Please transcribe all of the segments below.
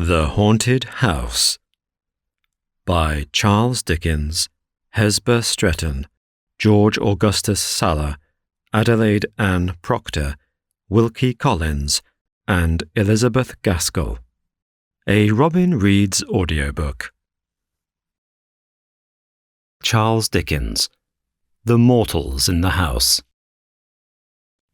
The Haunted House by Charles Dickens, Hesba Stretton, George Augustus Sala, Adelaide Ann Procter, Wilkie Collins, and Elizabeth Gaskell. A Robin Reads audiobook. Charles Dickens, The Mortals in the House.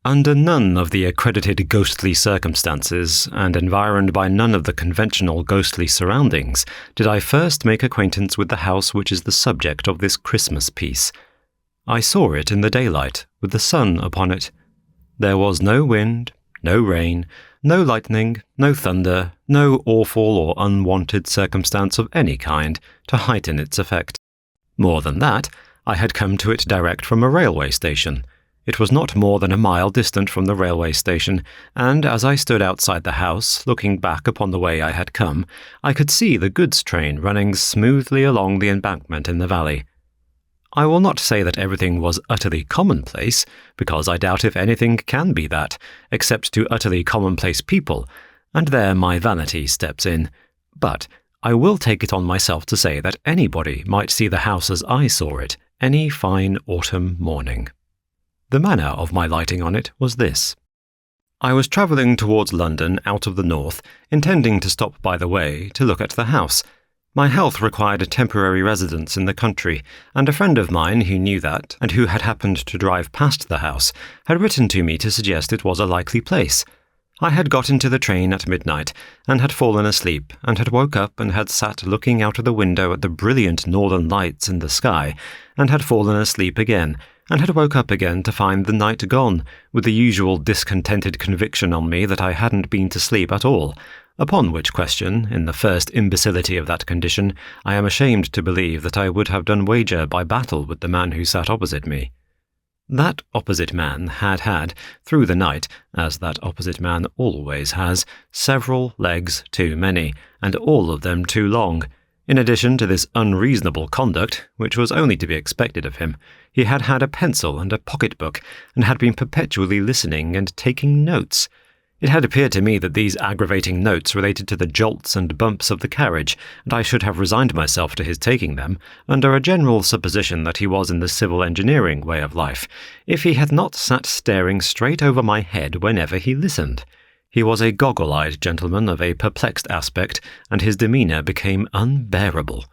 Under none of the accredited ghostly circumstances, and environed by none of the conventional ghostly surroundings, did I first make acquaintance with the house which is the subject of this Christmas piece. I saw it in the daylight, with the sun upon it. There was no wind, no rain, no lightning, no thunder, no awful or unwanted circumstance of any kind to heighten its effect. More than that, I had come to it direct from a railway station. It was not more than a mile distant from the railway station, and as I stood outside the house, looking back upon the way I had come, I could see the goods train running smoothly along the embankment in the valley. I will not say that everything was utterly commonplace, because I doubt if anything can be that, except to utterly commonplace people, and there my vanity steps in. But I will take it on myself to say that anybody might see the house as I saw it, any fine autumn morning. The manner of my lighting on it was this. I was travelling towards London out of the north, intending to stop by the way to look at the house. My health required a temporary residence in the country, and a friend of mine who knew that, and who had happened to drive past the house, had written to me to suggest it was a likely place. I had got into the train at midnight, and had fallen asleep, and had woke up and had sat looking out of the window at the brilliant northern lights in the sky, and had fallen asleep again, and had woke up again to find the night gone, with the usual discontented conviction on me that I hadn't been to sleep at all, upon which question, in the first imbecility of that condition, I am ashamed to believe that I would have done wager by battle with the man who sat opposite me. That opposite man had, through the night, as that opposite man always has, several legs too many, and all of them too long. In addition to this unreasonable conduct, which was only to be expected of him, he had had a pencil and a pocket-book, and had been perpetually listening and taking notes. It had appeared to me that these aggravating notes related to the jolts and bumps of the carriage, and I should have resigned myself to his taking them, under a general supposition that he was in the civil engineering way of life, if he had not sat staring straight over my head whenever he listened. He was a goggle-eyed gentleman of a perplexed aspect, and his demeanour became unbearable.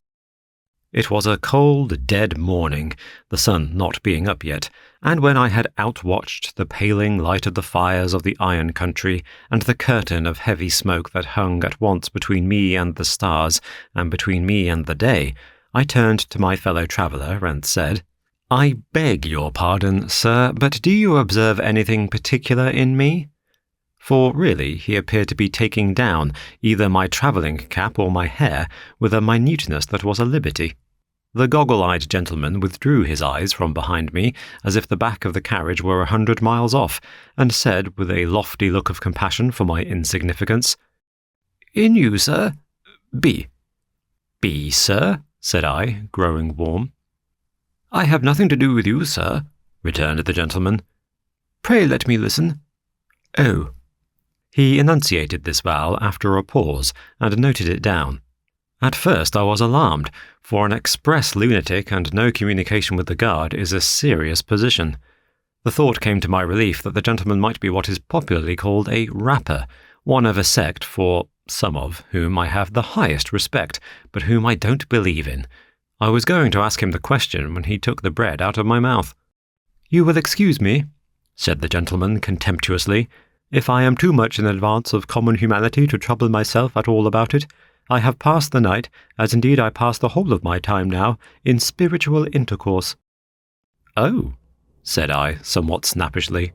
It was a cold, dead morning, the sun not being up yet, and when I had outwatched the paling light of the fires of the iron country, and the curtain of heavy smoke that hung at once between me and the stars, and between me and the day, I turned to my fellow traveller and said, "I beg your pardon, sir, but do you observe anything particular in me?" For really he appeared to be taking down either my travelling cap or my hair with a minuteness that was a liberty. The goggle-eyed gentleman withdrew his eyes from behind me as if the back of the carriage were 100 miles off, and said with a lofty look of compassion for my insignificance, "In you, sir? B." "B, sir?" said I, growing warm. "I have nothing to do with you, sir," returned the gentleman. "Pray let me listen." "Oh." He enunciated this vowel after a pause, and noted it down. At first I was alarmed, for an express lunatic and no communication with the guard is a serious position. The thought came to my relief that the gentleman might be what is popularly called a rapper, one of a sect for some of whom I have the highest respect, but whom I don't believe in. I was going to ask him the question when he took the bread out of my mouth. "You will excuse me," said the gentleman contemptuously, "if I am too much in advance of common humanity to trouble myself at all about it. I have passed the night, as indeed I pass the whole of my time now, in spiritual intercourse." "Oh," said I, somewhat snappishly.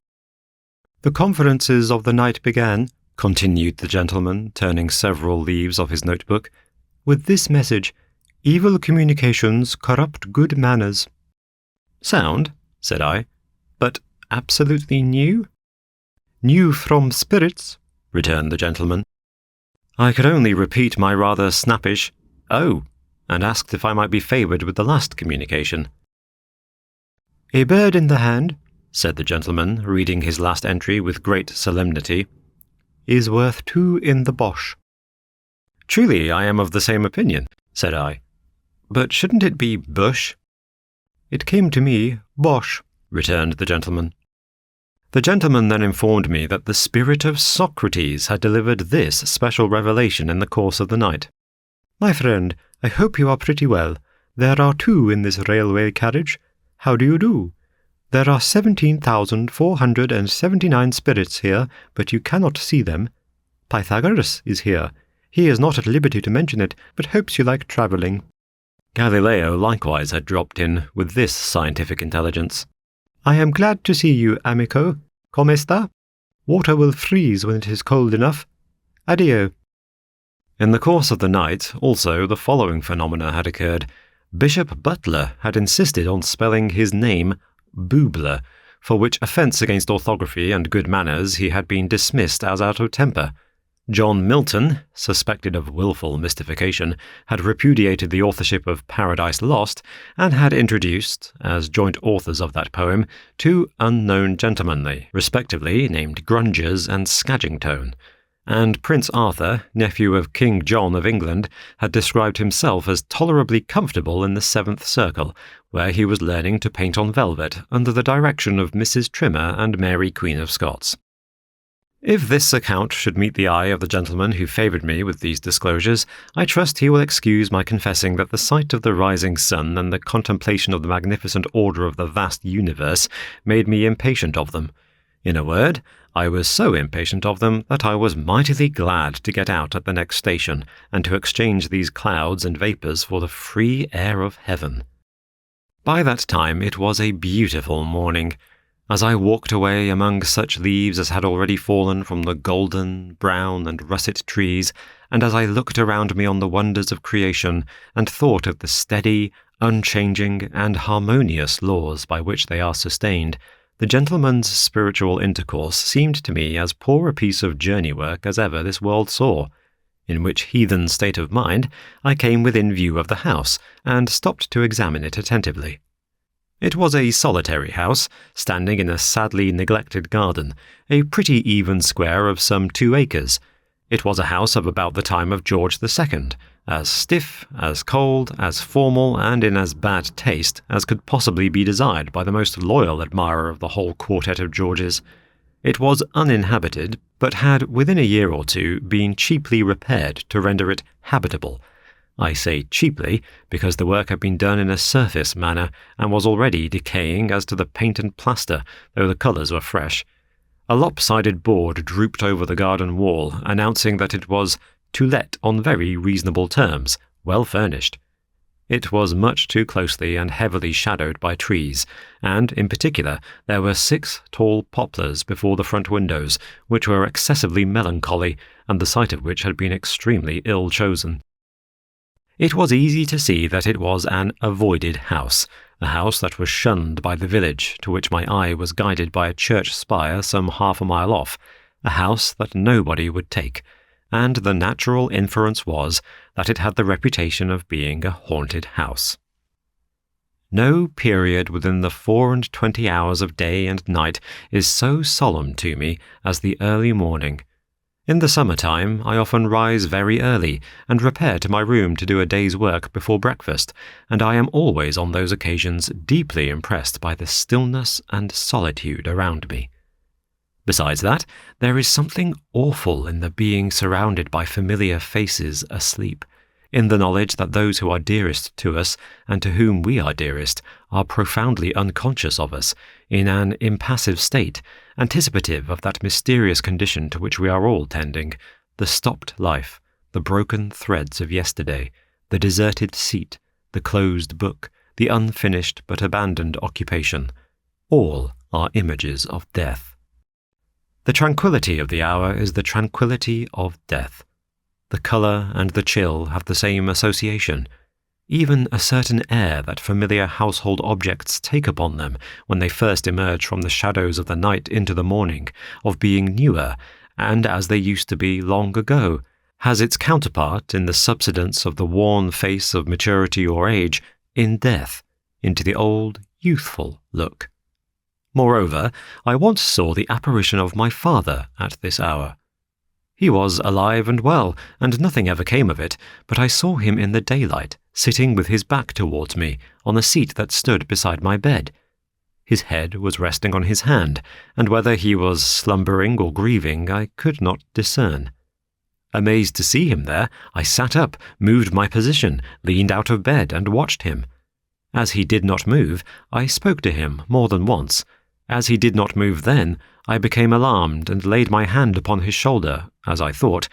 "The conferences of the night began," continued the gentleman, turning several leaves of his notebook, "with this message: 'Evil communications corrupt good manners.'" "Sound," said I, "but absolutely new?" "New from spirits," returned the gentleman. I could only repeat my rather snappish "Oh," and asked if I might be favoured with the last communication. "A bird in the hand," said the gentleman, reading his last entry with great solemnity, "is worth 2 in the Bosh." Truly, I am of the same opinion, said I. But shouldn't it be bush? It came to me, bosh, returned the gentleman. The gentleman then informed me that the spirit of Socrates had delivered this special revelation in the course of the night. My friend, I hope you are pretty well. There are 2 in this railway carriage. How do you do? There are 17,479 spirits here, but you cannot see them. Pythagoras is here. He is not at liberty to mention it, but hopes you like travelling. Galileo likewise had dropped in with this scientific intelligence. I am glad to see you, amico. Come sta? Water will freeze when it is cold enough. Addio. In the course of the night, also, the following phenomena had occurred. Bishop Butler had insisted on spelling his name Boobler, for which offence against orthography and good manners he had been dismissed as out of temper. John Milton, suspected of wilful mystification, had repudiated the authorship of Paradise Lost, and had introduced, as joint authors of that poem, 2 unknown gentlemanly, respectively named Grungers and Scadgingtone. And Prince Arthur, nephew of King John of England, had described himself as tolerably comfortable in the 7th circle, where he was learning to paint on velvet under the direction of Mrs. Trimmer and Mary Queen of Scots. If this account should meet the eye of the gentleman who favoured me with these disclosures, I trust he will excuse my confessing that the sight of the rising sun and the contemplation of the magnificent order of the vast universe made me impatient of them. In a word, I was so impatient of them that I was mightily glad to get out at the next station and to exchange these clouds and vapours for the free air of heaven. By that time it was a beautiful morning. As I walked away among such leaves as had already fallen from the golden, brown, and russet trees, and as I looked around me on the wonders of creation, and thought of the steady, unchanging, and harmonious laws by which they are sustained, the gentleman's spiritual intercourse seemed to me as poor a piece of journey work as ever this world saw. In which heathen state of mind, I came within view of the house, and stopped to examine it attentively. It was a solitary house, standing in a sadly neglected garden, a pretty even square of some 2 acres. It was a house of about the time of George II, as stiff, as cold, as formal, and in as bad taste as could possibly be desired by the most loyal admirer of the whole quartet of Georges. It was uninhabited, but had within a year or 2 been cheaply repaired to render it habitable. I say cheaply, because the work had been done in a surface manner, and was already decaying as to the paint and plaster, though the colours were fresh. A lopsided board drooped over the garden wall, announcing that it was to let on very reasonable terms, well furnished. It was much too closely and heavily shadowed by trees, and, in particular, there were 6 tall poplars before the front windows, which were excessively melancholy, and the site of which had been extremely ill chosen. It was easy to see that it was an avoided house, a house that was shunned by the village, to which my eye was guided by a church spire some half a mile off, a house that nobody would take, and the natural inference was that it had the reputation of being a haunted house. No period within the 24 hours of day and night is so solemn to me as the early morning. In the summer-time, I often rise very early and repair to my room to do a day's work before breakfast, and I am always on those occasions deeply impressed by the stillness and solitude around me. Besides that, there is something awful in the being surrounded by familiar faces asleep, in the knowledge that those who are dearest to us, and to whom we are dearest, are profoundly unconscious of us, in an impassive state, anticipative of that mysterious condition to which we are all tending, the stopped life, the broken threads of yesterday, the deserted seat, the closed book, the unfinished but abandoned occupation. All are images of death. The tranquillity of the hour is the tranquillity of death. The colour and the chill have the same association. Even a certain air that familiar household objects take upon them when they first emerge from the shadows of the night into the morning, of being newer, and as they used to be long ago, has its counterpart in the subsidence of the worn face of maturity or age, in death, into the old, youthful look. Moreover, I once saw the apparition of my father at this hour. He was alive and well, and nothing ever came of it, but I saw him in the daylight, sitting with his back towards me, on the seat that stood beside my bed. His head was resting on his hand, and whether he was slumbering or grieving I could not discern. Amazed to see him there, I sat up, moved my position, leaned out of bed, and watched him. As he did not move, I spoke to him more than once. As he did not move then, I became alarmed and laid my hand upon his shoulder, as I thought,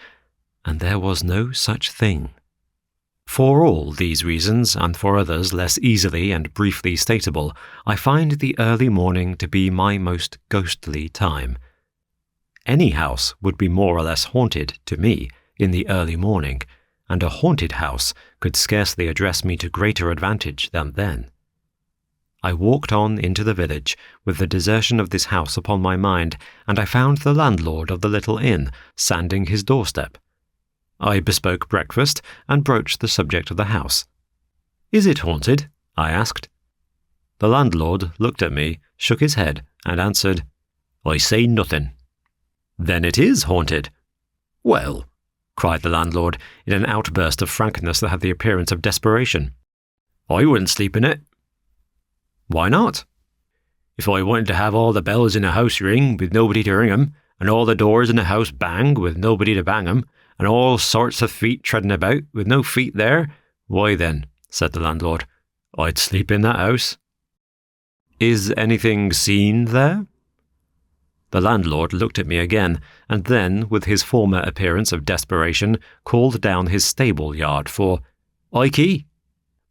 and there was no such thing. For all these reasons, and for others less easily and briefly statable, I find the early morning to be my most ghostly time. Any house would be more or less haunted, to me, in the early morning, and a haunted house could scarcely address me to greater advantage than then. I walked on into the village, with the desertion of this house upon my mind, and I found the landlord of the little inn sanding his doorstep. I bespoke breakfast and broached the subject of the house. "Is it haunted?" I asked. The landlord looked at me, shook his head, and answered, "I say nothing." "Then it is haunted." "Well," cried the landlord, in an outburst of frankness that had the appearance of desperation, "I wouldn't sleep in it." "Why not?" "If I wanted to have all the bells in the house ring with nobody to ring 'em, and all the doors in the house bang with nobody to bang 'em, and all sorts of feet treading about with no feet there, why then," said the landlord, "I'd sleep in that house." "Is anything seen there?" The landlord looked at me again, and then, with his former appearance of desperation, called down his stable yard for "Ikey."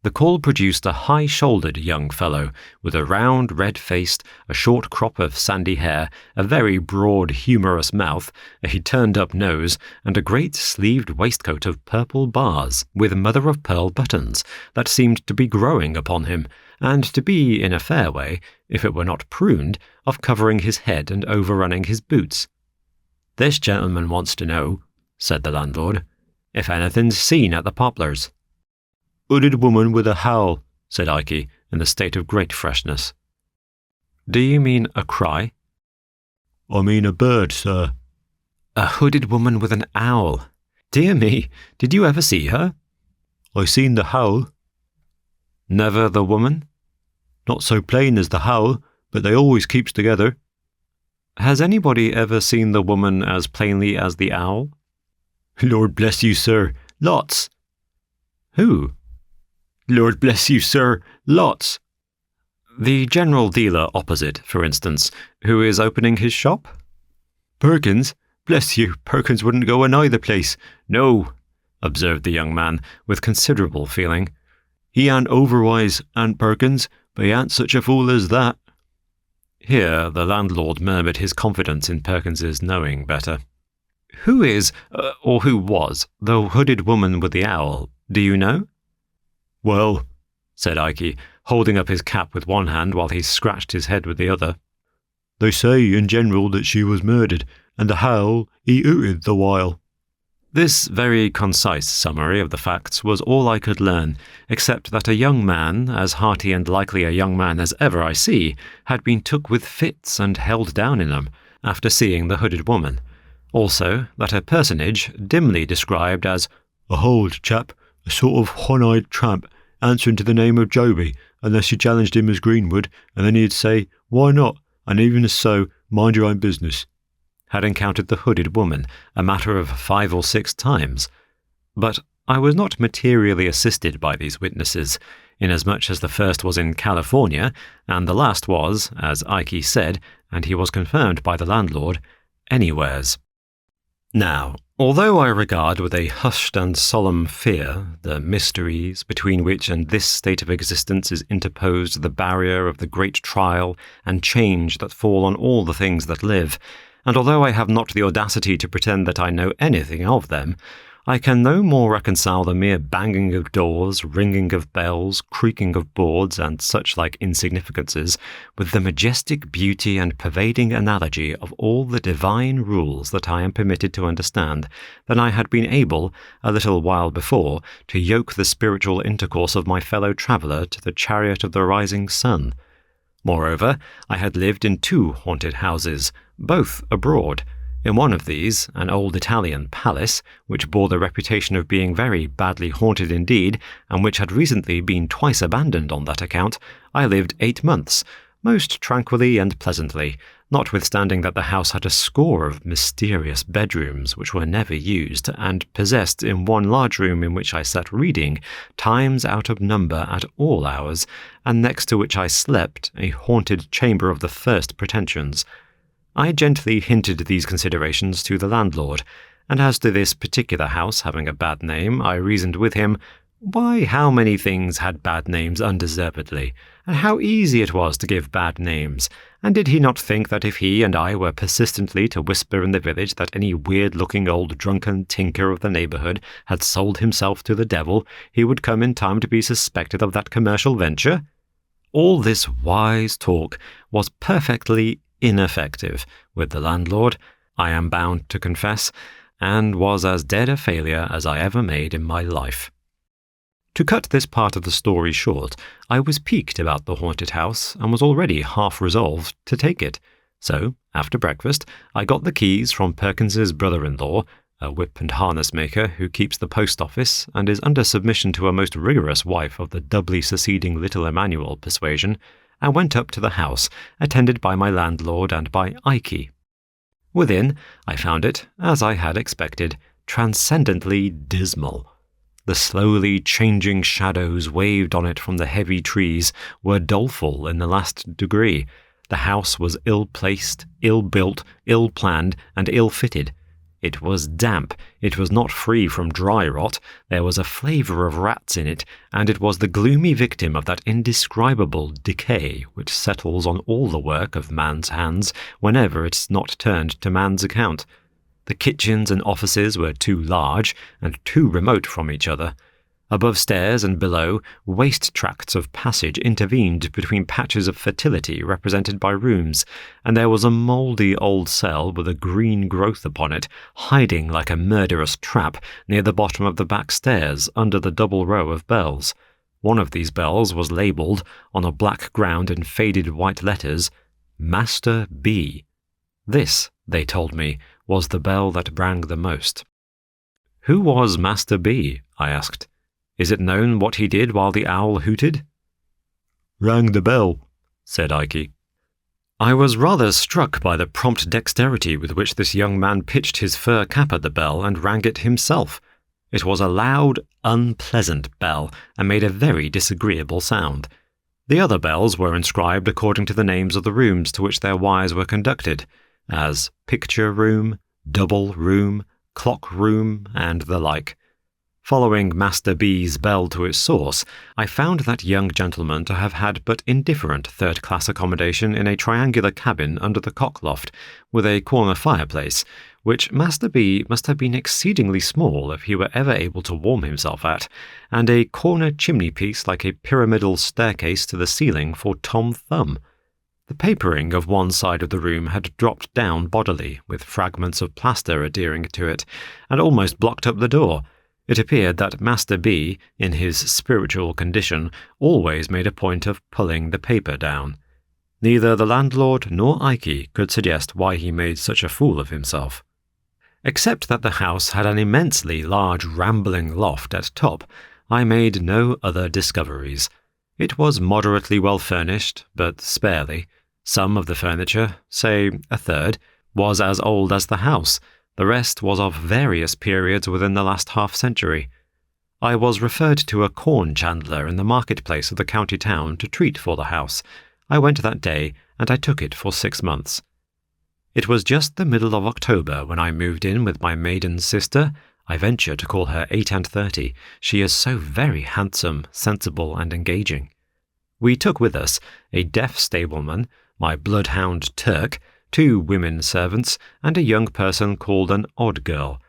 The call produced a high-shouldered young fellow, with a round, red-faced, a short crop of sandy hair, a very broad, humorous mouth, a turned-up nose, and a great sleeved waistcoat of purple bars, with mother-of-pearl buttons, that seemed to be growing upon him, and to be, in a fair way, if it were not pruned, of covering his head and overrunning his boots. "This gentleman wants to know," said the landlord, "if anything's seen at the Poplars." "Hooded woman with a howl," said Ikey, in a state of great freshness. "Do you mean a cry?" "I mean a bird, sir." "A hooded woman with an owl. Dear me, did you ever see her?" "I seen the howl." "Never the woman?" "Not so plain as the howl, but they always keeps together." "Has anybody ever seen the woman as plainly as the owl?" "Lord bless you, sir, lots." "Who?" "Lord bless you, sir, lots." "The general dealer opposite, for instance, who is opening his shop?" "Perkins? Bless you, Perkins wouldn't go a neither place. No," observed the young man, with considerable feeling. "He ain't overwise, Aunt Perkins, but he ain't such a fool as that." Here the landlord murmured his confidence in Perkins's knowing better. "Who is, or who was, the hooded woman with the owl, do you know?" "Well," said Ikey, holding up his cap with one hand while he scratched his head with the other, "they say in general that she was murdered, and the howl he hooted the while." This very concise summary of the facts was all I could learn, except that a young man, as hearty and likely a young man as ever I see, had been took with fits and held down in them, after seeing the hooded woman. Also, that a personage, dimly described as "a hold chap, a sort of one-eyed tramp, answering to the name of Joby, unless you challenged him as Greenwood, and then he'd say, 'Why not?' and even as so, 'Mind your own business,' had encountered the hooded woman a matter of 5 or 6 times. But I was not materially assisted by these witnesses, inasmuch as the first was in California, and the last was, as Ikey said, and he was confirmed by the landlord, anywheres. Now, although I regard with a hushed and solemn fear the mysteries between which and this state of existence is interposed the barrier of the great trial and change that fall on all the things that live, and although I have not the audacity to pretend that I know anything of them, I can no more reconcile the mere banging of doors, ringing of bells, creaking of boards, and such like insignificances, with the majestic beauty and pervading analogy of all the divine rules that I am permitted to understand, than I had been able, a little while before, to yoke the spiritual intercourse of my fellow traveller to the chariot of the rising sun. Moreover, I had lived in 2 haunted houses, both abroad, In one of these, an old Italian palace, which bore the reputation of being very badly haunted indeed, and which had recently been twice abandoned on that account, I lived 8 months, most tranquilly and pleasantly, notwithstanding that the house had a score of mysterious bedrooms which were never used, and possessed in one large room in which I sat reading, times out of number at all hours, and next to which I slept, a haunted chamber of the first pretensions. I gently hinted these considerations to the landlord, and as to this particular house having a bad name, I reasoned with him, why, how many things had bad names undeservedly, and how easy it was to give bad names, and did he not think that if he and I were persistently to whisper in the village that any weird-looking old drunken tinker of the neighbourhood had sold himself to the devil, he would come in time to be suspected of that commercial venture? All this wise talk was perfectly ineffective with the landlord, I am bound to confess, and was as dead a failure as I ever made in my life. To cut this part of the story short, I was piqued about the haunted house and was already half resolved to take it. So, after breakfast, I got the keys from Perkins's brother-in-law, a whip and harness maker who keeps the post office and is under submission to a most rigorous wife of the doubly seceding little Emmanuel persuasion, and went up to the house, attended by my landlord and by Ike. Within, I found it, as I had expected, transcendently dismal. The slowly changing shadows waved on it from the heavy trees were doleful in the last degree. The house was ill-placed, ill-built, ill-planned, and ill-fitted. It was damp, it was not free from dry rot, there was a flavour of rats in it, and it was the gloomy victim of that indescribable decay which settles on all the work of man's hands whenever it's not turned to man's account. The kitchens and offices were too large and too remote from each other. Above stairs and below, waste tracts of passage intervened between patches of fertility represented by rooms, and there was a mouldy old cell with a green growth upon it, hiding like a murderous trap near the bottom of the back stairs under the double row of bells. One of these bells was labelled, on a black ground in faded white letters, Master B. This, they told me, was the bell that rang the most. Who was Master B? I asked. Is it known what he did while the owl hooted? Rang the bell, said Ike. I was rather struck by the prompt dexterity with which this young man pitched his fur cap at the bell and rang it himself. It was a loud, unpleasant bell, and made a very disagreeable sound. The other bells were inscribed according to the names of the rooms to which their wires were conducted, as picture room, double room, clock room, and the like. Following Master B's bell to its source, I found that young gentleman to have had but indifferent third-class accommodation in a triangular cabin under the cockloft, with a corner fireplace, which Master B must have been exceedingly small if he were ever able to warm himself at, and a corner chimney-piece like a pyramidal staircase to the ceiling for Tom Thumb. The papering of one side of the room had dropped down bodily, with fragments of plaster adhering to it, and almost blocked up the door. It appeared that Master B, in his spiritual condition, always made a point of pulling the paper down. Neither the landlord nor Ike could suggest why he made such a fool of himself. Except that the house had an immensely large rambling loft at top, I made no other discoveries. It was moderately well furnished, but sparely. Some of the furniture, say a third, was as old as the house. The rest was of various periods within the last half-century. I was referred to a corn chandler in the market-place of the county town to treat for the house. I went that day, and I took it for 6 months. It was just the middle of October when I moved in with my maiden sister. I venture to call her 38. She is so very handsome, sensible, and engaging. We took with us a deaf stableman, my bloodhound Turk, 2 women servants, and a young person called an odd girl.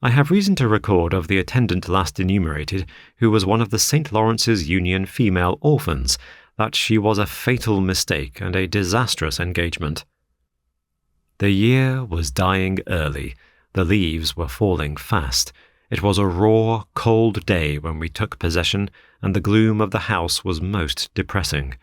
I have reason to record of the attendant last enumerated, who was one of the St. Lawrence's Union female orphans, that she was a fatal mistake and a disastrous engagement. The year was dying early. The leaves were falling fast. It was a raw, cold day when we took possession, and the gloom of the house was most depressing.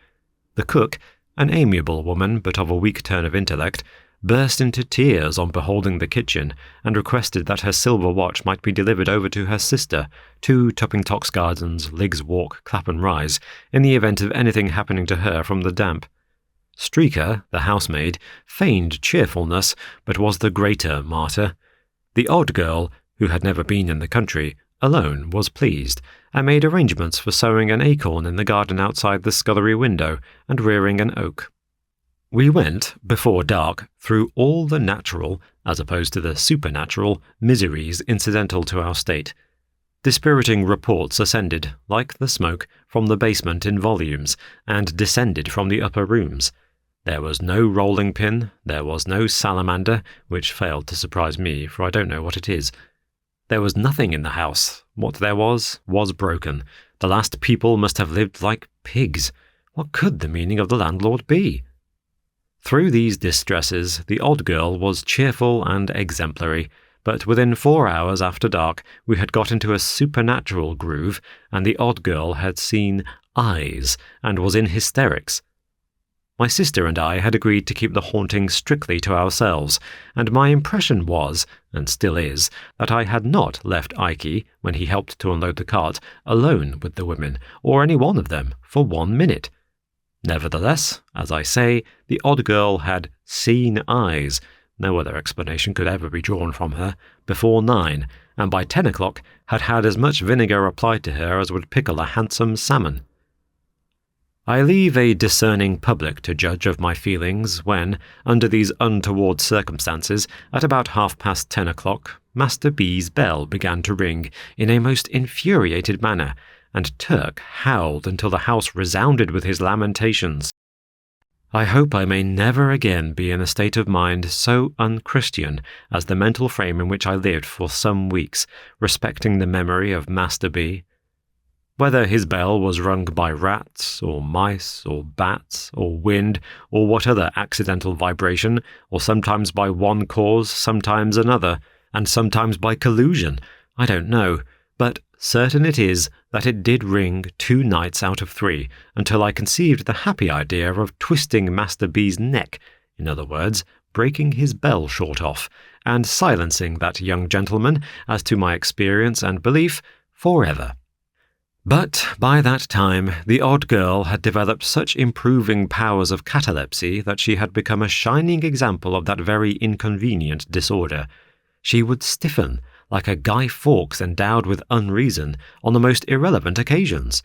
The cook, an amiable woman but of a weak turn of intellect, burst into tears on beholding the kitchen, and requested that her silver watch might be delivered over to her sister, 2 Tupping-Tox Gardens, Liggs Walk, Clapham Rise, in the event of anything happening to her from the damp. Streaker, the housemaid, feigned cheerfulness, but was the greater martyr. The odd girl, who had never been in the country, alone was pleased, and made arrangements for sowing an acorn in the garden outside the scullery window, and rearing an oak. We went, before dark, through all the natural, as opposed to the supernatural, miseries incidental to our state. Dispiriting reports ascended, like the smoke, from the basement in volumes, and descended from the upper rooms. There was no rolling pin, there was no salamander, which failed to surprise me, for I don't know what it is. There was nothing in the house. What there was broken. The last people must have lived like pigs. What could the meaning of the landlord be? Through these distresses, the odd girl was cheerful and exemplary, but within 4 hours after dark we had got into a supernatural groove, and the odd girl had seen eyes and was in hysterics. My sister and I had agreed to keep the haunting strictly to ourselves, and my impression was, and still is, that I had not left Ikey, when he helped to unload the cart, alone with the women, or any one of them, for 1 minute. Nevertheless, as I say, the odd girl had seen eyes, no other explanation could ever be drawn from her, before 9, and by 10 o'clock had had as much vinegar applied to her as would pickle a handsome salmon. I leave a discerning public to judge of my feelings when, under these untoward circumstances, at about 10:30 o'clock, Master B.'s bell began to ring in a most infuriated manner, and Turk howled until the house resounded with his lamentations. I hope I may never again be in a state of mind so unchristian as the mental frame in which I lived for some weeks, respecting the memory of Master B. Whether his bell was rung by rats, or mice, or bats, or wind, or what other accidental vibration, or sometimes by one cause, sometimes another, and sometimes by collusion, I don't know, but certain it is that it did ring 2 nights out of 3, until I conceived the happy idea of twisting Master B.'s neck, in other words, breaking his bell short off, and silencing that young gentleman, as to my experience and belief, forever. But by that time the odd girl had developed such improving powers of catalepsy that she had become a shining example of that very inconvenient disorder. She would stiffen, like a Guy Fawkes endowed with unreason, on the most irrelevant occasions.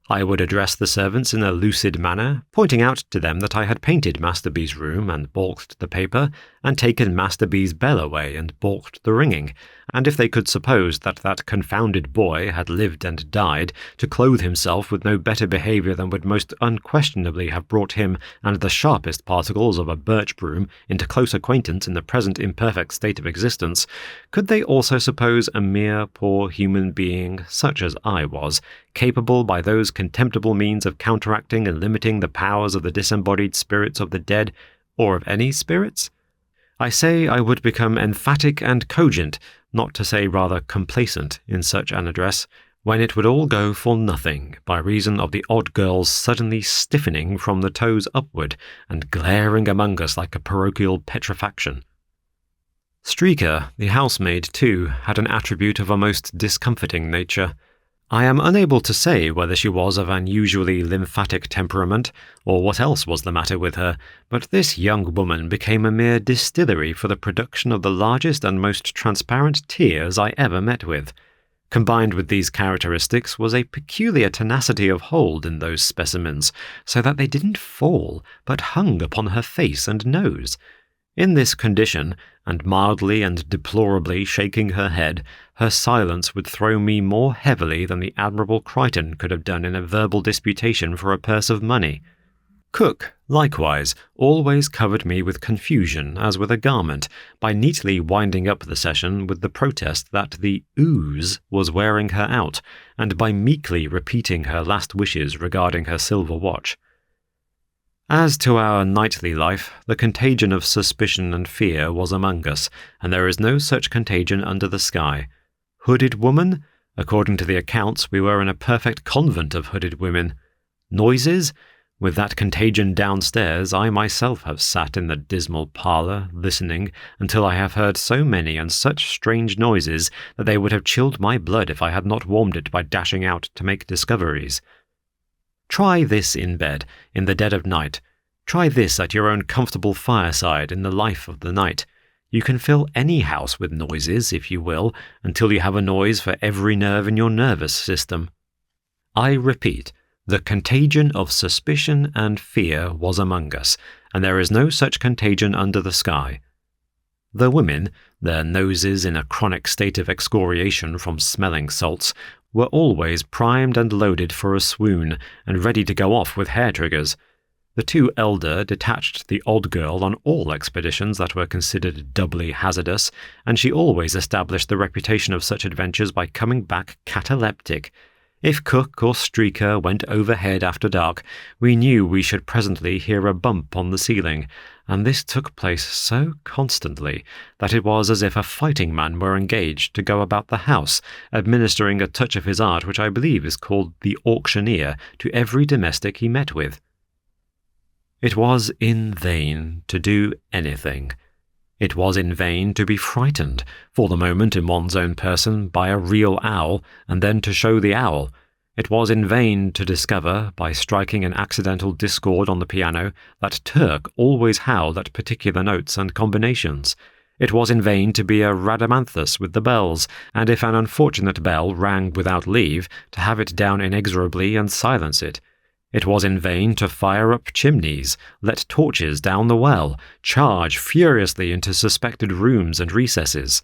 I would address the servants in a lucid manner, pointing out to them that I had painted Master B.'s room and balked the paper, and taken Master B.'s bell away and balked the ringing, and if they could suppose that that confounded boy had lived and died, to clothe himself with no better behaviour than would most unquestionably have brought him and the sharpest particles of a birch broom into close acquaintance in the present imperfect state of existence, could they also suppose a mere poor human being, such as I was, capable by those contemptible means of counteracting and limiting the powers of the disembodied spirits of the dead, or of any spirits? I say I would become emphatic and cogent, not to say rather complacent, in such an address, when it would all go for nothing by reason of the odd girl's suddenly stiffening from the toes upward and glaring among us like a parochial petrifaction. Streaker, the housemaid, too, had an attribute of a most discomforting nature. I am unable to say whether she was of an usually lymphatic temperament, or what else was the matter with her, but this young woman became a mere distillery for the production of the largest and most transparent tears I ever met with. Combined with these characteristics was a peculiar tenacity of hold in those specimens, so that they didn't fall, but hung upon her face and nose. In this condition, and mildly and deplorably shaking her head, her silence would throw me more heavily than the Admirable Crichton could have done in a verbal disputation for a purse of money. Cook, likewise, always covered me with confusion as with a garment, by neatly winding up the session with the protest that the ooze was wearing her out, and by meekly repeating her last wishes regarding her silver watch. As to our nightly life, the contagion of suspicion and fear was among us, and there is no such contagion under the sky. Hooded woman? According to the accounts, we were in a perfect convent of hooded women. Noises? With that contagion downstairs, I myself have sat in the dismal parlour, listening, until I have heard so many and such strange noises that they would have chilled my blood if I had not warmed it by dashing out to make discoveries. Try this in bed, in the dead of night. Try this at your own comfortable fireside in the life of the night. You can fill any house with noises, if you will, until you have a noise for every nerve in your nervous system. I repeat, the contagion of suspicion and fear was among us, and there is no such contagion under the sky. The women, their noses in a chronic state of excoriation from smelling salts, were always primed and loaded for a swoon, and ready to go off with hair-triggers. The two elder detached the odd girl on all expeditions that were considered doubly hazardous, and she always established the reputation of such adventures by coming back cataleptic. If cook or streaker went overhead after dark, we knew we should presently hear a bump on the ceiling, and this took place so constantly that it was as if a fighting man were engaged to go about the house, administering a touch of his art which I believe is called the auctioneer to every domestic he met with. It was in vain to do anything. It was in vain to be frightened, for the moment in one's own person, by a real owl, and then to show the owl. It was in vain to discover, by striking an accidental discord on the piano, that Turk always howled at particular notes and combinations. It was in vain to be a Rhadamanthus with the bells, and if an unfortunate bell rang without leave, to have it down inexorably and silence it. It was in vain to fire up chimneys, let torches down the well, charge furiously into suspected rooms and recesses.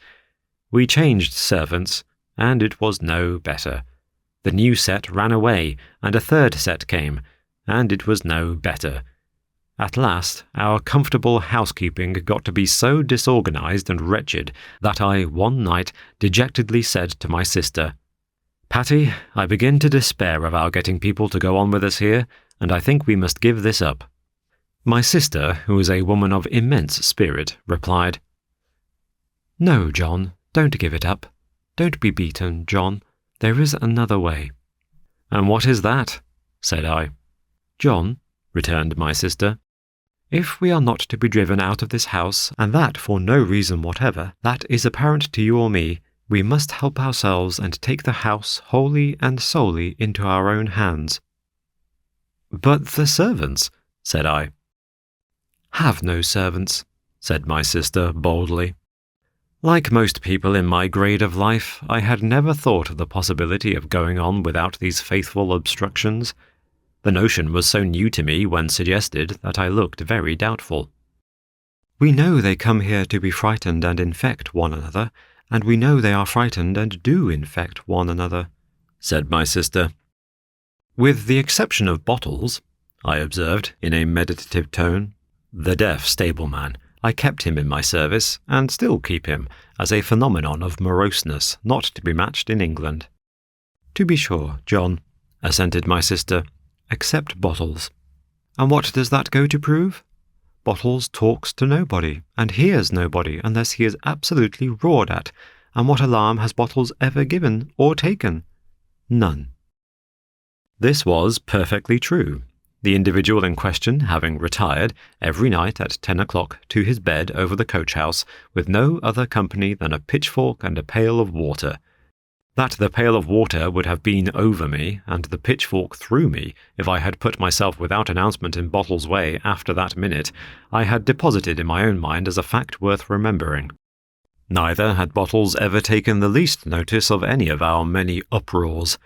We changed servants, and it was no better. The new set ran away, and a third set came, and it was no better. At last, our comfortable housekeeping got to be so disorganized and wretched that I, one night, dejectedly said to my sister, "Patty, I begin to despair of our getting people to go on with us here, and I think we must give this up." My sister, who was a woman of immense spirit, replied, "No, John, don't give it up. Don't be beaten, John. There is another way." "And what is that?" said I. "John," returned my sister, "if we are not to be driven out of this house, and that for no reason whatever, that is apparent to you or me, we must help ourselves and take the house wholly and solely into our own hands." "But the servants," said I. "Have no servants," said my sister boldly. Like most people in my grade of life, I had never thought of the possibility of going on without these faithful obstructions. The notion was so new to me when suggested that I looked very doubtful. "We know they come here to be frightened and infect one another, and we know they are frightened and do infect one another," said my sister. "With the exception of Bottles," I observed in a meditative tone, the deaf stableman. I kept him in my service, and still keep him, as a phenomenon of moroseness not to be matched in England. "To be sure, John," assented my sister, "except Bottles. And what does that go to prove? Bottles talks to nobody, and hears nobody unless he is absolutely roared at, and what alarm has Bottles ever given or taken? None." This was perfectly true, the individual in question having retired every night at 10 o'clock to his bed over the coach-house with no other company than a pitchfork and a pail of water. That the pail of water would have been over me and the pitchfork through me if I had put myself without announcement in Bottles' way after that minute, I had deposited in my own mind as a fact worth remembering. Neither had Bottles ever taken the least notice of any of our many uproars.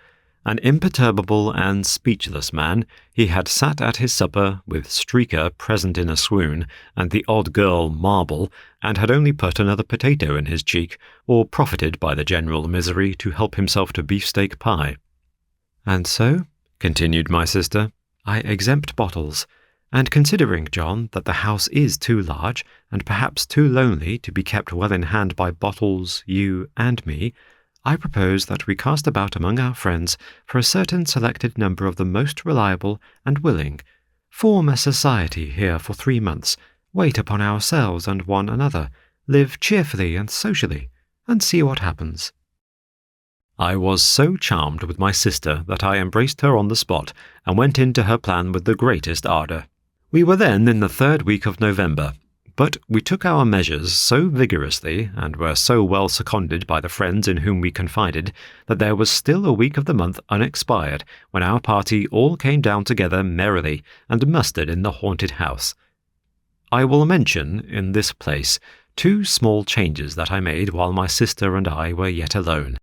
An imperturbable and speechless man, he had sat at his supper with Streaker present in a swoon, and the odd girl Marble, and had only put another potato in his cheek, or profited by the general misery to help himself to beefsteak pie. "And so," continued my sister, "I exempt Bottles, and considering, John, that the house is too large, and perhaps too lonely to be kept well in hand by Bottles, you, and me, I propose that we cast about among our friends for a certain selected number of the most reliable and willing, form a society here for 3 months, wait upon ourselves and one another, live cheerfully and socially, and see what happens." I was so charmed with my sister that I embraced her on the spot and went into her plan with the greatest ardour. We were then in the 3rd week of November, but we took our measures so vigorously and were so well seconded by the friends in whom we confided that there was still a week of the month unexpired when our party all came down together merrily and mustered in the haunted house. I will mention, in this place, 2 small changes that I made while my sister and I were yet alone.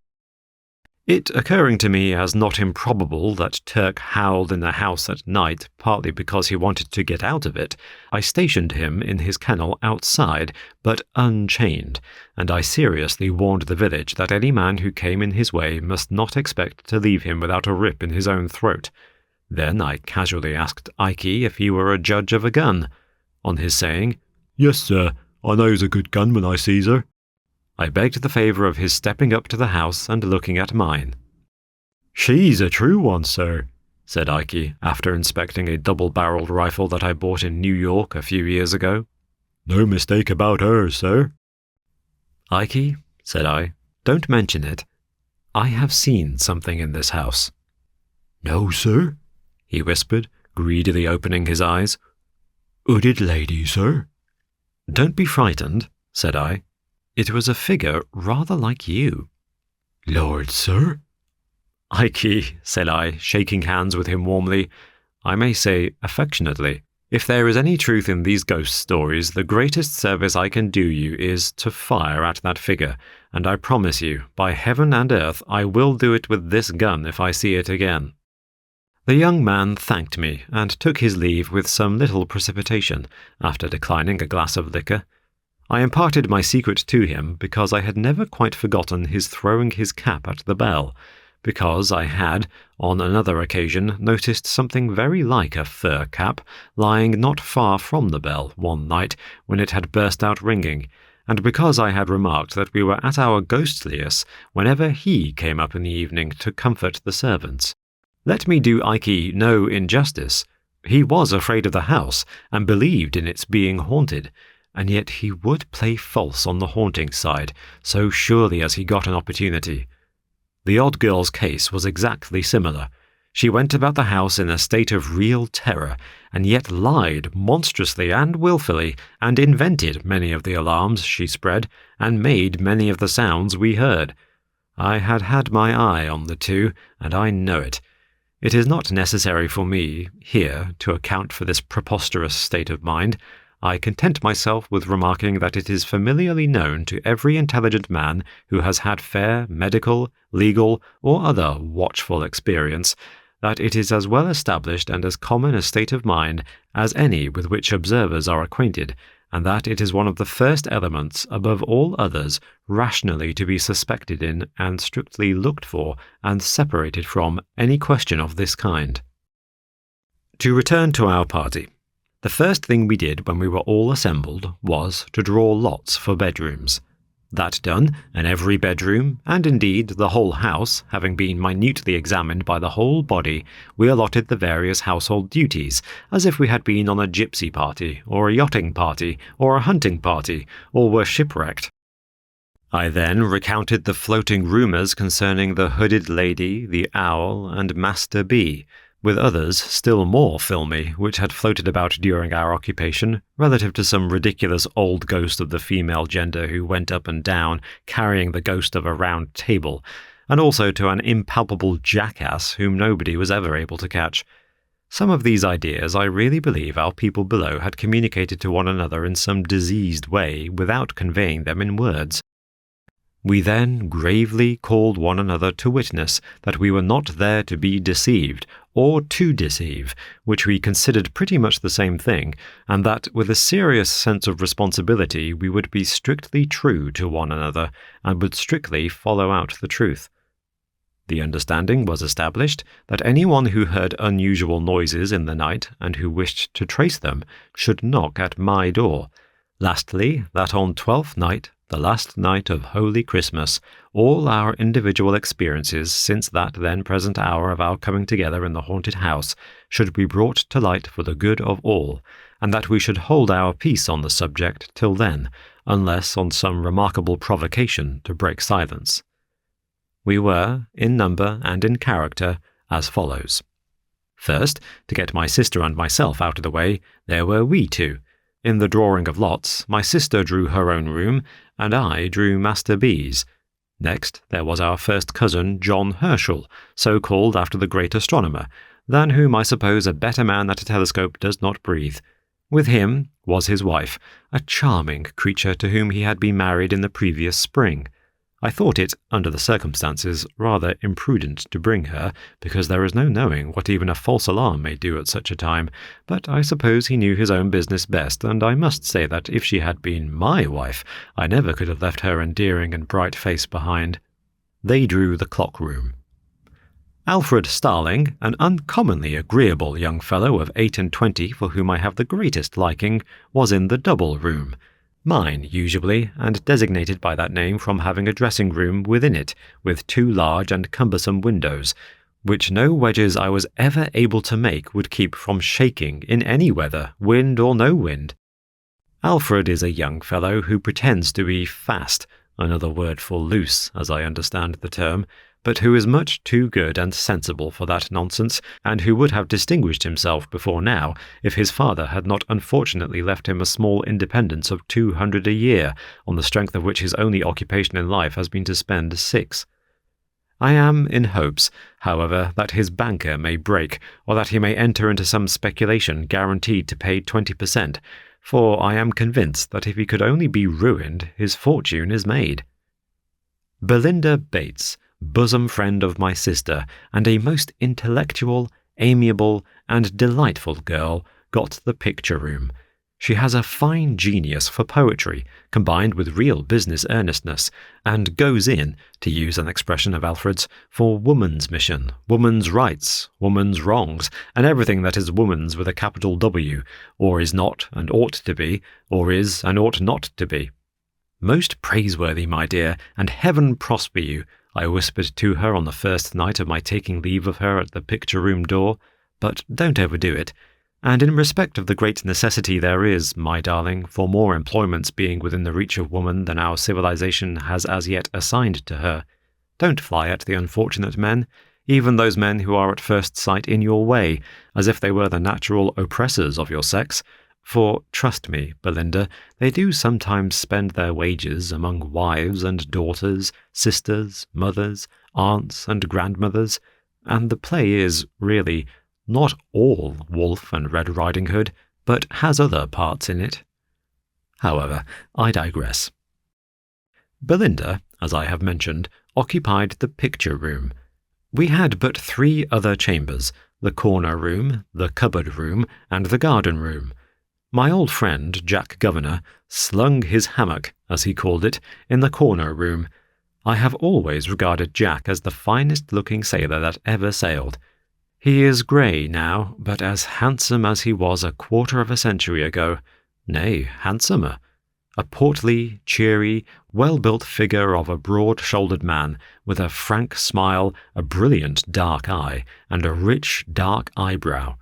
It occurring to me as not improbable that Turk howled in the house at night partly because he wanted to get out of it, I stationed him in his kennel outside, but unchained, and I seriously warned the village that any man who came in his way must not expect to leave him without a rip in his own throat. Then I casually asked Ike if he were a judge of a gun. On his saying, "Yes, sir, I knows a good gun when I sees her," I begged the favour of his stepping up to the house and looking at mine. "She's a true one, sir," said Ike, after inspecting a double-barrelled rifle that I bought in New York a few years ago. "No mistake about her, sir." "Ike," said I, "don't mention it. I have seen something in this house." "No, sir," he whispered, greedily opening his eyes. "Hooded lady, sir." "Don't be frightened," said I. "It was a figure rather like you." "Lord, sir." "Ike," said I, shaking hands with him warmly, I may say affectionately, "if there is any truth in these ghost stories, the greatest service I can do you is to fire at that figure, and I promise you, by heaven and earth, I will do it with this gun if I see it again." The young man thanked me and took his leave with some little precipitation, after declining a glass of liquor. I imparted my secret to him because I had never quite forgotten his throwing his cap at the bell, because I had, on another occasion, noticed something very like a fur cap lying not far from the bell one night when it had burst out ringing, and because I had remarked that we were at our ghostliest whenever he came up in the evening to comfort the servants. Let me do Ike no injustice. He was afraid of the house and believed in its being haunted, and yet he would play false on the haunting side so surely as he got an opportunity. The odd girl's case was exactly similar. She went about the house in a state of real terror, and yet lied monstrously and wilfully, and invented many of the alarms she spread, and made many of the sounds we heard. I had had my eye on the 2, and I know it. It is not necessary for me, here, to account for this preposterous state of mind. I content myself with remarking that it is familiarly known to every intelligent man who has had fair medical, legal, or other watchful experience, that it is as well established and as common a state of mind as any with which observers are acquainted, and that it is one of the first elements, above all others, rationally to be suspected in and strictly looked for and separated from any question of this kind. To return to our party. The first thing we did when we were all assembled was to draw lots for bedrooms. That done, and every bedroom, and indeed the whole house, having been minutely examined by the whole body, we allotted the various household duties, as if we had been on a gypsy party, or a yachting party, or a hunting party, or were shipwrecked. I then recounted the floating rumours concerning the hooded lady, the owl, and Master B, with others still more filmy, which had floated about during our occupation, relative to some ridiculous old ghost of the female gender who went up and down, carrying the ghost of a round table, and also to an impalpable jackass whom nobody was ever able to catch. Some of these ideas I really believe our people below had communicated to one another in some diseased way without conveying them in words. We then gravely called one another to witness that we were not there to be deceived, or to deceive, which we considered pretty much the same thing, and that with a serious sense of responsibility we would be strictly true to one another, and would strictly follow out the truth. The understanding was established that anyone who heard unusual noises in the night, and who wished to trace them, should knock at my door. Lastly, that on 12th night, the last night of Holy Christmas, all our individual experiences since that then present hour of our coming together in the haunted house should be brought to light for the good of all, and that we should hold our peace on the subject till then, unless on some remarkable provocation to break silence. We were, in number and in character, as follows. First, to get my sister and myself out of the way, there were we two. In the drawing of lots, my sister drew her own room, and I drew Master B's. Next, there was our first cousin, John Herschel, so called after the great astronomer, than whom I suppose a better man at a telescope does not breathe. With him was his wife, a charming creature to whom he had been married in the previous spring. I thought it, under the circumstances, rather imprudent to bring her, because there is no knowing what even a false alarm may do at such a time, but I suppose he knew his own business best, and I must say that if she had been my wife, I never could have left her endearing and bright face behind. They drew the clock-room. Alfred Starling, an uncommonly agreeable young fellow of 28, for whom I have the greatest liking, was in the double room. Mine, usually, and designated by that name from having a dressing-room within it, with 2 large and cumbersome windows, which no wedges I was ever able to make would keep from shaking in any weather, wind or no wind. Alfred is a young fellow who pretends to be fast, another word for loose, as I understand the term, but who is much too good and sensible for that nonsense, and who would have distinguished himself before now if his father had not unfortunately left him a small independence of 200 a year, on the strength of which his only occupation in life has been to spend 6. I am in hopes, however, that his banker may break, or that he may enter into some speculation guaranteed to pay 20%, for I am convinced that if he could only be ruined, his fortune is made. Belinda Bates, bosom friend of my sister, and a most intellectual, amiable, and delightful girl, got the picture-room. She has a fine genius for poetry, combined with real business earnestness, and goes in, to use an expression of Alfred's, for woman's mission, woman's rights, woman's wrongs, and everything that is woman's with a capital W, or is not and ought to be, or is and ought not to be. Most praiseworthy, my dear, and heaven prosper you, I whispered to her on the first night of my taking leave of her at the picture-room door, but don't overdo it. And in respect of the great necessity there is, my darling, for more employments being within the reach of woman than our civilization has as yet assigned to her, don't fly at the unfortunate men, even those men who are at first sight in your way, as if they were the natural oppressors of your sex. For, trust me, Belinda, they do sometimes spend their wages among wives and daughters, sisters, mothers, aunts and grandmothers, and the play is, really, not all Wolf and Red Riding Hood, but has other parts in it. However, I digress. Belinda, as I have mentioned, occupied the picture-room. We had but 3 other chambers, the corner-room, the cupboard-room, and the garden-room. My old friend, Jack Governor, slung his hammock, as he called it, in the corner-room. I have always regarded Jack as the finest-looking sailor that ever sailed. He is grey now, but as handsome as he was a quarter of a century ago, nay, handsomer. A portly, cheery, well-built figure of a broad-shouldered man, with a frank smile, a brilliant dark eye, and a rich dark eyebrow.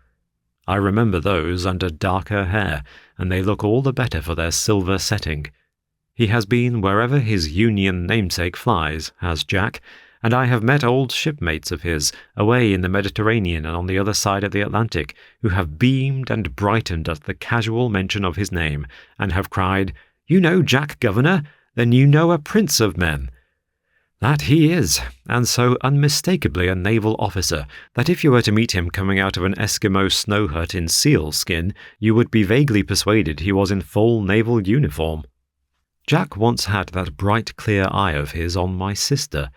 I remember those under darker hair, and they look all the better for their silver setting. He has been wherever his Union namesake flies, has Jack, and I have met old shipmates of his, away in the Mediterranean and on the other side of the Atlantic, who have beamed and brightened at the casual mention of his name, and have cried, "You know Jack Governor? Then you know a prince of men." That he is, and so unmistakably a naval officer, that if you were to meet him coming out of an Eskimo snow hut in seal skin, you would be vaguely persuaded he was in full naval uniform. Jack once had that bright clear eye of his on my sister,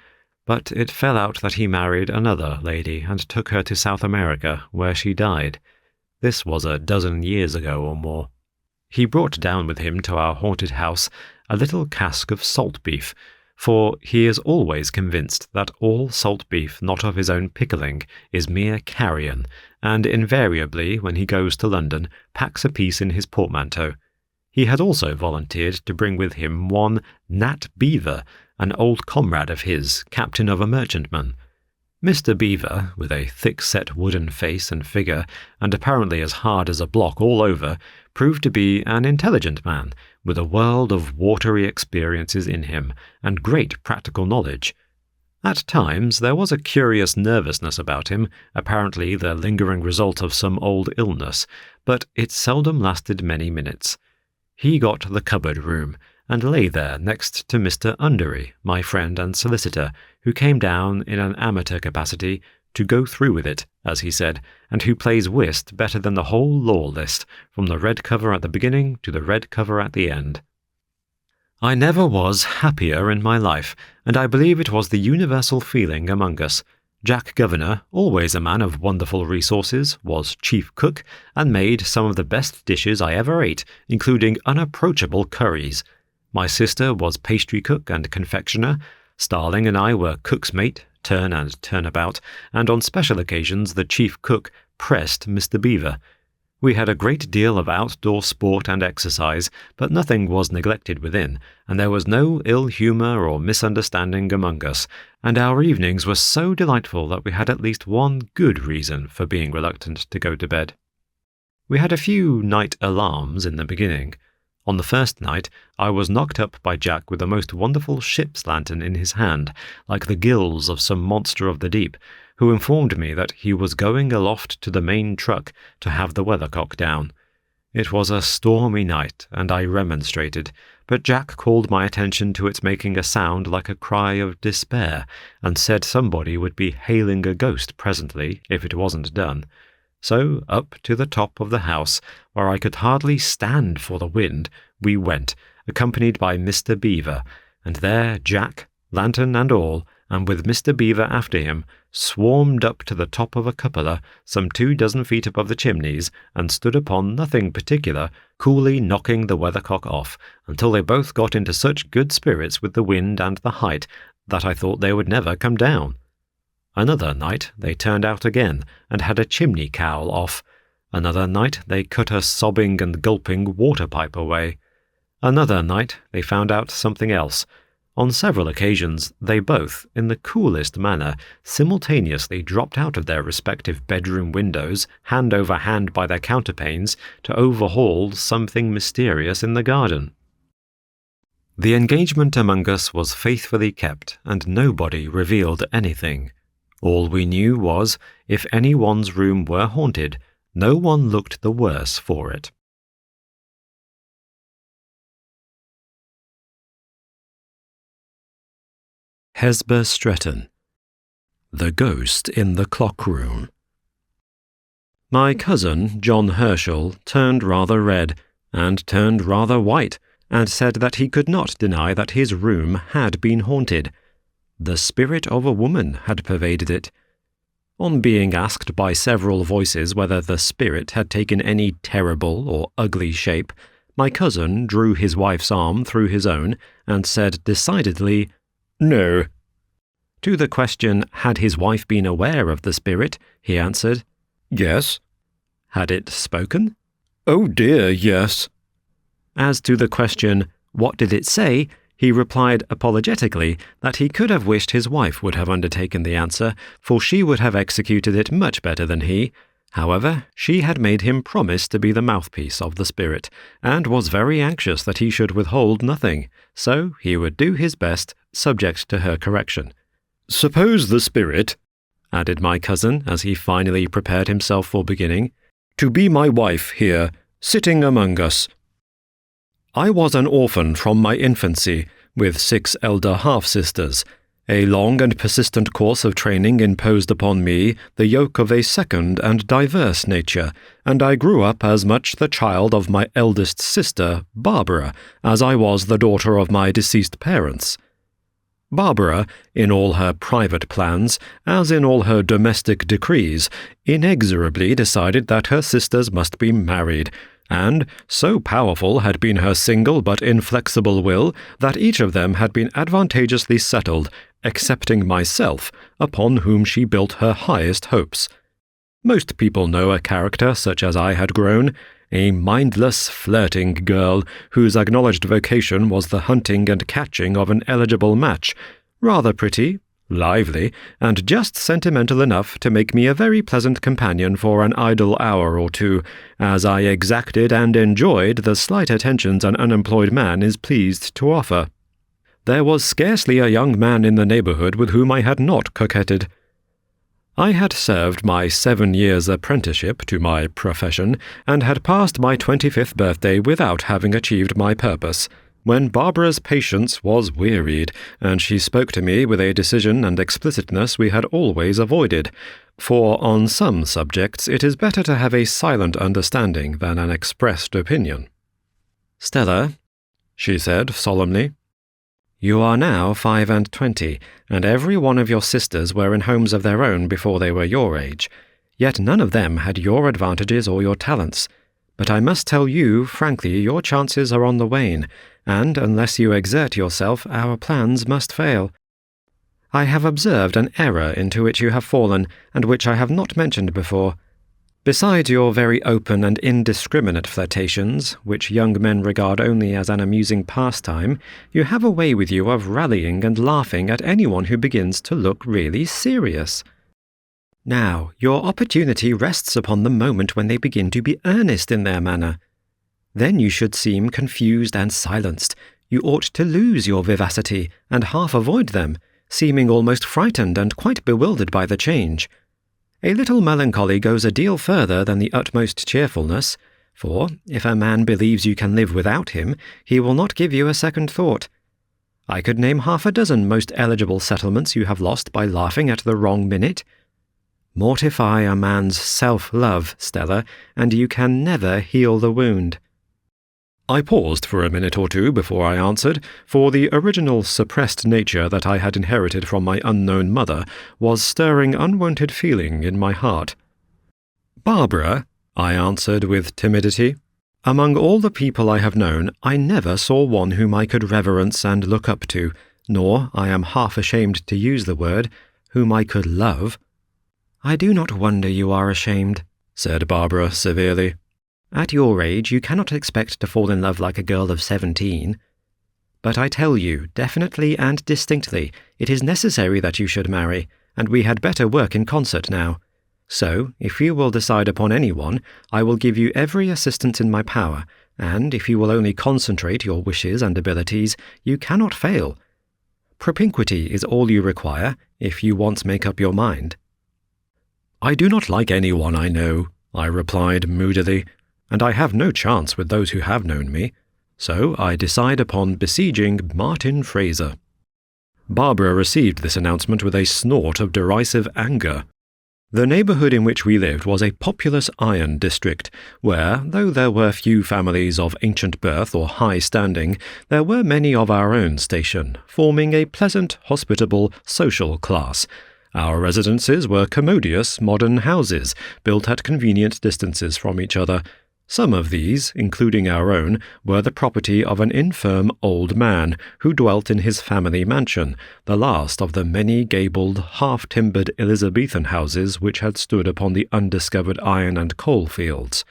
but it fell out that he married another lady and took her to South America, where she died. This was a dozen years ago or more. He brought down with him to our haunted house a little cask of salt beef, for he is always convinced that all salt beef not of his own pickling is mere carrion, and invariably, when he goes to London, packs a piece in his portmanteau. He had also volunteered to bring with him one Nat Beaver, an old comrade of his, captain of a merchantman. Mr. Beaver, with a thick-set wooden face and figure, and apparently as hard as a block all over, proved to be an intelligent man, with a world of watery experiences in him, and great practical knowledge. At times there was a curious nervousness about him, apparently the lingering result of some old illness, but it seldom lasted many minutes. He got the cupboard room, and lay there next to Mr. Undery, my friend and solicitor, who came down in an amateur capacity to go through with it, as he said, and who plays whist better than the whole law list, from the red cover at the beginning to the red cover at the end. I never was happier in my life, and I believe it was the universal feeling among us. Jack Governor, always a man of wonderful resources, was chief cook, and made some of the best dishes I ever ate, including unapproachable curries. My sister was pastry cook and confectioner. Starling and I were cook's mate, turn and turnabout, and on special occasions the chief cook pressed Mr. Beaver. We had a great deal of outdoor sport and exercise, but nothing was neglected within, and there was no ill humour or misunderstanding among us, and our evenings were so delightful that we had at least one good reason for being reluctant to go to bed. We had a few night alarms in the beginning. On the first night, I was knocked up by Jack with a most wonderful ship's lantern in his hand, like the gills of some monster of the deep, who informed me that he was going aloft to the main truck to have the weathercock down. It was a stormy night, and I remonstrated, but Jack called my attention to its making a sound like a cry of despair, and said somebody would be hailing a ghost presently if it wasn't done. So up to the top of the house, where I could hardly stand for the wind, we went, accompanied by Mr. Beaver, and there Jack, lantern and all, and with Mr. Beaver after him, swarmed up to the top of a cupola, some 24 feet above the chimneys, and stood upon nothing particular, coolly knocking the weathercock off, until they both got into such good spirits with the wind and the height, that I thought they would never come down. Another night they turned out again, and had a chimney cowl off. Another night they cut a sobbing and gulping water-pipe away. Another night they found out something else. On several occasions they both, in the coolest manner, simultaneously dropped out of their respective bedroom windows, hand over hand by their counterpanes, to overhaul something mysterious in the garden. The engagement among us was faithfully kept, and nobody revealed anything. All we knew was, if any one's room were haunted, no one looked the worse for it. Hesba Stretton. The Ghost in the Clock Room. My cousin, John Herschel, turned rather red, and turned rather white, and said that he could not deny that his room had been haunted. The spirit of a woman had pervaded it. On being asked by several voices whether the spirit had taken any terrible or ugly shape, my cousin drew his wife's arm through his own, and said decidedly, "No." To the question, had his wife been aware of the spirit, he answered, "Yes." Had it spoken? "Oh dear, yes." As to the question, what did it say, he replied apologetically that he could have wished his wife would have undertaken the answer, for she would have executed it much better than he. However, she had made him promise to be the mouthpiece of the spirit, and was very anxious that he should withhold nothing, so he would do his best, subject to her correction. "Suppose the spirit," added my cousin, as he finally prepared himself for beginning, "to be my wife here, sitting among us. I was an orphan from my infancy, with 6 elder half-sisters. A long and persistent course of training imposed upon me the yoke of a second and diverse nature, and I grew up as much the child of my eldest sister, Barbara, as I was the daughter of my deceased parents. Barbara, in all her private plans, as in all her domestic decrees, inexorably decided that her sisters must be married, and so powerful had been her single but inflexible will that each of them had been advantageously settled, excepting myself, upon whom she built her highest hopes. Most people know a character such as I had grown, a mindless, flirting girl whose acknowledged vocation was the hunting and catching of an eligible match, rather pretty, lively, and just sentimental enough to make me a very pleasant companion for an idle hour or two, as I exacted and enjoyed the slight attentions an unemployed man is pleased to offer. There was scarcely a young man in the neighbourhood with whom I had not coquetted. I had served my 7 years' apprenticeship to my profession, and had passed my 25th birthday without having achieved my purpose, when Barbara's patience was wearied, and she spoke to me with a decision and explicitness we had always avoided, for on some subjects it is better to have a silent understanding than an expressed opinion. "Stella," she said solemnly, "you are now 25, and every one of your sisters were in homes of their own before they were your age, yet none of them had your advantages or your talents. But I must tell you, frankly, your chances are on the wane, and unless you exert yourself, our plans must fail. I have observed an error into which you have fallen, and which I have not mentioned before. Besides your very open and indiscriminate flirtations, which young men regard only as an amusing pastime, you have a way with you of rallying and laughing at anyone who begins to look really serious. Now, your opportunity rests upon the moment when they begin to be earnest in their manner. Then you should seem confused and silenced. You ought to lose your vivacity, and half avoid them, seeming almost frightened and quite bewildered by the change. A little melancholy goes a deal further than the utmost cheerfulness, for, if a man believes you can live without him, he will not give you a second thought. I could name 6 most eligible settlements you have lost by laughing at the wrong minute. Mortify a man's self-love, Stella, and you can never heal the wound." I paused for a minute or two before I answered, for the original suppressed nature that I had inherited from my unknown mother was stirring unwonted feeling in my heart. "Barbara," I answered with timidity, "among all the people I have known, I never saw one whom I could reverence and look up to, nor, I am half ashamed to use the word, whom I could love." "I do not wonder you are ashamed," said Barbara severely. "At your age you cannot expect to fall in love like a girl of 17. But I tell you, definitely and distinctly, it is necessary that you should marry, and we had better work in concert now. So, if you will decide upon anyone, I will give you every assistance in my power, and if you will only concentrate your wishes and abilities, you cannot fail. Propinquity is all you require, if you once make up your mind." "I do not like anyone I know," I replied moodily, "and I have no chance with those who have known me, so I decide upon besieging Martin Fraser." Barbara received this announcement with a snort of derisive anger. The neighbourhood in which we lived was a populous iron district, where, though there were few families of ancient birth or high standing, there were many of our own station, forming a pleasant, hospitable, social class. Our residences were commodious, modern houses, built at convenient distances from each other. Some of these, including our own, were the property of an infirm old man who dwelt in his family mansion, the last of the many gabled, half-timbered Elizabethan houses which had stood upon the undiscovered iron and coal fields.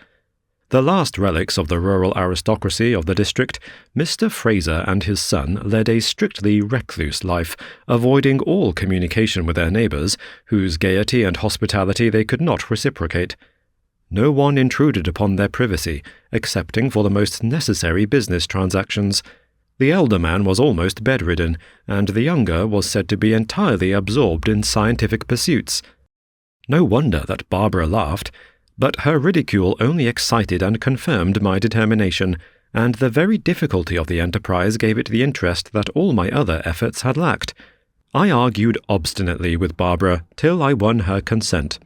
The last relics of the rural aristocracy of the district, Mr. Fraser and his son led a strictly recluse life, avoiding all communication with their neighbours, whose gaiety and hospitality they could not reciprocate. No one intruded upon their privacy, excepting for the most necessary business transactions. The elder man was almost bedridden, and the younger was said to be entirely absorbed in scientific pursuits. No wonder that Barbara laughed, but her ridicule only excited and confirmed my determination, and the very difficulty of the enterprise gave it the interest that all my other efforts had lacked. I argued obstinately with Barbara till I won her consent.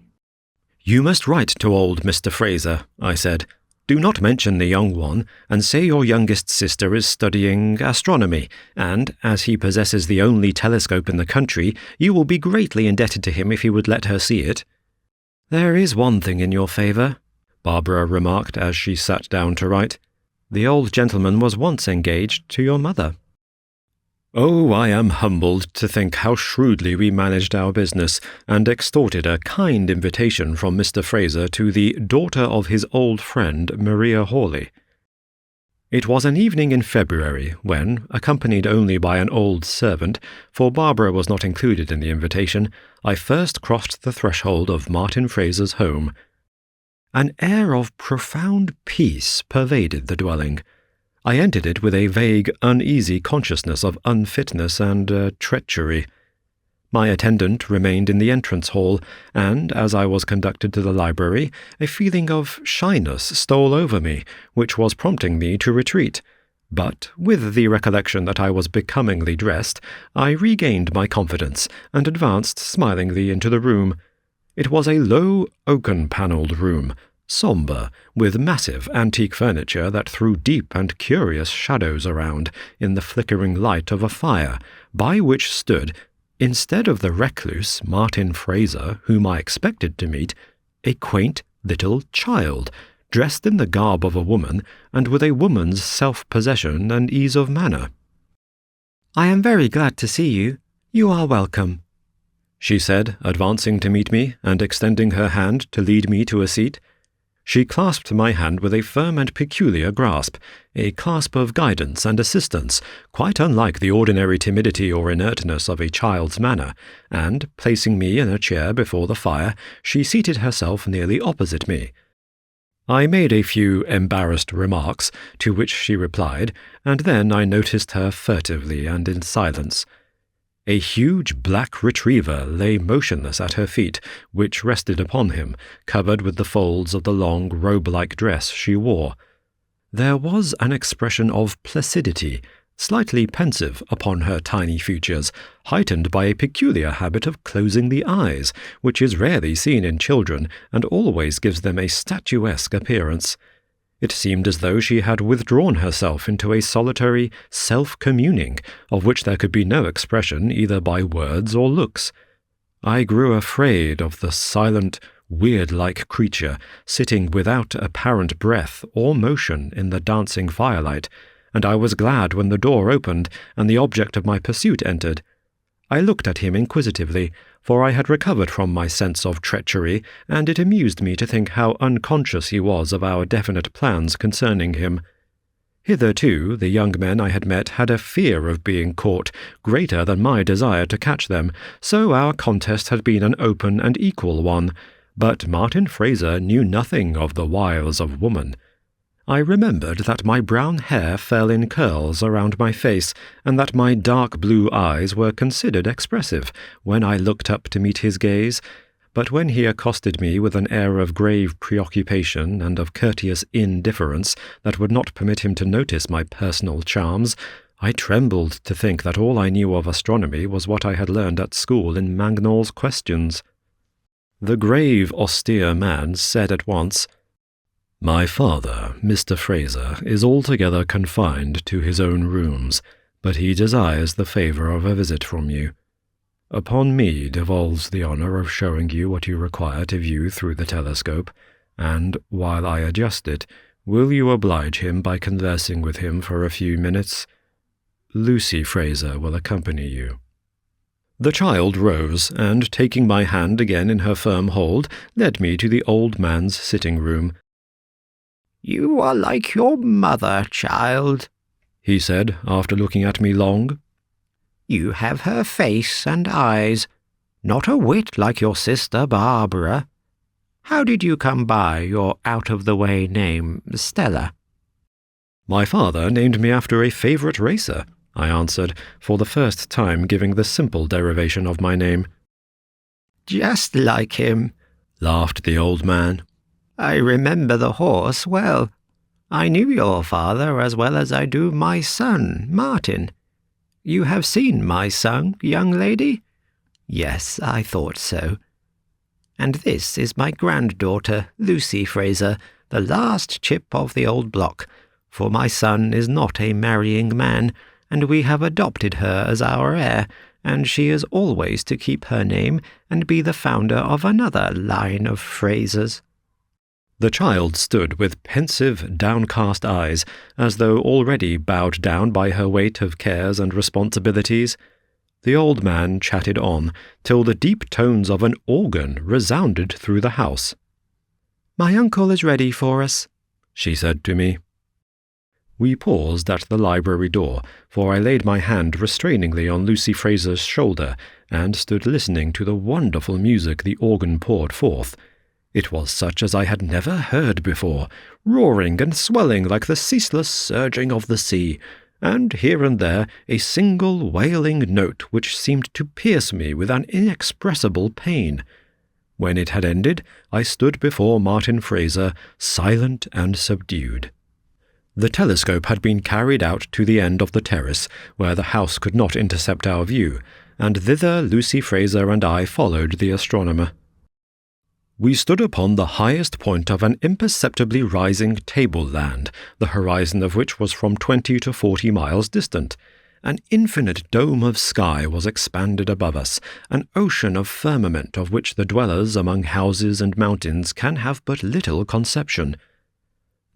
"You must write to old Mr. Fraser," I said. "Do not mention the young one, and say your youngest sister is studying astronomy, and, as he possesses the only telescope in the country, you will be greatly indebted to him if he would let her see it." "There is one thing in your favour," Barbara remarked as she sat down to write. "The old gentleman was once engaged to your mother." Oh, I am humbled to think how shrewdly we managed our business, and extorted a kind invitation from Mr. Fraser to the daughter of his old friend Maria Hawley. It was an evening in February when, accompanied only by an old servant, for Barbara was not included in the invitation, I first crossed the threshold of Martin Fraser's home. An air of profound peace pervaded the dwelling. I entered it with a vague, uneasy consciousness of unfitness and treachery. My attendant remained in the entrance hall, and, as I was conducted to the library, a feeling of shyness stole over me, which was prompting me to retreat. But, with the recollection that I was becomingly dressed, I regained my confidence, and advanced smilingly into the room. It was a low, oaken-panelled room, sombre, with massive antique furniture that threw deep and curious shadows around in the flickering light of a fire, by which stood, instead of the recluse Martin Fraser whom I expected to meet, a quaint little child, dressed in the garb of a woman, and with a woman's self-possession and ease of manner. "I am very glad to see you. You are welcome," she said, advancing to meet me and extending her hand to lead me to a seat. She clasped my hand with a firm and peculiar grasp, a clasp of guidance and assistance, quite unlike the ordinary timidity or inertness of a child's manner, and, placing me in a chair before the fire, she seated herself nearly opposite me. I made a few embarrassed remarks, to which she replied, and then I noticed her furtively and in silence. A huge black retriever lay motionless at her feet, which rested upon him, covered with the folds of the long robe-like dress she wore. There was an expression of placidity, slightly pensive, upon her tiny features, heightened by a peculiar habit of closing the eyes, which is rarely seen in children and always gives them a statuesque appearance. It seemed as though she had withdrawn herself into a solitary self-communing, of which there could be no expression either by words or looks. I grew afraid of the silent, weird-like creature, sitting without apparent breath or motion in the dancing firelight, and I was glad when the door opened and the object of my pursuit entered. I looked at him inquisitively, for I had recovered from my sense of treachery, and it amused me to think how unconscious he was of our definite plans concerning him. Hitherto, the young men I had met had a fear of being caught, greater than my desire to catch them, so our contest had been an open and equal one, but Martin Fraser knew nothing of the wiles of woman. I remembered that my brown hair fell in curls around my face, and that my dark blue eyes were considered expressive when I looked up to meet his gaze, but when he accosted me with an air of grave preoccupation and of courteous indifference that would not permit him to notice my personal charms, I trembled to think that all I knew of astronomy was what I had learned at school in Mangnall's Questions. The grave, austere man said at once, "My father, Mr. Fraser, is altogether confined to his own rooms, but he desires the favour of a visit from you. Upon me devolves the honour of showing you what you require to view through the telescope, and, while I adjust it, will you oblige him by conversing with him for a few minutes? Lucy Fraser will accompany you." The child rose, and, taking my hand again in her firm hold, led me to the old man's sitting-room. "You are like your mother, child," he said, after looking at me long. "You have her face and eyes, not a whit like your sister Barbara. How did you come by your out-of-the-way name, Stella?" "My father named me after a favourite racer," I answered, for the first time giving the simple derivation of my name. "Just like him," laughed the old man. "I remember the horse well. I knew your father as well as I do my son, Martin. You have seen my son, young lady?" "Yes, I thought so." "And this is my granddaughter, Lucy Fraser, the last chip of the old block, for my son is not a marrying man, and we have adopted her as our heir, and she is always to keep her name and be the founder of another line of Frasers." The child stood with pensive, downcast eyes, as though already bowed down by her weight of cares and responsibilities. The old man chatted on, till the deep tones of an organ resounded through the house. "My uncle is ready for us," she said to me. We paused at the library door, for I laid my hand restrainingly on Lucy Fraser's shoulder, and stood listening to the wonderful music the organ poured forth. It was such as I had never heard before, roaring and swelling like the ceaseless surging of the sea, and here and there a single wailing note which seemed to pierce me with an inexpressible pain. When it had ended, I stood before Martin Fraser, silent and subdued. The telescope had been carried out to the end of the terrace, where the house could not intercept our view, and thither Lucy Fraser and I followed the astronomer. We stood upon the highest point of an imperceptibly rising tableland, the horizon of which was from 20 to 40 miles distant. An infinite dome of sky was expanded above us, an ocean of firmament of which the dwellers among houses and mountains can have but little conception.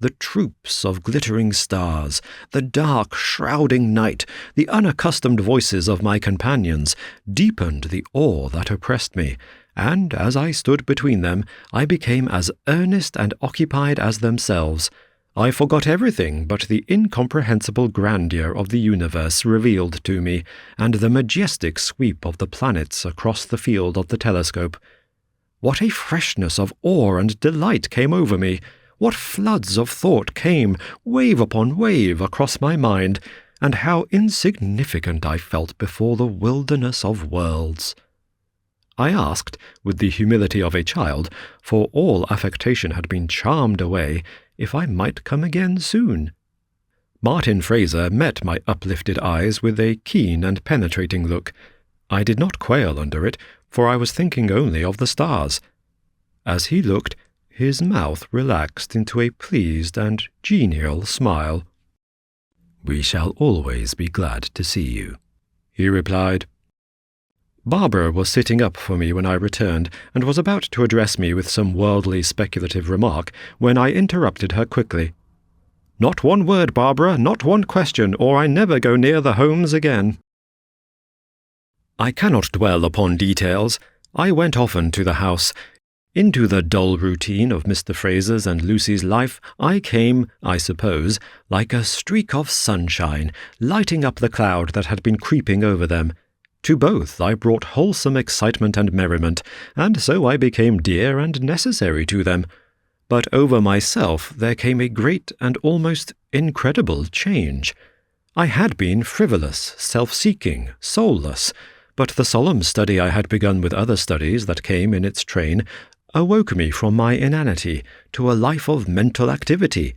The troops of glittering stars, the dark, shrouding night, the unaccustomed voices of my companions deepened the awe that oppressed me, and as I stood between them, I became as earnest and occupied as themselves. I forgot everything but the incomprehensible grandeur of the universe revealed to me, and the majestic sweep of the planets across the field of the telescope. What a freshness of awe and delight came over me! What floods of thought came, wave upon wave, across my mind, and how insignificant I felt before the wilderness of worlds! I asked, with the humility of a child, for all affectation had been charmed away, if I might come again soon. Martin Fraser met my uplifted eyes with a keen and penetrating look. I did not quail under it, for I was thinking only of the stars. As he looked, his mouth relaxed into a pleased and genial smile. "We shall always be glad to see you," he replied. Barbara was sitting up for me when I returned, and was about to address me with some worldly speculative remark, when I interrupted her quickly. "Not one word, Barbara, not one question, or I never go near the Holmes again." I cannot dwell upon details. I went often to the house. Into the dull routine of Mr. Fraser's and Lucy's life I came, I suppose, like a streak of sunshine, lighting up the cloud that had been creeping over them. To both I brought wholesome excitement and merriment, and so I became dear and necessary to them. But over myself there came a great and almost incredible change. I had been frivolous, self-seeking, soulless, but the solemn study I had begun with other studies that came in its train awoke me from my inanity to a life of mental activity.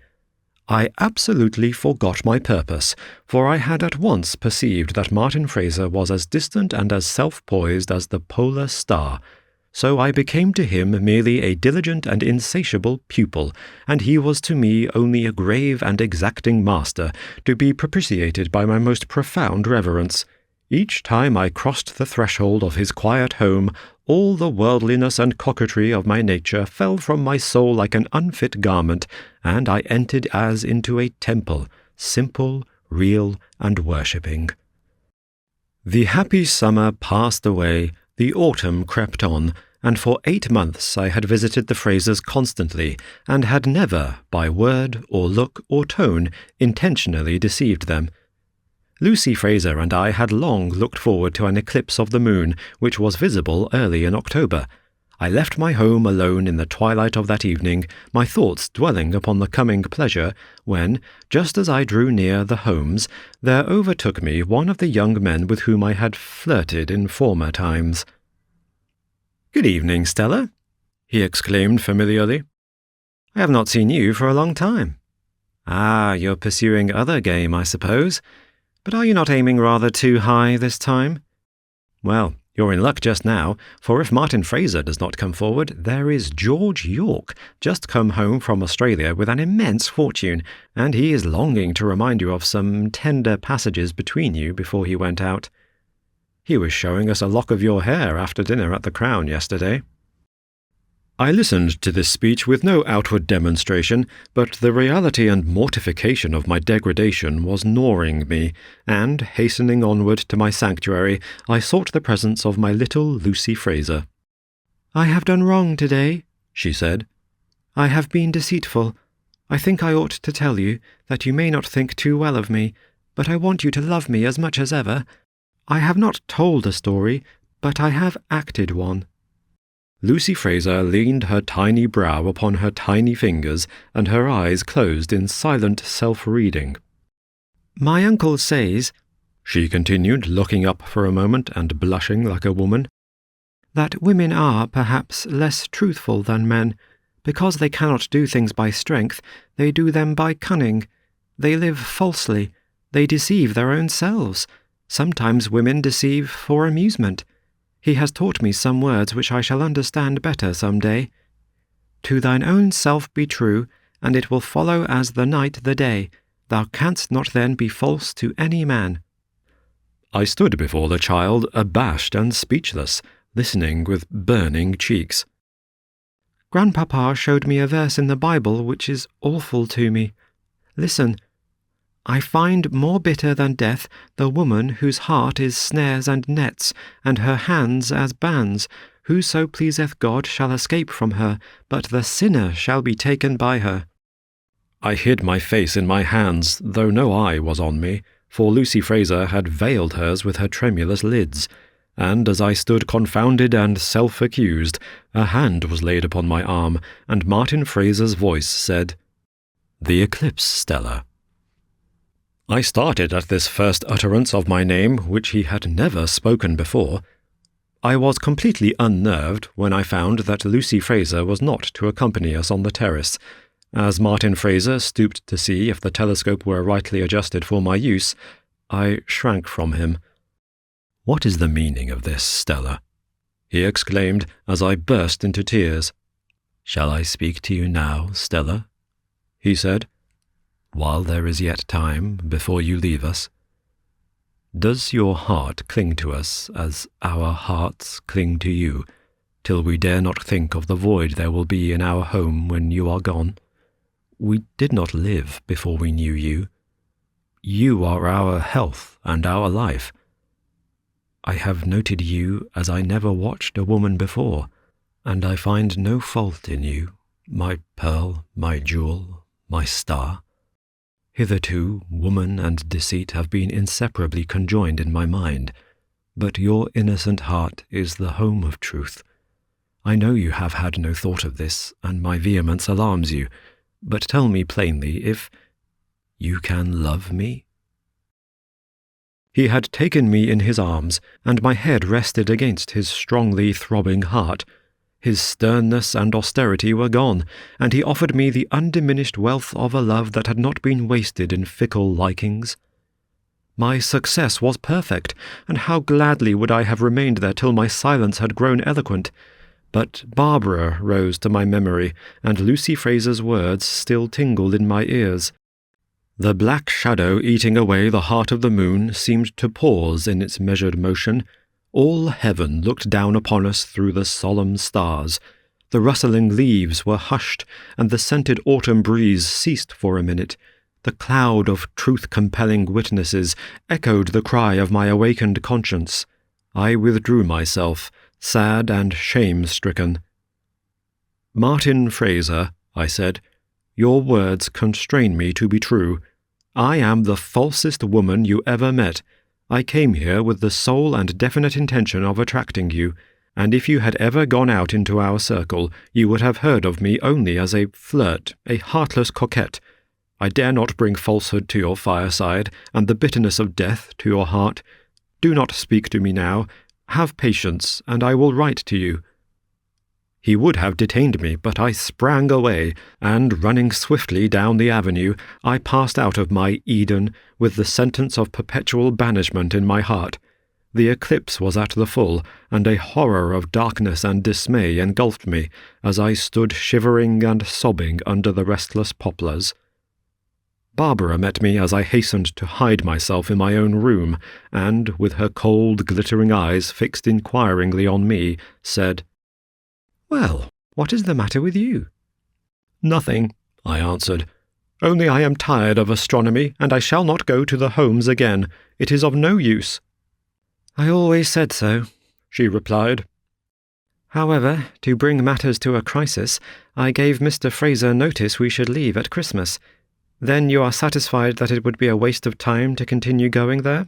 I absolutely forgot my purpose, for I had at once perceived that Martin Fraser was as distant and as self-poised as the polar star. So I became to him merely a diligent and insatiable pupil, and he was to me only a grave and exacting master, to be propitiated by my most profound reverence. Each time I crossed the threshold of his quiet home, all the worldliness and coquetry of my nature fell from my soul like an unfit garment, and I entered as into a temple, simple, real, and worshipping. The happy summer passed away, the autumn crept on, and for 8 months I had visited the Frasers constantly, and had never, by word or look or tone, intentionally deceived them. Lucy Fraser and I had long looked forward to an eclipse of the moon, which was visible early in October. I left my home alone in the twilight of that evening, my thoughts dwelling upon the coming pleasure, when, just as I drew near the Holmes, there overtook me one of the young men with whom I had flirted in former times. "Good evening, Stella," he exclaimed familiarly. "I have not seen you for a long time." "Ah, you're pursuing other game, I suppose. But are you not aiming rather too high this time? Well, you're in luck just now, for if Martin Fraser does not come forward, there is George York, just come home from Australia with an immense fortune, and he is longing to remind you of some tender passages between you before he went out. He was showing us a lock of your hair after dinner at the Crown yesterday." I listened to this speech with no outward demonstration, but the reality and mortification of my degradation was gnawing me, and, hastening onward to my sanctuary, I sought the presence of my little Lucy Fraser. "I have done wrong today," she said. "I have been deceitful. I think I ought to tell you, that you may not think too well of me, but I want you to love me as much as ever. I have not told a story, but I have acted one." Lucy Fraser leaned her tiny brow upon her tiny fingers, and her eyes closed in silent self-reading. "My uncle says," she continued, looking up for a moment and blushing like a woman, "that women are, perhaps, less truthful than men. Because they cannot do things by strength, they do them by cunning. They live falsely. They deceive their own selves. Sometimes women deceive for amusement. He has taught me some words which I shall understand better some day. To thine own self be true, and it will follow as the night the day. Thou canst not then be false to any man." I stood before the child, abashed and speechless, listening with burning cheeks. "Grandpapa showed me a verse in the Bible which is awful to me. Listen. I find more bitter than death the woman whose heart is snares and nets, and her hands as bands. Whoso pleaseth God shall escape from her, but the sinner shall be taken by her." I hid my face in my hands, though no eye was on me, for Lucy Fraser had veiled hers with her tremulous lids, and as I stood confounded and self-accused, a hand was laid upon my arm, and Martin Fraser's voice said, "The eclipse, Stella." I started at this first utterance of my name, which he had never spoken before. I was completely unnerved when I found that Lucy Fraser was not to accompany us on the terrace. As Martin Fraser stooped to see if the telescope were rightly adjusted for my use, I shrank from him. "What is the meaning of this, Stella?" he exclaimed as I burst into tears. "Shall I speak to you now, Stella?" he said, "while there is yet time before you leave us. Does your heart cling to us as our hearts cling to you, till we dare not think of the void there will be in our home when you are gone? We did not live before we knew you. You are our health and our life. I have noted you as I never watched a woman before, and I find no fault in you, my pearl, my jewel, my star. Hitherto, woman and deceit have been inseparably conjoined in my mind, but your innocent heart is the home of truth. I know you have had no thought of this, and my vehemence alarms you, but tell me plainly if you can love me." He had taken me in his arms, and my head rested against his strongly throbbing heart. His sternness and austerity were gone, and he offered me the undiminished wealth of a love that had not been wasted in fickle likings. My success was perfect, and how gladly would I have remained there till my silence had grown eloquent. But Barbara rose to my memory, and Lucy Fraser's words still tingled in my ears. The black shadow eating away the heart of the moon seemed to pause in its measured motion. All heaven looked down upon us through the solemn stars. The rustling leaves were hushed, and the scented autumn breeze ceased for a minute. The cloud of truth-compelling witnesses echoed the cry of my awakened conscience. I withdrew myself, sad and shame-stricken. "Martin Fraser," I said, "your words constrain me to be true. I am the falsest woman you ever met. I came here with the sole and definite intention of attracting you, and if you had ever gone out into our circle, you would have heard of me only as a flirt, a heartless coquette. I dare not bring falsehood to your fireside, and the bitterness of death to your heart. Do not speak to me now. Have patience, and I will write to you." He would have detained me, but I sprang away, and running swiftly down the avenue, I passed out of my Eden with the sentence of perpetual banishment in my heart. The eclipse was at the full, and a horror of darkness and dismay engulfed me as I stood shivering and sobbing under the restless poplars. Barbara met me as I hastened to hide myself in my own room, and, with her cold, glittering eyes fixed inquiringly on me, said, "Well, what is the matter with you?" "Nothing," I answered. "Only I am tired of astronomy, and I shall not go to the Holmes again. It is of no use." "I always said so," she replied. "However, to bring matters to a crisis, I gave Mr. Fraser notice we should leave at Christmas. Then you are satisfied that it would be a waste of time to continue going there?"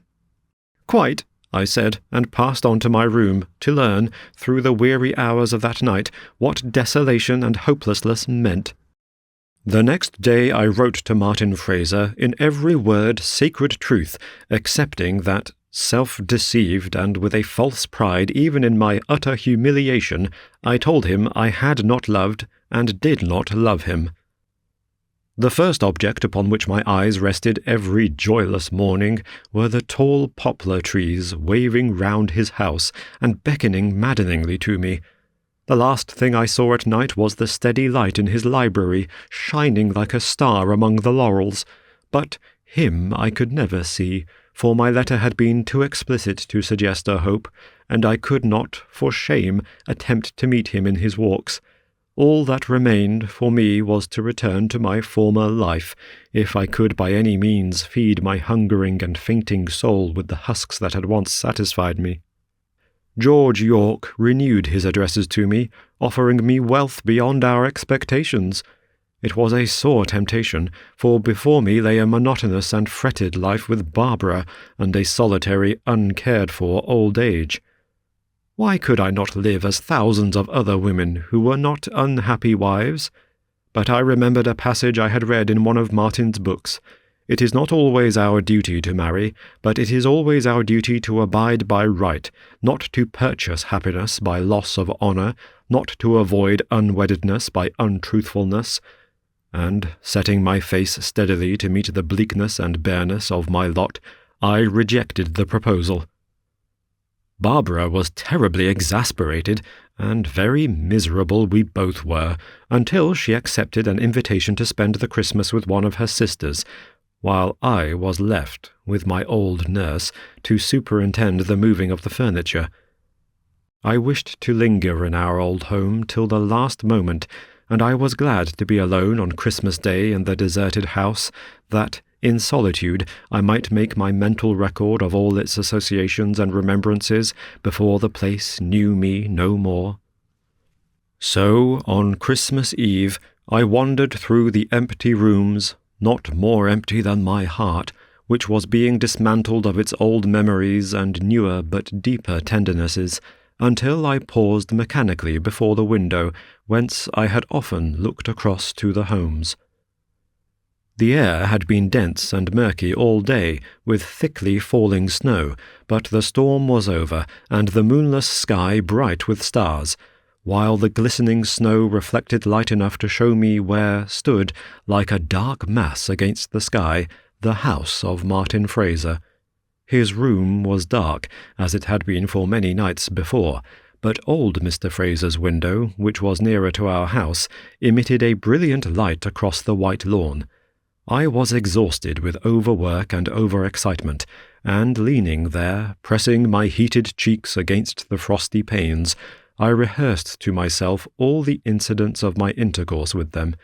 "Quite," I said, and passed on to my room to learn, through the weary hours of that night, what desolation and hopelessness meant. The next day I wrote to Martin Fraser, in every word sacred truth, excepting that, self-deceived and with a false pride even in my utter humiliation, I told him I had not loved and did not love him. The first object upon which my eyes rested every joyless morning were the tall poplar trees waving round his house and beckoning maddeningly to me. The last thing I saw at night was the steady light in his library, shining like a star among the laurels. But him I could never see, for my letter had been too explicit to suggest a hope, and I could not, for shame, attempt to meet him in his walks. All that remained for me was to return to my former life, if I could by any means feed my hungering and fainting soul with the husks that had once satisfied me. George York renewed his addresses to me, offering me wealth beyond our expectations. It was a sore temptation, for before me lay a monotonous and fretted life with Barbara, and a solitary, uncared-for old age. Why could I not live as thousands of other women who were not unhappy wives? But I remembered a passage I had read in one of Martin's books. It is not always our duty to marry, but it is always our duty to abide by right, not to purchase happiness by loss of honour, not to avoid unweddedness by untruthfulness. And, setting my face steadily to meet the bleakness and bareness of my lot, I rejected the proposal. Barbara was terribly exasperated, and very miserable we both were, until she accepted an invitation to spend the Christmas with one of her sisters, while I was left, with my old nurse, to superintend the moving of the furniture. I wished to linger in our old home till the last moment, and I was glad to be alone on Christmas Day in the deserted house, that, in solitude, I might make my mental record of all its associations and remembrances before the place knew me no more. So, on Christmas Eve, I wandered through the empty rooms, not more empty than my heart, which was being dismantled of its old memories and newer but deeper tendernesses, until I paused mechanically before the window whence I had often looked across to the homes. The air had been dense and murky all day, with thickly falling snow, but the storm was over, and the moonless sky bright with stars, while the glistening snow reflected light enough to show me where stood, like a dark mass against the sky, the house of Martin Fraser. His room was dark, as it had been for many nights before, but old Mr. Fraser's window, which was nearer to our house, emitted a brilliant light across the white lawn. I was exhausted with overwork and overexcitement, and leaning there, pressing my heated cheeks against the frosty panes, I rehearsed to myself all the incidents of my intercourse with them,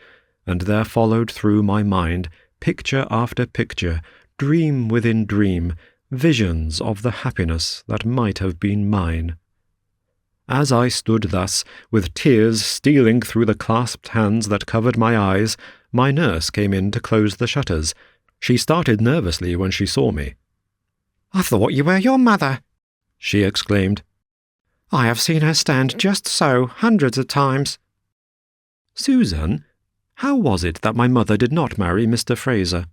and there followed through my mind, picture after picture, dream within dream, visions of the happiness that might have been mine. As I stood thus, with tears stealing through the clasped hands that covered my eyes, my nurse came in to close the shutters. She started nervously when she saw me. "I thought you were your mother," she exclaimed. "I have seen her stand just so hundreds of times." "Susan, how was it that my mother did not marry Mr. Fraser?"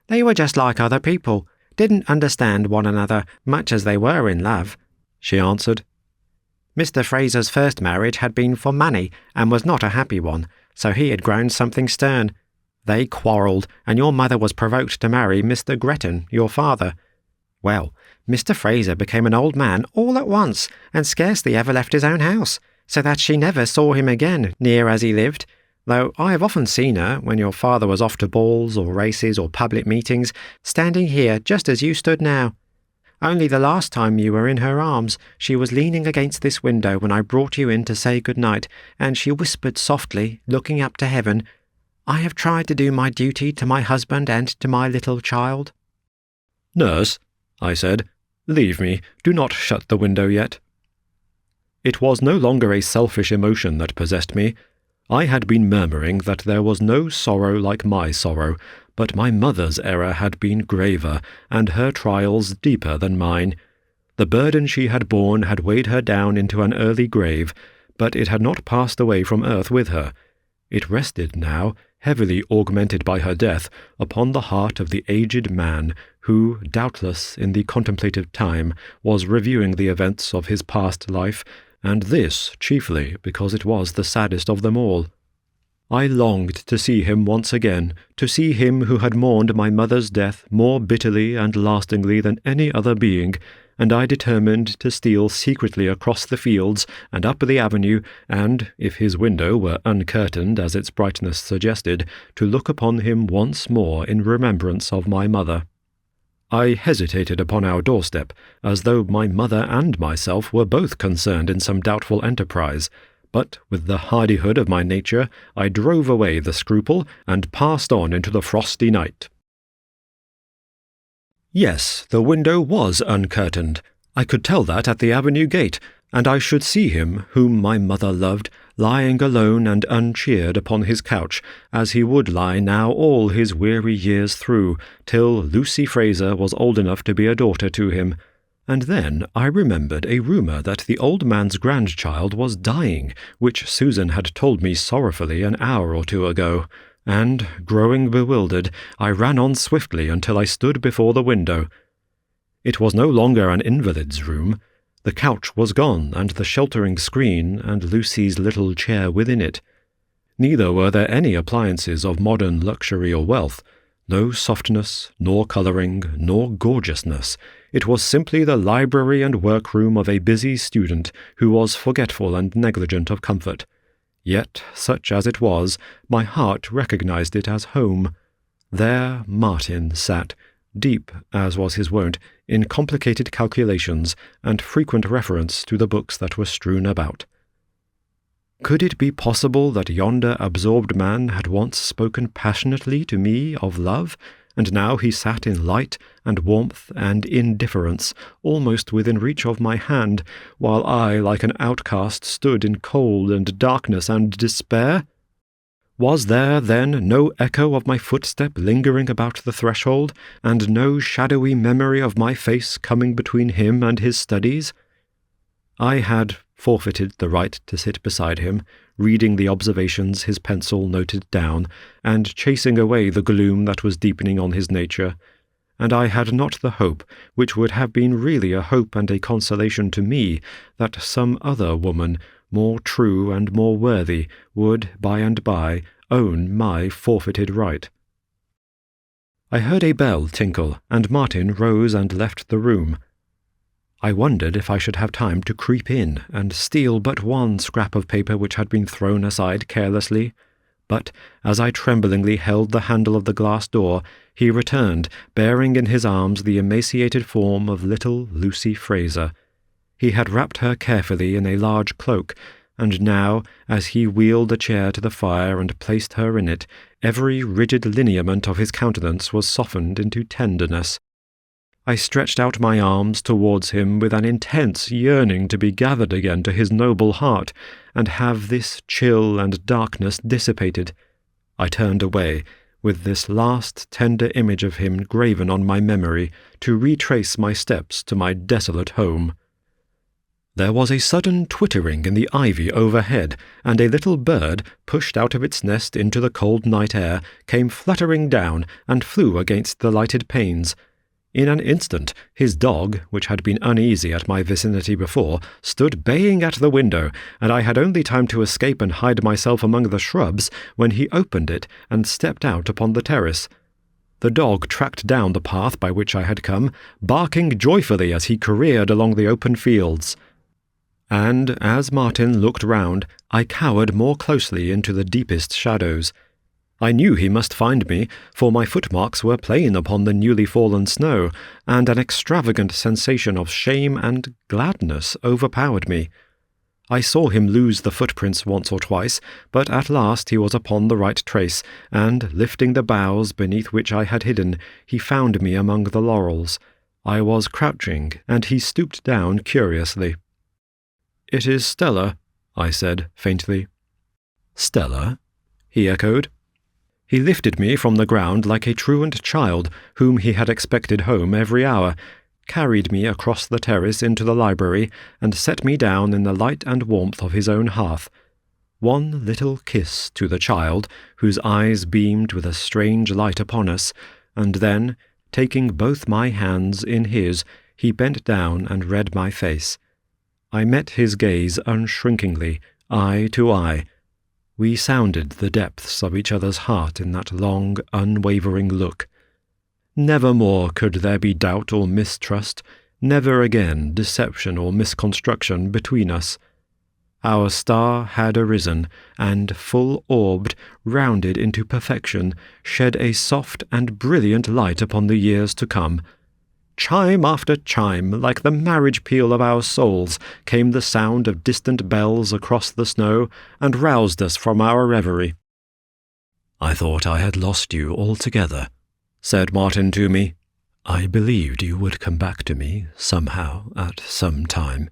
"They were just like other people, didn't understand one another much as they were in love," she answered. "Mr. Fraser's first marriage had been for money and was not a happy one, so he had grown something stern. They quarrelled, and your mother was provoked to marry Mr. Gretton, your father. Well, Mr. Fraser became an old man all at once, and scarcely ever left his own house, so that she never saw him again, near as he lived, though I have often seen her, when your father was off to balls or races or public meetings, standing here just as you stood now. Only the last time you were in her arms, she was leaning against this window when I brought you in to say good night, and she whispered softly, looking up to heaven, 'I have tried to do my duty to my husband and to my little child.'" "Nurse," I said, "leave me. Do not shut the window yet." It was no longer a selfish emotion that possessed me. I had been murmuring that there was no sorrow like my sorrow, but my mother's error had been graver, and her trials deeper than mine. The burden she had borne had weighed her down into an early grave, but it had not passed away from earth with her. It rested now, heavily augmented by her death, upon the heart of the aged man, who, doubtless, in the contemplative time, was reviewing the events of his past life, and this chiefly because it was the saddest of them all. I longed to see him once again, to see him who had mourned my mother's death more bitterly and lastingly than any other being, and I determined to steal secretly across the fields and up the avenue, and, if his window were uncurtained as its brightness suggested, to look upon him once more in remembrance of my mother. I hesitated upon our doorstep, as though my mother and myself were both concerned in some doubtful enterprise, but with the hardihood of my nature I drove away the scruple and passed on into the frosty night. Yes, the window was uncurtained. I could tell that at the avenue gate, and I should see him, whom my mother loved, lying alone and uncheered upon his couch, as he would lie now all his weary years through, till Lucy Fraser was old enough to be a daughter to him. And then I remembered a rumour that the old man's grandchild was dying, which Susan had told me sorrowfully an hour or two ago, and, growing bewildered, I ran on swiftly until I stood before the window. It was no longer an invalid's room. The couch was gone, and the sheltering screen, and Lucy's little chair within it. Neither were there any appliances of modern luxury or wealth, no softness, nor colouring, nor gorgeousness. It was simply the library and workroom of a busy student who was forgetful and negligent of comfort. Yet, such as it was, my heart recognized it as home. There Martin sat, deep, as was his wont, in complicated calculations and frequent reference to the books that were strewn about. Could it be possible that yonder absorbed man had once spoken passionately to me of love, and now he sat in light and warmth and indifference, almost within reach of my hand, while I, like an outcast, stood in cold and darkness and despair? Was there, then, no echo of my footstep lingering about the threshold, and no shadowy memory of my face coming between him and his studies? I had forfeited the right to sit beside him, reading the observations his pencil noted down, and chasing away the gloom that was deepening on his nature, and I had not the hope, which would have been really a hope and a consolation to me, that some other woman, more true and more worthy, would, by and by, own my forfeited right. I heard a bell tinkle, and Martin rose and left the room. I wondered if I should have time to creep in and steal but one scrap of paper which had been thrown aside carelessly. But, as I tremblingly held the handle of the glass door, he returned, bearing in his arms the emaciated form of little Lucy Fraser. He had wrapped her carefully in a large cloak, and now, as he wheeled a chair to the fire and placed her in it, every rigid lineament of his countenance was softened into tenderness. I stretched out my arms towards him with an intense yearning to be gathered again to his noble heart, and have this chill and darkness dissipated. I turned away, with this last tender image of him graven on my memory, to retrace my steps to my desolate home. There was a sudden twittering in the ivy overhead, and a little bird, pushed out of its nest into the cold night air, came fluttering down and flew against the lighted panes. In an instant, his dog, which had been uneasy at my vicinity before, stood baying at the window, and I had only time to escape and hide myself among the shrubs when he opened it and stepped out upon the terrace. The dog tracked down the path by which I had come, barking joyfully as he careered along the open fields. And, as Martin looked round, I cowered more closely into the deepest shadows. I knew he must find me, for my footmarks were plain upon the newly fallen snow, and an extravagant sensation of shame and gladness overpowered me. I saw him lose the footprints once or twice, but at last he was upon the right trace, and, lifting the boughs beneath which I had hidden, he found me among the laurels. I was crouching, and he stooped down curiously. "It is Stella," I said faintly. "Stella?" he echoed. He lifted me from the ground like a truant child whom he had expected home every hour, carried me across the terrace into the library, and set me down in the light and warmth of his own hearth. One little kiss to the child, whose eyes beamed with a strange light upon us, and then, taking both my hands in his, he bent down and read my face. I met his gaze unshrinkingly, eye to eye. We sounded the depths of each other's heart in that long, unwavering look. Never more could there be doubt or mistrust, never again deception or misconstruction between us. Our star had arisen, and, full-orbed, rounded into perfection, shed a soft and brilliant light upon the years to come. Chime after chime, like the marriage peal of our souls, came the sound of distant bells across the snow, and roused us from our reverie. "I thought I had lost you altogether," said Martin to me. "I believed you would come back to me, somehow, at some time.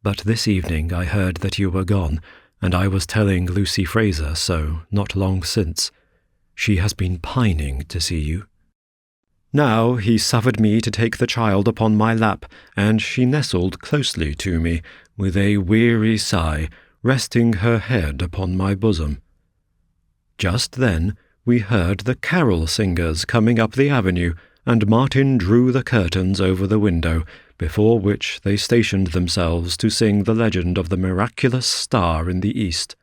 But this evening I heard that you were gone, and I was telling Lucy Fraser so not long since. She has been pining to see you." Now he suffered me to take the child upon my lap, and she nestled closely to me, with a weary sigh, resting her head upon my bosom. Just then we heard the carol singers coming up the avenue, and Martin drew the curtains over the window, before which they stationed themselves to sing the legend of the miraculous star in the east.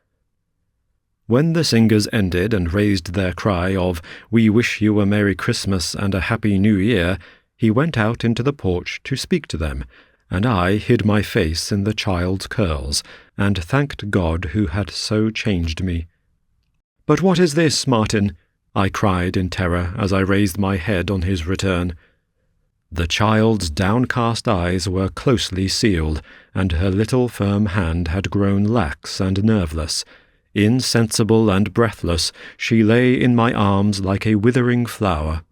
When the singers ended and raised their cry of, "We wish you a Merry Christmas and a Happy New Year," he went out into the porch to speak to them, and I hid my face in the child's curls, and thanked God who had so changed me. "But what is this, Martin?" I cried in terror as I raised my head on his return. The child's downcast eyes were closely sealed, and her little firm hand had grown lax and nerveless. Insensible and breathless, she lay in my arms like a withering flower.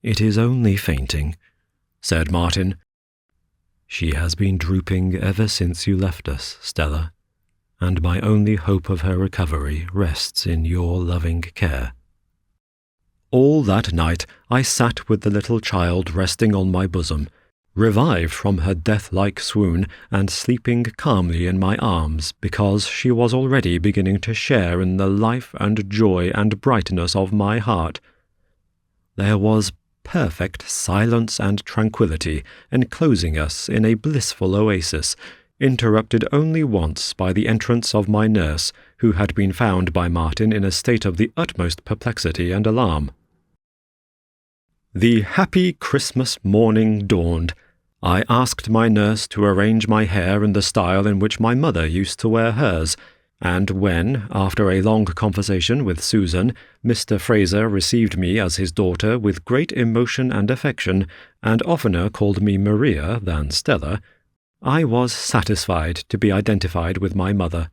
"It is only fainting," said Martin. "She has been drooping ever since you left us, Stella, and my only hope of her recovery rests in your loving care." All that night I sat with the little child resting on my bosom, revived from her death-like swoon and sleeping calmly in my arms because she was already beginning to share in the life and joy and brightness of my heart. There was perfect silence and tranquillity enclosing us in a blissful oasis, interrupted only once by the entrance of my nurse, who had been found by Martin in a state of the utmost perplexity and alarm. The happy Christmas morning dawned. I asked my nurse to arrange my hair in the style in which my mother used to wear hers, and when, after a long conversation with Susan, Mr. Fraser received me as his daughter with great emotion and affection, and oftener called me Maria than Stella, I was satisfied to be identified with my mother.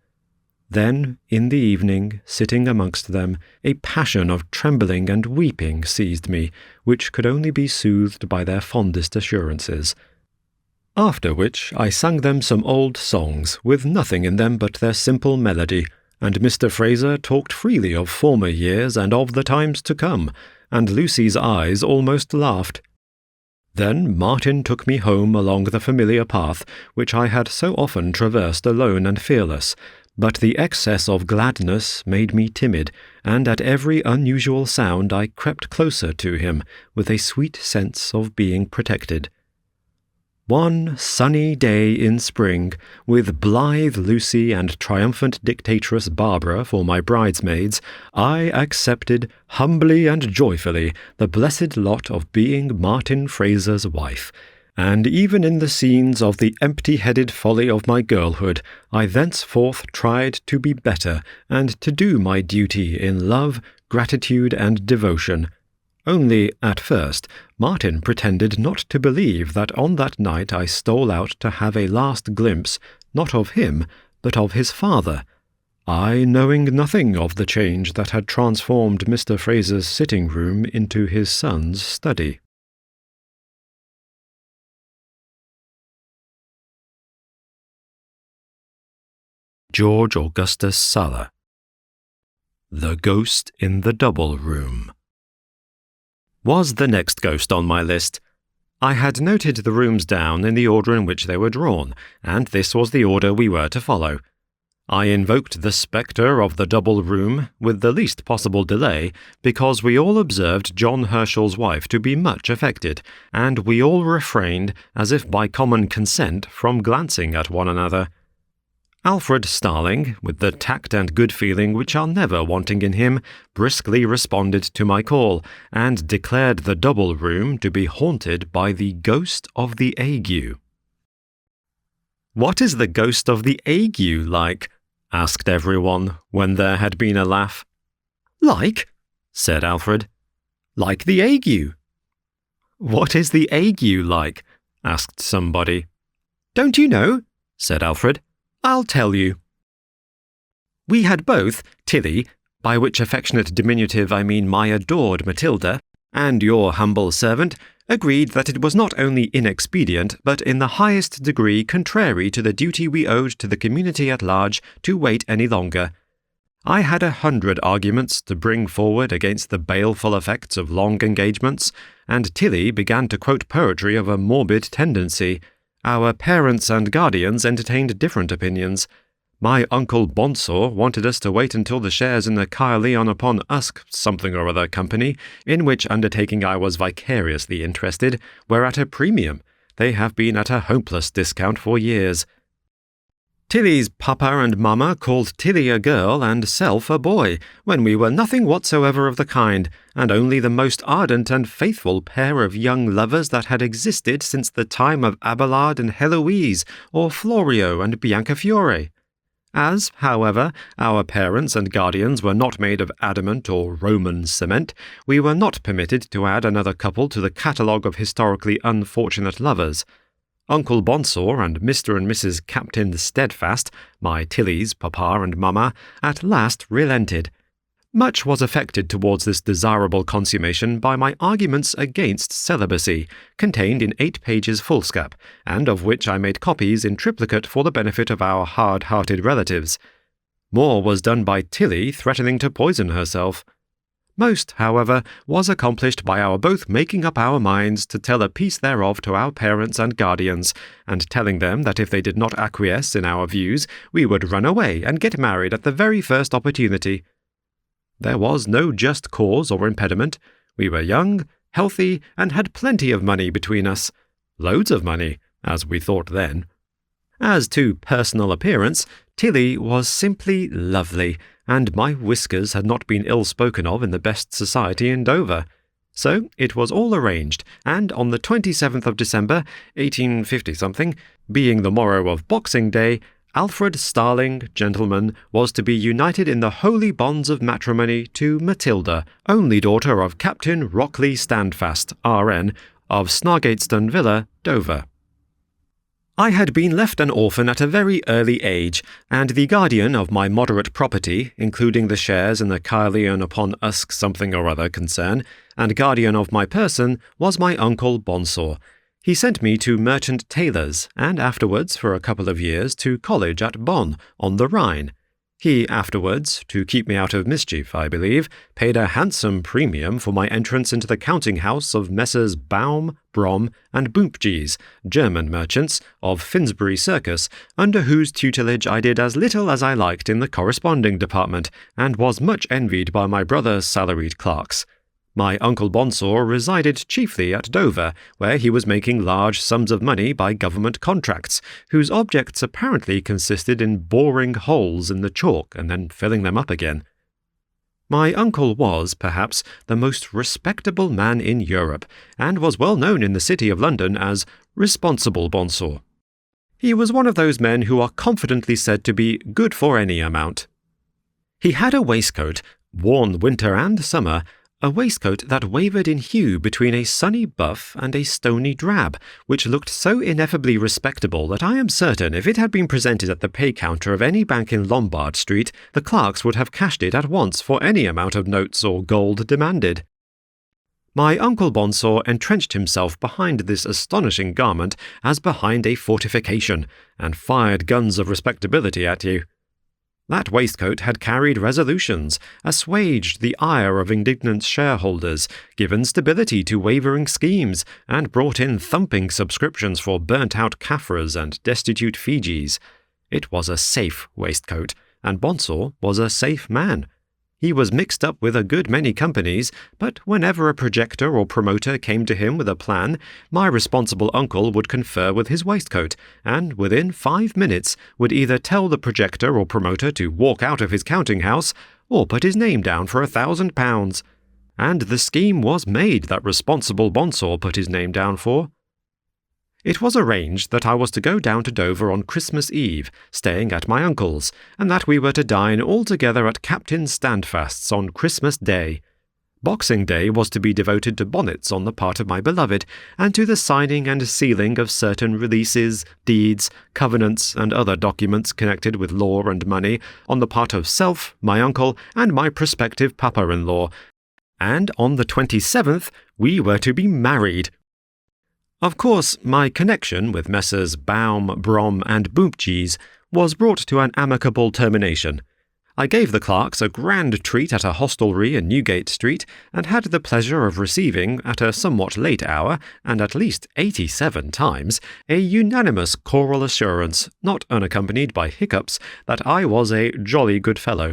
Then, in the evening, sitting amongst them, a passion of trembling and weeping seized me, which could only be soothed by their fondest assurances. After which I sang them some old songs, with nothing in them but their simple melody, and Mr. Fraser talked freely of former years and of the times to come, and Lucy's eyes almost laughed. Then Martin took me home along the familiar path, which I had so often traversed alone and fearless, but the excess of gladness made me timid, and at every unusual sound I crept closer to him, with a sweet sense of being protected. One sunny day in spring, with blithe Lucy and triumphant dictatress Barbara for my bridesmaids, I accepted, humbly and joyfully, the blessed lot of being Martin Fraser's wife, and even in the scenes of the empty-headed folly of my girlhood, I thenceforth tried to be better, and to do my duty in love, gratitude, and devotion. Only, at first, Martin pretended not to believe that on that night I stole out to have a last glimpse, not of him, but of his father, I knowing nothing of the change that had transformed Mr. Fraser's sitting-room into his son's study. George Augustus Sala. The Ghost in the Double Room was the next ghost on my list. I had noted the rooms down in the order in which they were drawn, and this was the order we were to follow. I invoked the spectre of the double room with the least possible delay, because we all observed John Herschel's wife to be much affected, and we all refrained, as if by common consent, from glancing at one another. Alfred Starling, with the tact and good feeling which are never wanting in him, briskly responded to my call, and declared the double room to be haunted by the ghost of the ague. "What is the ghost of the ague like?" asked everyone, when there had been a laugh. "Like?" said Alfred. "Like the ague." "What is the ague like?" asked somebody. "Don't you know?" said Alfred. "I'll tell you." We had both, Tilly, by which affectionate diminutive I mean my adored Matilda, and your humble servant, agreed that it was not only inexpedient, but in the highest degree contrary to the duty we owed to the community at large to wait any longer. I had 100 arguments to bring forward against the baleful effects of long engagements, and Tilly began to quote poetry of a morbid tendency. Our parents and guardians entertained different opinions. My uncle Bonsor wanted us to wait until the shares in the Caerleon upon Usk something or other company, in which undertaking I was vicariously interested, were at a premium. They have been at a hopeless discount for years. Tilly's papa and mamma called Tilly a girl and self a boy, when we were nothing whatsoever of the kind, and only the most ardent and faithful pair of young lovers that had existed since the time of Abelard and Heloise, or Florio and Biancafiore. As, however, our parents and guardians were not made of adamant or Roman cement, we were not permitted to add another couple to the catalogue of historically unfortunate lovers. Uncle Bonsor and Mr. and Mrs. Captain Steadfast, my Tilly's papa and mamma, at last relented. Much was affected towards this desirable consummation by my arguments against celibacy, contained in 8 pages foolscap, and of which I made copies in triplicate for the benefit of our hard-hearted relatives. More was done by Tilly threatening to poison herself. Most, however, was accomplished by our both making up our minds to tell a piece thereof to our parents and guardians, and telling them that if they did not acquiesce in our views, we would run away and get married at the very first opportunity. There was no just cause or impediment. We were young, healthy, and had plenty of money between us. Loads of money, as we thought then. As to personal appearance, Tilly was simply lovely, and my whiskers had not been ill spoken of in the best society in Dover. So it was all arranged, and on the 27th of December, 1850-something, being the morrow of Boxing Day, Alfred Starling, gentleman, was to be united in the holy bonds of matrimony to Matilda, only daughter of Captain Rockley Standfast, R.N., of Snargateston Villa, Dover. I had been left an orphan at a very early age, and the guardian of my moderate property, including the shares in the Caerleon upon Usk something or other concern, and guardian of my person, was my uncle Bonsor. He sent me to Merchant Taylor's, and afterwards, for a couple of years, to college at Bonn, on the Rhine. He afterwards, to keep me out of mischief, I believe, paid a handsome premium for my entrance into the counting-house of Messrs. Baum, Brom, and Boompjes, German merchants, of Finsbury Circus, under whose tutelage I did as little as I liked in the corresponding department, and was much envied by my brother's salaried clerks. My uncle Bonsor resided chiefly at Dover, where he was making large sums of money by government contracts, whose objects apparently consisted in boring holes in the chalk and then filling them up again. My uncle was, perhaps, the most respectable man in Europe, and was well known in the city of London as Responsible Bonsor. He was one of those men who are confidently said to be good for any amount. He had a waistcoat, worn winter and summer, a waistcoat that wavered in hue between a sunny buff and a stony drab, which looked so ineffably respectable that I am certain if it had been presented at the pay counter of any bank in Lombard Street, the clerks would have cashed it at once for any amount of notes or gold demanded. My uncle Bonsor entrenched himself behind this astonishing garment as behind a fortification, and fired guns of respectability at you. That waistcoat had carried resolutions, assuaged the ire of indignant shareholders, given stability to wavering schemes, and brought in thumping subscriptions for burnt-out Caffres and destitute Fijis. It was a safe waistcoat, and Bonsor was a safe man. He was mixed up with a good many companies, but whenever a projector or promoter came to him with a plan, my responsible uncle would confer with his waistcoat, and within 5 minutes would either tell the projector or promoter to walk out of his counting-house, or put his name down for £1,000. And the scheme was made that responsible Bonsor put his name down for. It was arranged that I was to go down to Dover on Christmas Eve, staying at my uncle's, and that we were to dine all together at Captain Standfast's on Christmas Day. Boxing Day was to be devoted to bonnets on the part of my beloved, and to the signing and sealing of certain releases, deeds, covenants, and other documents connected with law and money on the part of self, my uncle, and my prospective papa-in-law. And on the 27th we were to be married. Of course, my connection with Messrs. Baum, Brom, and Boopjees was brought to an amicable termination. I gave the clerks a grand treat at a hostelry in Newgate Street, and had the pleasure of receiving, at a somewhat late hour, and at least 87 times, a unanimous choral assurance, not unaccompanied by hiccups, that I was a jolly good fellow.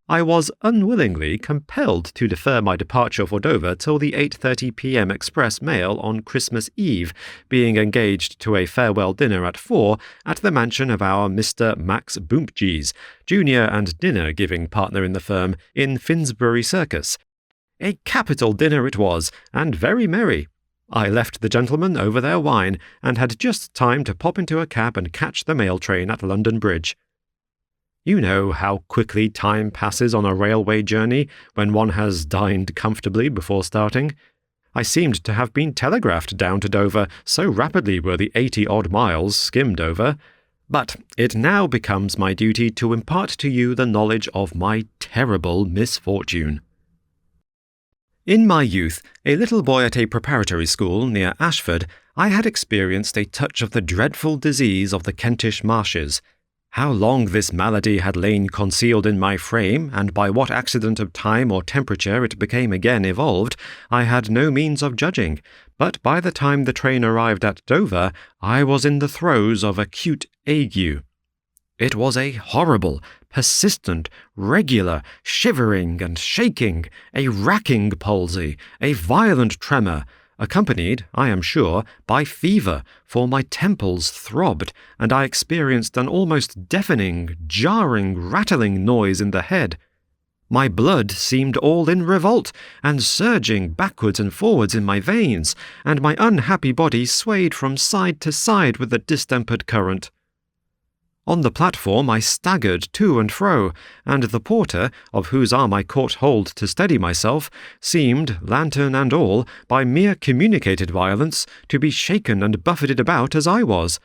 I was unwillingly compelled to defer my departure for Dover till the 8:30 p.m. express mail on Christmas Eve, being engaged to a farewell dinner at 4 at the mansion of our Mr. Max Boopjees, junior and dinner-giving partner in the firm, in Finsbury Circus. A capital dinner it was, and very merry. I left the gentlemen over their wine, and had just time to pop into a cab and catch the mail train at London Bridge. You know how quickly time passes on a railway journey when one has dined comfortably before starting. I seemed to have been telegraphed down to Dover, so rapidly were the 80-odd miles skimmed over. But it now becomes my duty to impart to you the knowledge of my terrible misfortune. In my youth, a little boy at a preparatory school near Ashford, I had experienced a touch of the dreadful disease of the Kentish marshes. How long this malady had lain concealed in my frame, and by what accident of time or temperature it became again evolved, I had no means of judging, but by the time the train arrived at Dover, I was in the throes of acute ague. It was a horrible, persistent, regular, shivering and shaking, a racking palsy, a violent tremor, accompanied, I am sure, by fever, for my temples throbbed, and I experienced an almost deafening, jarring, rattling noise in the head. My blood seemed all in revolt, and surging backwards and forwards in my veins, and my unhappy body swayed from side to side with the distempered current. On the platform I staggered to and fro, and the porter, of whose arm I caught hold to steady myself, seemed, lantern and all, by mere communicated violence, to be shaken and buffeted about as I was.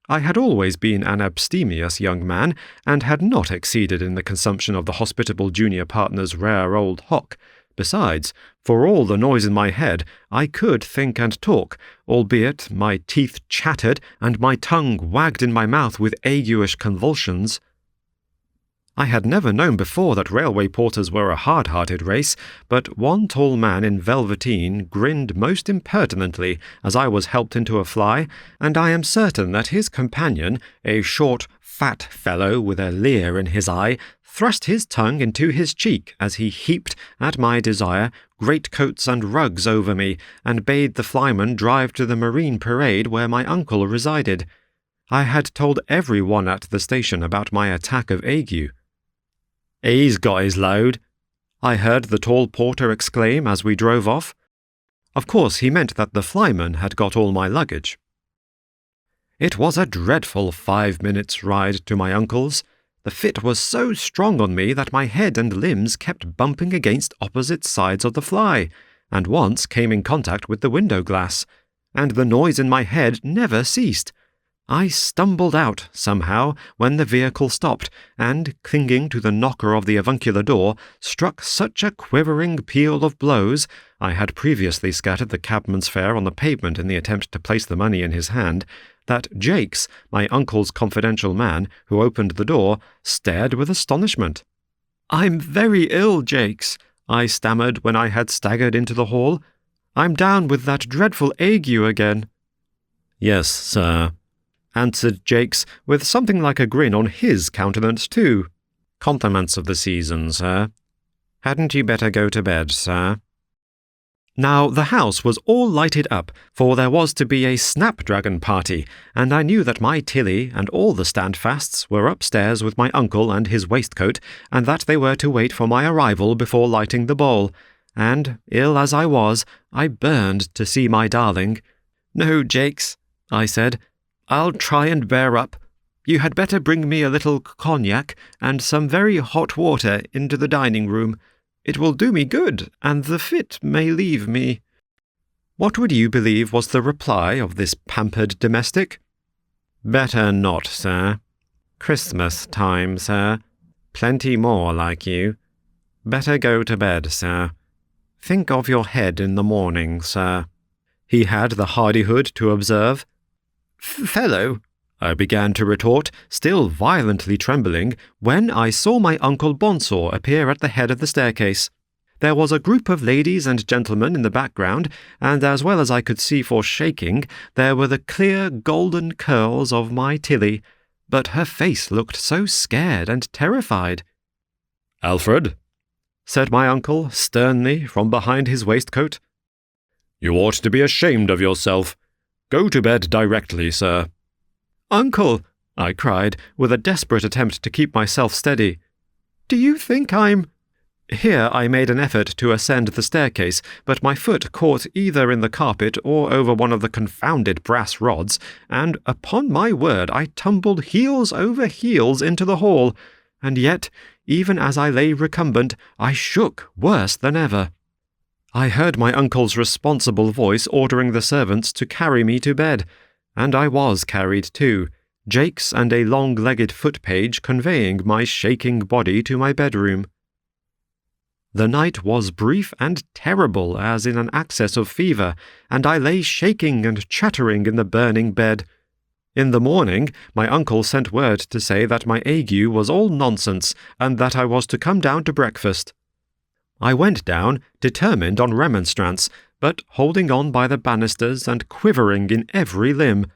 I had always been an abstemious young man, and had not exceeded in the consumption of the hospitable junior partner's rare old hock. Besides, for all the noise in my head, I could think and talk, albeit my teeth chattered and my tongue wagged in my mouth with aguish convulsions. I had never known before that railway porters were a hard-hearted race, but one tall man in velveteen grinned most impertinently as I was helped into a fly, and I am certain that his companion, a short, fat fellow with a leer in his eye, thrust his tongue into his cheek as he heaped, at my desire, greatcoats and rugs over me, and bade the flyman drive to the Marine Parade where my uncle resided. I had told every one at the station about my attack of ague. "He's got his load," I heard the tall porter exclaim as we drove off. Of course he meant that the flyman had got all my luggage. It was a dreadful 5 minutes' ride to my uncle's. The fit was so strong on me that my head and limbs kept bumping against opposite sides of the fly, and once came in contact with the window glass, and the noise in my head never ceased. I stumbled out, somehow, when the vehicle stopped, and, clinging to the knocker of the avuncular door, struck such a quivering peal of blows — I had previously scattered the cabman's fare on the pavement in the attempt to place the money in his hand — that Jakes, my uncle's confidential man, who opened the door, stared with astonishment. "I'm very ill, Jakes," I stammered when I had staggered into the hall. "I'm down with that dreadful ague again." "Yes, sir," answered Jakes, with something like a grin on his countenance too. "Compliments of the season, sir. Hadn't you better go to bed, sir?" Now the house was all lighted up, for there was to be a snapdragon party, and I knew that my Tilly and all the Standfasts were upstairs with my uncle and his waistcoat, and that they were to wait for my arrival before lighting the ball, and, ill as I was, I burned to see my darling. "No, Jakes," I said, "I'll try and bear up. You had better bring me a little cognac and some very hot water into the dining room. It will do me good, and the fit may leave me." What would you believe was the reply of this pampered domestic? "Better not, sir. Christmas time, sir. Plenty more like you. Better go to bed, sir. Think of your head in the morning, sir." He had the hardihood to observe. "Fellow," I began to retort, still violently trembling, when I saw my Uncle Bonsor appear at the head of the staircase. There was a group of ladies and gentlemen in the background, and as well as I could see for shaking, there were the clear golden curls of my Tilly, but her face looked so scared and terrified. "Alfred," said my uncle sternly from behind his waistcoat, "you ought to be ashamed of yourself. Go to bed directly, sir." "Uncle," I cried, with a desperate attempt to keep myself steady, "do you think I'm—" Here I made an effort to ascend the staircase, but my foot caught either in the carpet or over one of the confounded brass rods, and, upon my word, I tumbled heels over heels into the hall, and yet, even as I lay recumbent, I shook worse than ever. I heard my uncle's responsible voice ordering the servants to carry me to bed, and I was carried too, Jakes and a long-legged foot-page conveying my shaking body to my bedroom. The night was brief and terrible as in an access of fever, and I lay shaking and chattering in the burning bed. In the morning, my uncle sent word to say that my ague was all nonsense, and that I was to come down to breakfast. I went down, determined on remonstrance, but holding on by the banisters and quivering in every limb.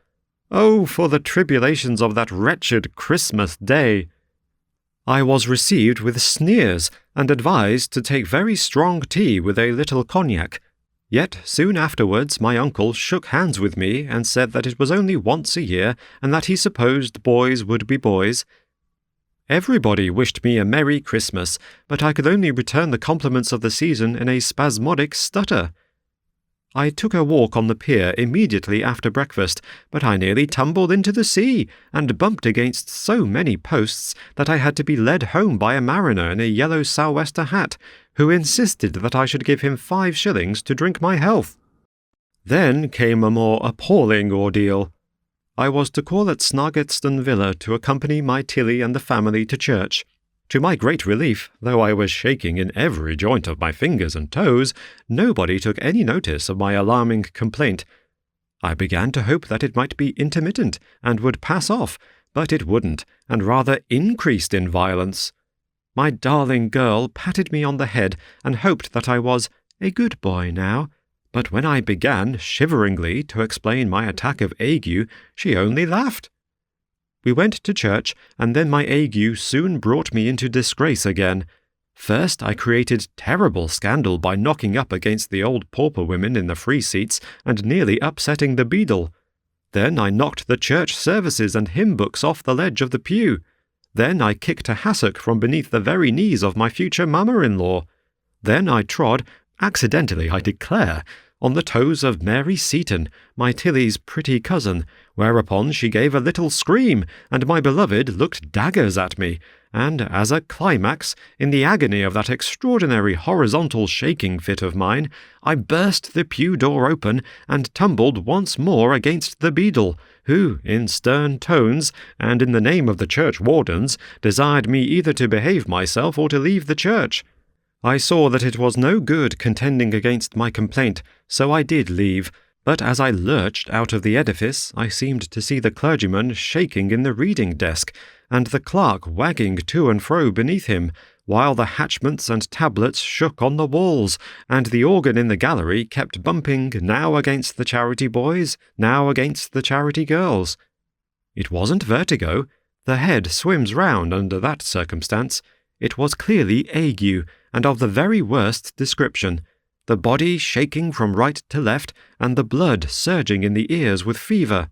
Oh, for the tribulations of that wretched Christmas day! I was received with sneers, and advised to take very strong tea with a little cognac. Yet soon afterwards my uncle shook hands with me and said that it was only once a year, and that he supposed boys would be boys. Everybody wished me a Merry Christmas, but I could only return the compliments of the season in a spasmodic stutter. I took a walk on the pier immediately after breakfast, but I nearly tumbled into the sea, and bumped against so many posts that I had to be led home by a mariner in a yellow sou'wester hat, who insisted that I should give him 5 shillings to drink my health. Then came a more appalling ordeal. I was to call at Snargetston Villa to accompany my Tilly and the family to church. To my great relief, though I was shaking in every joint of my fingers and toes, nobody took any notice of my alarming complaint. I began to hope that it might be intermittent and would pass off, but it wouldn't, and rather increased in violence. My darling girl patted me on the head and hoped that I was a good boy now, but when I began, shiveringly, to explain my attack of ague, she only laughed. We went to church, and then my ague soon brought me into disgrace again. First I created terrible scandal by knocking up against the old pauper women in the free seats and nearly upsetting the beadle. Then I knocked the church services and hymn books off the ledge of the pew. Then I kicked a hassock from beneath the very knees of my future mamma-in-law. Then I trod, accidentally I declare, on the toes of Mary Seaton, my Tilly's pretty cousin, whereupon she gave a little scream, and my beloved looked daggers at me, and, as a climax, in the agony of that extraordinary horizontal shaking fit of mine, I burst the pew door open and tumbled once more against the beadle, who, in stern tones, and in the name of the church wardens, desired me either to behave myself or to leave the church. I saw that it was no good contending against my complaint, so I did leave, But as I lurched out of the edifice, I seemed to see the clergyman shaking in the reading desk, and the clerk wagging to and fro beneath him, while the hatchments and tablets shook on the walls, and the organ in the gallery kept bumping now against the charity boys, now against the charity girls. It wasn't vertigo. The head swims round under that circumstance. It was clearly ague, and of the very worst description, the body shaking from right to left, and the blood surging in the ears with fever.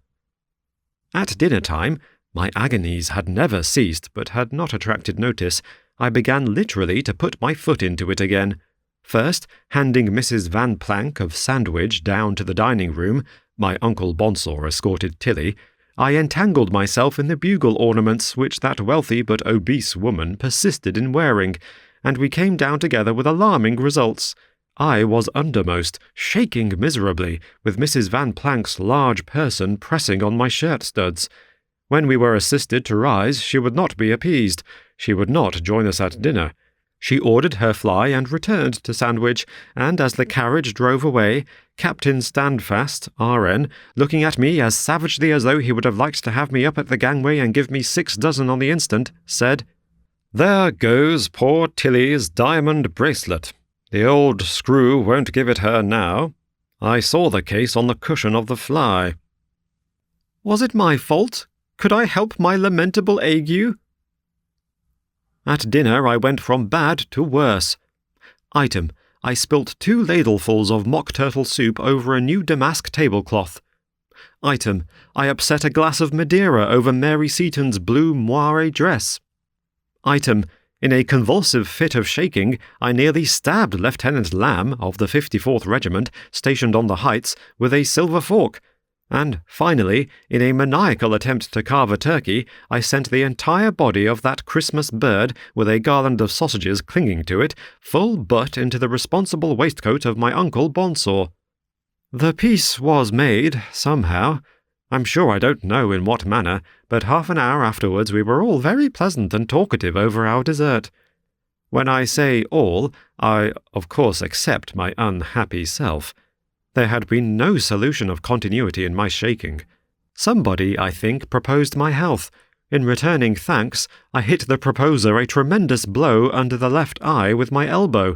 At dinner-time, my agonies had never ceased, but had not attracted notice. I began literally to put my foot into it again. First, handing Mrs. Van Plank of Sandwich down to the dining-room, my Uncle Bonsor escorted Tilly, I entangled myself in the bugle ornaments which that wealthy but obese woman persisted in wearing, and we came down together with alarming results. I was undermost, shaking miserably, with Mrs. Van Plank's large person pressing on my shirt-studs. When we were assisted to rise, she would not be appeased. She would not join us at dinner. She ordered her fly and returned to Sandwich, and as the carriage drove away, Captain Standfast, R.N., looking at me as savagely as though he would have liked to have me up at the gangway and give me 6 dozen on the instant, said, "There goes poor Tilly's diamond bracelet. The old screw won't give it her now. I saw the case on the cushion of the fly." Was it my fault? Could I help my lamentable ague? At dinner I went from bad to worse. Item, I spilt 2 ladlefuls of mock turtle soup over a new damask tablecloth. Item, I upset a glass of Madeira over Mary Seaton's blue moire dress. Item, in a convulsive fit of shaking, I nearly stabbed Lieutenant Lamb of the 54th Regiment, stationed on the Heights, with a silver fork. And, finally, in a maniacal attempt to carve a turkey, I sent the entire body of that Christmas bird, with a garland of sausages clinging to it, full butt into the responsible waistcoat of my Uncle Bonsor. The peace was made, somehow. I'm sure I don't know in what manner, but half an hour afterwards we were all very pleasant and talkative over our dessert. When I say all, I, of course, except my unhappy self. There had been no solution of continuity in my shaking. Somebody, I think, proposed my health. In returning thanks, I hit the proposer a tremendous blow under the left eye with my elbow.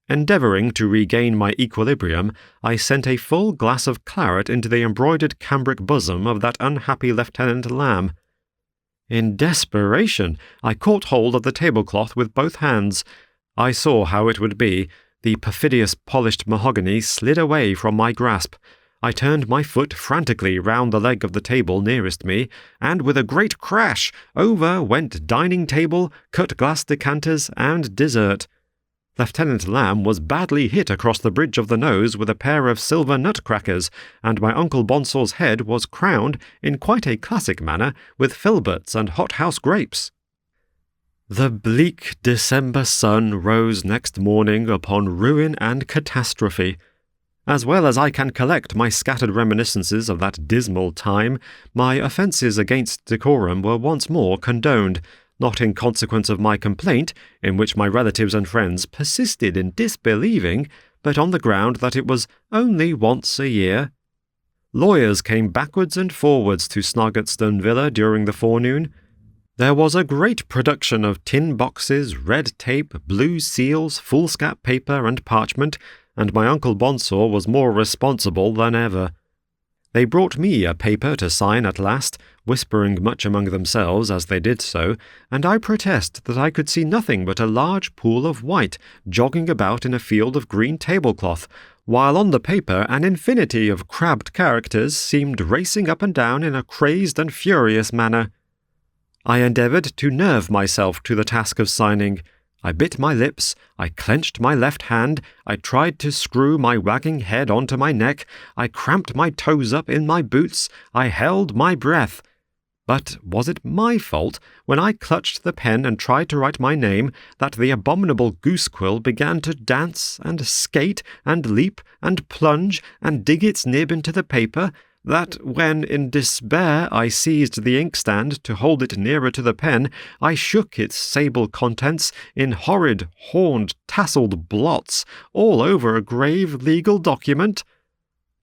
Endeavouring to regain my equilibrium, I sent a full glass of claret into the embroidered cambric bosom of that unhappy Lieutenant Lamb. In desperation, I caught hold of the tablecloth with both hands. I saw how it would be. The perfidious polished mahogany slid away from my grasp. I turned my foot frantically round the leg of the table nearest me, and with a great crash, over went dining table, cut glass decanters, and dessert. Lieutenant Lamb was badly hit across the bridge of the nose with a pair of silver nutcrackers, and my Uncle Bonsor's head was crowned, in quite a classic manner, with filberts and hothouse grapes. The bleak December sun rose next morning upon ruin and catastrophe. As well as I can collect my scattered reminiscences of that dismal time, my offences against decorum were once more condoned, not in consequence of my complaint, in which my relatives and friends persisted in disbelieving, but on the ground that it was only once a year. Lawyers came backwards and forwards to Snoggattstone Villa during the forenoon. There was a great production of tin boxes, red tape, blue seals, foolscap paper and parchment, and my Uncle Bonsor was more responsible than ever. They brought me a paper to sign at last, whispering much among themselves as they did so, and I protest that I could see nothing but a large pool of white jogging about in a field of green tablecloth, while on the paper an infinity of crabbed characters seemed racing up and down in a crazed and furious manner. I endeavoured to nerve myself to the task of signing. I bit my lips, I clenched my left hand, I tried to screw my wagging head onto my neck, I cramped my toes up in my boots, I held my breath. But was it my fault, when I clutched the pen and tried to write my name, that the abominable goose-quill began to dance and skate and leap and plunge and dig its nib into the paper, that when, in despair, I seized the inkstand to hold it nearer to the pen, I shook its sable contents in horrid, horned, tasselled blots all over a grave legal document?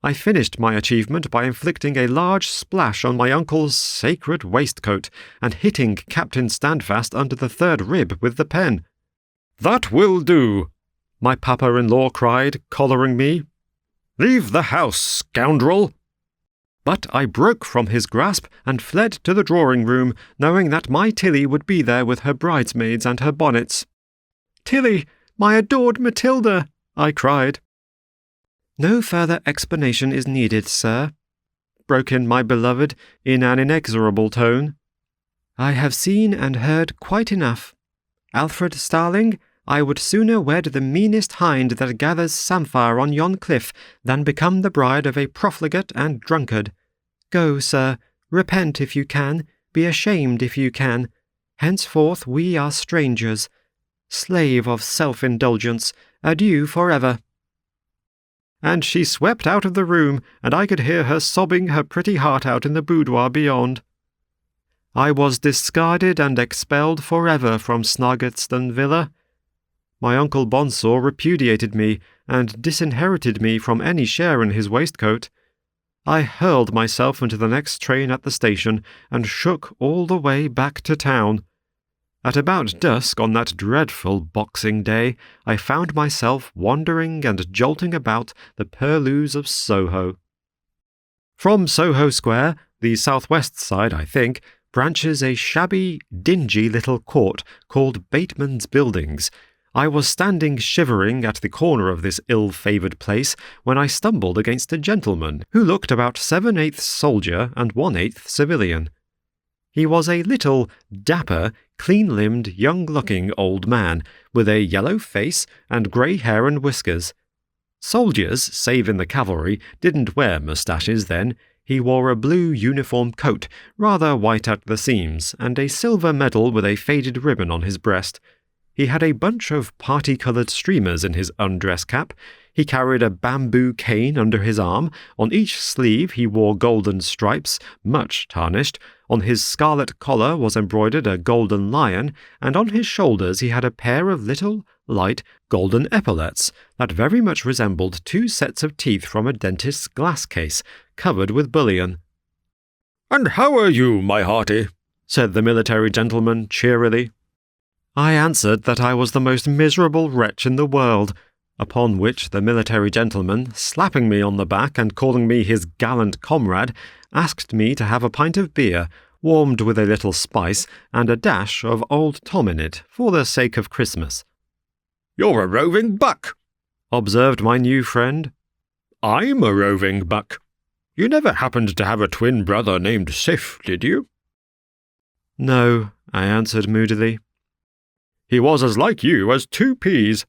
I finished my achievement by inflicting a large splash on my uncle's sacred waistcoat and hitting Captain Standfast under the third rib with the pen. "That will do," my papa-in-law cried, collaring me. "Leave the house, scoundrel!" But I broke from his grasp and fled to the drawing-room, knowing that my Tilly would be there with her bridesmaids and her bonnets. "Tilly, my adored Matilda!" I cried. "No further explanation is needed, sir," broke in my beloved in an inexorable tone. "I have seen and heard quite enough. Alfred Starling, I would sooner wed the meanest hind that gathers samphire on yon cliff than become the bride of a profligate and drunkard. Go, sir, repent if you can, be ashamed if you can. Henceforth we are strangers. Slave of self-indulgence, adieu forever." And she swept out of the room, and I could hear her sobbing her pretty heart out in the boudoir beyond. I was discarded and expelled forever from Snargetston Villa. My Uncle Bonsor repudiated me and disinherited me from any share in his waistcoat. I hurled myself into the next train at the station and shook all the way back to town. At about dusk on that dreadful Boxing Day, I found myself wandering and jolting about the purlieus of Soho. From Soho Square, the southwest side, I think, branches a shabby, dingy little court called Bateman's Buildings. I was standing shivering at the corner of this ill-favoured place when I stumbled against a gentleman who looked about 7/8 soldier and 1/8 civilian. He was a little, dapper, clean-limbed, young-looking old man, with a yellow face and grey hair and whiskers. Soldiers, save in the cavalry, didn't wear moustaches then. He wore a blue uniform coat, rather white at the seams, and a silver medal with a faded ribbon on his breast. He had a bunch of party-coloured streamers in his undress cap. He carried a bamboo cane under his arm. On each sleeve he wore golden stripes, much tarnished. On his scarlet collar was embroidered a golden lion, and on his shoulders he had a pair of little, light, golden epaulets that very much resembled two sets of teeth from a dentist's glass case, covered with bullion. "And how are you, my hearty?" said the military gentleman cheerily. I answered that I was the most miserable wretch in the world, upon which the military gentleman, slapping me on the back and calling me his gallant comrade, asked me to have a pint of beer, warmed with a little spice, and a dash of Old Tom in it, for the sake of Christmas. "You're a roving buck," observed my new friend. "I'm a roving buck. You never happened to have a twin brother named Sif, did you?" "No," I answered moodily. "He was as like you as 2 peas,"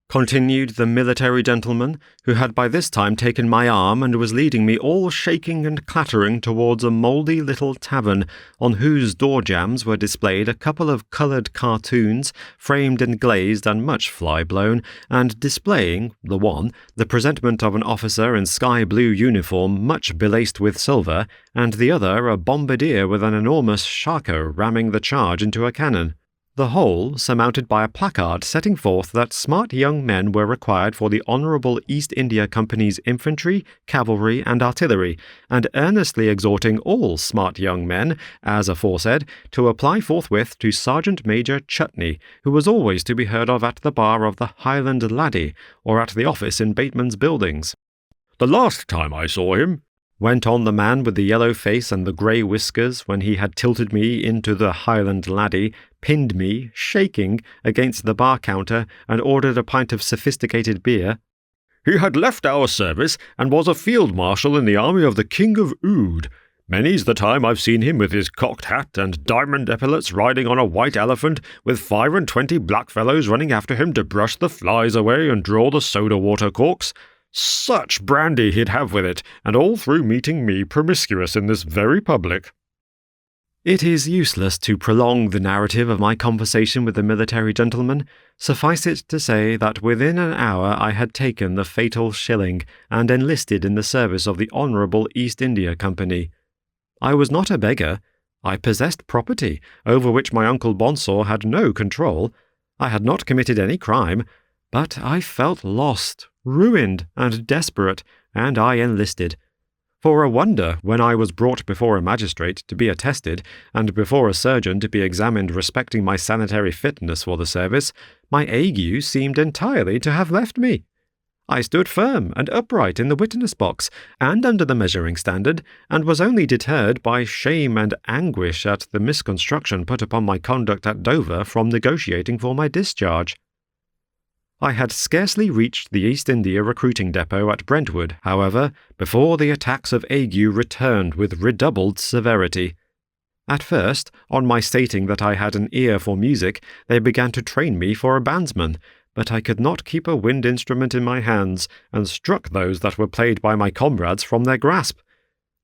continued the military gentleman, who had by this time taken my arm and was leading me all shaking and clattering towards a mouldy little tavern, on whose door-jambs were displayed a couple of coloured cartoons, framed and glazed and much fly-blown, and displaying, the one, the presentment of an officer in sky-blue uniform much belaced with silver, and the other a bombardier with an enormous shako ramming the charge into a cannon. The whole surmounted by a placard setting forth that smart young men were required for the Honourable East India Company's infantry, cavalry, and artillery, and earnestly exhorting all smart young men, as aforesaid, to apply forthwith to Sergeant Major Chutney, who was always to be heard of at the bar of the Highland Laddie, or at the office in Bateman's Buildings. "The last time I saw him," went on the man with the yellow face and the grey whiskers when he had tilted me into the Highland Laddie, pinned me, shaking, against the bar counter and ordered a pint of sophisticated beer. "He had left our service and was a field marshal in the army of the King of Oud. Many's the time I've seen him with his cocked hat and diamond epaulets riding on a white elephant, with 25 blackfellows running after him to brush the flies away and draw the soda-water corks. Such brandy he'd have with it, and all through meeting me promiscuous in this very public." It is useless to prolong the narrative of my conversation with the military gentleman. Suffice it to say that within an hour I had taken the fatal shilling, and enlisted in the service of the Honourable East India Company. I was not a beggar. I possessed property, over which my Uncle Bonsor had no control. I had not committed any crime, but I felt lost, ruined, and desperate, and I enlisted. For a wonder, when I was brought before a magistrate to be attested, and before a surgeon to be examined respecting my sanitary fitness for the service, my ague seemed entirely to have left me. I stood firm and upright in the witness box, and under the measuring standard, and was only deterred by shame and anguish at the misconstruction put upon my conduct at Dover from negotiating for my discharge. I had scarcely reached the East India recruiting depot at Brentwood, however, before the attacks of ague returned with redoubled severity. At first, on my stating that I had an ear for music, they began to train me for a bandsman, but I could not keep a wind instrument in my hands, and struck those that were played by my comrades from their grasp.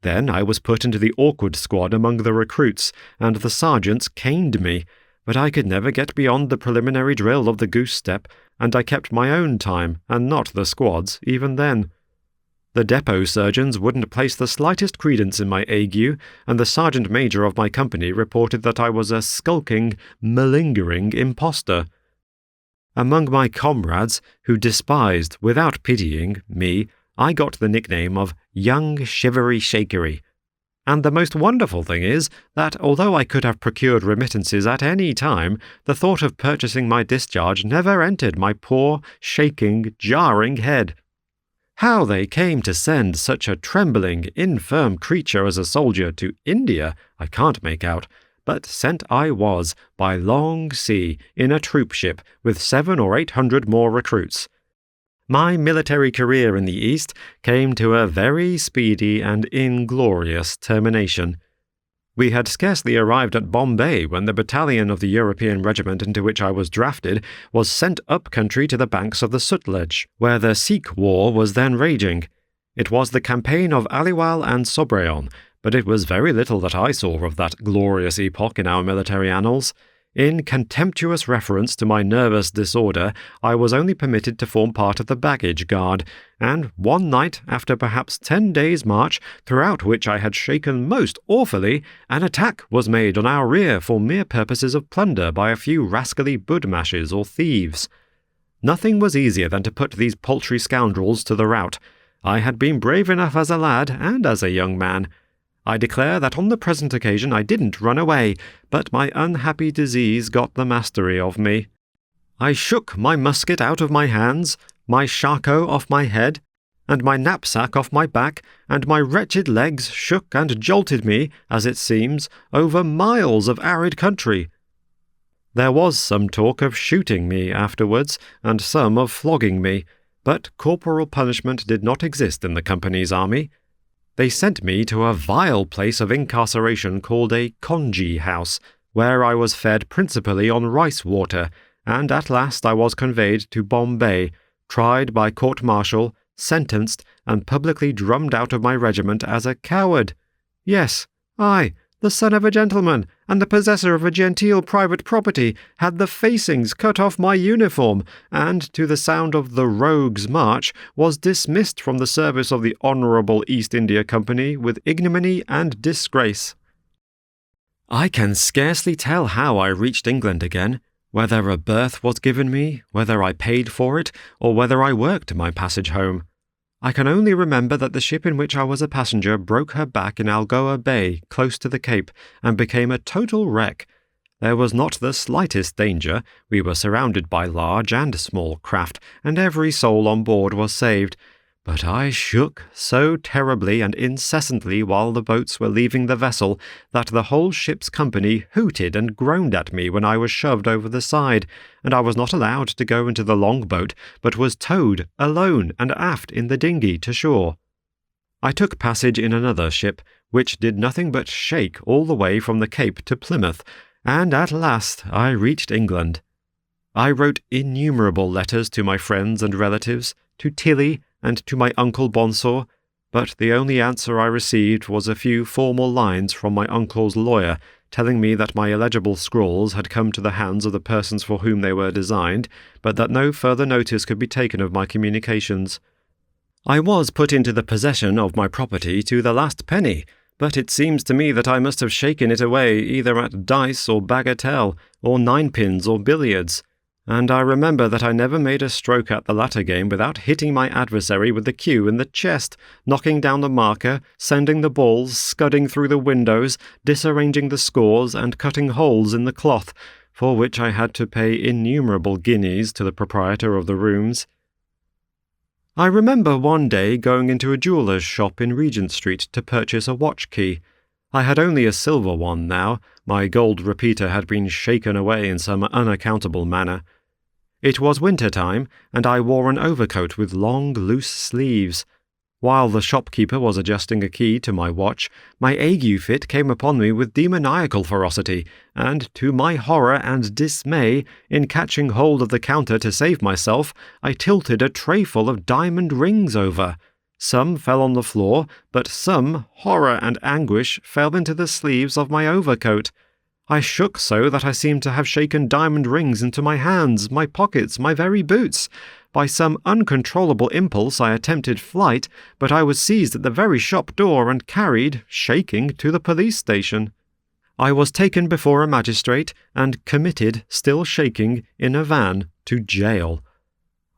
Then I was put into the awkward squad among the recruits, and the sergeants caned me, but I could never get beyond the preliminary drill of the goose step, and I kept my own time, and not the squad's, even then. The depot surgeons wouldn't place the slightest credence in my ague, and the sergeant-major of my company reported that I was a skulking, malingering impostor. Among my comrades, who despised, without pitying, me, I got the nickname of Young Shivery Shakery. And the most wonderful thing is that, although I could have procured remittances at any time, the thought of purchasing my discharge never entered my poor, shaking, jarring head. How they came to send such a trembling, infirm creature as a soldier to India, I can't make out, but sent I was, by long sea, in a troop ship, with 700 or 800 more recruits. My military career in the East came to a very speedy and inglorious termination. We had scarcely arrived at Bombay when the battalion of the European regiment into which I was drafted was sent up country to the banks of the Sutlej, where the Sikh war was then raging. It was the campaign of Aliwal and Sobraon, but it was very little that I saw of that glorious epoch in our military annals. In contemptuous reference to my nervous disorder, I was only permitted to form part of the baggage guard, and one night, after perhaps 10 days' march, throughout which I had shaken most awfully, an attack was made on our rear for mere purposes of plunder by a few rascally budmashes or thieves. Nothing was easier than to put these paltry scoundrels to the rout. I had been brave enough as a lad and as a young man. I declare that on the present occasion I didn't run away, but my unhappy disease got the mastery of me. I shook my musket out of my hands, my shako off my head, and my knapsack off my back, and my wretched legs shook and jolted me, as it seems, over miles of arid country. There was some talk of shooting me afterwards, and some of flogging me, but corporal punishment did not exist in the company's army. They sent me to a vile place of incarceration called a congee house, where I was fed principally on rice water, and at last I was conveyed to Bombay, tried by court-martial, sentenced, and publicly drummed out of my regiment as a coward. Yes, I, the son of a gentleman, and the possessor of a genteel private property, had the facings cut off my uniform, and, to the sound of the Rogue's March, was dismissed from the service of the Honourable East India Company with ignominy and disgrace. I can scarcely tell how I reached England again, whether a berth was given me, whether I paid for it, or whether I worked my passage home. I can only remember that the ship in which I was a passenger broke her back in Algoa Bay, close to the Cape, and became a total wreck. There was not the slightest danger. We were surrounded by large and small craft, and every soul on board was saved. But I shook so terribly and incessantly while the boats were leaving the vessel that the whole ship's company hooted and groaned at me when I was shoved over the side, and I was not allowed to go into the long-boat, but was towed alone and aft in the dinghy to shore. I took passage in another ship, which did nothing but shake all the way from the Cape to Plymouth, and at last I reached England. I wrote innumerable letters to my friends and relatives, to Tilly, and to my uncle Bonsor, but the only answer I received was a few formal lines from my uncle's lawyer, telling me that my illegible scrawls had come to the hands of the persons for whom they were designed, but that no further notice could be taken of my communications. I was put into the possession of my property to the last penny, but it seems to me that I must have shaken it away either at dice or bagatelle, or ninepins or billiards, and I remember that I never made a stroke at the latter game without hitting my adversary with the cue in the chest, knocking down the marker, sending the balls scudding through the windows, disarranging the scores, and cutting holes in the cloth, for which I had to pay innumerable guineas to the proprietor of the rooms. I remember one day going into a jeweller's shop in Regent Street to purchase a watch key. I had only a silver one now. My gold repeater had been shaken away in some unaccountable manner. It was winter time, and I wore an overcoat with long, loose sleeves. While the shopkeeper was adjusting a key to my watch, my ague fit came upon me with demoniacal ferocity, and, to my horror and dismay, in catching hold of the counter to save myself, I tilted a trayful of diamond rings over. Some fell on the floor, but some, horror and anguish, fell into the sleeves of my overcoat. I shook so that I seemed to have shaken diamond rings into my hands, my pockets, my very boots. By some uncontrollable impulse I attempted flight, but I was seized at the very shop door and carried, shaking, to the police station. I was taken before a magistrate and committed, still shaking, in a van, to jail.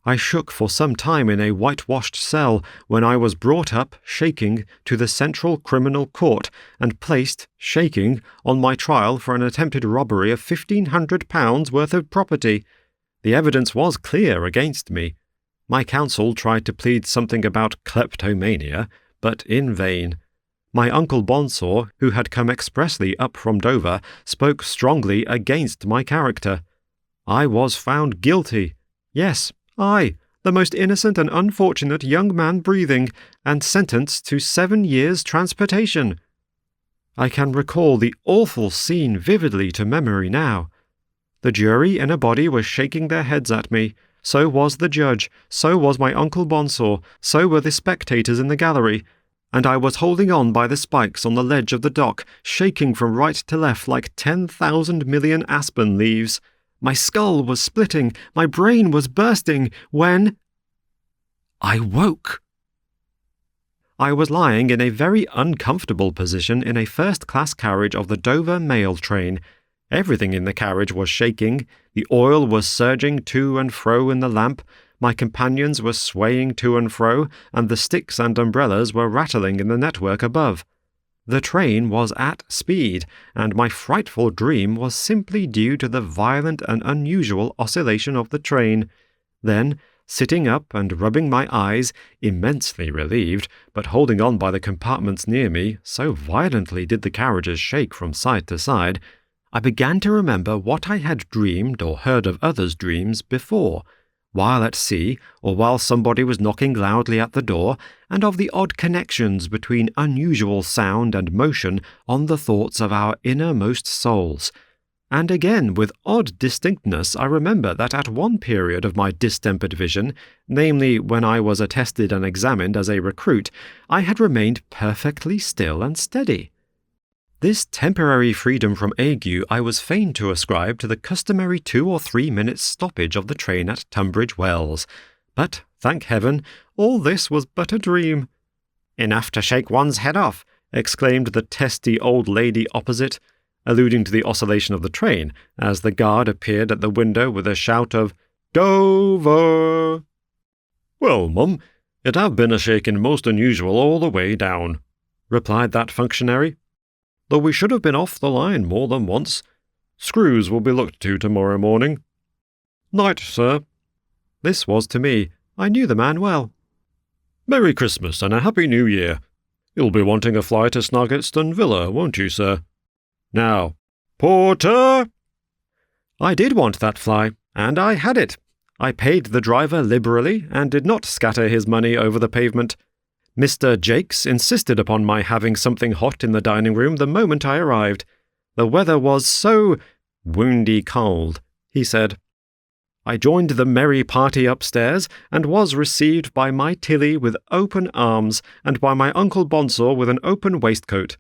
I shook for some time in a whitewashed cell, when I was brought up, shaking, to the Central Criminal Court, and placed, shaking, on my trial for an attempted robbery of £1,500 worth of property. The evidence was clear against me. My counsel tried to plead something about kleptomania, but in vain. My uncle Bonsor, who had come expressly up from Dover, spoke strongly against my character. I was found guilty. Yes, I, the most innocent and unfortunate young man breathing, and sentenced to 7 years' transportation. I can recall the awful scene vividly to memory now. The jury in a body were shaking their heads at me. So was the judge, so was my uncle Bonsor, so were the spectators in the gallery, and I was holding on by the spikes on the ledge of the dock, shaking from right to left like 10,000 million aspen leaves. My skull was splitting, my brain was bursting, when I woke. I was lying in a very uncomfortable position in a first-class carriage of the Dover mail train. Everything in the carriage was shaking, the oil was surging to and fro in the lamp, my companions were swaying to and fro, and the sticks and umbrellas were rattling in the network above. The train was at speed, and my frightful dream was simply due to the violent and unusual oscillation of the train. Then, sitting up and rubbing my eyes, immensely relieved, but holding on by the compartments near me, so violently did the carriages shake from side to side, I began to remember what I had dreamed or heard of others' dreams before, while at sea, or while somebody was knocking loudly at the door, and of the odd connections between unusual sound and motion on the thoughts of our innermost souls. And again, with odd distinctness, I remember that at one period of my distempered vision, namely when I was attested and examined as a recruit, I had remained perfectly still and steady. This temporary freedom from ague I was fain to ascribe to the customary 2 or 3 minutes stoppage of the train at Tunbridge Wells. But, thank heaven, all this was but a dream. "Enough to shake one's head off," exclaimed the testy old lady opposite, alluding to the oscillation of the train, as the guard appeared at the window with a shout of "Dover!" "Well, mum, it have been a shaking most unusual all the way down," replied that functionary. "Though we should have been off the line more than once. Screws will be looked to tomorrow morning." "Night, sir." This was to me. I knew the man well. "Merry Christmas and a Happy New Year. You'll be wanting a fly to Snargetston Villa, won't you, sir? Now, porter!" I did want that fly, and I had it. I paid the driver liberally, and did not scatter his money over the pavement. Mr. Jakes insisted upon my having something hot in the dining-room the moment I arrived. The weather was so woundy cold, he said. I joined the merry party upstairs, and was received by my Tilly with open arms, and by my Uncle Bonsor with an open waistcoat.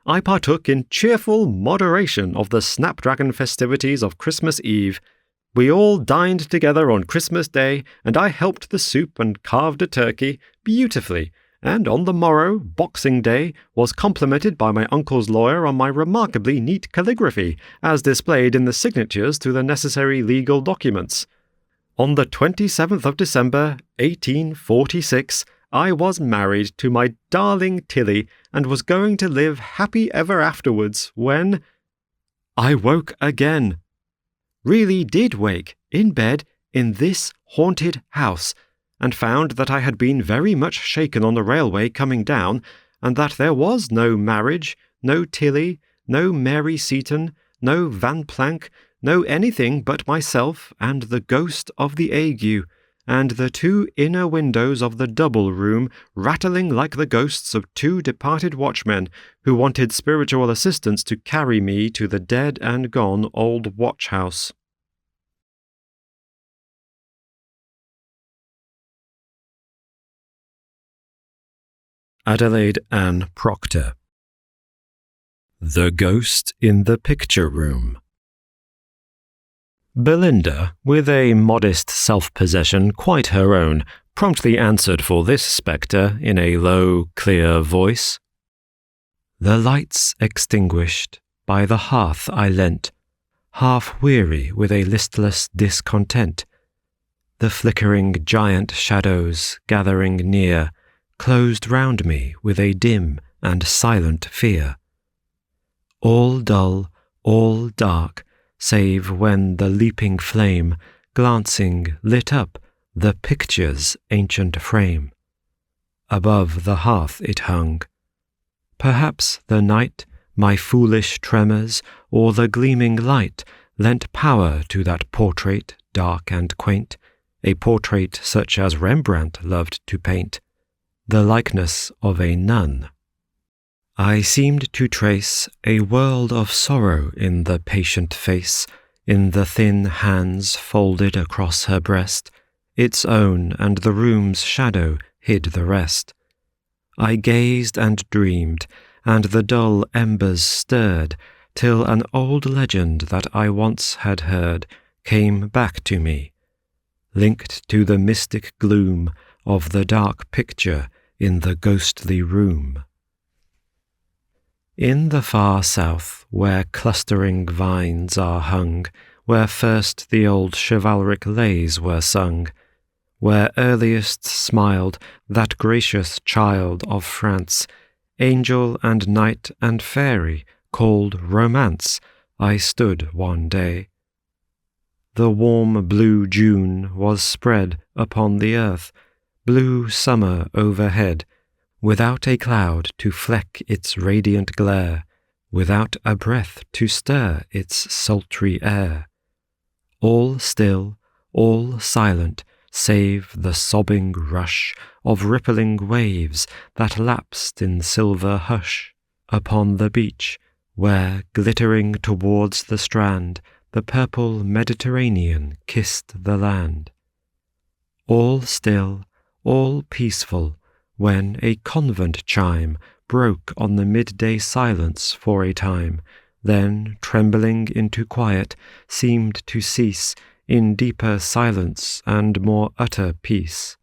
I partook in cheerful moderation of the snapdragon festivities of Christmas Eve. We all dined together on Christmas Day, and I helped the soup and carved a turkey beautifully, and on the morrow, Boxing Day, was complimented by my uncle's lawyer on my remarkably neat calligraphy, as displayed in the signatures to the necessary legal documents. On the 27th of December, 1846, I was married to my darling Tilly, and was going to live happy ever afterwards, when I woke again. Really did wake, in bed, in this haunted house, and found that I had been very much shaken on the railway coming down, and that there was no marriage, no Tilly, no Mary Seaton, no Van Planck, no anything but myself and the ghost of the ague, and the two inner windows of the double room rattling like the ghosts of two departed watchmen who wanted spiritual assistance to carry me to the dead and gone old watch-house. Adelaide Ann Procter. The Ghost in the Picture Room. Belinda, with a modest self-possession quite her own, promptly answered for this spectre in a low, clear voice. The lights extinguished, by the hearth I leant, half weary with a listless discontent. The flickering giant shadows gathering near closed round me with a dim and silent fear. All dull, all dark, save when the leaping flame, glancing, lit up the picture's ancient frame. Above the hearth it hung. Perhaps the night, my foolish tremors, or the gleaming light, lent power to that portrait dark and quaint, a portrait such as Rembrandt loved to paint, the likeness of a nun. I seemed to trace a world of sorrow in the patient face, in the thin hands folded across her breast. Its own and the room's shadow hid the rest. I gazed and dreamed, and the dull embers stirred, till an old legend that I once had heard came back to me, linked to the mystic gloom of the dark picture in the ghostly room. In the far south, where clustering vines are hung, where first the old chivalric lays were sung, where earliest smiled that gracious child of France, angel and knight and fairy, called Romance, I stood one day. The warm blue June was spread upon the earth, blue summer overhead, without a cloud to fleck its radiant glare, without a breath to stir its sultry air. All still, all silent, save the sobbing rush of rippling waves that lapsed in silver hush upon the beach, where, glittering towards the strand, the purple Mediterranean kissed the land. All still, all peaceful, when a convent chime broke on the midday silence for a time, then, trembling into quiet, seemed to cease in deeper silence and more utter peace.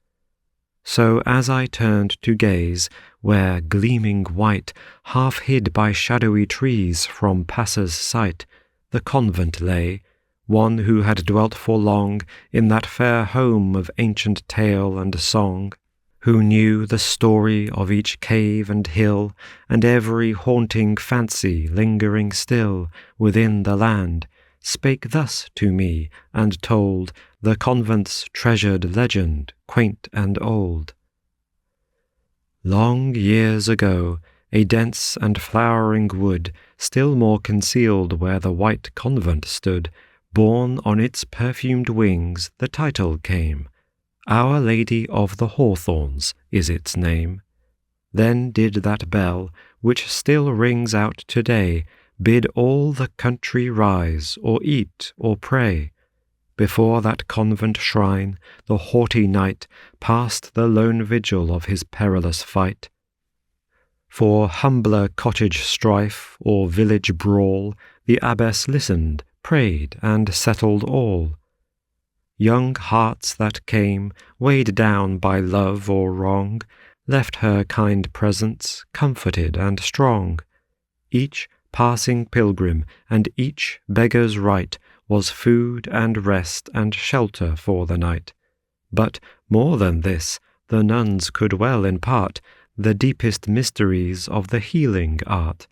So as I turned to gaze, where gleaming white, half hid by shadowy trees from passers' sight, the convent lay, one who had dwelt for long in that fair home of ancient tale and song, who knew the story of each cave and hill, and every haunting fancy lingering still within the land, spake thus to me, and told the convent's treasured legend, quaint and old. Long years ago, a dense and flowering wood, still more concealed where the white convent stood, borne on its perfumed wings, the title came, Our Lady of the Hawthorns is its name. Then did that bell, which still rings out today, bid all the country rise, or eat, or pray. Before that convent shrine, the haughty knight passed the lone vigil of his perilous fight. For humbler cottage strife, or village brawl, the abbess listened, prayed, and settled all. Young hearts that came, weighed down by love or wrong, left her kind presence comforted and strong. Each passing pilgrim and each beggar's right was food and rest and shelter for the night. But more than this, the nuns could well impart the deepest mysteries of the healing art.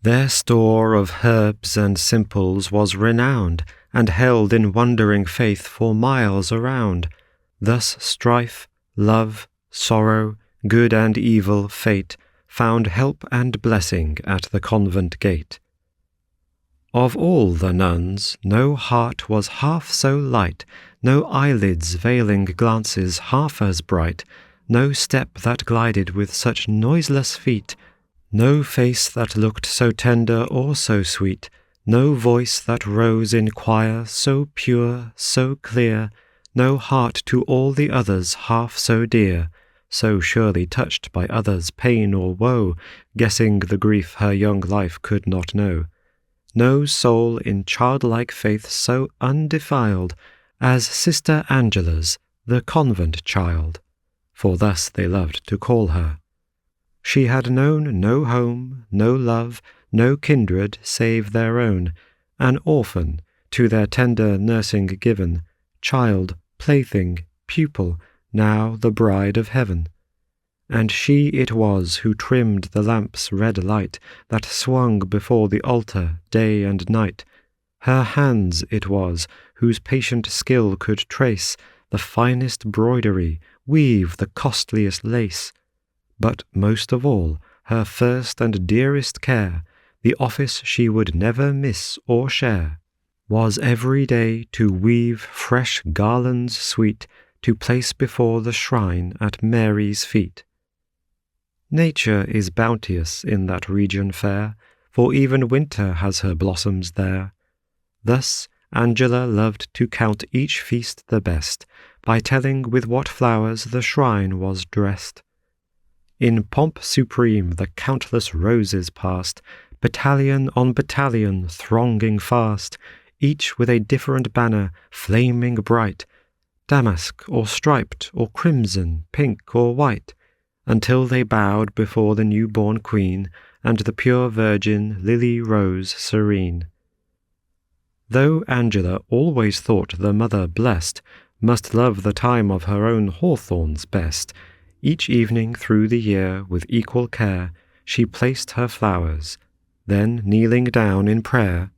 Their store of herbs and simples was renowned, and held in wondering faith for miles around. Thus strife, love, sorrow, good and evil fate found help and blessing at the convent gate. Of all the nuns, no heart was half so light, no eyelids veiling glances half as bright, no step that glided with such noiseless feet, no face that looked so tender or so sweet, no voice that rose in choir so pure, so clear, no heart to all the others half so dear, so surely touched by others' pain or woe, guessing the grief her young life could not know. No soul in childlike faith so undefiled as Sister Angela's, the convent child, for thus they loved to call her. She had known no home, no love, no kindred save their own, an orphan, to their tender nursing given, child, plaything, pupil, now the bride of heaven. And she it was who trimmed the lamp's red light that swung before the altar day and night. Her hands it was whose patient skill could trace the finest broidery, weave the costliest lace. But most of all, her first and dearest care, the office she would never miss or share, was every day to weave fresh garlands sweet to place before the shrine at Mary's feet. Nature is bounteous in that region fair, for even winter has her blossoms there. Thus Angela loved to count each feast the best, by telling with what flowers the shrine was dressed. In pomp supreme the countless roses passed, battalion on battalion thronging fast, each with a different banner flaming bright, damask or striped or crimson, pink or white, until they bowed before the newborn queen and the pure virgin lily rose serene. Though Angela always thought the mother blessed must love the time of her own hawthorns best, each evening through the year with equal care she placed her flowers, then kneeling down in prayer,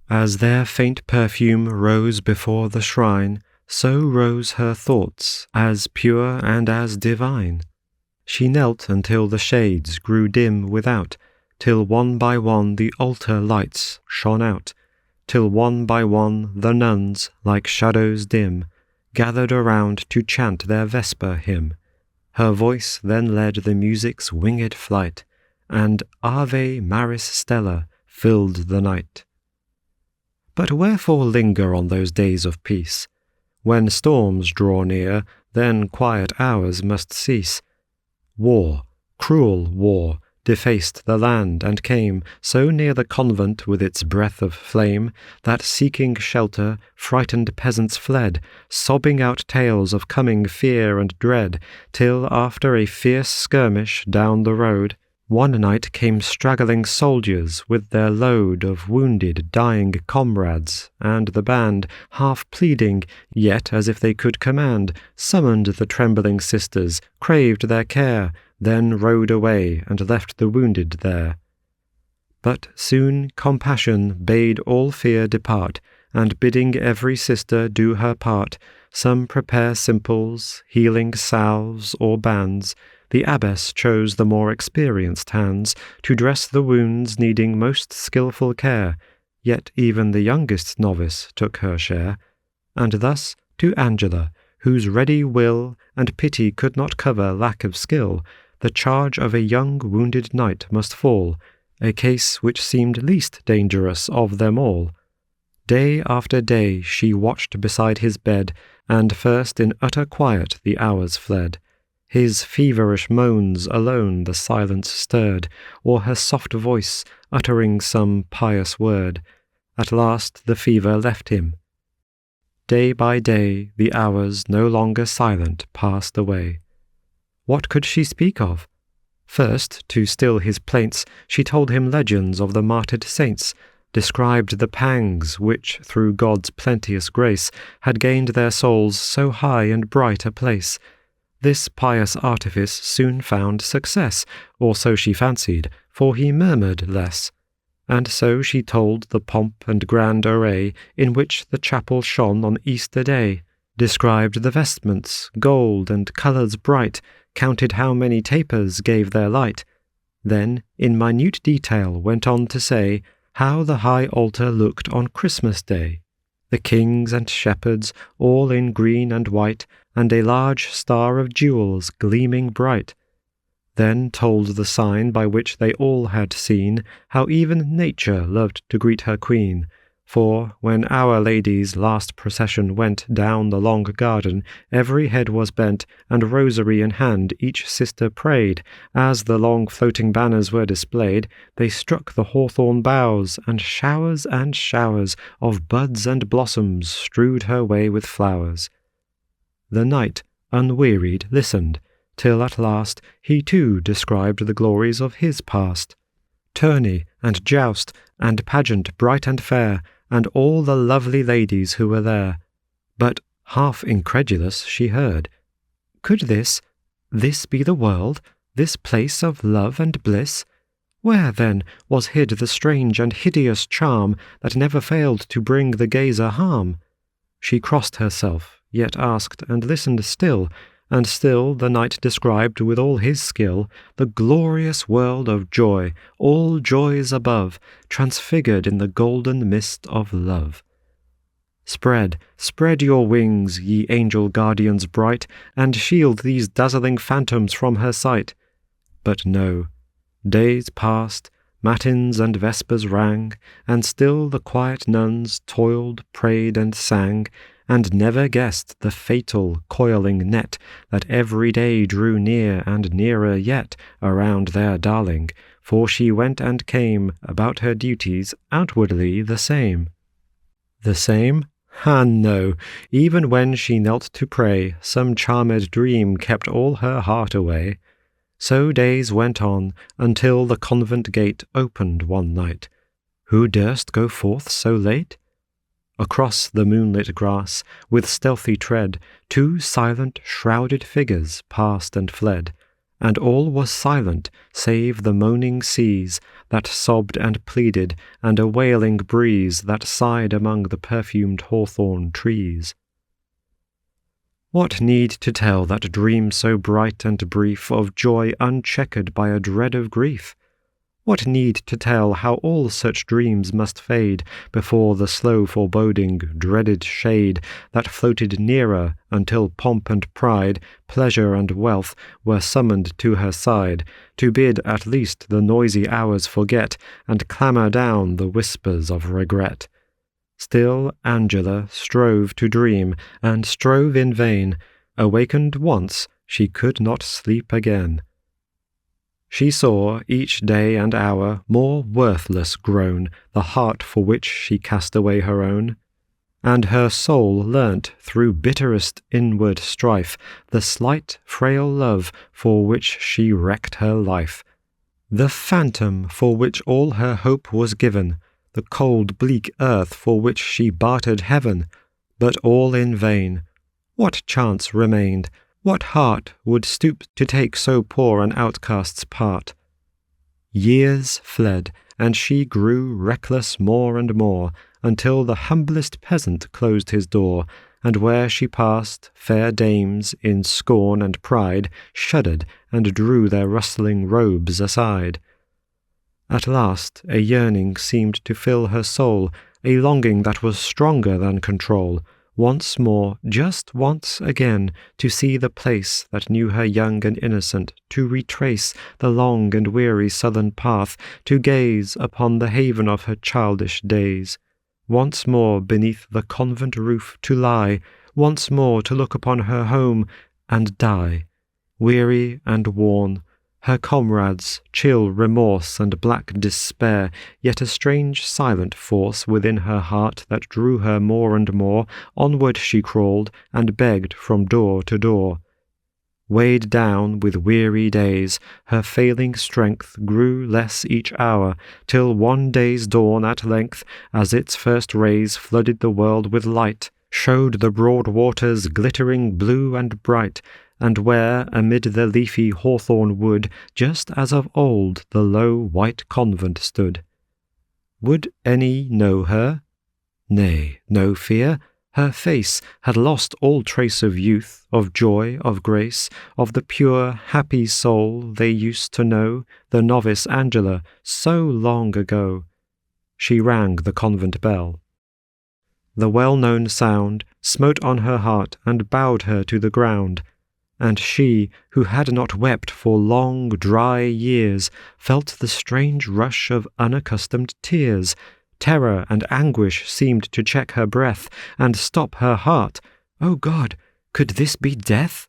as their faint perfume rose before the shrine, so rose her thoughts as pure and as divine. She knelt until the shades grew dim without, till one by one the altar lights shone out, till one by one the nuns, like shadows dim, gathered around to chant their vesper hymn. Her voice then led the music's winged flight, and Ave Maris Stella filled the night. But wherefore linger on those days of peace? When storms draw near, then quiet hours must cease. War, cruel war, defaced the land and came so near the convent with its breath of flame that seeking shelter frightened peasants fled, sobbing out tales of coming fear and dread, till after a fierce skirmish down the road, one night came straggling soldiers with their load of wounded, dying comrades, and the band, half pleading, yet as if they could command, summoned the trembling sisters, craved their care, then rode away and left the wounded there. But soon compassion bade all fear depart, and bidding every sister do her part, some prepare simples, healing salves or bands, the abbess chose the more experienced hands to dress the wounds needing most skilful care, yet even the youngest novice took her share, and thus to Angela, whose ready will and pity could not cover lack of skill, the charge of a young wounded knight must fall, a case which seemed least dangerous of them all. Day after day she watched beside his bed, and first in utter quiet the hours fled. His feverish moans alone the silence stirred, or her soft voice uttering some pious word. At last the fever left him. Day by day the hours no longer silent passed away. What could she speak of? First, to still his plaints, she told him legends of the martyred saints, described the pangs which, through God's plenteous grace, had gained their souls so high and bright a place. This pious artifice soon found success, or so she fancied, for he murmured less. And so she told the pomp and grand array in which the chapel shone on Easter Day, described the vestments, gold and colours bright, counted how many tapers gave their light, then in minute detail went on to say how the high altar looked on Christmas Day, the kings and shepherds all in green and white, and a large star of jewels gleaming bright. Then told the sign by which they all had seen how even nature loved to greet her queen, for when Our Lady's last procession went down the long garden, every head was bent, and rosary in hand each sister prayed. As the long floating banners were displayed, they struck the hawthorn boughs, and showers of buds and blossoms strewed her way with flowers. The knight, unwearied, listened, till at last he too described the glories of his past. Tourney and joust and pageant bright and fair, and all the lovely ladies who were there. But, half incredulous, she heard, could this be the world, this place of love and bliss? Where, then, was hid the strange and hideous charm that never failed to bring the gazer harm? She crossed herself, yet asked and listened still, and still the knight described with all his skill the glorious world of joy, all joys above, transfigured in the golden mist of love. Spread your wings, ye angel guardians bright, and shield these dazzling phantoms from her sight. But no, days passed, matins and vespers rang, and still the quiet nuns toiled, prayed, and sang, and never guessed the fatal, coiling net that every day drew near and nearer yet around their darling, for she went and came about her duties outwardly the same. The same? Ah, no! Even when she knelt to pray, some charmed dream kept all her heart away. So days went on, until the convent gate opened one night. Who durst go forth so late? Across the moonlit grass, with stealthy tread, two silent, shrouded figures passed and fled, and all was silent, save the moaning seas that sobbed and pleaded, and a wailing breeze that sighed among the perfumed hawthorn trees. What need to tell that dream so bright and brief of joy uncheckered by a dread of grief? What need to tell how all such dreams must fade before the slow foreboding, dreaded shade that floated nearer until pomp and pride, pleasure and wealth were summoned to her side, to bid at least the noisy hours forget and clamour down the whispers of regret. Still Angela strove to dream, and strove in vain. Awakened once, she could not sleep again. She saw each day and hour more worthless grown the heart for which she cast away her own, and her soul learnt through bitterest inward strife the slight, frail love for which she wrecked her life, the phantom for which all her hope was given, the cold, bleak earth for which she bartered heaven, but all in vain. What chance remained? What heart would stoop to take so poor an outcast's part? Years fled, and she grew reckless more and more, until the humblest peasant closed his door, and where she passed, fair dames, in scorn and pride, shuddered and drew their rustling robes aside. At last a yearning seemed to fill her soul, a longing that was stronger than control, once more, just once again, to see the place that knew her young and innocent, to retrace the long and weary southern path, to gaze upon the haven of her childish days. Once more beneath the convent roof to lie, once more to look upon her home and die, weary and worn, her comrades, chill remorse and black despair, yet a strange silent force within her heart that drew her more and more. Onward she crawled, and begged from door to door. Weighed down with weary days, her failing strength grew less each hour, till one day's dawn at length, as its first rays flooded the world with light, showed the broad waters glittering blue and bright, and where, amid the leafy hawthorn wood, just as of old the low white convent stood. Would any know her? Nay, no fear. Her face had lost all trace of youth, of joy, of grace, of the pure, happy soul they used to know, the novice Angela, so long ago. She rang the convent bell. The well-known sound smote on her heart and bowed her to the ground, and she, who had not wept for long, dry years, felt the strange rush of unaccustomed tears. Terror and anguish seemed to check her breath and stop her heart. Oh God, could this be death?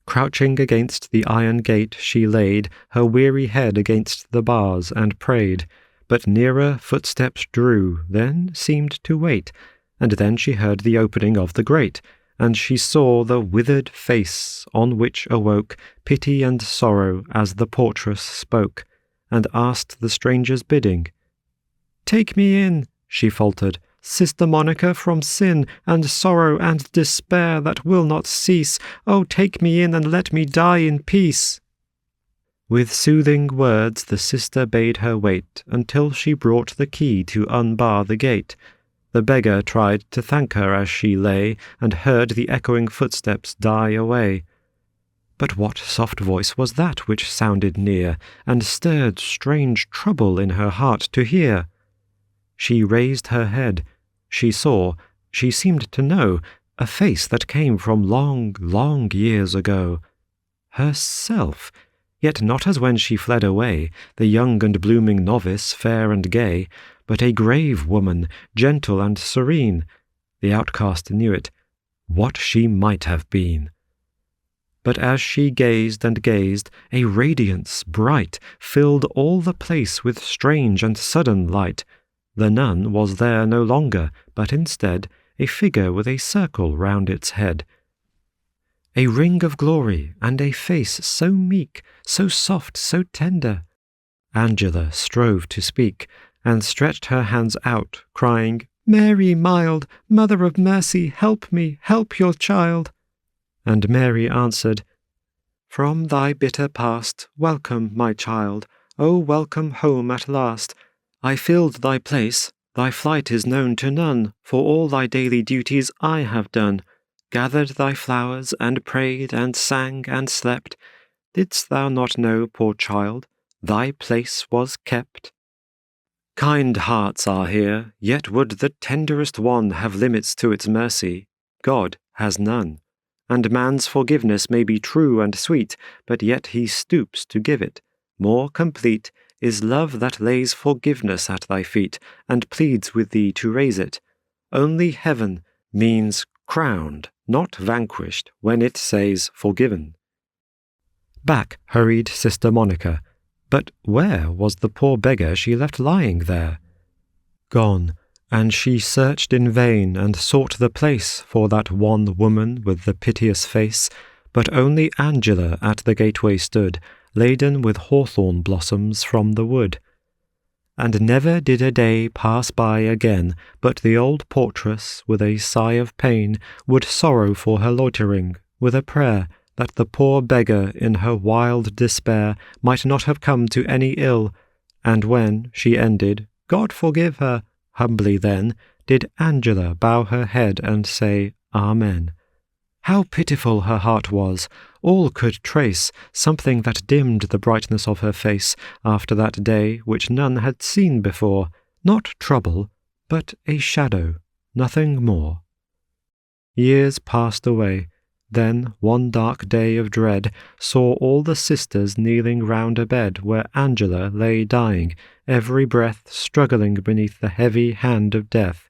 Crouching against the iron gate she laid her weary head against the bars and prayed, but nearer footsteps drew, then seemed to wait, and then she heard the opening of the grate, and she saw the withered face on which awoke pity and sorrow as the portress spoke, and asked the stranger's bidding. "Take me in," she faltered, "Sister Monica, from sin and sorrow and despair that will not cease. Oh, take me in and let me die in peace." With soothing words the sister bade her wait until she brought the key to unbar the gate. The beggar tried to thank her as she lay, and heard the echoing footsteps die away. But what soft voice was that which sounded near, and stirred strange trouble in her heart to hear? She raised her head. She saw, she seemed to know, a face that came from long, long years ago. Herself, yet not as when she fled away, the young and blooming novice, fair and gay, but a grave woman, gentle and serene. The outcast knew it, what she might have been. But as she gazed and gazed, a radiance bright filled all the place with strange and sudden light. The nun was there no longer, but instead a figure with a circle round its head. A ring of glory, and a face so meek, so soft, so tender. Angela strove to speak, and stretched her hands out, crying, "Mary mild, Mother of mercy, help me, help your child." And Mary answered, "From thy bitter past, welcome, my child, O welcome home at last. I filled thy place, thy flight is known to none, for all thy daily duties I have done, gathered thy flowers, and prayed, and sang, and slept. Didst thou not know, poor child, thy place was kept? Kind hearts are here, yet would the tenderest one have limits to its mercy. God has none, and man's forgiveness may be true and sweet, but yet he stoops to give it. More complete is love that lays forgiveness at thy feet, and pleads with thee to raise it. Only heaven means crowned, not vanquished, when it says forgiven." Back hurried Sister Monica, but where was the poor beggar she left lying there? Gone, and she searched in vain and sought the place for that one woman with the piteous face, but only Angela at the gateway stood, laden with hawthorn blossoms from the wood. And never did a day pass by again, but the old portress, with a sigh of pain, would sorrow for her loitering, with a prayer that the poor beggar in her wild despair might not have come to any ill, and when she ended, "God forgive her," humbly then did Angela bow her head and say, "Amen." How pitiful her heart was! All could trace something that dimmed the brightness of her face after that day which none had seen before. Not trouble, but a shadow, nothing more. Years passed away. Then one dark day of dread saw all the sisters kneeling round a bed where Angela lay dying, every breath struggling beneath the heavy hand of death.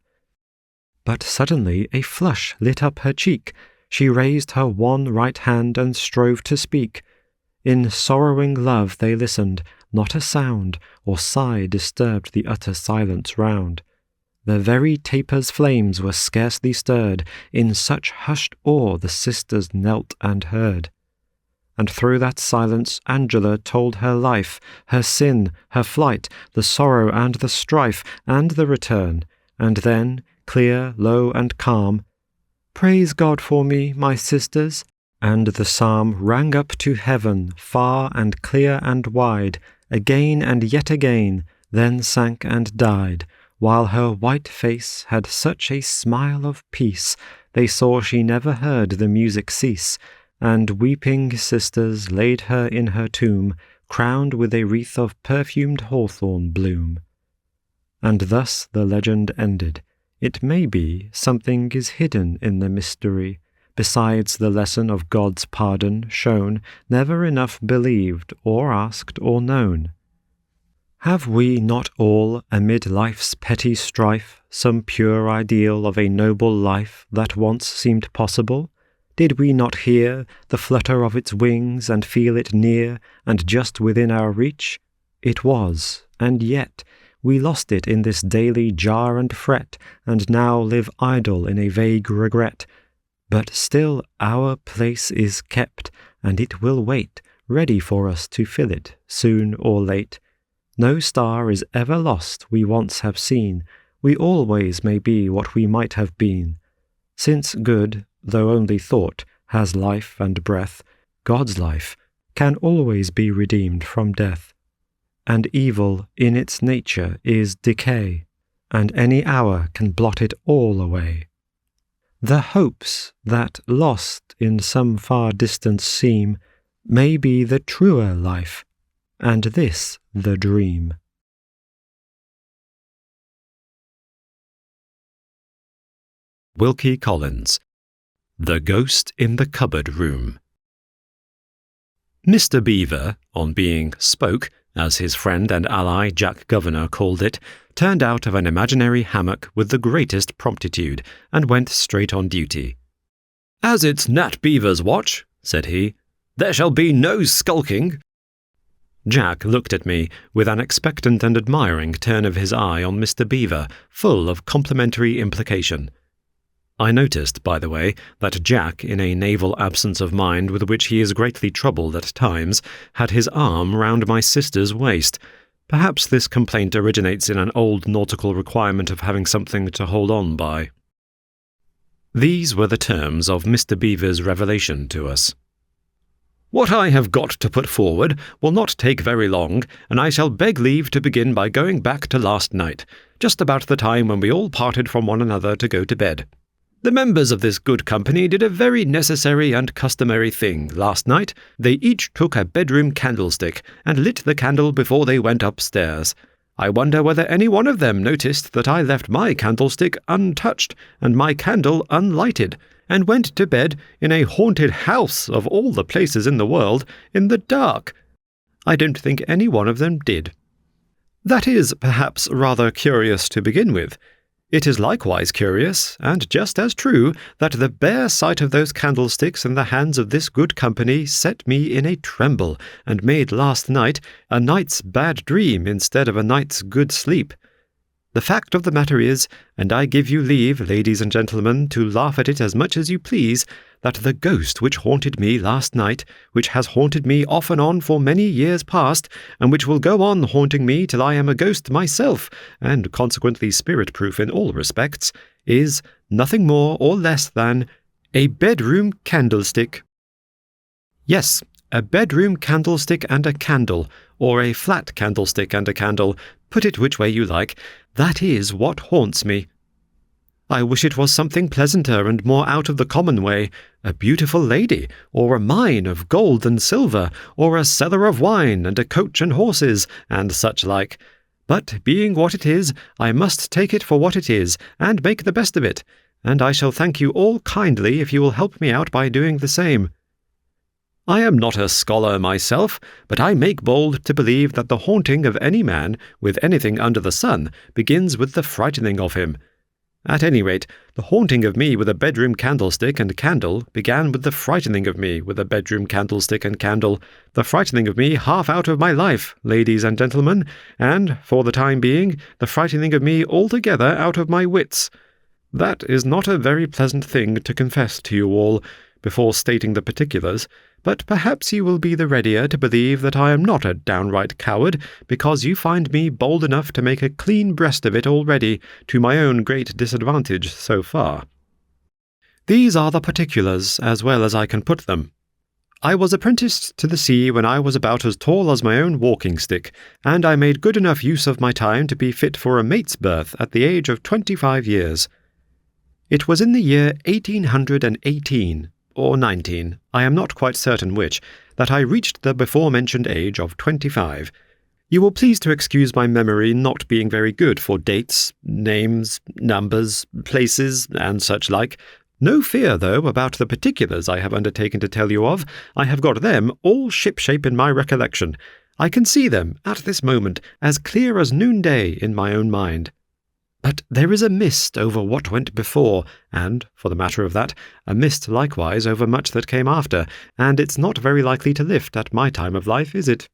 But suddenly a flush lit up her cheek. She raised her one right hand and strove to speak. In sorrowing love they listened, not a sound or sigh disturbed the utter silence round. The very taper's flames were scarcely stirred, in such hushed awe the sisters knelt and heard. and through that silence Angela told her life, her sin, her flight, the sorrow and the strife, and the return, and then, clear, low, and calm, "Praise God for me, my sisters," and the psalm rang up to heaven, far and clear and wide, again and yet again, then sank and died, while her white face had such a smile of peace, they saw she never heard the music cease, and weeping sisters laid her in her tomb, crowned with a wreath of perfumed hawthorn bloom. And thus the legend ended. It may be something is hidden in the mystery, besides the lesson of God's pardon shown, never enough believed or asked or known. Have we not all, amid life's petty strife, some pure ideal of a noble life that once seemed possible? Did we not hear the flutter of its wings and feel it near and just within our reach? It was, and yet we lost it in this daily jar and fret, and now live idle in a vague regret. But still our place is kept, and it will wait, ready for us to fill it, soon or late. No star is ever lost we once have seen, we always may be what we might have been. Since good, though only thought, has life and breath, God's life can always be redeemed from death. And evil in its nature is decay, and any hour can blot it all away. The hopes that lost in some far distance seem may be the truer life, and this the dream. Wilkie Collins, The Ghost in the Cupboard Room. Mr. Beaver, on being "spoke," as his friend and ally Jack Governor called it, turned out of an imaginary hammock with the greatest promptitude, and went straight on duty. "As it's Nat Beaver's watch," said he, "there shall be no skulking." Jack looked at me with an expectant and admiring turn of his eye on Mr. Beaver, full of complimentary implication. I noticed, by the way, that Jack, in a naval absence of mind with which he is greatly troubled at times, had his arm round my sister's waist. Perhaps this complaint originates in an old nautical requirement of having something to hold on by. These were the terms of Mr. Beaver's revelation to us. "What I have got to put forward will not take very long, and I shall beg leave to begin by going back to last night, just about the time when we all parted from one another to go to bed. The members of this good company did a very necessary and customary thing last night. They each took a bedroom candlestick and lit the candle before they went upstairs. I wonder whether any one of them noticed that I left my candlestick untouched and my candle unlighted, and went to bed in a haunted house of all the places in the world in the dark. I don't think any one of them did. That is, perhaps, rather curious to begin with. It is likewise curious, and just as true, that the bare sight of those candlesticks in the hands of this good company set me in a tremble, and made last night a night's bad dream instead of a night's good sleep. The fact of the matter is, and I give you leave, ladies and gentlemen, to laugh at it as much as you please, that the ghost which haunted me last night, which has haunted me off and on for many years past, and which will go on haunting me till I am a ghost myself, and consequently spirit-proof in all respects, is nothing more or less than a bedroom candlestick. Yes, a bedroom candlestick and a candle, or a flat candlestick and a candle, put it which way you like, that is what haunts me. I wish it was something pleasanter and more out of the common way, a beautiful lady, or a mine of gold and silver, or a cellar of wine, and a coach and horses, and such like. But being what it is, I must take it for what it is, and make the best of it, and I shall thank you all kindly if you will help me out by doing the same. I am not a scholar myself, but I make bold to believe that the haunting of any man, with anything under the sun, begins with the frightening of him. At any rate, the haunting of me with a bedroom candlestick and candle began with the frightening of me with a bedroom candlestick and candle, the frightening of me half out of my life, ladies and gentlemen, and, for the time being, the frightening of me altogether out of my wits. That is not a very pleasant thing to confess to you all, before stating the particulars, but perhaps you will be the readier to believe that I am not a downright coward, because you find me bold enough to make a clean breast of it already, to my own great disadvantage so far. These are the particulars, as well as I can put them. I was apprenticed to the sea when I was about as tall as my own walking-stick, and I made good enough use of my time to be fit for a mate's berth at the age of 25 years. It was in the year 1818, or 19, I am not quite certain which, that I reached the before-mentioned age of 25. You will please to excuse my memory not being very good for dates, names, numbers, places, and such like. No fear, though, about the particulars I have undertaken to tell you of. I have got them all ship-shape in my recollection. I can see them, at this moment, as clear as noonday in my own mind. But there is a mist over what went before, and, for the matter of that, a mist likewise over much that came after, and it's not very likely to lift at my time of life, is it?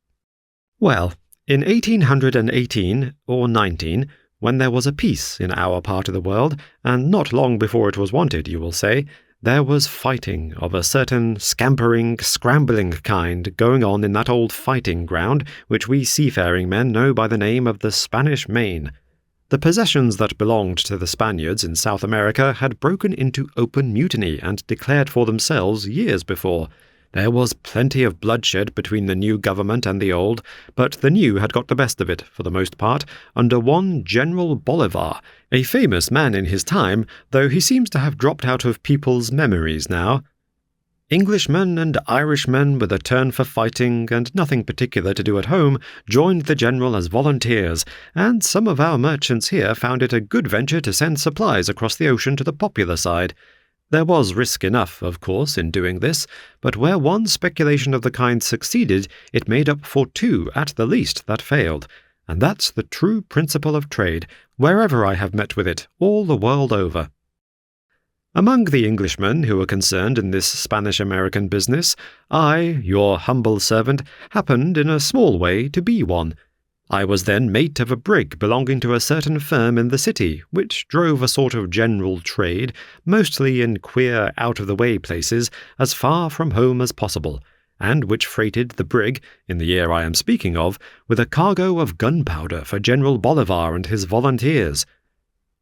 Well, in 1818, or 19, when there was a peace in our part of the world, and not long before it was wanted, you will say, there was fighting of a certain scampering, scrambling kind going on in that old fighting ground which we seafaring men know by the name of the Spanish Main. The possessions that belonged to the Spaniards in South America had broken into open mutiny and declared for themselves years before. There was plenty of bloodshed between the new government and the old, but the new had got the best of it, for the most part, under one General Bolivar, a famous man in his time, though he seems to have dropped out of people's memories now. Englishmen and Irishmen with a turn for fighting and nothing particular to do at home joined the general as volunteers, and some of our merchants here found it a good venture to send supplies across the ocean to the popular side. There was risk enough, of course, in doing this, but where one speculation of the kind succeeded, it made up for two, at the least, that failed. And that's the true principle of trade, wherever I have met with it, all the world over. Among the Englishmen who were concerned in this Spanish-American business, I, your humble servant, happened in a small way to be one. I was then mate of a brig belonging to a certain firm in the city, which drove a sort of general trade, mostly in queer, out-of-the-way places, as far from home as possible, and which freighted the brig, in the year I am speaking of, with a cargo of gunpowder for General Bolivar and his volunteers.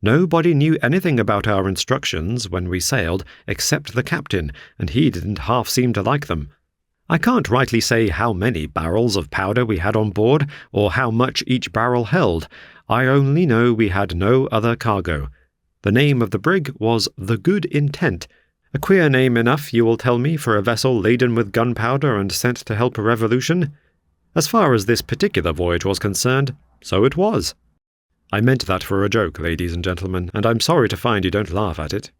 Nobody knew anything about our instructions when we sailed, except the captain, and he didn't half seem to like them. I can't rightly say how many barrels of powder we had on board, or how much each barrel held. I only know we had no other cargo. The name of the brig was the Good Intent, a queer name enough, you will tell me, for a vessel laden with gunpowder and sent to help a revolution. As far as this particular voyage was concerned, so it was. I meant that for a joke, ladies and gentlemen, and I'm sorry to find you don't laugh at it.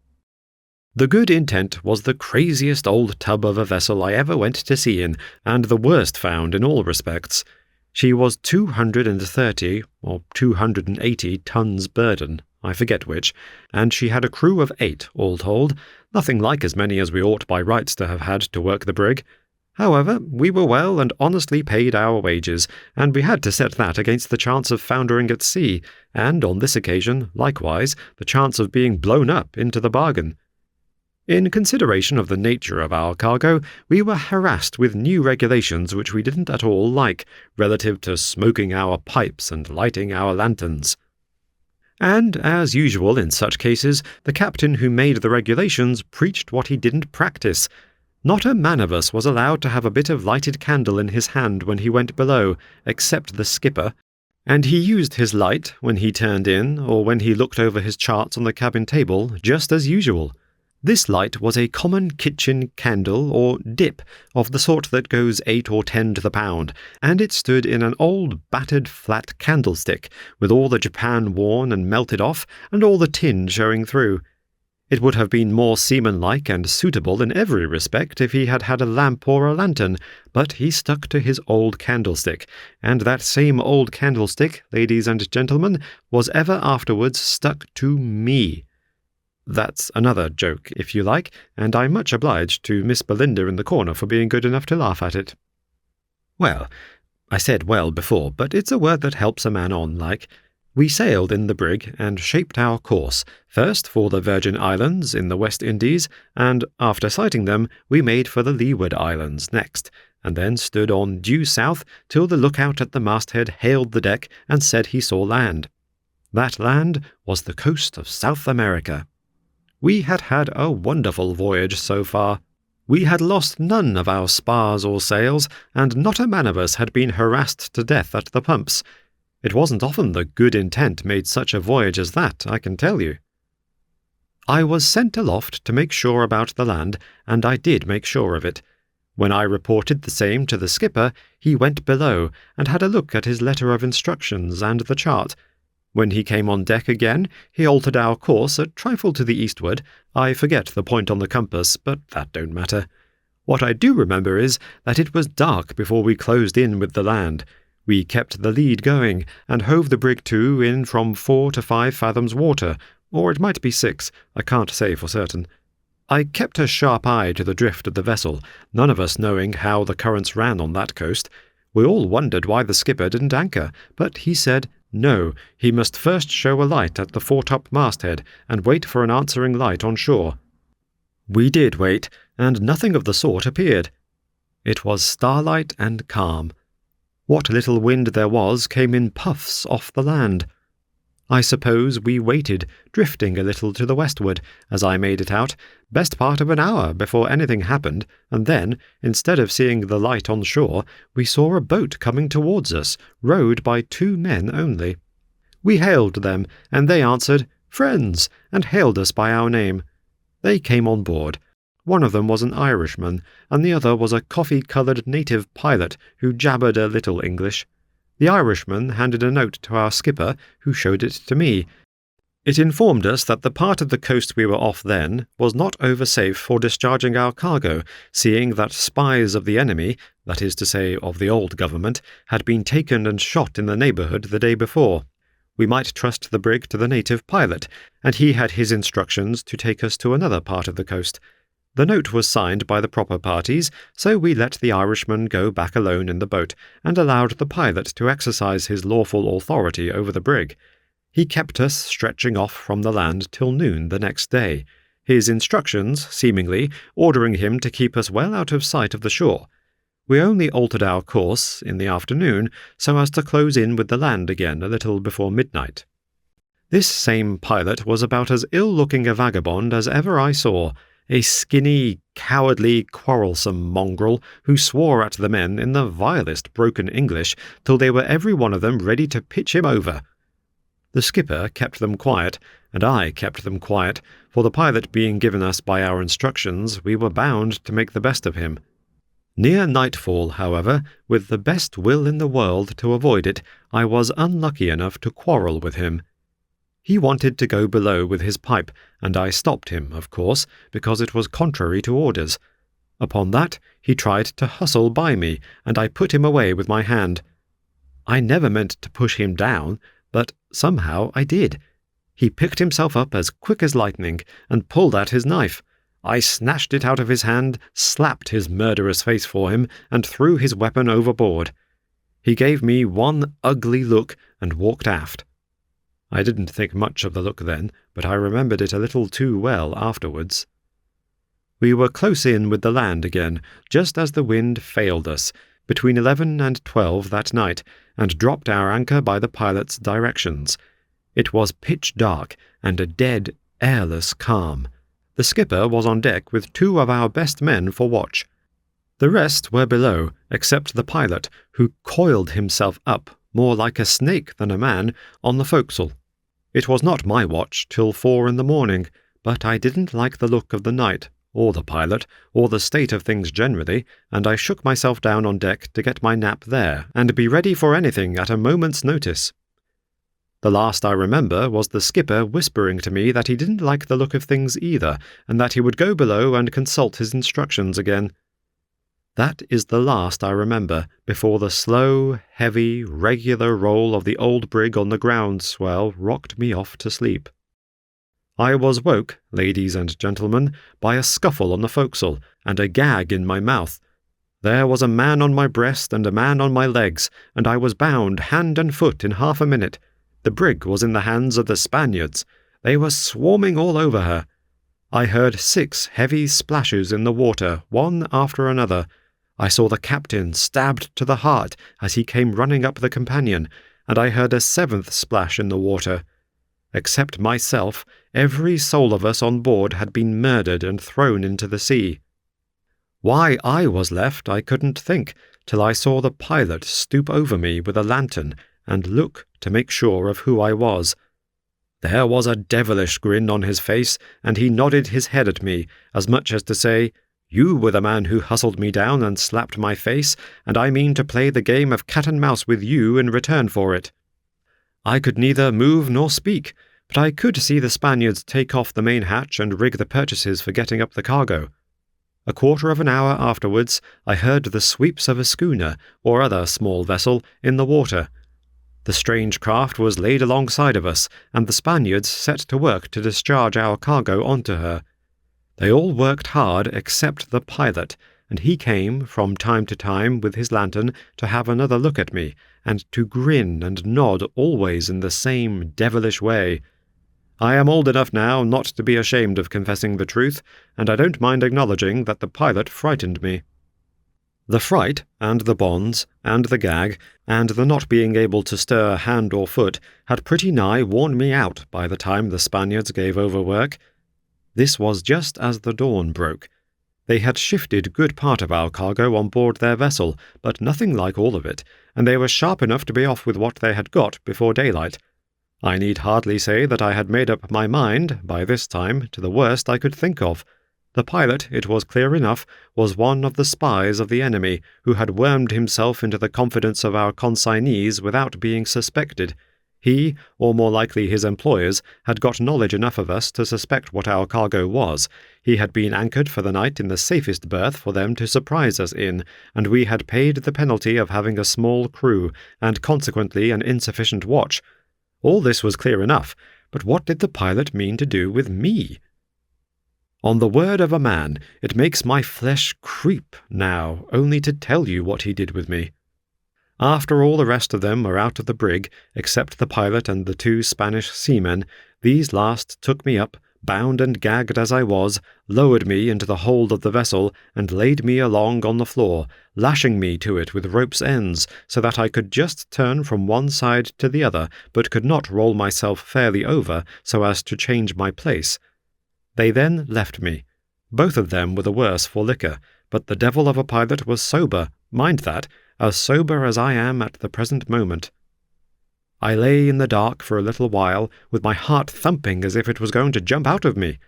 The Good Intent was the craziest old tub of a vessel I ever went to sea in, and the worst found in all respects. She was 230 or 280 tons burden, I forget which, and she had a crew of 8, all told, nothing like as many as we ought by rights to have had to work the brig. However, we were well and honestly paid our wages, and we had to set that against the chance of foundering at sea, and on this occasion, likewise, the chance of being blown up into the bargain. In consideration of the nature of our cargo, we were harassed with new regulations which we didn't at all like, relative to smoking our pipes and lighting our lanterns. And, as usual in such cases, the captain who made the regulations preached what he didn't practice. Not a man of us was allowed to have a bit of lighted candle in his hand when he went below, except the skipper, and he used his light when he turned in or when he looked over his charts on the cabin table, just as usual. This light was a common kitchen candle, or dip, of the sort that goes 8 or 10 to the pound, and it stood in an old battered flat candlestick, with all the Japan worn and melted off, and all the tin showing through. It would have been more seamanlike and suitable in every respect if he had had a lamp or a lantern, but he stuck to his old candlestick, and that same old candlestick, ladies and gentlemen, was ever afterwards stuck to me. That's another joke, if you like, and I'm much obliged to Miss Belinda in the corner for being good enough to laugh at it. Well, I said well before, but it's a word that helps a man on, like. We sailed in the brig and shaped our course, first for the Virgin Islands in the West Indies, and after sighting them, we made for the Leeward Islands next, and then stood on due south till the lookout at the masthead hailed the deck and said he saw land. That land was the coast of South America. We had had a wonderful voyage so far. We had lost none of our spars or sails, and not a man of us had been harassed to death at the pumps. It wasn't often the good intent made such a voyage as that, I can tell you. I was sent aloft to make sure about the land, and I did make sure of it. When I reported the same to the skipper, he went below and had a look at his letter of instructions and the chart. When he came on deck again, he altered our course a trifle to the eastward. I forget the point on the compass, but that don't matter. What I do remember is that it was dark before we closed in with the land. We kept the lead going, and hove the brig to in from 4 to 5 fathoms water, or it might be 6, I can't say for certain. I kept a sharp eye to the drift of the vessel, none of us knowing how the currents ran on that coast. We all wondered why the skipper didn't anchor, but he said no, he must first show a light at the foretop masthead, and wait for an answering light on shore. We did wait, and nothing of the sort appeared. It was starlight and calm. What little wind there was came in puffs off the land. I suppose we waited, drifting a little to the westward, as I made it out, best part of an hour before anything happened, and then, instead of seeing the light on shore, we saw a boat coming towards us, rowed by 2 men only. We hailed them, and they answered, "Friends," and hailed us by our name. They came on board. One of them was an Irishman, and the other was a coffee-coloured native pilot who jabbered a little English. The Irishman handed a note to our skipper, who showed it to me. It informed us that the part of the coast we were off then was not over safe for discharging our cargo, seeing that spies of the enemy, that is to say of the old government, had been taken and shot in the neighbourhood the day before. We might trust the brig to the native pilot, and he had his instructions to take us to another part of the coast. The note was signed by the proper parties, so we let the Irishman go back alone in the boat, and allowed the pilot to exercise his lawful authority over the brig. He kept us stretching off from the land till noon the next day, his instructions, seemingly, ordering him to keep us well out of sight of the shore. We only altered our course, in the afternoon, so as to close in with the land again a little before midnight. This same pilot was about as ill-looking a vagabond as ever I saw, a skinny, cowardly, quarrelsome mongrel who swore at the men in the vilest broken English till they were every one of them ready to pitch him over. The skipper kept them quiet, and I kept them quiet, for the pilot being given us by our instructions, we were bound to make the best of him. Near nightfall, however, with the best will in the world to avoid it, I was unlucky enough to quarrel with him. He wanted to go below with his pipe, and I stopped him, of course, because it was contrary to orders. Upon that, he tried to hustle by me, and I put him away with my hand. I never meant to push him down, but somehow I did. He picked himself up as quick as lightning, and pulled at his knife. I snatched it out of his hand, slapped his murderous face for him, and threw his weapon overboard. He gave me one ugly look, and walked aft. I didn't think much of the look then, but I remembered it a little too well afterwards. We were close in with the land again, just as the wind failed us, between 11 and 12 that night, and dropped our anchor by the pilot's directions. It was pitch dark, and a dead, airless calm. The skipper was on deck with 2 of our best men for watch. The rest were below, except the pilot, who coiled himself up, more like a snake than a man, on the forecastle. It was not my watch till 4 in the morning, but I didn't like the look of the night, or the pilot, or the state of things generally, and I shook myself down on deck to get my nap there, and be ready for anything at a moment's notice. The last I remember was the skipper whispering to me that he didn't like the look of things either, and that he would go below and consult his instructions again. That is the last I remember, before the slow, heavy, regular roll of the old brig on the ground swell rocked me off to sleep. I was woke, ladies and gentlemen, by a scuffle on the forecastle, and a gag in my mouth. There was a man on my breast and a man on my legs, and I was bound hand and foot in half a minute. The brig was in the hands of the Spaniards. They were swarming all over her. I heard 6 heavy splashes in the water, one after another. I saw the captain stabbed to the heart as he came running up the companion, and I heard a 7th splash in the water. Except myself, every soul of us on board had been murdered and thrown into the sea. Why I was left I couldn't think, till I saw the pilot stoop over me with a lantern and look to make sure of who I was. There was a devilish grin on his face, and he nodded his head at me, as much as to say, "You were the man who hustled me down and slapped my face, and I mean to play the game of cat and mouse with you in return for it." I could neither move nor speak, but I could see the Spaniards take off the main hatch and rig the purchases for getting up the cargo. A quarter of an hour afterwards, I heard the sweeps of a schooner, or other small vessel, in the water. The strange craft was laid alongside of us, and the Spaniards set to work to discharge our cargo onto her. They all worked hard except the pilot, and he came, from time to time, with his lantern, to have another look at me, and to grin and nod always in the same devilish way. I am old enough now not to be ashamed of confessing the truth, and I don't mind acknowledging that the pilot frightened me. The fright, and the bonds, and the gag, and the not being able to stir hand or foot had pretty nigh worn me out by the time the Spaniards gave over work. This was just as the dawn broke. They had shifted good part of our cargo on board their vessel, but nothing like all of it, and they were sharp enough to be off with what they had got before daylight. I need hardly say that I had made up my mind, by this time, to the worst I could think of. The pilot, it was clear enough, was one of the spies of the enemy, who had wormed himself into the confidence of our consignees without being suspected. He, or more likely his employers, had got knowledge enough of us to suspect what our cargo was. He had been anchored for the night in the safest berth for them to surprise us in, and we had paid the penalty of having a small crew, and consequently an insufficient watch. All this was clear enough, but what did the pilot mean to do with me? On the word of a man, it makes my flesh creep now only to tell you what he did with me. After all the rest of them were out of the brig, except the pilot and the 2 Spanish seamen, these last took me up, bound and gagged as I was, lowered me into the hold of the vessel, and laid me along on the floor, lashing me to it with rope's ends, so that I could just turn from one side to the other, but could not roll myself fairly over so as to change my place. They then left me. Both of them were the worse for liquor, but the devil of a pilot was sober, mind that, as sober as I am at the present moment. I lay in the dark for a little while, with my heart thumping as if it was going to jump out of me.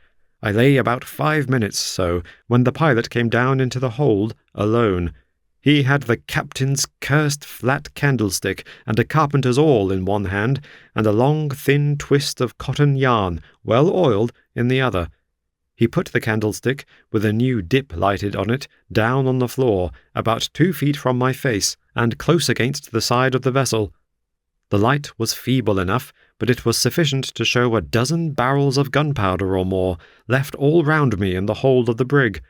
I lay about 5 minutes so, when the pilot came down into the hold, alone. He had the captain's cursed flat candlestick and a carpenter's awl in one hand, and a long thin twist of cotton yarn, well oiled, in the other. He put the candlestick, with a new dip lighted on it, down on the floor, about 2 feet from my face, and close against the side of the vessel. The light was feeble enough, but it was sufficient to show a dozen barrels of gunpowder or more, left all round me in the hold of the brig.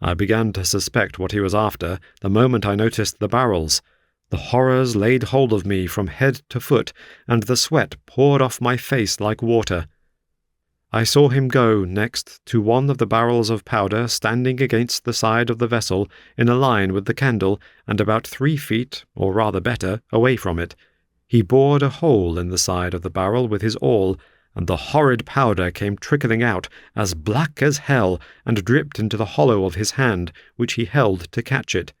I began to suspect what he was after the moment I noticed the barrels. The horrors laid hold of me from head to foot, and the sweat poured off my face like water. I saw him go, next, to one of the barrels of powder standing against the side of the vessel, in a line with the candle, and about 3 feet, or rather better, away from it. He bored a hole in the side of the barrel with his awl, and the horrid powder came trickling out, as black as hell, and dripped into the hollow of his hand, which he held to catch it.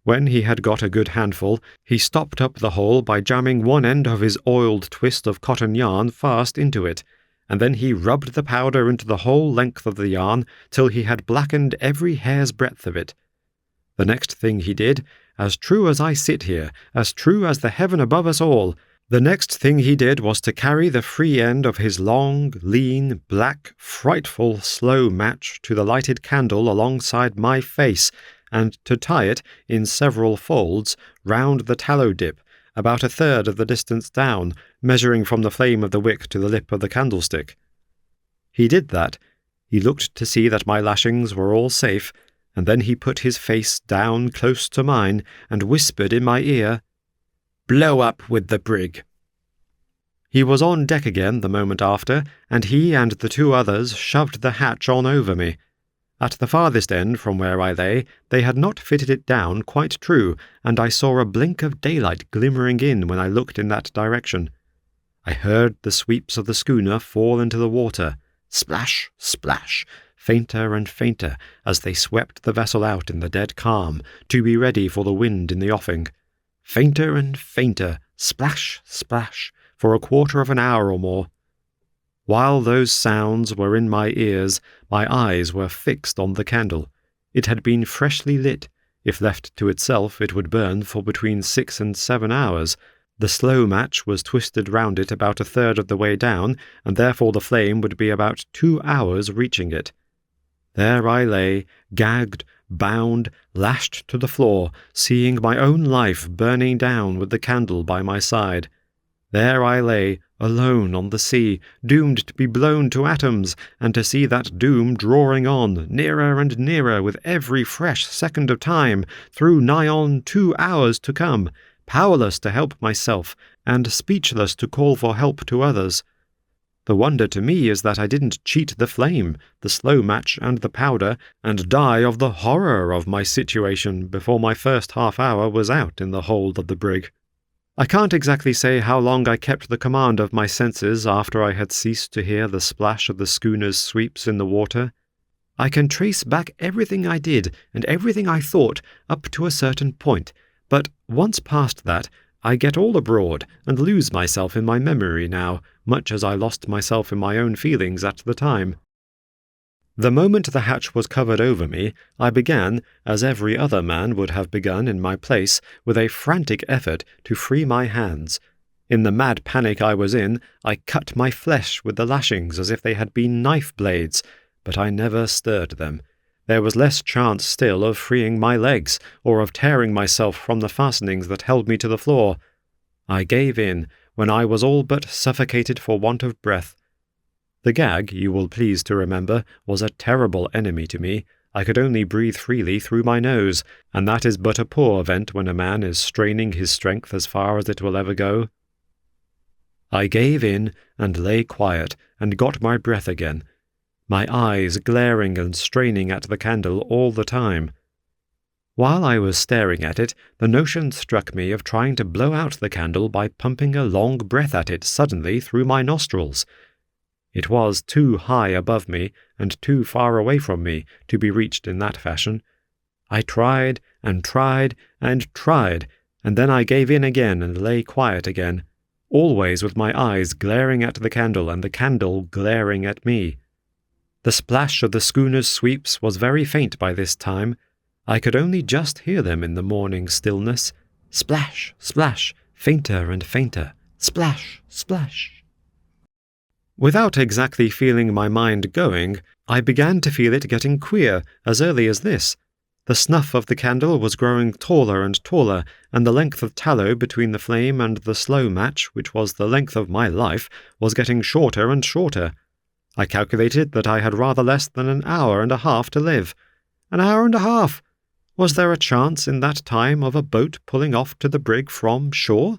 When he had got a good handful, he stopped up the hole by jamming one end of his oiled twist of cotton yarn fast into it, and then he rubbed the powder into the whole length of the yarn till he had blackened every hair's breadth of it. The next thing he did, as true as I sit here, as true as the heaven above us all, the next thing he did was to carry the free end of his long, lean, black, frightful, slow match to the lighted candle alongside my face, and to tie it, in several folds, round the tallow dip, about 1/3 of the distance down, measuring from the flame of the wick to the lip of the candlestick. He did that. He looked to see that my lashings were all safe, and then he put his face down close to mine and whispered in my ear, "Blow up with the brig." He was on deck again the moment after, and he and the 2 others shoved the hatch on over me. At the farthest end from where I lay, they had not fitted it down quite true, and I saw a blink of daylight glimmering in when I looked in that direction. I heard the sweeps of the schooner fall into the water, splash, splash, fainter and fainter as they swept the vessel out in the dead calm, to be ready for the wind in the offing. Fainter and fainter, splash, splash, for a quarter of an hour or more. While those sounds were in my ears, my eyes were fixed on the candle. It had been freshly lit. If left to itself, it would burn for between 6 and 7 hours. The slow match was twisted round it about a third of the way down, and therefore the flame would be about 2 hours reaching it. There I lay, gagged, bound, lashed to the floor, seeing my own life burning down with the candle by my side. There I lay, alone on the sea, doomed to be blown to atoms, and to see that doom drawing on, nearer and nearer with every fresh second of time, through nigh on 2 hours to come, powerless to help myself, and speechless to call for help to others. The wonder to me is that I didn't cheat the flame, the slow match and the powder, and die of the horror of my situation before my first half-hour was out in the hold of the brig. I can't exactly say how long I kept the command of my senses after I had ceased to hear the splash of the schooner's sweeps in the water. I can trace back everything I did and everything I thought up to a certain point, but once past that, I get all abroad and lose myself in my memory now, much as I lost myself in my own feelings at the time. The moment the hatch was covered over me, I began, as every other man would have begun in my place, with a frantic effort to free my hands. In the mad panic I was in, I cut my flesh with the lashings as if they had been knife blades, but I never stirred them. There was less chance still of freeing my legs, or of tearing myself from the fastenings that held me to the floor. I gave in, when I was all but suffocated for want of breath. The gag, you will please to remember, was a terrible enemy to me. I could only breathe freely through my nose, and that is but a poor vent when a man is straining his strength as far as it will ever go. I gave in, and lay quiet, and got my breath again, my eyes glaring and straining at the candle all the time. While I was staring at it, the notion struck me of trying to blow out the candle by pumping a long breath at it suddenly through my nostrils. It was too high above me, and too far away from me, to be reached in that fashion. I tried, and tried, and tried, and then I gave in again and lay quiet again, always with my eyes glaring at the candle and the candle glaring at me. The splash of the schooner's sweeps was very faint by this time. I could only just hear them in the morning stillness. Splash, splash, fainter and fainter, splash, splash. Without exactly feeling my mind going, I began to feel it getting queer as early as this. The snuff of the candle was growing taller and taller, and the length of tallow between the flame and the slow match, which was the length of my life, was getting shorter and shorter. I calculated that I had rather less than an hour and a half to live. An hour and a half! Was there a chance in that time of a boat pulling off to the brig from shore?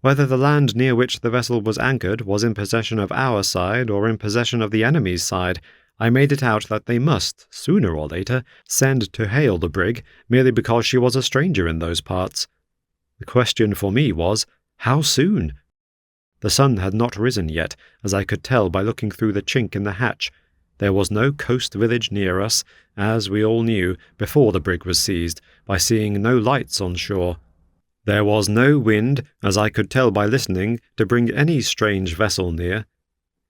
Whether the land near which the vessel was anchored was in possession of our side or in possession of the enemy's side, I made it out that they must, sooner or later, send to hail the brig, merely because she was a stranger in those parts. The question for me was, how soon? The sun had not risen yet, as I could tell by looking through the chink in the hatch. There was no coast village near us, as we all knew, before the brig was seized, by seeing no lights on shore. There was no wind, as I could tell by listening, to bring any strange vessel near.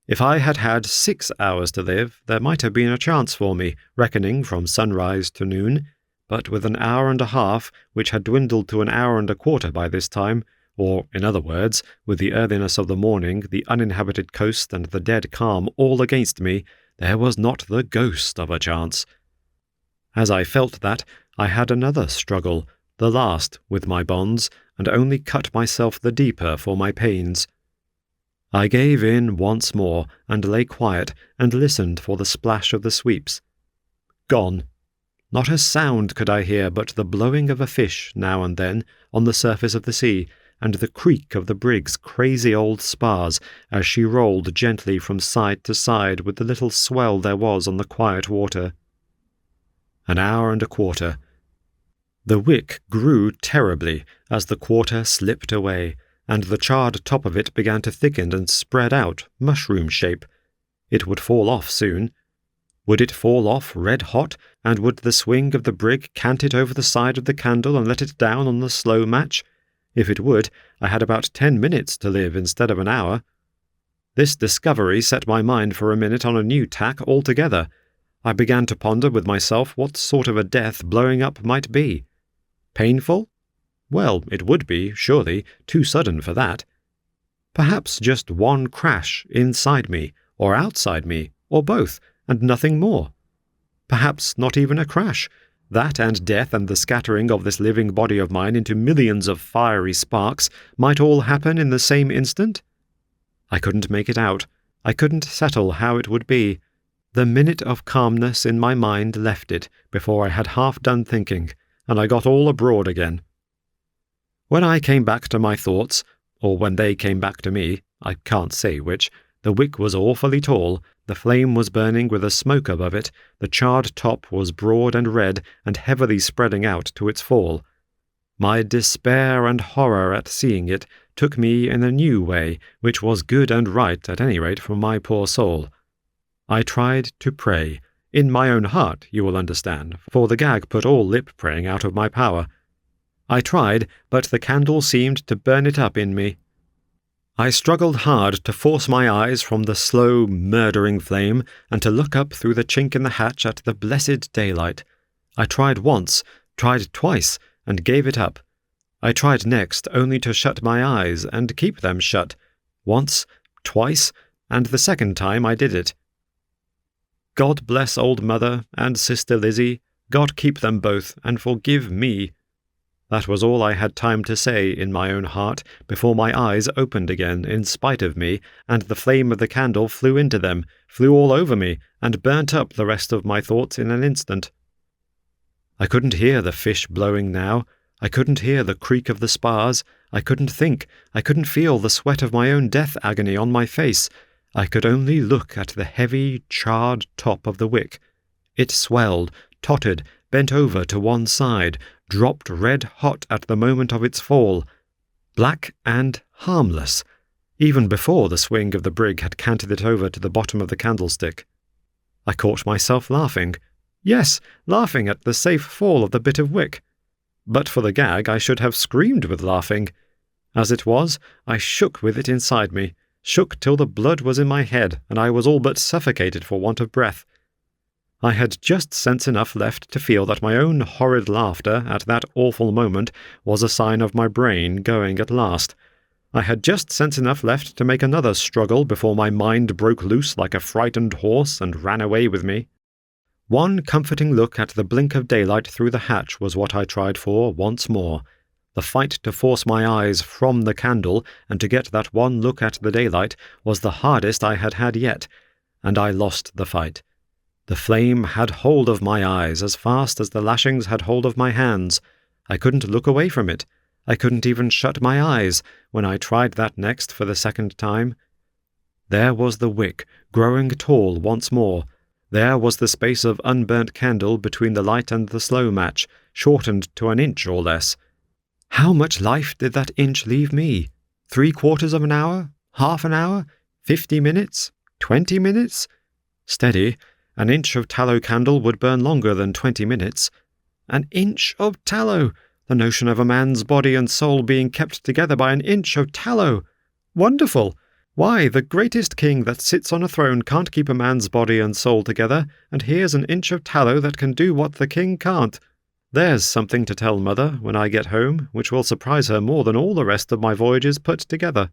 If I had had 6 hours to live, there might have been a chance for me, reckoning from sunrise to noon, but with an hour and a half, which had dwindled to an hour and a quarter by this time, or, in other words, with the earliness of the morning, the uninhabited coast and the dead calm all against me, there was not the ghost of a chance. As I felt that, I had another struggle, the last, with my bonds, and only cut myself the deeper for my pains. I gave in once more, and lay quiet, and listened for the splash of the sweeps. Gone. Not a sound could I hear but the blowing of a fish, now and then, on the surface of the sea, and the creak of the brig's crazy old spars as she rolled gently from side to side with the little swell there was on the quiet water. An hour and a quarter. The wick grew terribly as the quarter slipped away, and the charred top of it began to thicken and spread out, mushroom shape. It would fall off soon. Would it fall off red hot, and would the swing of the brig cant it over the side of the candle and let it down on the slow match? If it would, I had about 10 minutes to live instead of an hour. This discovery set my mind for a minute on a new tack altogether. I began to ponder with myself what sort of a death blowing up might be. Painful? Well, it would be, surely, too sudden for that. Perhaps just one crash inside me, or outside me, or both, and nothing more. Perhaps not even a crash. That and death and the scattering of this living body of mine into millions of fiery sparks might all happen in the same instant? I couldn't make it out. I couldn't settle how it would be. The minute of calmness in my mind left it before I had half done thinking, and I got all abroad again. When I came back to my thoughts, or when they came back to me, I can't say which, the wick was awfully tall, the flame was burning with a smoke above it, the charred top was broad and red and heavily spreading out to its fall. My despair and horror at seeing it took me in a new way, which was good and right at any rate for my poor soul. I tried to pray, in my own heart, you will understand, for the gag put all lip-praying out of my power. I tried, but the candle seemed to burn it up in me. I struggled hard to force my eyes from the slow, murdering flame and to look up through the chink in the hatch at the blessed daylight. I tried once, tried twice, and gave it up. I tried next only to shut my eyes and keep them shut. Once, twice, and the second time I did it. God bless old mother and sister Lizzie. God keep them both, and forgive me. That was all I had time to say in my own heart before my eyes opened again in spite of me, and the flame of the candle flew into them, flew all over me, and burnt up the rest of my thoughts in an instant. I couldn't hear the fish blowing now. I couldn't hear the creak of the spars. I couldn't think. I couldn't feel the sweat of my own death agony on my face. I could only look at the heavy, charred top of the wick. It swelled, tottered, bent over to one side, dropped red-hot at the moment of its fall, black and harmless, even before the swing of the brig had canted it over to the bottom of the candlestick. I caught myself laughing. Yes, laughing at the safe fall of the bit of wick. But for the gag, I should have screamed with laughing. As it was, I shook with it inside me, shook till the blood was in my head, and I was all but suffocated for want of breath. I had just sense enough left to feel that my own horrid laughter at that awful moment was a sign of my brain going at last. I had just sense enough left to make another struggle before my mind broke loose like a frightened horse and ran away with me. One comforting look at the blink of daylight through the hatch was what I tried for once more. The fight to force my eyes from the candle and to get that one look at the daylight was the hardest I had had yet, and I lost the fight. The flame had hold of my eyes as fast as the lashings had hold of my hands. I couldn't look away from it. I couldn't even shut my eyes when I tried that next for the second time. There was the wick, growing tall once more. There was the space of unburnt candle between the light and the slow match, shortened to an inch or less. How much life did that inch leave me? 3/4 of an hour? Half an hour? 50 minutes? 20 minutes? Steady. An inch of tallow candle would burn longer than 20 minutes. An inch of tallow! The notion of a man's body and soul being kept together by an inch of tallow! Wonderful! Why, the greatest king that sits on a throne can't keep a man's body and soul together, and here's an inch of tallow that can do what the king can't. There's something to tell Mother when I get home, which will surprise her more than all the rest of my voyages put together.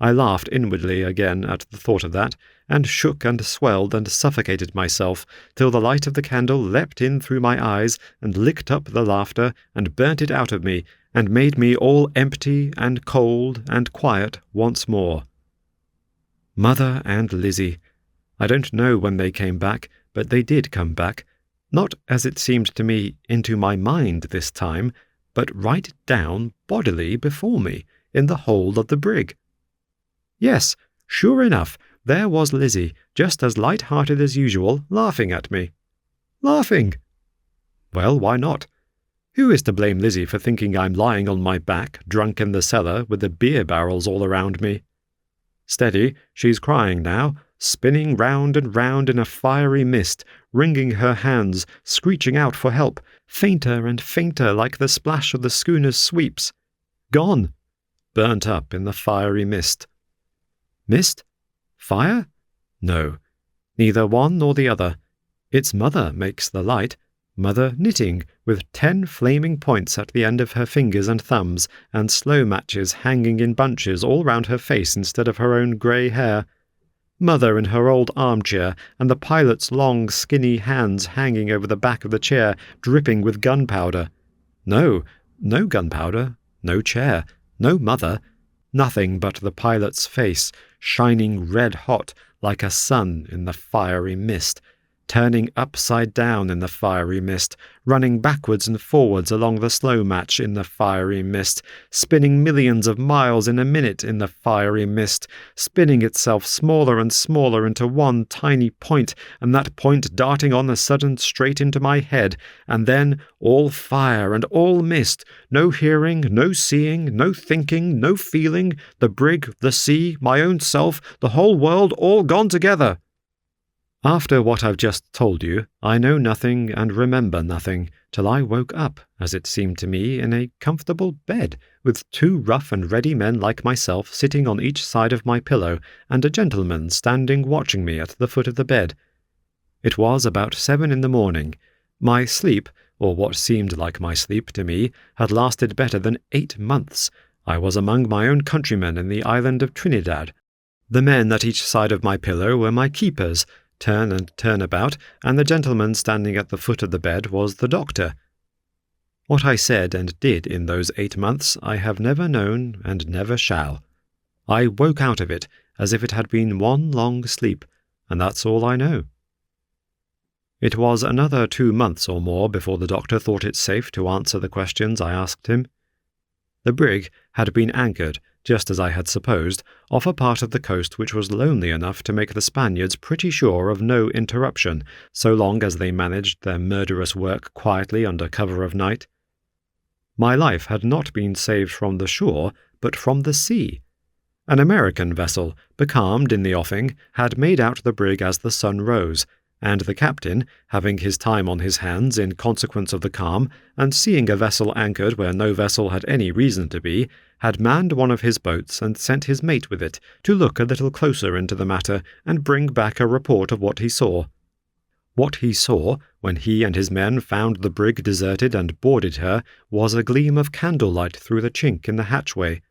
I laughed inwardly again at the thought of that, and shook and swelled and suffocated myself, till the light of the candle leapt in through my eyes and licked up the laughter and burnt it out of me, and made me all empty and cold and quiet once more. Mother and Lizzie. I don't know when they came back, but they did come back, not, as it seemed to me, into my mind this time, but right down bodily before me, in the hold of the brig. Yes, sure enough, there was Lizzie, just as light-hearted as usual, laughing at me. Laughing! Well, why not? Who is to blame Lizzie for thinking I'm lying on my back, drunk in the cellar, with the beer barrels all around me? Steady, she's crying now, spinning round and round in a fiery mist, wringing her hands, screeching out for help, fainter and fainter like the splash of the schooner's sweeps. Gone! Burnt up in the fiery mist. Mist? Fire? No, neither one nor the other. Its mother makes the light, Mother knitting, with 10 flaming points at the end of her fingers and thumbs, and slow matches hanging in bunches all round her face instead of her own grey hair. Mother in her old armchair, and the pilot's long, skinny hands hanging over the back of the chair, dripping with gunpowder. No gunpowder, no chair, no mother, nothing but the pilot's face, shining red-hot like a sun in the fiery mist, turning upside down in the fiery mist, running backwards and forwards along the slow match in the fiery mist, spinning millions of miles in a minute in the fiery mist, spinning itself smaller and smaller into one tiny point, and that point darting on a sudden straight into my head, and then all fire and all mist, no hearing, no seeing, no thinking, no feeling, the brig, the sea, my own self, the whole world all gone together. After what I've just told you, I know nothing and remember nothing, till I woke up, as it seemed to me, in a comfortable bed, with 2 rough and ready men like myself sitting on each side of my pillow, and a gentleman standing watching me at the foot of the bed. It was about 7 in the morning. My sleep, or what seemed like my sleep to me, had lasted better than 8 months. I was among my own countrymen in the island of Trinidad. The men at each side of my pillow were my keepers, turn and turn about, and the gentleman standing at the foot of the bed was the doctor. What I said and did in those 8 months I have never known and never shall. I woke out of it as if it had been one long sleep, and that's all I know. It was another 2 months or more before the doctor thought it safe to answer the questions I asked him. The brig had been anchored, just as I had supposed, off a part of the coast which was lonely enough to make the Spaniards pretty sure of no interruption, so long as they managed their murderous work quietly under cover of night. My life had not been saved from the shore, but from the sea. An American vessel, becalmed in the offing, had made out the brig as the sun rose, and the captain, having his time on his hands in consequence of the calm, and seeing a vessel anchored where no vessel had any reason to be, had manned one of his boats and sent his mate with it to look a little closer into the matter and bring back a report of what he saw. What he saw, when he and his men found the brig deserted and boarded her, was a gleam of candlelight through the chink in the hatchway.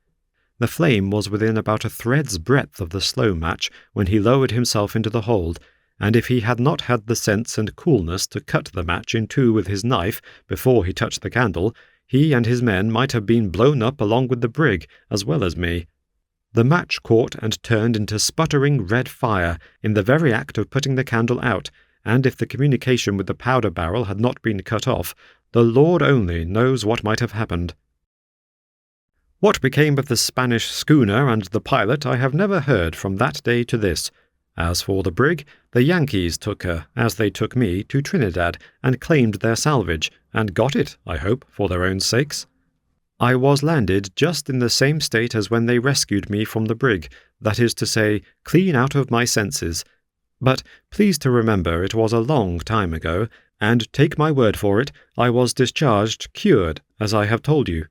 The flame was within about a thread's breadth of the slow match when he lowered himself into the hold, and if he had not had the sense and coolness to cut the match in 2 with his knife before he touched the candle, he and his men might have been blown up along with the brig, as well as me. The match caught and turned into sputtering red fire in the very act of putting the candle out, and if the communication with the powder barrel had not been cut off, the Lord only knows what might have happened. What became of the Spanish schooner and the pilot I have never heard from that day to this. As for the brig, the Yankees took her, as they took me, to Trinidad, and claimed their salvage, and got it, I hope, for their own sakes. I was landed just in the same state as when they rescued me from the brig, that is to say, clean out of my senses. But please to remember it was a long time ago, and take my word for it, I was discharged cured, as I have told you.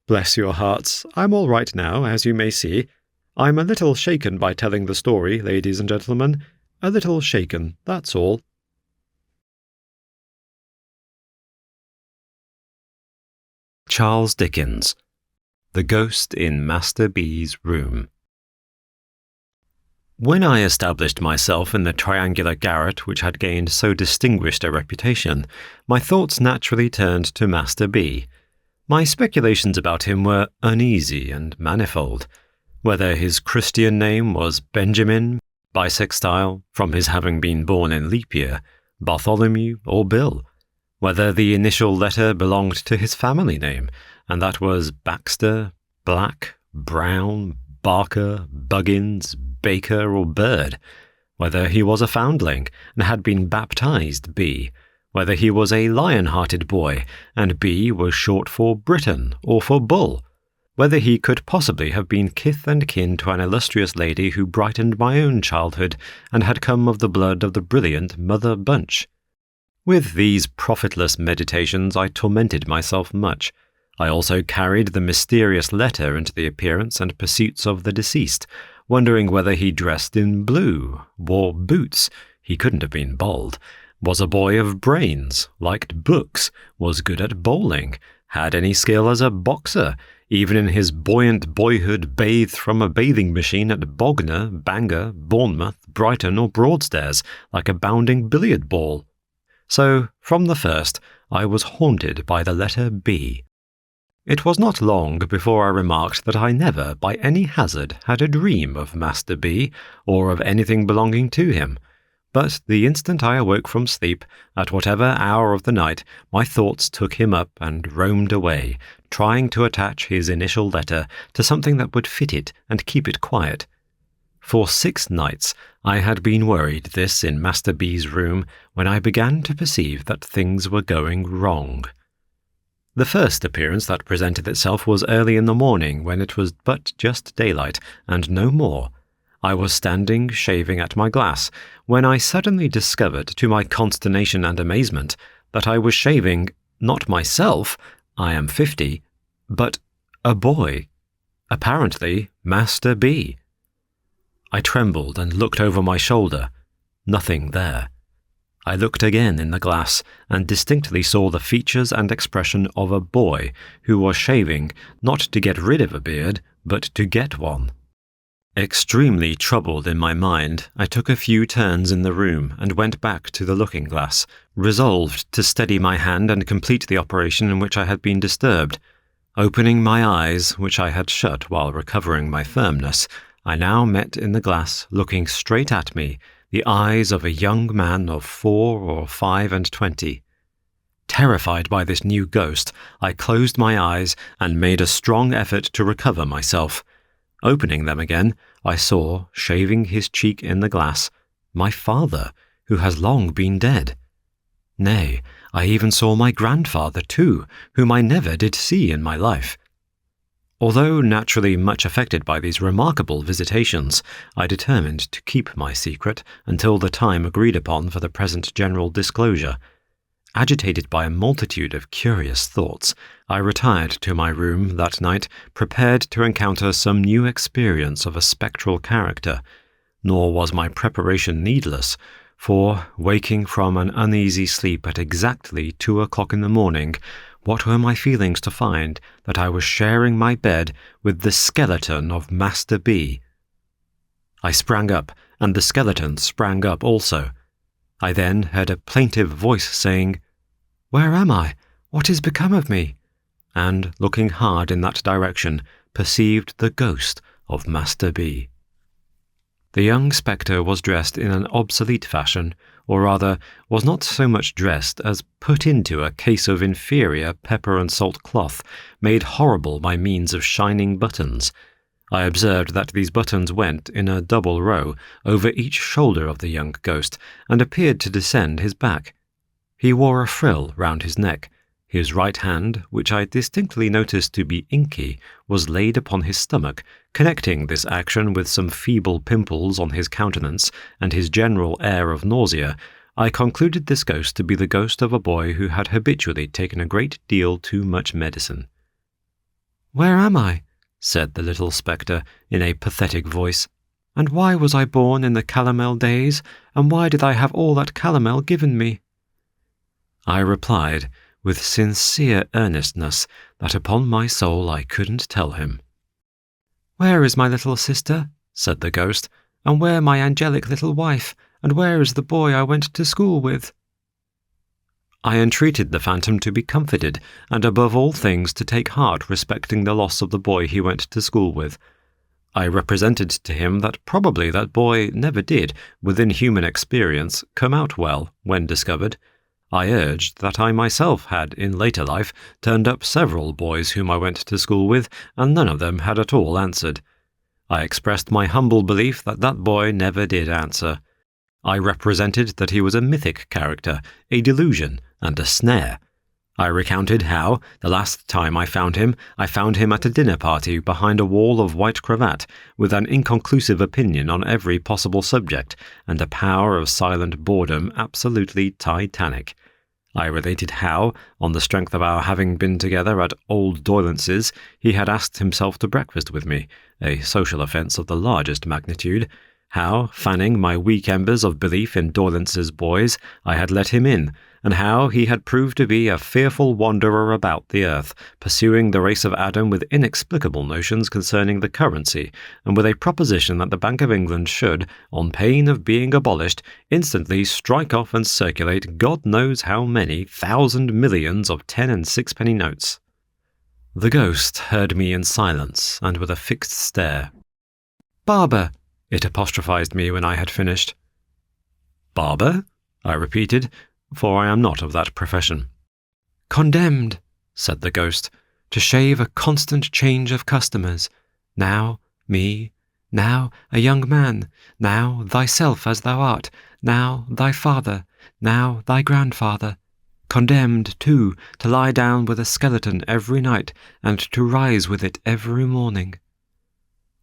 Bless your hearts, I'm all right now, as you may see. I'm a little shaken by telling the story, ladies and gentlemen. A little shaken, that's all. Charles Dickens, The Ghost in Master B.'s Room. When I established myself in the triangular garret which had gained so distinguished a reputation, my thoughts naturally turned to Master B. My speculations about him were uneasy and manifold. Whether his Christian name was Benjamin, Bisextile, from his having been born in leap year, Bartholomew, or Bill. Whether the initial letter belonged to his family name, and that was Baxter, Black, Brown, Barker, Buggins, Baker, or Bird, whether he was a foundling and had been baptized B, whether he was a lion-hearted boy and B was short for Briton or for Bull, whether he could possibly have been kith and kin to an illustrious lady who brightened my own childhood and had come of the blood of the brilliant Mother Bunch. With these profitless meditations I tormented myself much. I also carried the mysterious letter into the appearance and pursuits of the deceased, wondering whether he dressed in blue, wore boots, he couldn't have been bald, was a boy of brains, liked books, was good at bowling, had any skill as a boxer, even in his buoyant boyhood bathed from a bathing machine at Bognor, Bangor, Bournemouth, Brighton or Broadstairs, like a bounding billiard ball. So, from the first, I was haunted by the letter B. It was not long before I remarked that I never, by any hazard, had a dream of Master B, or of anything belonging to him. But the instant I awoke from sleep, at whatever hour of the night, my thoughts took him up and roamed away, trying to attach his initial letter to something that would fit it and keep it quiet. For 6 nights I had been worried this in Master B's room, when I began to perceive that things were going wrong. The first appearance that presented itself was early in the morning, when it was but just daylight, and no more. I was standing shaving at my glass, when I suddenly discovered, to my consternation and amazement, that I was shaving, not myself, I am 50, but a boy, apparently Master B. I trembled and looked over my shoulder. Nothing there. I looked again in the glass and distinctly saw the features and expression of a boy who was shaving, not to get rid of a beard, but to get one. Extremely troubled in my mind, I took a few turns in the room and went back to the looking-glass, resolved to steady my hand and complete the operation in which I had been disturbed. Opening my eyes, which I had shut while recovering my firmness, I now met in the glass, looking straight at me, the eyes of a young man of 4 or 25. Terrified by this new ghost, I closed my eyes and made a strong effort to recover myself. Opening them again, I saw, shaving his cheek in the glass, my father, who has long been dead. Nay, I even saw my grandfather too, whom I never did see in my life. Although naturally much affected by these remarkable visitations, I determined to keep my secret until the time agreed upon for the present general disclosure. Agitated by a multitude of curious thoughts, I retired to my room that night, prepared to encounter some new experience of a spectral character. Nor was my preparation needless, for, waking from an uneasy sleep at exactly 2 o'clock in the morning, what were my feelings to find that I was sharing my bed with the skeleton of Master B? I sprang up, and the skeleton sprang up also. I then heard a plaintive voice saying, "Where am I? What is become of me?" and, looking hard in that direction, perceived the ghost of Master B. The young spectre was dressed in an obsolete fashion, or rather, was not so much dressed as put into a case of inferior pepper and salt cloth, made horrible by means of shining buttons. I observed that these buttons went in a double row over each shoulder of the young ghost, and appeared to descend his back. He wore a frill round his neck. His right hand, which I distinctly noticed to be inky, was laid upon his stomach, connecting this action with some feeble pimples on his countenance and his general air of nausea. I concluded this ghost to be the ghost of a boy who had habitually taken a great deal too much medicine. "Where am I?" said the little spectre in a pathetic voice. "And why was I born in the calomel days, and why did I have all that calomel given me?" I replied, with sincere earnestness, that upon my soul I couldn't tell him. "Where is my little sister?" said the ghost, "and where my angelic little wife, and where is the boy I went to school with?" I entreated the phantom to be comforted, and above all things to take heart respecting the loss of the boy he went to school with. I represented to him that probably that boy never did, within human experience, come out well when discovered. I urged that I myself had, in later life, turned up several boys whom I went to school with, and none of them had at all answered. I expressed my humble belief that that boy never did answer. I represented that he was a mythic character, a delusion, and a snare. I recounted how, the last time I found him at a dinner party behind a wall of white cravat, with an inconclusive opinion on every possible subject, and a power of silent boredom absolutely titanic. I related how, on the strength of our having been together at Old Doylance's, he had asked himself to breakfast with me, a social offence of the largest magnitude, how, fanning my weak embers of belief in Doylance's boys, I had let him in, and how he had proved to be a fearful wanderer about the earth, pursuing the race of Adam with inexplicable notions concerning the currency, and with a proposition that the Bank of England should, on pain of being abolished, instantly strike off and circulate God knows how many thousand millions of 10 and 6-penny notes. The ghost heard me in silence and with a fixed stare. "Barber," it apostrophized me when I had finished. "Barber?" I repeated, for I am not of that profession. "Condemned," said the ghost, "to shave a constant change of customers. Now me, now a young man, now thyself as thou art, now thy father, now thy grandfather. Condemned, too, to lie down with a skeleton every night, and to rise with it every morning."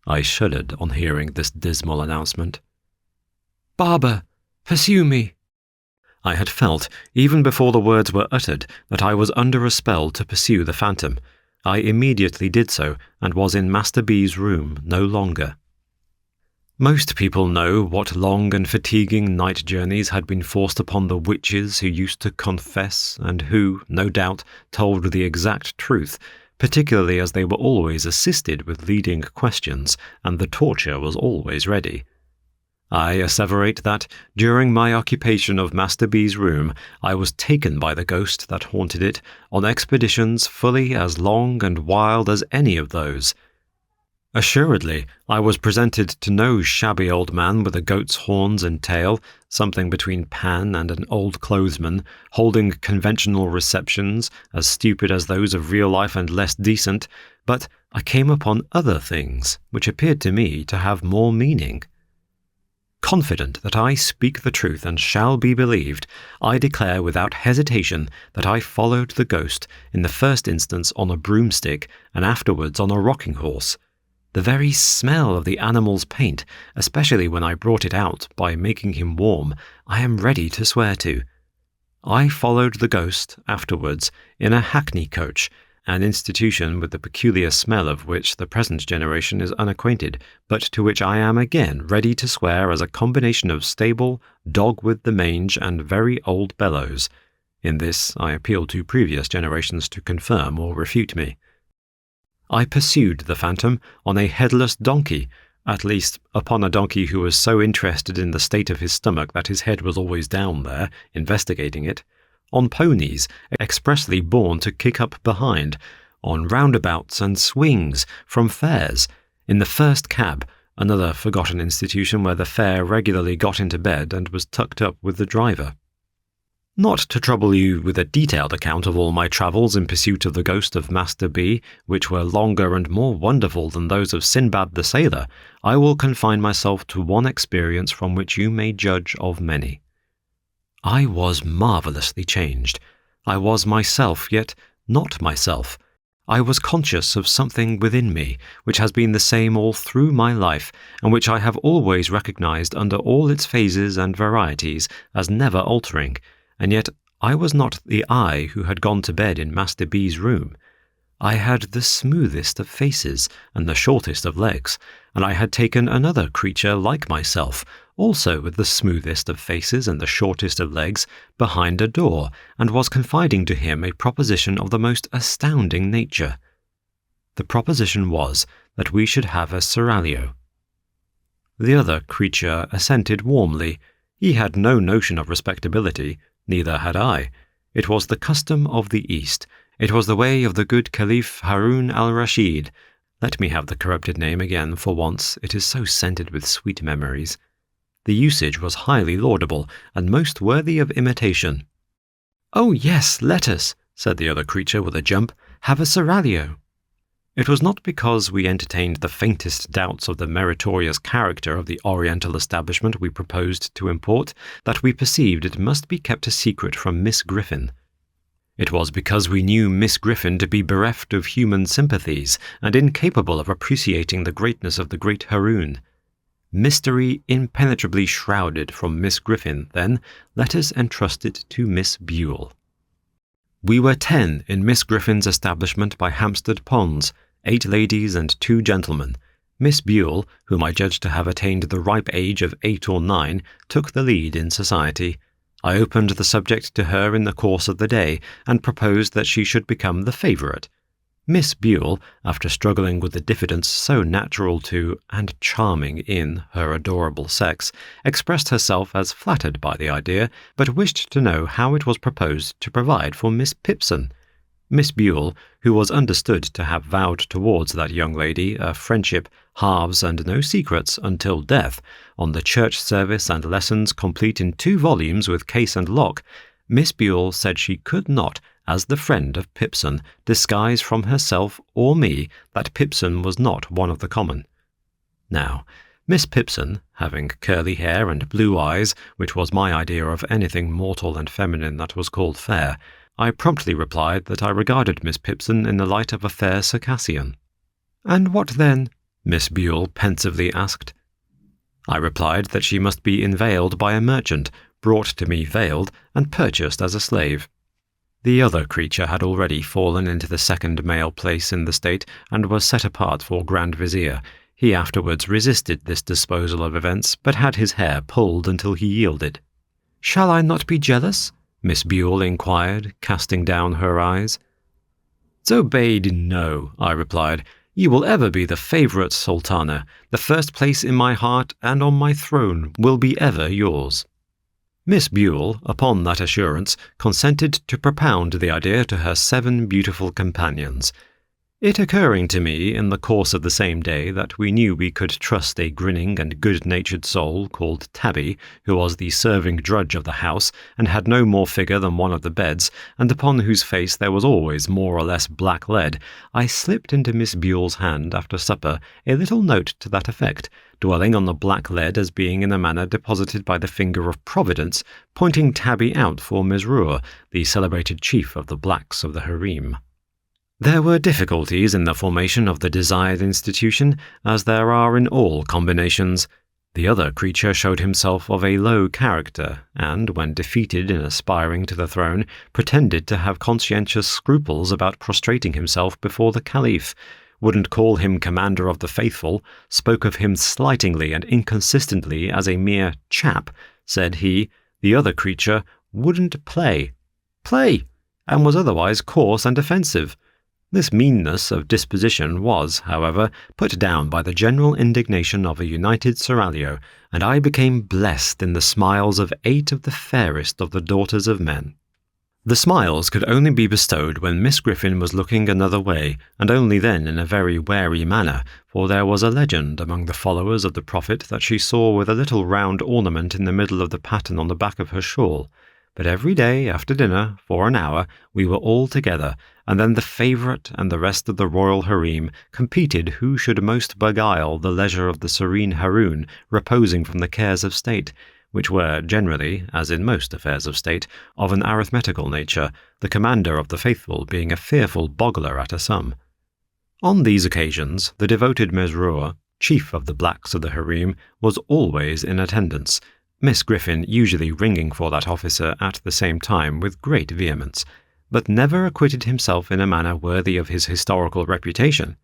I shuddered on hearing this dismal announcement. "Barber, pursue me." I had felt, even before the words were uttered, that I was under a spell to pursue the phantom. I immediately did so, and was in Master B.'s room no longer. Most people know what long and fatiguing night journeys had been forced upon the witches who used to confess, and who, no doubt, told the exact truth, particularly as they were always assisted with leading questions, and the torture was always ready. I asseverate that, during my occupation of Master B.'s room, I was taken by the ghost that haunted it on expeditions fully as long and wild as any of those. Assuredly, I was presented to no shabby old man with a goat's horns and tail, something between Pan and an old clothesman, holding conventional receptions, as stupid as those of real life and less decent, but I came upon other things, which appeared to me to have more meaning. Confident that I speak the truth and shall be believed, I declare without hesitation that I followed the ghost, in the first instance on a broomstick, and afterwards on a rocking horse. The very smell of the animal's paint, especially when I brought it out by making him warm, I am ready to swear to. I followed the ghost, afterwards, in a hackney coach, an institution with the peculiar smell of which the present generation is unacquainted, but to which I am again ready to swear as a combination of stable, dog with the mange, and very old bellows. In this I appeal to previous generations to confirm or refute me. I pursued the phantom on a headless donkey, at least upon a donkey who was so interested in the state of his stomach that his head was always down there, investigating it, on ponies, expressly born to kick up behind, on roundabouts and swings from fairs, in the first cab, another forgotten institution where the fare regularly got into bed and was tucked up with the driver. Not to trouble you with a detailed account of all my travels in pursuit of the ghost of Master B, which were longer and more wonderful than those of Sinbad the Sailor, I will confine myself to one experience from which you may judge of many. I was marvellously changed. I was myself, yet not myself. I was conscious of something within me, which has been the same all through my life, and which I have always recognized under all its phases and varieties as never altering, and yet I was not the I who had gone to bed in Master B.'s room. I had the smoothest of faces and the shortest of legs, and I had taken another creature like myself, also with the smoothest of faces and the shortest of legs, behind a door, and was confiding to him a proposition of the most astounding nature. The proposition was that we should have a seraglio. The other creature assented warmly. He had no notion of respectability, neither had I. It was the custom of the East. It was the way of the good Caliph Harun al-Rashid. Let me have the corrupted name again for once, it is so scented with sweet memories. The usage was highly laudable, and most worthy of imitation. "Oh yes, let us," said the other creature with a jump, "have a seraglio." It was not because we entertained the faintest doubts of the meritorious character of the Oriental establishment we proposed to import that we perceived it must be kept a secret from Miss Griffin. It was because we knew Miss Griffin to be bereft of human sympathies and incapable of appreciating the greatness of the great Haroun. Mystery impenetrably shrouded from Miss Griffin, then, let us entrust it to Miss Buell. We were 10 in Miss Griffin's establishment by Hampstead Ponds, 8 ladies and 2 gentlemen. Miss Buell, whom I judged to have attained the ripe age of 8 or 9, took the lead in society. I opened the subject to her in the course of the day, and proposed that she should become the favourite. Miss Buell, after struggling with the diffidence so natural to, and charming in, her adorable sex, expressed herself as flattered by the idea, but wished to know how it was proposed to provide for Miss Pipson. Miss Buell, who was understood to have vowed towards that young lady a friendship, halves and no secrets until death, on the church service and lessons complete in 2 volumes with case and lock, Miss Buell said she could not, as the friend of Pipson, disguise from herself or me that Pipson was not one of the common. Now, Miss Pipson, having curly hair and blue eyes, which was my idea of anything mortal and feminine that was called fair, I promptly replied that I regarded Miss Pipson in the light of a fair Circassian. "And what then?" Miss Buell pensively asked. I replied that she must be unveiled by a merchant, brought to me veiled, and purchased as a slave. The other creature had already fallen into the second male place in the state, and was set apart for Grand Vizier. He afterwards resisted this disposal of events, but had his hair pulled until he yielded. "Shall I not be jealous?" Miss Buell inquired, casting down her eyes. "Zobeide, no," I replied. "You will ever be the favourite sultana. The first place in my heart and on my throne will be ever yours." Miss Buell, upon that assurance, consented to propound the idea to her 7 beautiful companions. It occurring to me in the course of the same day that we knew we could trust a grinning and good-natured soul called Tabby, who was the serving drudge of the house, and had no more figure than one of the beds, and upon whose face there was always more or less black lead, I slipped into Miss Buell's hand after supper a little note to that effect, dwelling on the black lead as being in a manner deposited by the finger of Providence, pointing Tabby out for Mesrour, the celebrated chief of the blacks of the harem. There were difficulties in the formation of the desired institution, as there are in all combinations. The other creature showed himself of a low character, and, when defeated in aspiring to the throne, pretended to have conscientious scruples about prostrating himself before the Caliph, wouldn't call him commander of the faithful, spoke of him slightingly and inconsistently as a mere chap, said he. The other creature wouldn't play, and was otherwise coarse and offensive. This meanness of disposition was, however, put down by the general indignation of a united seraglio, and I became blessed in the smiles of 8 of the fairest of the daughters of men. The smiles could only be bestowed when Miss Griffin was looking another way, and only then in a very wary manner, for there was a legend among the followers of the Prophet that she saw with a little round ornament in the middle of the pattern on the back of her shawl. But every day, after dinner, for an hour, we were all together, and then the favourite and the rest of the royal harem competed who should most beguile the leisure of the serene Haroun reposing from the cares of state, which were generally, as in most affairs of state, of an arithmetical nature, the commander of the faithful being a fearful boggler at a sum. On these occasions, the devoted Mesrour, chief of the blacks of the harem, was always in attendance, Miss Griffin usually ringing for that officer at the same time with great vehemence, but never acquitted himself in a manner worthy of his historical reputation.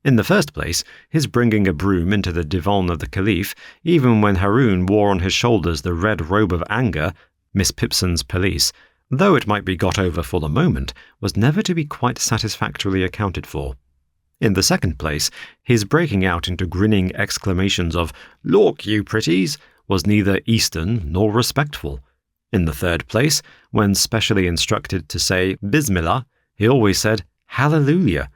In the first place, his bringing a broom into the divan of the Caliph, even when Haroun wore on his shoulders the red robe of anger, Miss Pipson's pelisse, though it might be got over for the moment, was never to be quite satisfactorily accounted for. In the second place, his breaking out into grinning exclamations of "Look, you pretties!" was neither Eastern nor respectful. In the third place, when specially instructed to say Bismillah, he always said Hallelujah.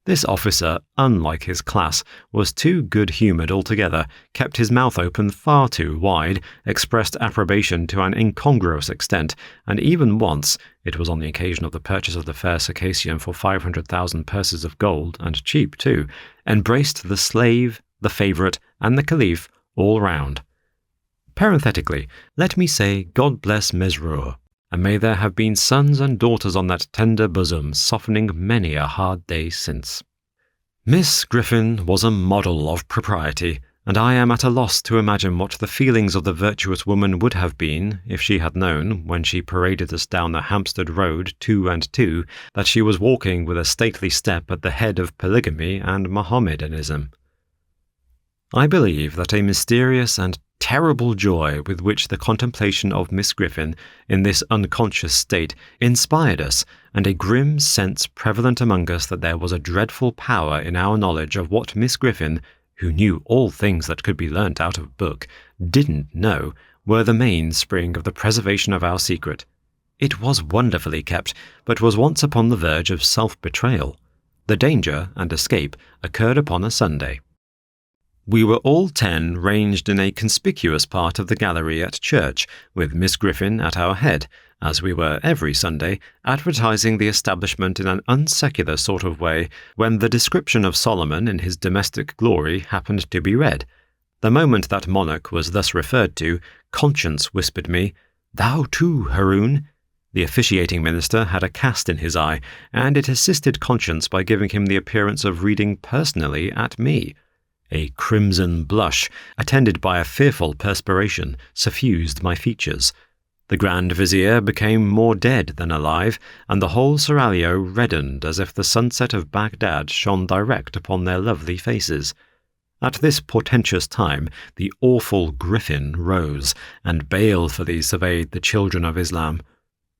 This officer, unlike his class, was too good-humoured altogether, kept his mouth open far too wide, expressed approbation to an incongruous extent, and even once, it was on the occasion of the purchase of the fair Circassian for 500,000 purses of gold, and cheap too, embraced the slave, the favourite, and the caliph all round. Parenthetically, let me say, God bless Mesrour, and may there have been sons and daughters on that tender bosom, softening many a hard day since. Miss Griffin was a model of propriety, and I am at a loss to imagine what the feelings of the virtuous woman would have been if she had known, when she paraded us down the Hampstead Road 2 and 2, that she was walking with a stately step at the head of polygamy and Mohammedanism. I believe that a mysterious and terrible joy with which the contemplation of Miss Griffin in this unconscious state inspired us, and a grim sense prevalent among us that there was a dreadful power in our knowledge of what Miss Griffin, who knew all things that could be learnt out of book, didn't know, were the mainspring of the preservation of our secret. It was wonderfully kept, but was once upon the verge of self-betrayal. The danger and escape occurred upon a Sunday. We were all 10 ranged in a conspicuous part of the gallery at church, with Miss Griffin at our head, as we were every Sunday, advertising the establishment in an unsecular sort of way, when the description of Solomon in his domestic glory happened to be read. The moment that monarch was thus referred to, conscience whispered me, "Thou too, Haroun." The officiating minister had a cast in his eye, and it assisted conscience by giving him the appearance of reading personally at me. A crimson blush, attended by a fearful perspiration, suffused my features. The Grand Vizier became more dead than alive, and the whole seraglio reddened as if the sunset of Baghdad shone direct upon their lovely faces. At this portentous time, the awful Griffin rose, and balefully surveyed the children of Islam.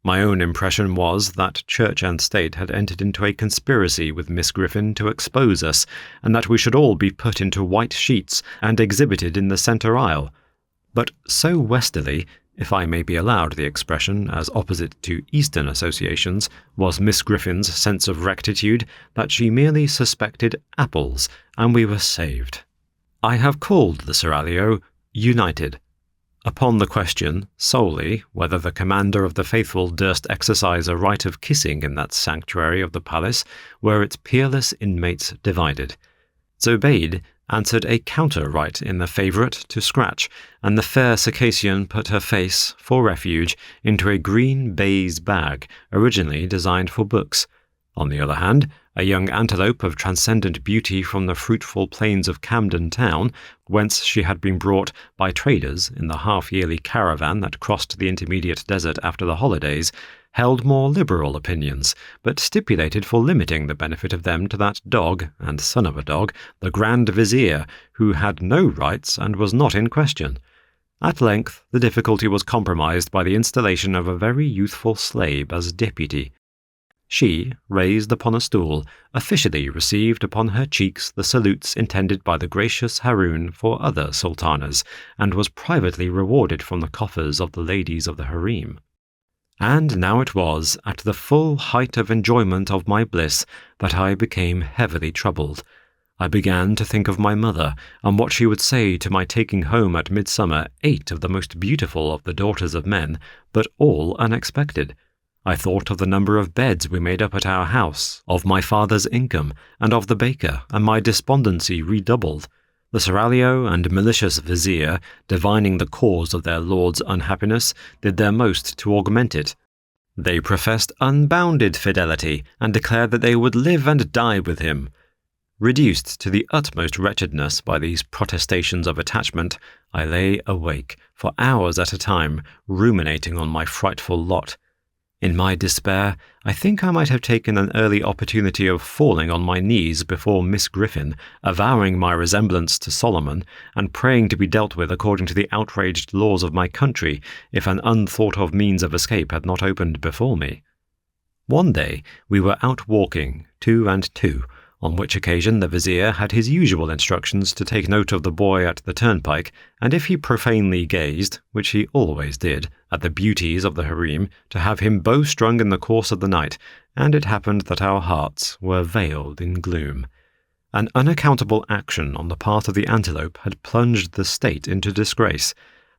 My own impression was that Church and State had entered into a conspiracy with Miss Griffin to expose us, and that we should all be put into white sheets and exhibited in the centre aisle. But so westerly, if I may be allowed the expression, as opposite to Eastern associations, was Miss Griffin's sense of rectitude, that she merely suspected apples, and we were saved. I have called the seraglio United. Upon the question, solely, whether the commander of the faithful durst exercise a right of kissing in that sanctuary of the palace, were its peerless inmates divided. Zobeide answered a counter-right in the favourite to scratch, and the fair Circassian put her face, for refuge, into a green baize bag, originally designed for books. On the other hand, a young antelope of transcendent beauty from the fruitful plains of Camden Town, whence she had been brought by traders in the half-yearly caravan that crossed the intermediate desert after the holidays, held more liberal opinions, but stipulated for limiting the benefit of them to that dog, and son of a dog, the Grand Vizier, who had no rights and was not in question. At length the difficulty was compromised by the installation of a very youthful slave as deputy. She, raised upon a stool, officially received upon her cheeks the salutes intended by the gracious Haroun for other sultanas, and was privately rewarded from the coffers of the ladies of the harem. And now it was, at the full height of enjoyment of my bliss, that I became heavily troubled. I began to think of my mother, and what she would say to my taking home at midsummer 8 of the most beautiful of the daughters of men, but all unexpected. I thought of the number of beds we made up at our house, of my father's income, and of the baker, and my despondency redoubled. The seraglio and malicious vizier, divining the cause of their lord's unhappiness, did their most to augment it. They professed unbounded fidelity, and declared that they would live and die with him. Reduced to the utmost wretchedness by these protestations of attachment, I lay awake, for hours at a time, ruminating on my frightful lot. In my despair, I think I might have taken an early opportunity of falling on my knees before Miss Griffin, avowing my resemblance to Solomon, and praying to be dealt with according to the outraged laws of my country, if an unthought-of means of escape had not opened before me. One day we were out walking, 2 and 2, on which occasion the vizier had his usual instructions to take note of the boy at the turnpike, and if he profanely gazed, which he always did, at the beauties of the harem, to have him bowstrung in the course of the night, and it happened that our hearts were veiled in gloom. An unaccountable action on the part of the antelope had plunged the state into disgrace.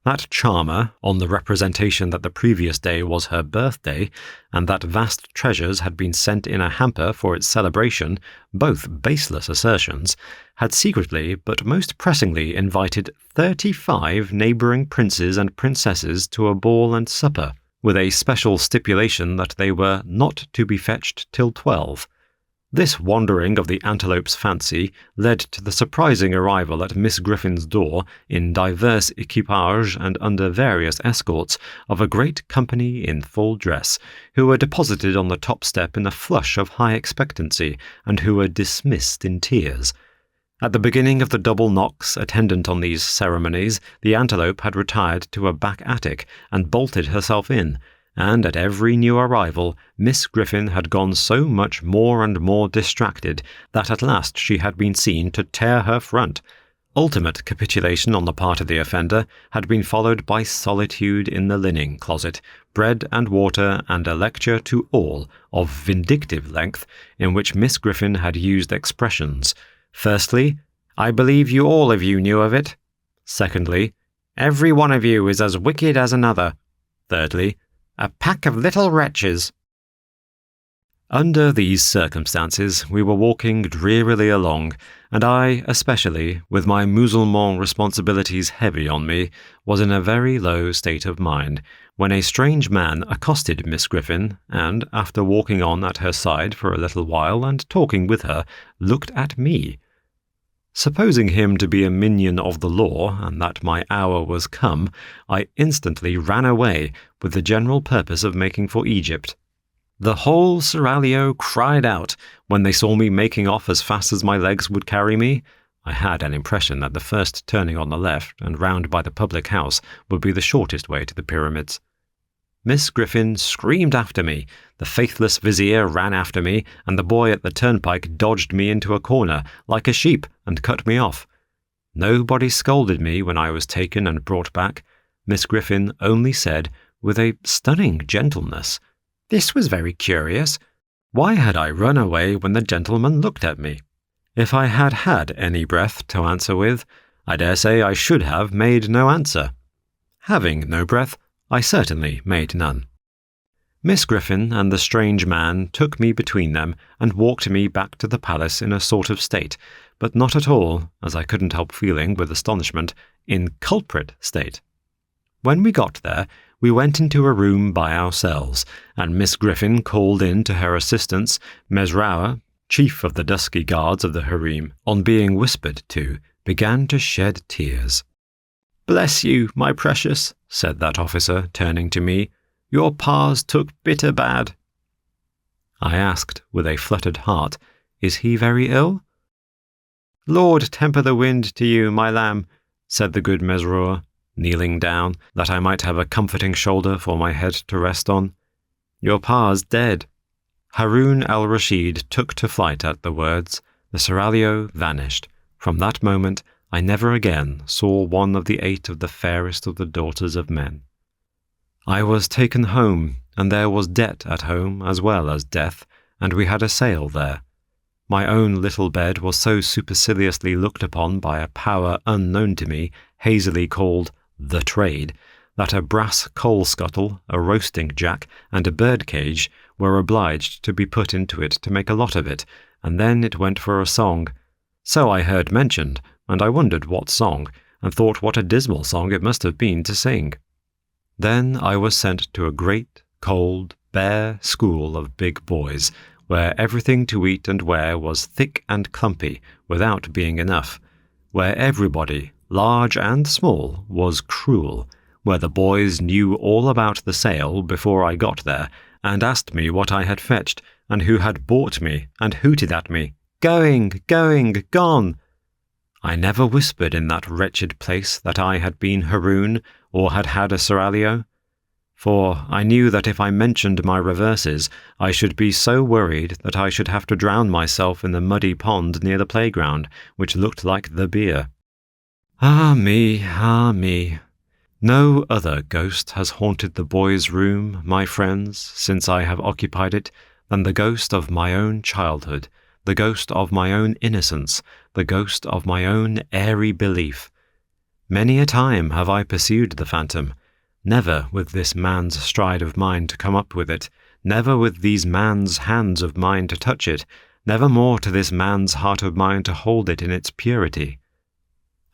That charmer, on the representation that the previous day was her birthday, and that vast treasures had been sent in a hamper for its celebration, both baseless assertions, had secretly but most pressingly invited 35 neighbouring princes and princesses to a ball and supper, with a special stipulation that they were not to be fetched till 12. This wandering of the antelope's fancy led to the surprising arrival at Miss Griffin's door, in divers equipage and under various escorts, of a great company in full dress, who were deposited on the top step in a flush of high expectancy, and who were dismissed in tears. At the beginning of the double knocks attendant on these ceremonies, the antelope had retired to a back attic, and bolted herself in, and at every new arrival Miss Griffin had gone so much more and more distracted that at last she had been seen to tear her front. Ultimate capitulation on the part of the offender had been followed by solitude in the linen closet, bread and water, and a lecture to all, of vindictive length, in which Miss Griffin had used expressions. Firstly, "I believe you all of you knew of it." Secondly, "Every one of you is as wicked as another." Thirdly, "A pack of little wretches." Under these circumstances, we were walking drearily along, and I, especially, with my musulman responsibilities heavy on me, was in a very low state of mind, when a strange man accosted Miss Griffin, and, after walking on at her side for a little while and talking with her, looked at me. Supposing him to be a minion of the law, and that my hour was come, I instantly ran away, with the general purpose of making for Egypt. The whole seraglio cried out, when they saw me making off as fast as my legs would carry me. I had an impression that the first turning on the left, and round by the public house, would be the shortest way to the pyramids. Miss Griffin screamed after me, the faithless vizier ran after me, and the boy at the turnpike dodged me into a corner, like a sheep, and cut me off. Nobody scolded me when I was taken and brought back. Miss Griffin only said, with a stunning gentleness, "This was very curious. Why had I run away when the gentleman looked at me?" If I had had any breath to answer with, I dare say I should have made no answer. Having no breath, I certainly made none. Miss Griffin and the strange man took me between them and walked me back to the palace in a sort of state, but not at all, as I couldn't help feeling with astonishment, in culprit state. When we got there, we went into a room by ourselves, and Miss Griffin called in to her assistance Mesrour, chief of the dusky guards of the harem, on being whispered to, began to shed tears. "Bless you, my precious," said that officer, turning to me. "Your pa's took bitter bad." I asked, with a fluttered heart, "Is he very ill?" "Lord temper the wind to you, my lamb," said the good Mesrour, kneeling down, that I might have a comforting shoulder for my head to rest on. "Your pa's dead." Haroun al-Rashid took to flight at the words. The seraglio vanished. From that moment, I never again saw one of the 8 of the fairest of the daughters of men. I was taken home, and there was debt at home as well as death, and we had a sale there. My own little bed was so superciliously looked upon by a power unknown to me, hazily called the trade, that a brass coal scuttle, a roasting jack, and a bird cage were obliged to be put into it to make a lot of it, and then it went for a song. So I heard mentioned, and I wondered what song, and thought what a dismal song it must have been to sing. Then I was sent to a great, cold, bare school of big boys, where everything to eat and wear was thick and clumpy, without being enough, where everybody, large and small, was cruel, where the boys knew all about the sale before I got there, and asked me what I had fetched, and who had bought me, and hooted at me, "Going, going, gone!" I never whispered in that wretched place that I had been Haroun, or had had a seraglio. for I knew that if I mentioned my reverses, I should be so worried that I should have to drown myself in the muddy pond near the playground, which looked like the beer. Ah me, ah me. No other ghost has haunted the boys' room, my friends, since I have occupied it, than the ghost of my own childhood, the ghost of my own innocence, the ghost of my own airy belief. Many a time have I pursued the phantom, never with this man's stride of mine to come up with it, never with these man's hands of mine to touch it, never more to this man's heart of mine to hold it in its purity.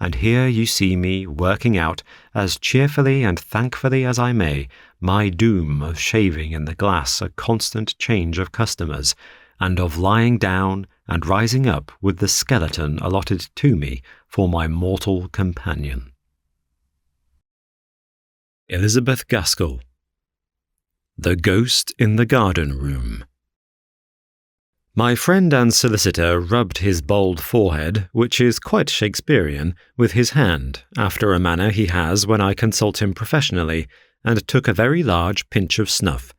And here you see me working out, as cheerfully and thankfully as I may, my doom of shaving in the glass a constant change of customers, and of lying down and rising up with the skeleton allotted to me for my mortal companion. Elizabeth Gaskell. The Ghost in the Garden Room. My friend and solicitor rubbed his bald forehead, which is quite Shakespearean, with his hand, after a manner he has when I consult him professionally, and took a very large pinch of snuff.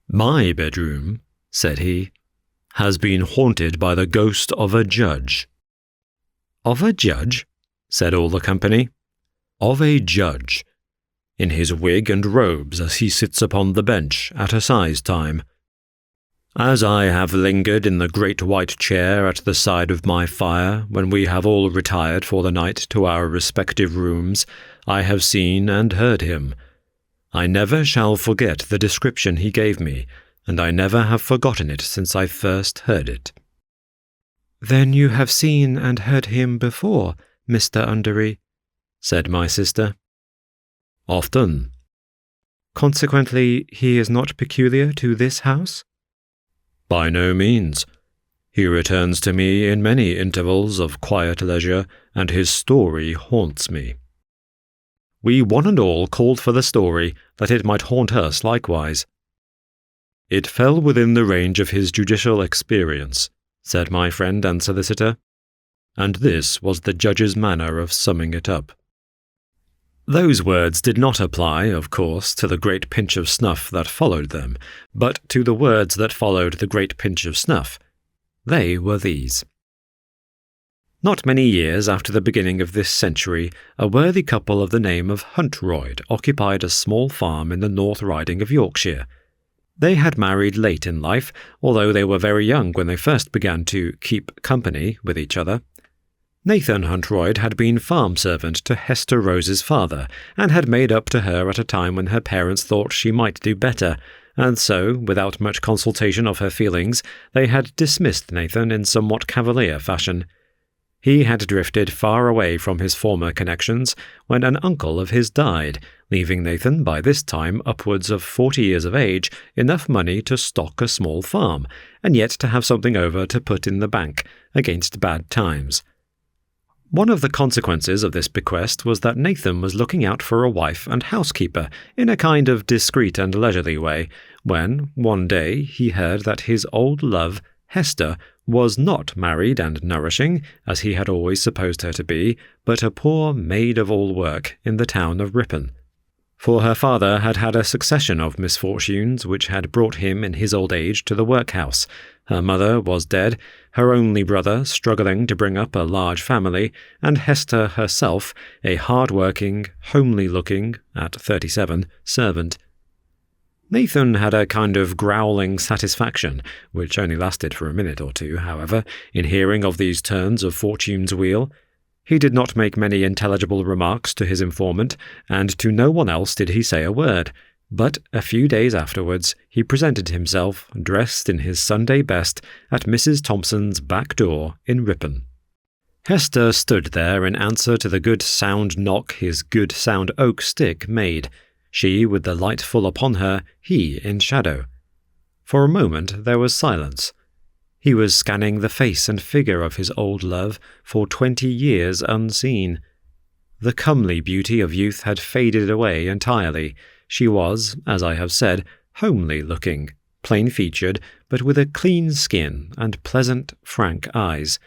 "My bedroom," said he, "has been haunted by the ghost of a judge." "Of a judge?" said all the company. "Of a judge, in his wig and robes as he sits upon the bench at assize time. As I have lingered in the great white chair at the side of my fire, when we have all retired for the night to our respective rooms, I have seen and heard him. I never shall forget the description he gave me, and I never have forgotten it since I first heard it." "Then you have seen and heard him before, Mr. Undery," said my sister. "Often." "Consequently, he is not peculiar to this house?" "By no means. He returns to me in many intervals of quiet leisure, and his story haunts me." We one and all called for the story, that it might haunt us likewise. "It fell within the range of his judicial experience," said my friend and solicitor, and this was the judge's manner of summing it up. Those words did not apply, of course, to the great pinch of snuff that followed them, but to the words that followed the great pinch of snuff. They were these. Not many years after the beginning of this century, a worthy couple of the name of Huntroyd occupied a small farm in the North Riding of Yorkshire. They had married late in life, although they were very young when they first began to keep company with each other. Nathan Huntroyd had been farm servant to Hester Rose's father, and had made up to her at a time when her parents thought she might do better, and so, without much consultation of her feelings, they had dismissed Nathan in somewhat cavalier fashion. He had drifted far away from his former connections when an uncle of his died, leaving Nathan, by this time upwards of 40 years of age, enough money to stock a small farm, and yet to have something over to put in the bank, against bad times. One of the consequences of this bequest was that Nathan was looking out for a wife and housekeeper in a kind of discreet and leisurely way, when, one day, he heard that his old love, Hester, was not married and nourishing, as he had always supposed her to be, but a poor maid-of-all-work in the town of Ripon. For her father had had a succession of misfortunes which had brought him in his old age to the workhouse. Her mother was dead, her only brother struggling to bring up a large family, and Hester herself, a hard-working, homely-looking, at 37, servant. Nathan had a kind of growling satisfaction, which only lasted for a minute or two, however, in hearing of these turns of fortune's wheel. He did not make many intelligible remarks to his informant, and to no one else did he say a word. But a few days afterwards he presented himself, dressed in his Sunday best, at Mrs. Thompson's back door in Ripon. Hester stood there in answer to the good sound knock his good sound oak stick made, she with the light full upon her, he in shadow. For a moment there was silence. He was scanning the face and figure of his old love, for 20 years unseen. The comely beauty of youth had faded away entirely. She was, as I have said, homely-looking, plain-featured, but with a clean skin and pleasant, frank eyes.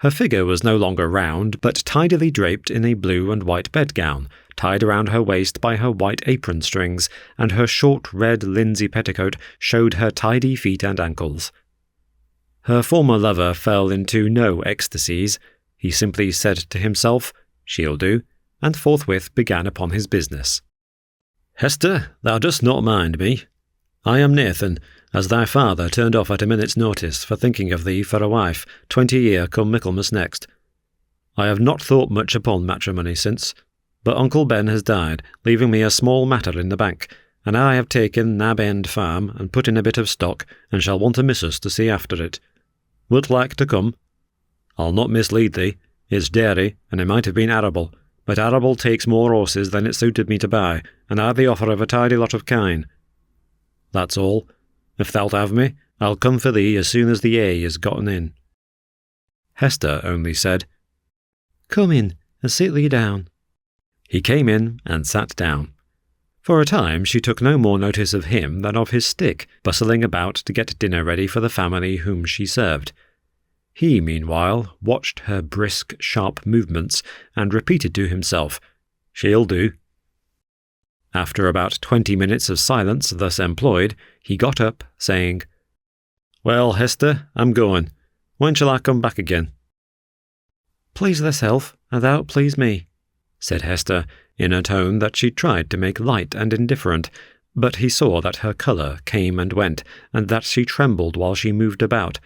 Her figure was no longer round, but tidily draped in a blue and white bedgown, tied around her waist by her white apron strings, and her short red linsey petticoat showed her tidy feet and ankles. Her former lover fell into no ecstasies. He simply said to himself, "She'll do," and forthwith began upon his business. "Hester, thou dost not mind me. I am Nathan, as thy father turned off at a minute's notice for thinking of thee for a wife, 20 year come Michaelmas next. I have not thought much upon matrimony since, but Uncle Ben has died, leaving me a small matter in the bank, and I have taken Nab End Farm and put in a bit of stock, and shall want a missus to see after it. Wilt like to come? I'll not mislead thee. It's dairy, and it might have been arable, but arable takes more horses than it suited me to buy, and I've the offer of a tidy lot of kine. That's all. If thou'lt have me, I'll come for thee as soon as the A is gotten in." Hester only said, "Come in, and sit thee down." He came in and sat down. For a time she took no more notice of him than of his stick, bustling about to get dinner ready for the family whom she served. He, meanwhile, watched her brisk, sharp movements, and repeated to himself, "She'll do." After about 20 minutes of silence thus employed, he got up, saying, "Well, Hester, I'm going. When shall I come back again?" "Please thyself, and thou'lt please me," said Hester, in a tone that she tried to make light and indifferent, but he saw that her colour came and went, and that she trembled while she moved about.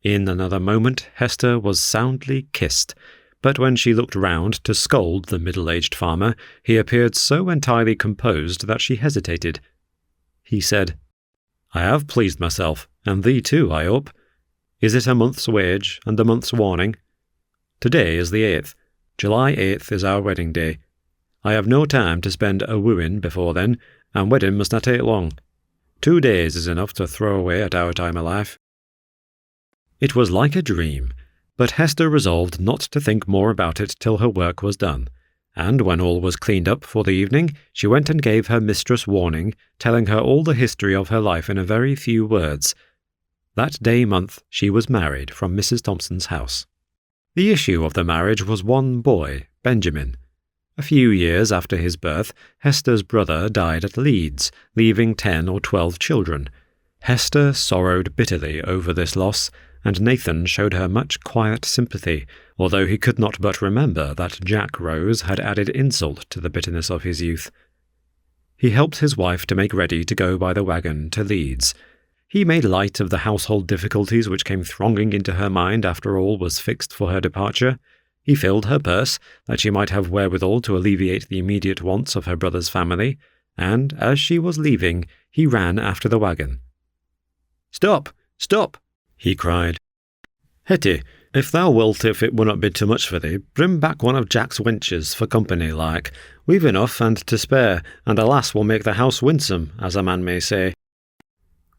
In another moment Hester was soundly kissed, but when she looked round to scold the middle-aged farmer, he appeared so entirely composed that she hesitated. He said, "I have pleased myself, and thee too, I hope. Is it a month's wage and a month's warning? Today is the 8th. July 8th is our wedding day. I have no time to spend a wooing before then, and wedding must not take long. 2 days is enough to throw away at our time of life." It was like a dream, but Hester resolved not to think more about it till her work was done, and when all was cleaned up for the evening, she went and gave her mistress warning, telling her all the history of her life in a very few words. That day month she was married from Mrs. Thompson's house. The issue of the marriage was one boy, Benjamin. A few years after his birth, Hester's brother died at Leeds, leaving 10 or 12 children. Hester sorrowed bitterly over this loss, and Nathan showed her much quiet sympathy, although he could not but remember that Jack Rose had added insult to the bitterness of his youth. He helped his wife to make ready to go by the wagon to Leeds. He made light of the household difficulties which came thronging into her mind after all was fixed for her departure. He filled her purse, that she might have wherewithal to alleviate the immediate wants of her brother's family, and, as she was leaving, he ran after the wagon. "Stop! Stop!" he cried. "Hetty, if thou wilt, if it wunnot be too much for thee, bring back one of Jack's wenches for company, like. We've enough and to spare, and a lass will make the house winsome, as a man may say."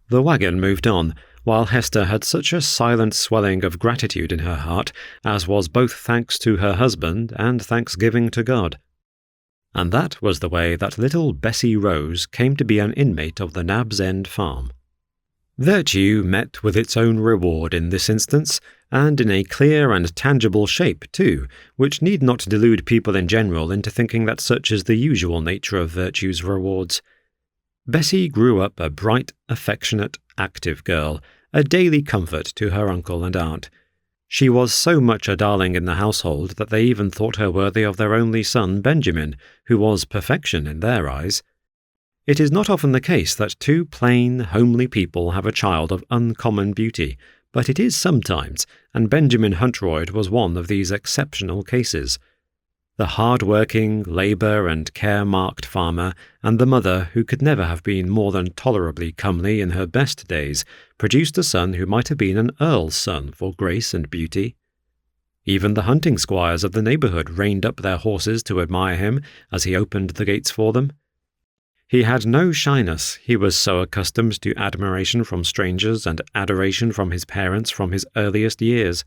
The wagon moved on, while Hester had such a silent swelling of gratitude in her heart as was both thanks to her husband and thanksgiving to God. And that was the way that little Bessie Rose came to be an inmate of the Nab's End farm. Virtue met with its own reward in this instance, and in a clear and tangible shape too, which need not delude people in general into thinking that such is the usual nature of virtue's rewards. Bessie grew up a bright, affectionate, active girl, a daily comfort to her uncle and aunt. She was so much a darling in the household that they even thought her worthy of their only son Benjamin, who was perfection in their eyes. It is not often the case that two plain, homely people have a child of uncommon beauty, but it is sometimes, and Benjamin Huntroyd was one of these exceptional cases. The hard-working, labour and care-marked farmer, and the mother, who could never have been more than tolerably comely in her best days, produced a son who might have been an earl's son for grace and beauty. Even the hunting squires of the neighbourhood reined up their horses to admire him as he opened the gates for them. He had no shyness, he was so accustomed to admiration from strangers and adoration from his parents from his earliest years.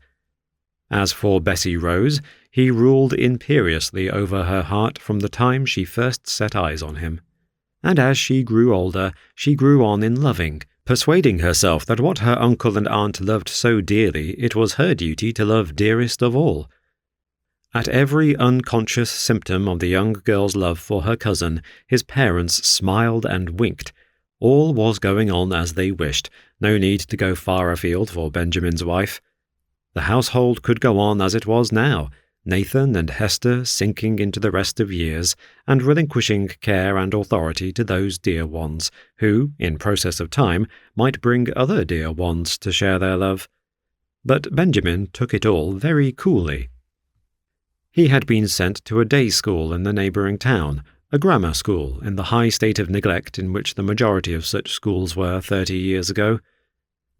As for Bessie Rose, he ruled imperiously over her heart from the time she first set eyes on him. And as she grew older, she grew on in loving, persuading herself that what her uncle and aunt loved so dearly, it was her duty to love dearest of all. At every unconscious symptom of the young girl's love for her cousin, his parents smiled and winked. All was going on as they wished, no need to go far afield for Benjamin's wife. The household could go on as it was now, Nathan and Hester sinking into the rest of years, and relinquishing care and authority to those dear ones, who, in process of time, might bring other dear ones to share their love. But Benjamin took it all very coolly. He had been sent to a day school in the neighbouring town, a grammar school in the high state of neglect in which the majority of such schools were 30 years ago.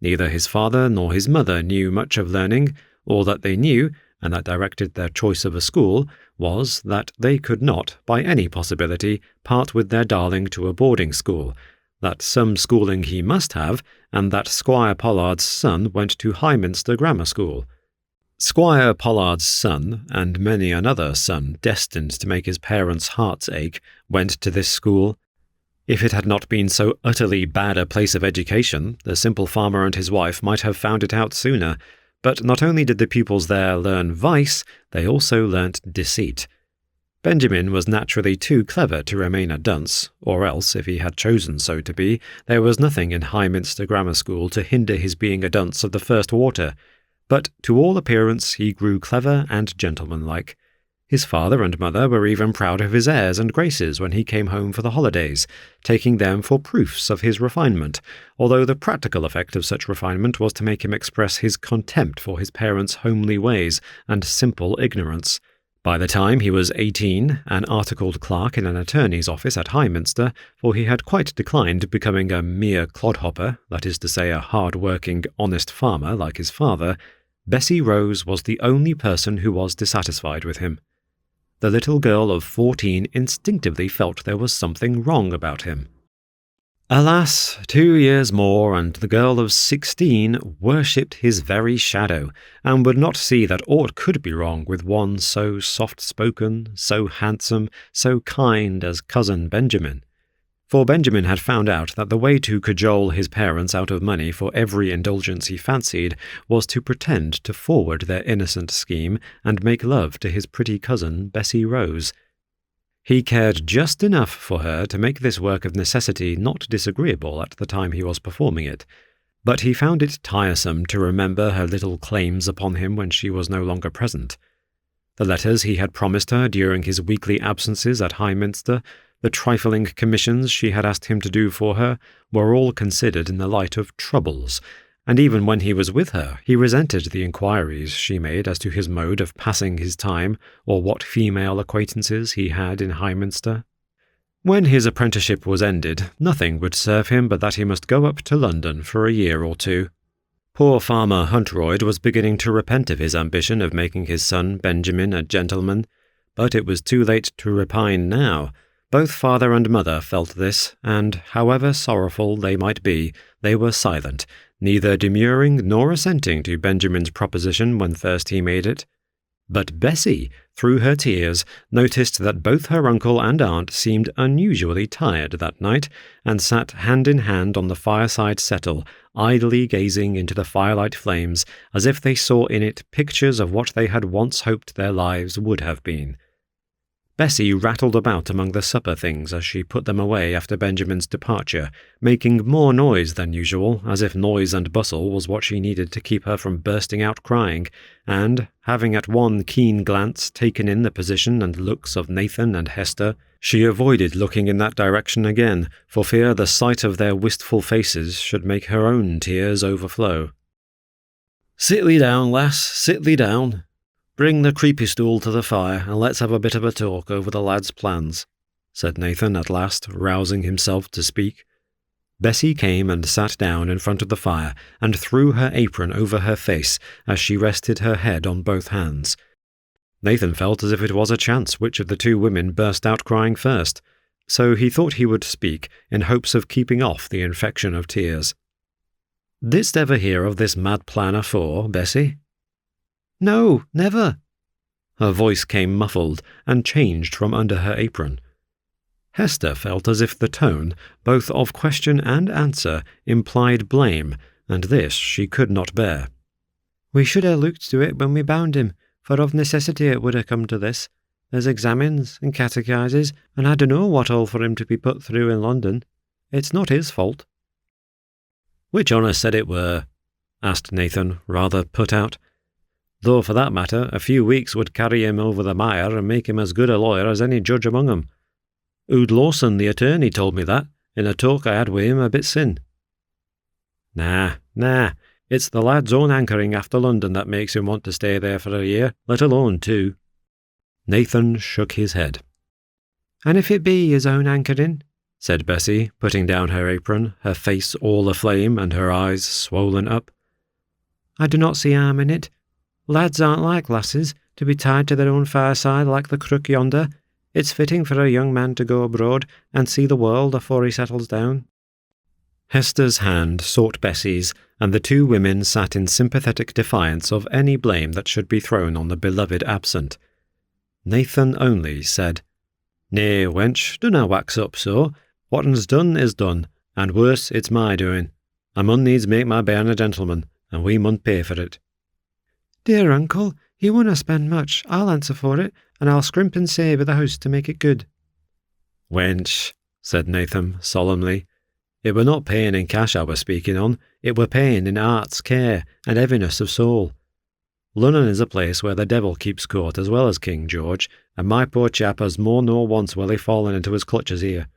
Neither his father nor his mother knew much of learning. All that they knew, and that directed their choice of a school, was that they could not, by any possibility, part with their darling to a boarding school, that some schooling he must have, and that Squire Pollard's son went to Highminster Grammar School. Squire Pollard's son, and many another son destined to make his parents' hearts ache, went to this school. If it had not been so utterly bad a place of education, the simple farmer and his wife might have found it out sooner. But not only did the pupils there learn vice, they also learnt deceit. Benjamin was naturally too clever to remain a dunce, or else, if he had chosen so to be, there was nothing in Highminster Grammar School to hinder his being a dunce of the first water. But to all appearance he grew clever and gentlemanlike. His father and mother were even proud of his airs and graces when he came home for the holidays, taking them for proofs of his refinement, although the practical effect of such refinement was to make him express his contempt for his parents' homely ways and simple ignorance. By the time he was 18, an articled clerk in an attorney's office at Highminster, for he had quite declined becoming a mere clodhopper, that is to say a hard-working, honest farmer like his father, Bessie Rose was the only person who was dissatisfied with him. The little girl of 14 instinctively felt there was something wrong about him. Alas, 2 years more, and the girl of 16 worshipped his very shadow, and would not see that aught could be wrong with one so soft-spoken, so handsome, so kind as Cousin Benjamin. For Benjamin had found out that the way to cajole his parents out of money for every indulgence he fancied was to pretend to forward their innocent scheme and make love to his pretty cousin Bessie Rose. He cared just enough for her to make this work of necessity not disagreeable at the time he was performing it, but he found it tiresome to remember her little claims upon him when she was no longer present. The letters he had promised her during his weekly absences at Highminster, the trifling commissions she had asked him to do for her, were all considered in the light of troubles, and even when he was with her, he resented the inquiries she made as to his mode of passing his time, or what female acquaintances he had in Highminster. When his apprenticeship was ended, nothing would serve him but that he must go up to London for a year or two. Poor Farmer Huntroyd was beginning to repent of his ambition of making his son Benjamin a gentleman, but it was too late to repine now. Both father and mother felt this, and, however sorrowful they might be, they were silent, neither demurring nor assenting to Benjamin's proposition when first he made it. But Bessie, through her tears, noticed that both her uncle and aunt seemed unusually tired that night, and sat hand in hand on the fireside settle, idly gazing into the firelight flames, as if they saw in it pictures of what they had once hoped their lives would have been. Bessie rattled about among the supper things as she put them away after Benjamin's departure, making more noise than usual, as if noise and bustle was what she needed to keep her from bursting out crying, and, having at one keen glance taken in the position and looks of Nathan and Hester, she avoided looking in that direction again, for fear the sight of their wistful faces should make her own tears overflow. "Sit thee down, lass, sit thee down. Bring the creepy stool to the fire, and let's have a bit of a talk over the lad's plans," said Nathan at last, rousing himself to speak. Bessie came and sat down in front of the fire, and threw her apron over her face as she rested her head on both hands. Nathan felt as if it was a chance which of the two women burst out crying first, so he thought he would speak, in hopes of keeping off the infection of tears. "Didst ever hear of this mad plan afore, Bessie?" "No, never." Her voice came muffled and changed from under her apron. Hester felt as if the tone, both of question and answer, implied blame, and this she could not bear. "We should ha' looked to it when we bound him, for of necessity it would ha' come to this. There's examines and catechises, and I dunno what all for him to be put through in London. It's not his fault." "Which on us said it were?" asked Nathan, rather put out. "Though, for that matter, a few weeks would carry him over the mire and make him as good a lawyer as any judge among 'em. Ood Lawson, the attorney, told me that, in a talk I had wi' him a bit sin." Nah, it's the lad's own hankering after London that makes him want to stay there for a year, let alone 2. Nathan shook his head. "And if it be his own hankering," said Bessie, putting down her apron, her face all aflame and her eyes swollen up, "I do not see harm in it. Lads aren't like lasses, to be tied to their own fireside like the crook yonder. It's fitting for a young man to go abroad and see the world afore he settles down." Hester's hand sought Bessie's, and the 2 women sat in sympathetic defiance of any blame that should be thrown on the beloved absent. Nathan only said, "Nay, wench, dunna wax up so. What's done is done, and worse it's my doing. I mun needs make my bairn a gentleman, and we mun pay for it." "Dear uncle, he wunna spend much. I'll answer for it, and I'll scrimp and save at the house to make it good." "Wench," said Nathan solemnly, "it were not paying in cash I were speaking on, it were paying in heart's care and heaviness of soul. Lunnon is a place where the devil keeps court as well as King George, and my poor chap has more nor once welly fallen into his clutches here.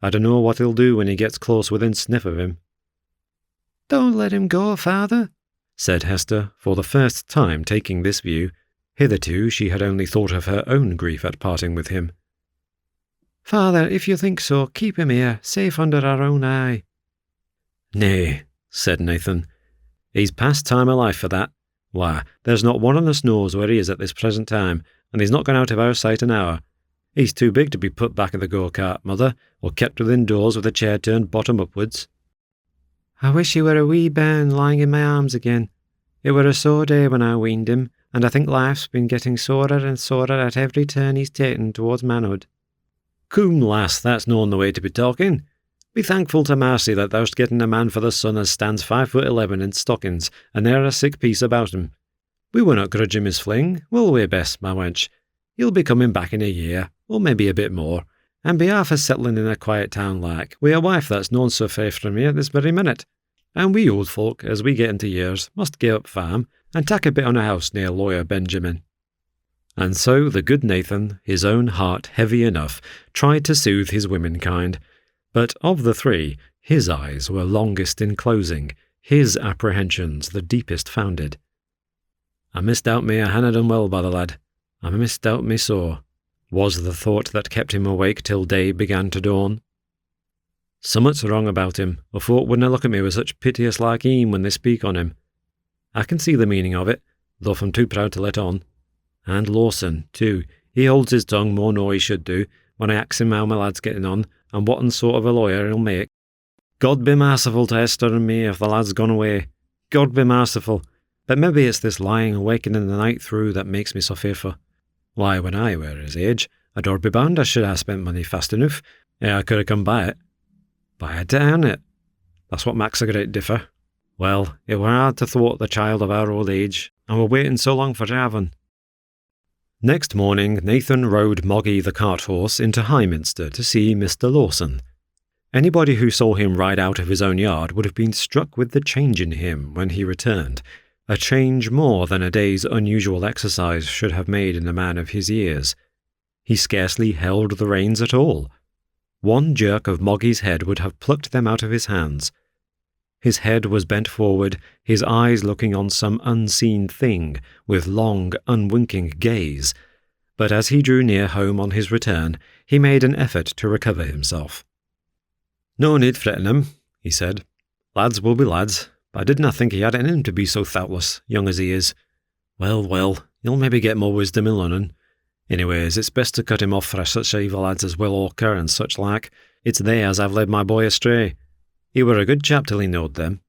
I dunno what he'll do when he gets close within sniff of him." "Don't let him go, father," said Hester, for the first time taking this view. Hitherto she had only thought of her own grief at parting with him. "Father, if you think so, keep him here, safe under our own eye." "Nay," said Nathan. "He's past time of life for that. Why, there's not one on us knows where he is at this present time, and he's not gone out of our sight an hour. He's too big to be put back in the go-cart, mother, or kept within doors with a chair turned bottom upwards." "I wish he were a wee bairn lying in my arms again. It were a sore day when I weaned him, and I think life's been getting sorer and sorer at every turn he's taken towards manhood." "Coom, lass, that's noan the way to be talking. Be thankful to Marcy that thou'st getten a man for the son as stands 5'11" in stockings, and ne'er a sick piece about him. We will not grudge him his fling, will we, Bess, my wench? He'll be coming back in a year, or maybe a bit more, and be half as settling in a quiet town like, wi' a wife that's noan so fair from me at this very minute. And we old folk, as we get into years, must give up farm, and tack a bit on a house near Lawyer Benjamin." And so the good Nathan, his own heart heavy enough, tried to soothe his womenkind. But of the 3, his eyes were longest in closing, his apprehensions the deepest founded. "I misdoubt me I hanna done well by the lad. I misdoubt me so," was the thought that kept him awake till day began to dawn. "Summat's wrong about him, or folk wouldna look at me with such piteous like een when they speak on him. I can see the meaning of it, though I'm too proud to let on. And Lawson, too, he holds his tongue more nor he should do, when I ax him how my lad's getting on, and whatten sort of a lawyer he'll make. God be merciful to Hester and me if the lad's gone away. God be merciful. But maybe it's this lying awake in the night through that makes me so fearful. Why, when I were his age, I'd or be bound I should ha' spent money fast enough, ere I could ha' come by it. But I had to earn it. That's what makes a great differ. Well, it were hard to thwart the child of our old age, and we're waiting so long for having." Next morning, Nathan rode Moggy the cart-horse into Highminster to see Mr. Lawson. Anybody who saw him ride out of his own yard would have been struck with the change in him when he returned, a change more than a day's unusual exercise should have made in a man of his years. He scarcely held the reins at all. One jerk of Moggy's head would have plucked them out of his hands. His head was bent forward, his eyes looking on some unseen thing with long, unwinking gaze. But as he drew near home on his return, he made an effort to recover himself. "No need fretting him," he said. "Lads will be lads, but I didna think he had it in him to be so thoughtless, young as he is. Well, he'll maybe get more wisdom in Lunnon. Anyways, it's best to cut him off for such evil lads as Will Orker and such like. It's they as I've led my boy astray. He were a good chap till he knowed them."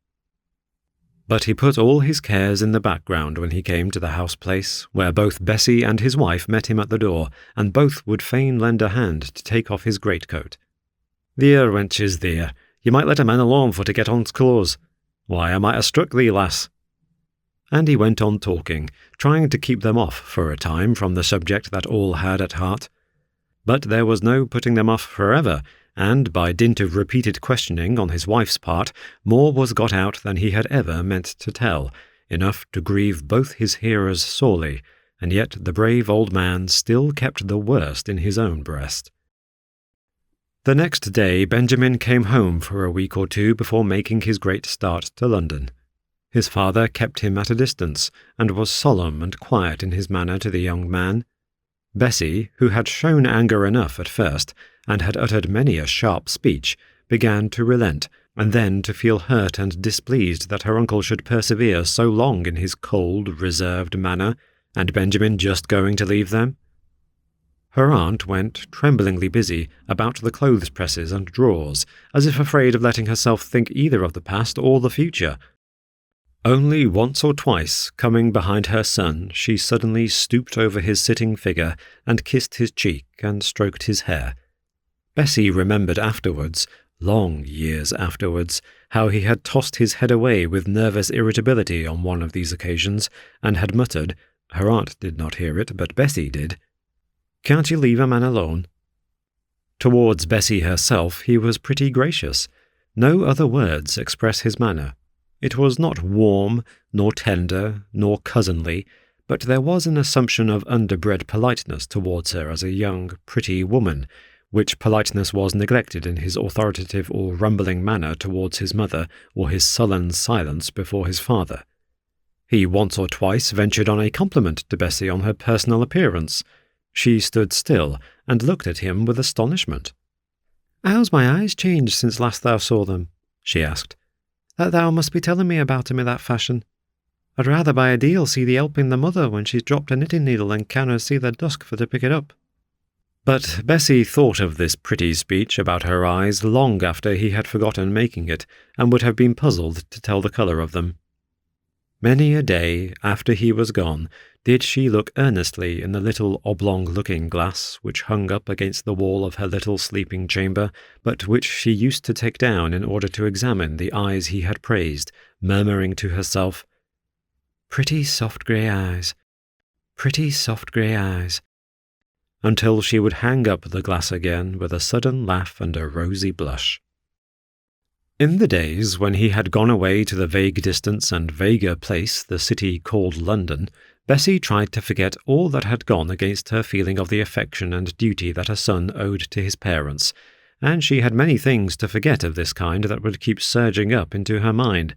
But he put all his cares in the background when he came to the house-place, where both Bessie and his wife met him at the door, and both would fain lend a hand to take off his greatcoat. "Theer, wenches, theer, you might let a man alone for to get on's clothes. Why, I might ha' struck thee, lass." And he went on talking, trying to keep them off for a time from the subject that all had at heart. But there was no putting them off forever, and by dint of repeated questioning on his wife's part, more was got out than he had ever meant to tell, enough to grieve both his hearers sorely, and yet the brave old man still kept the worst in his own breast. The next day Benjamin came home for a week or two before making his great start to London. His father kept him at a distance, and was solemn and quiet in his manner to the young man. Bessie, who had shown anger enough at first, and had uttered many a sharp speech, began to relent, and then to feel hurt and displeased that her uncle should persevere so long in his cold, reserved manner, and Benjamin just going to leave them. Her aunt went, tremblingly busy, about the clothes-presses and drawers, as if afraid of letting herself think either of the past or the future. Only once or twice, coming behind her son, she suddenly stooped over his sitting figure and kissed his cheek and stroked his hair. Bessie remembered afterwards, long years afterwards, how he had tossed his head away with nervous irritability on one of these occasions, and had muttered, her aunt did not hear it, but Bessie did, "Can't you leave a man alone?" Towards Bessie herself he was pretty gracious. No other words express his manner. It was not warm, nor tender, nor cousinly, but there was an assumption of underbred politeness towards her as a young, pretty woman, which politeness was neglected in his authoritative or rumbling manner towards his mother, or his sullen silence before his father. He once or twice ventured on a compliment to Bessie on her personal appearance. She stood still, and looked at him with astonishment. "How's my eyes changed since last thou saw them?" she asked. "That thou must be telling me about him in that fashion. I'd rather by a deal see thee helping the mother when she's dropped a knitting needle than can her see the dusk for to pick it up." But Bessie thought of this pretty speech about her eyes long after he had forgotten making it, and would have been puzzled to tell the colour of them. Many a day, after he was gone, did she look earnestly in the little oblong looking-glass which hung up against the wall of her little sleeping chamber, but which she used to take down in order to examine the eyes he had praised, murmuring to herself, "Pretty soft grey eyes, pretty soft grey eyes," until she would hang up the glass again with a sudden laugh and a rosy blush. In the days when he had gone away to the vague distance and vaguer place the city called London, Bessie tried to forget all that had gone against her feeling of the affection and duty that a son owed to his parents, and she had many things to forget of this kind that would keep surging up into her mind.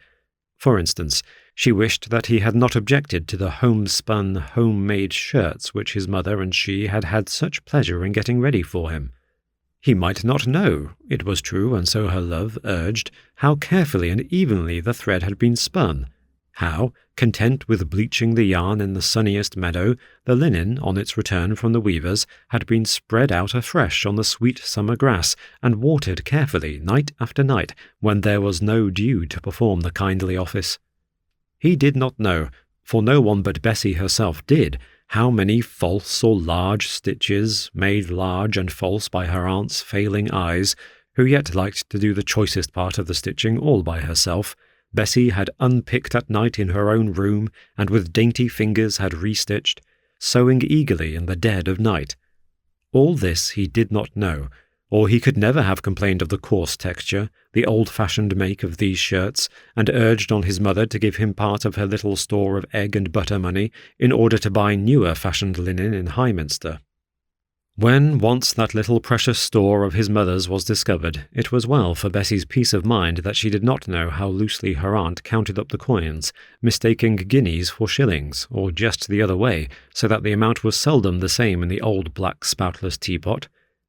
For instance, she wished that he had not objected to the homespun, home-made shirts which his mother and she had had such pleasure in getting ready for him. He might not know, it was true, and so her love urged, how carefully and evenly the thread had been spun, how, content with bleaching the yarn in the sunniest meadow, the linen, on its return from the weavers, had been spread out afresh on the sweet summer grass, and watered carefully night after night, when there was no dew to perform the kindly office. He did not know, for no one but Bessie herself did, how many false or large stitches, made large and false by her aunt's failing eyes, who yet liked to do the choicest part of the stitching all by herself, Bessie had unpicked at night in her own room, and with dainty fingers had restitched, sewing eagerly in the dead of night. All this he did not know, or he could never have complained of the coarse texture, the old-fashioned make of these shirts, and urged on his mother to give him part of her little store of egg and butter money in order to buy newer-fashioned linen in Highminster. When once that little precious store of his mother's was discovered, it was well for Bessie's peace of mind that she did not know how loosely her aunt counted up the coins, mistaking guineas for shillings, or just the other way, so that the amount was seldom the same in the old black spoutless teapot.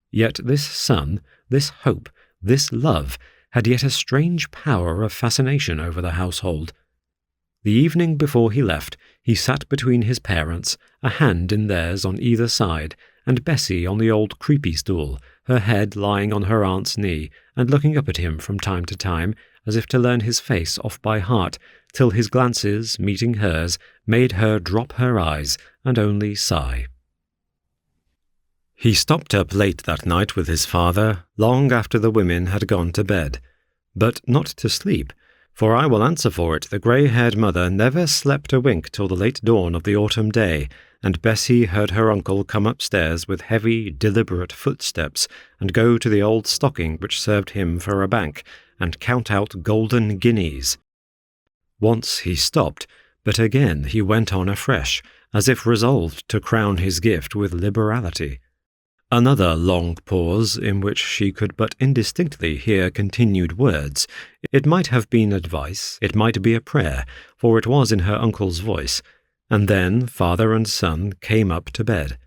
Yet this son, this hope, this love, had yet a strange power of fascination over the household. The evening before he left, he sat between his parents, a hand in theirs on either side, and Bessie on the old creepy stool, her head lying on her aunt's knee, and looking up at him from time to time, as if to learn his face off by heart, till his glances, meeting hers, made her drop her eyes and only sigh. He stopped up late that night with his father, long after the women had gone to bed, but not to sleep, for I will answer for it the grey-haired mother never slept a wink till the late dawn of the autumn day, and Bessie heard her uncle come upstairs with heavy, deliberate footsteps, and go to the old stocking which served him for a bank, and count out golden guineas. Once he stopped, but again he went on afresh, as if resolved to crown his gift with liberality. Another long pause, in which she could but indistinctly hear continued words. It might have been advice, it might be a prayer, for it was in her uncle's voice, and then father and son came up to bed.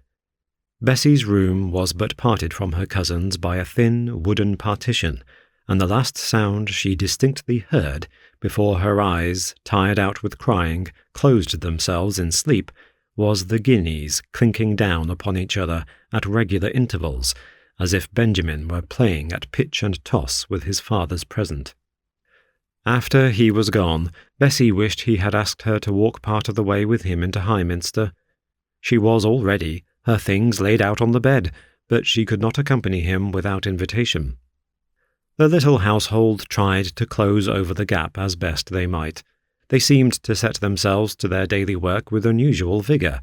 Bessie's room was but parted from her cousin's by a thin wooden partition, and the last sound she distinctly heard, before her eyes, tired out with crying, closed themselves in sleep, was the guineas clinking down upon each other at regular intervals, as if Benjamin were playing at pitch and toss with his father's present. After he was gone, Bessie wished he had asked her to walk part of the way with him into Highminster. She was all ready, her things laid out on the bed, but she could not accompany him without invitation. The little household tried to close over the gap as best they might. They seemed to set themselves to their daily work with unusual vigour,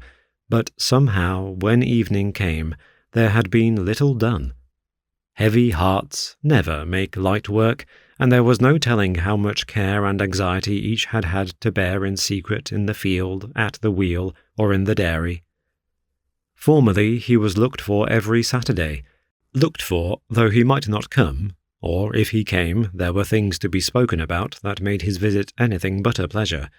but somehow, when evening came, there had been little done. Heavy hearts never make light work, and there was no telling how much care and anxiety each had had to bear in secret in the field, at the wheel, or in the dairy. Formerly he was looked for every Saturday, looked for though he might not come, or if he came, there were things to be spoken about that made his visit anything but a pleasure.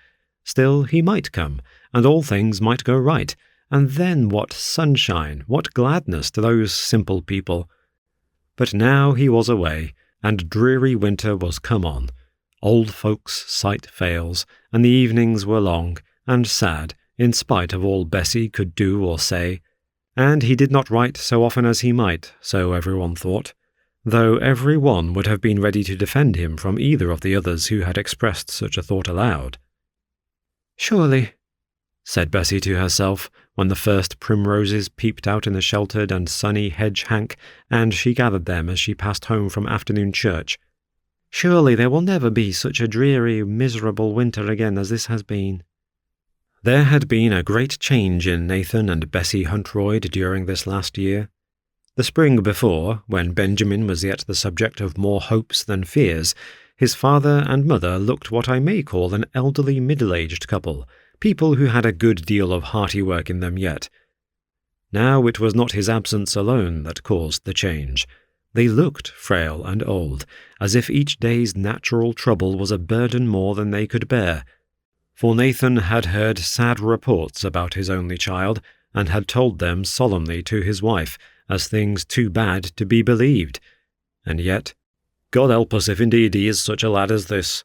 Still he might come, and all things might go right, and then what sunshine, what gladness to those simple people. But now he was away, and dreary winter was come on. Old folks' sight fails, and the evenings were long and sad, in spite of all Bessie could do or say, and he did not write so often as he might, so everyone thought, though every one would have been ready to defend him from either of the others who had expressed such a thought aloud. "Surely," said Bessie to herself, when the first primroses peeped out in the sheltered and sunny hedge-hank, and she gathered them as she passed home from afternoon church, "surely there will never be such a dreary, miserable winter again as this has been." There had been a great change in Nathan and Bessie Huntroyd during this last year. The spring before, when Benjamin was yet the subject of more hopes than fears, his father and mother looked what I may call an elderly middle-aged couple, people who had a good deal of hearty work in them yet. Now it was not his absence alone that caused the change. They looked frail and old, as if each day's natural trouble was a burden more than they could bear. For Nathan had heard sad reports about his only child, and had told them solemnly to his wife, as things too bad to be believed. And yet, God help us if indeed he is such a lad as this.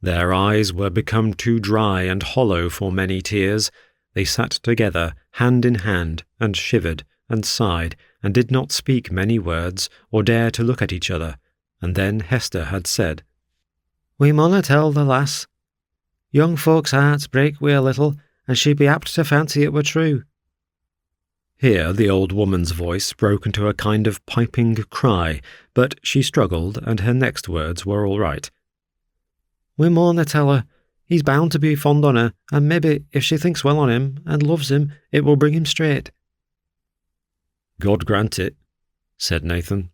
Their eyes were become too dry and hollow for many tears. They sat together, hand in hand, and shivered, and sighed, and did not speak many words, or dare to look at each other. And then Hester had said, "We munna tell the lass. Young folks' hearts break wi' a little, and she'd be apt to fancy it were true." Here the old woman's voice broke into a kind of piping cry, but she struggled, and her next words were all right. "We mauna tell her. He's bound to be fond on her, and maybe, if she thinks well on him, and loves him, it will bring him straight." "God grant it," said Nathan.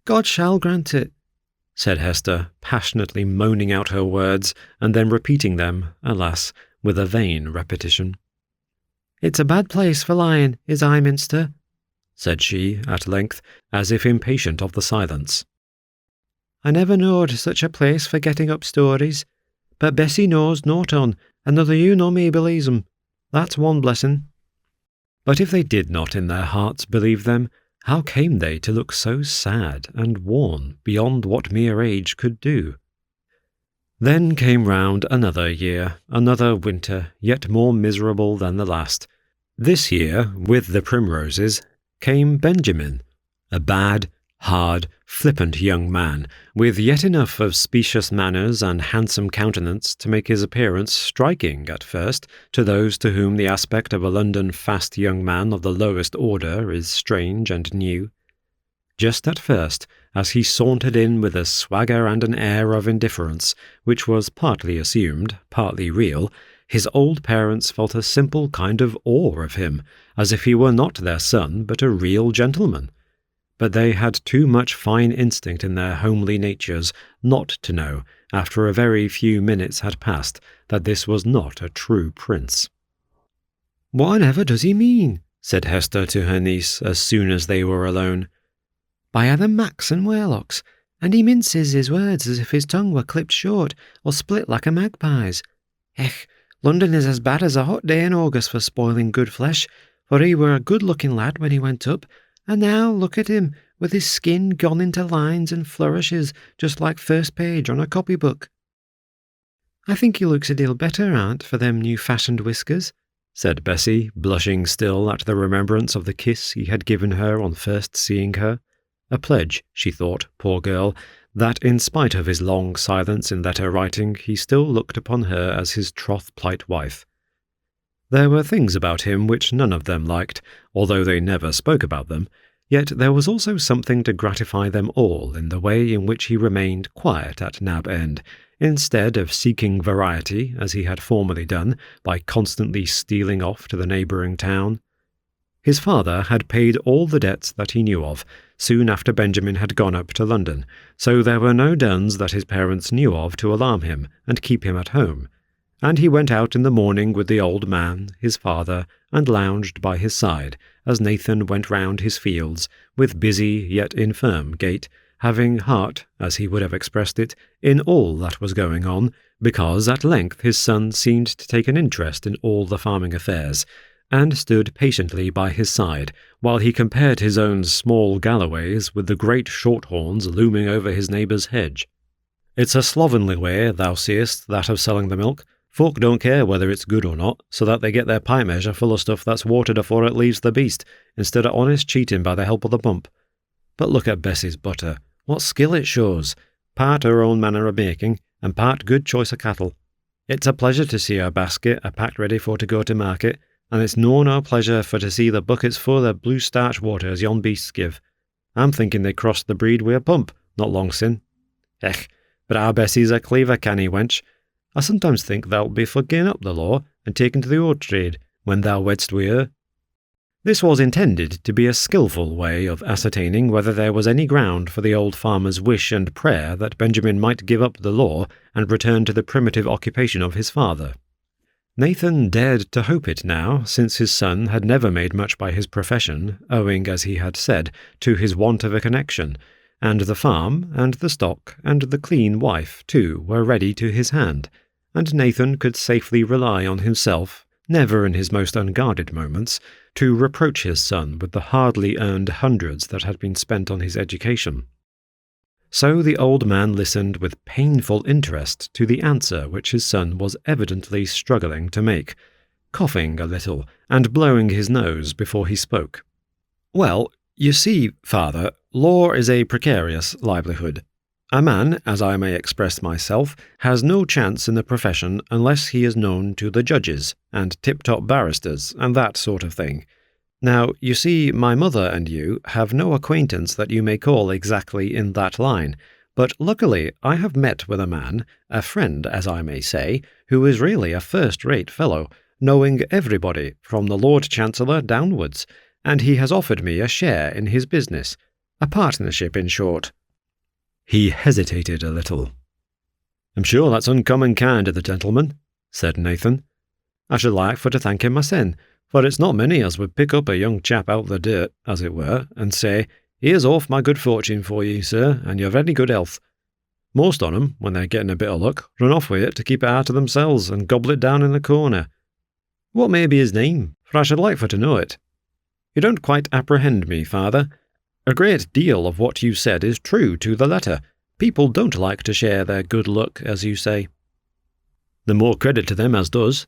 "God shall grant it," said Hester, passionately moaning out her words, and then repeating them, alas, with a vain repetition. "It's a bad place for lying, is Highminster," said she, at length, as if impatient of the silence. "I never knowed such a place for getting up stories, but Bessie knows naught on, and neither you nor me believes 'em. That's one blessing." But if they did not in their hearts believe them, how came they to look so sad and worn beyond what mere age could do? Then came round another year, another winter, yet more miserable than the last. This year, with the primroses, came Benjamin, a bad, hard, flippant young man, with yet enough of specious manners and handsome countenance to make his appearance striking at first to those to whom the aspect of a London fast young man of the lowest order is strange and new. Just at first, as he sauntered in with a swagger and an air of indifference, which was partly assumed, partly real, his old parents felt a simple kind of awe of him, as if he were not their son but a real gentleman. But they had too much fine instinct in their homely natures not to know, after a very few minutes had passed, that this was not a true prince. "What on ever does he mean?" said Hester to her niece as soon as they were alone. "By other Macs and Warlocks, and he minces his words as if his tongue were clipped short or split like a magpie's. London is as bad as a hot day in August for spoiling good flesh, for he were a good-looking lad when he went up, and now look at him, with his skin gone into lines and flourishes, just like first page on a copybook." "I think he looks a deal better, aunt, for them new-fashioned whiskers," said Bessie, blushing still at the remembrance of the kiss he had given her on first seeing her. A pledge, she thought, poor girl, that in spite of his long silence in letter-writing he still looked upon her as his troth-plight wife. There were things about him which none of them liked, although they never spoke about them, yet there was also something to gratify them all in the way in which he remained quiet at Nab End, instead of seeking variety, as he had formerly done, by constantly stealing off to the neighbouring town. His father had paid all the debts that he knew of, soon after Benjamin had gone up to London, so there were no duns that his parents knew of to alarm him and keep him at home, and he went out in the morning with the old man, his father, and lounged by his side, as Nathan went round his fields, with busy yet infirm gait, having heart, as he would have expressed it, in all that was going on, because at length his son seemed to take an interest in all the farming affairs, and stood patiently by his side, while he compared his own small Galloways with the great shorthorns looming over his neighbour's hedge. "It's a slovenly way, thou seest, that of selling the milk. Folk don't care whether it's good or not, so that they get their pie measure full of stuff that's watered afore it leaves the beast, instead of honest cheating by the help of the pump. But look at Bessie's butter. What skill it shows! Part her own manner of making, and part good choice of cattle. It's a pleasure to see her basket a-packed ready for to go to market, and it's no pleasure for to see the buckets full of blue starch water as yon beasts give. I'm thinking they crossed the breed wi' a pump, not long sin. But our Bessie's a clever canny wench. I sometimes think thou'lt be for gin up the law and taken to the old trade when thou wedst wi' her." This was intended to be a skilful way of ascertaining whether there was any ground for the old farmer's wish and prayer that Benjamin might give up the law and return to the primitive occupation of his father. Nathan dared to hope it now, since his son had never made much by his profession, owing, as he had said, to his want of a connection, and the farm, and the stock, and the clean wife, too, were ready to his hand, and Nathan could safely rely on himself, never in his most unguarded moments, to reproach his son with the hardly earned hundreds that had been spent on his education. So the old man listened with painful interest to the answer which his son was evidently struggling to make, coughing a little and blowing his nose before he spoke. "Well, you see, father, law is a precarious livelihood. A man, as I may express myself, has no chance in the profession unless he is known to the judges, and tip-top barristers, and that sort of thing. Now, you see, my mother and you have no acquaintance that you may call exactly in that line, but luckily I have met with a man, a friend, as I may say, who is really a first-rate fellow, knowing everybody, from the Lord Chancellor downwards, and he has offered me a share in his business, a partnership, in short." He hesitated a little. "I'm sure that's uncommon kind of the gentleman," said Nathan. "I should like for to thank him mysen, for it's not many as would pick up a young chap out of the dirt, as it were, and say, 'Here's off my good fortune for ye, sir, and your very good health.' Most on 'em, when they're getting a bit of luck, run off with it to keep it out of themselves and gobble it down in a corner. What may be his name, for I should like for to know it? You don't quite apprehend me, father. A great deal of what you said is true to the letter. People don't like to share their good luck, as you say." "The more credit to them as does,"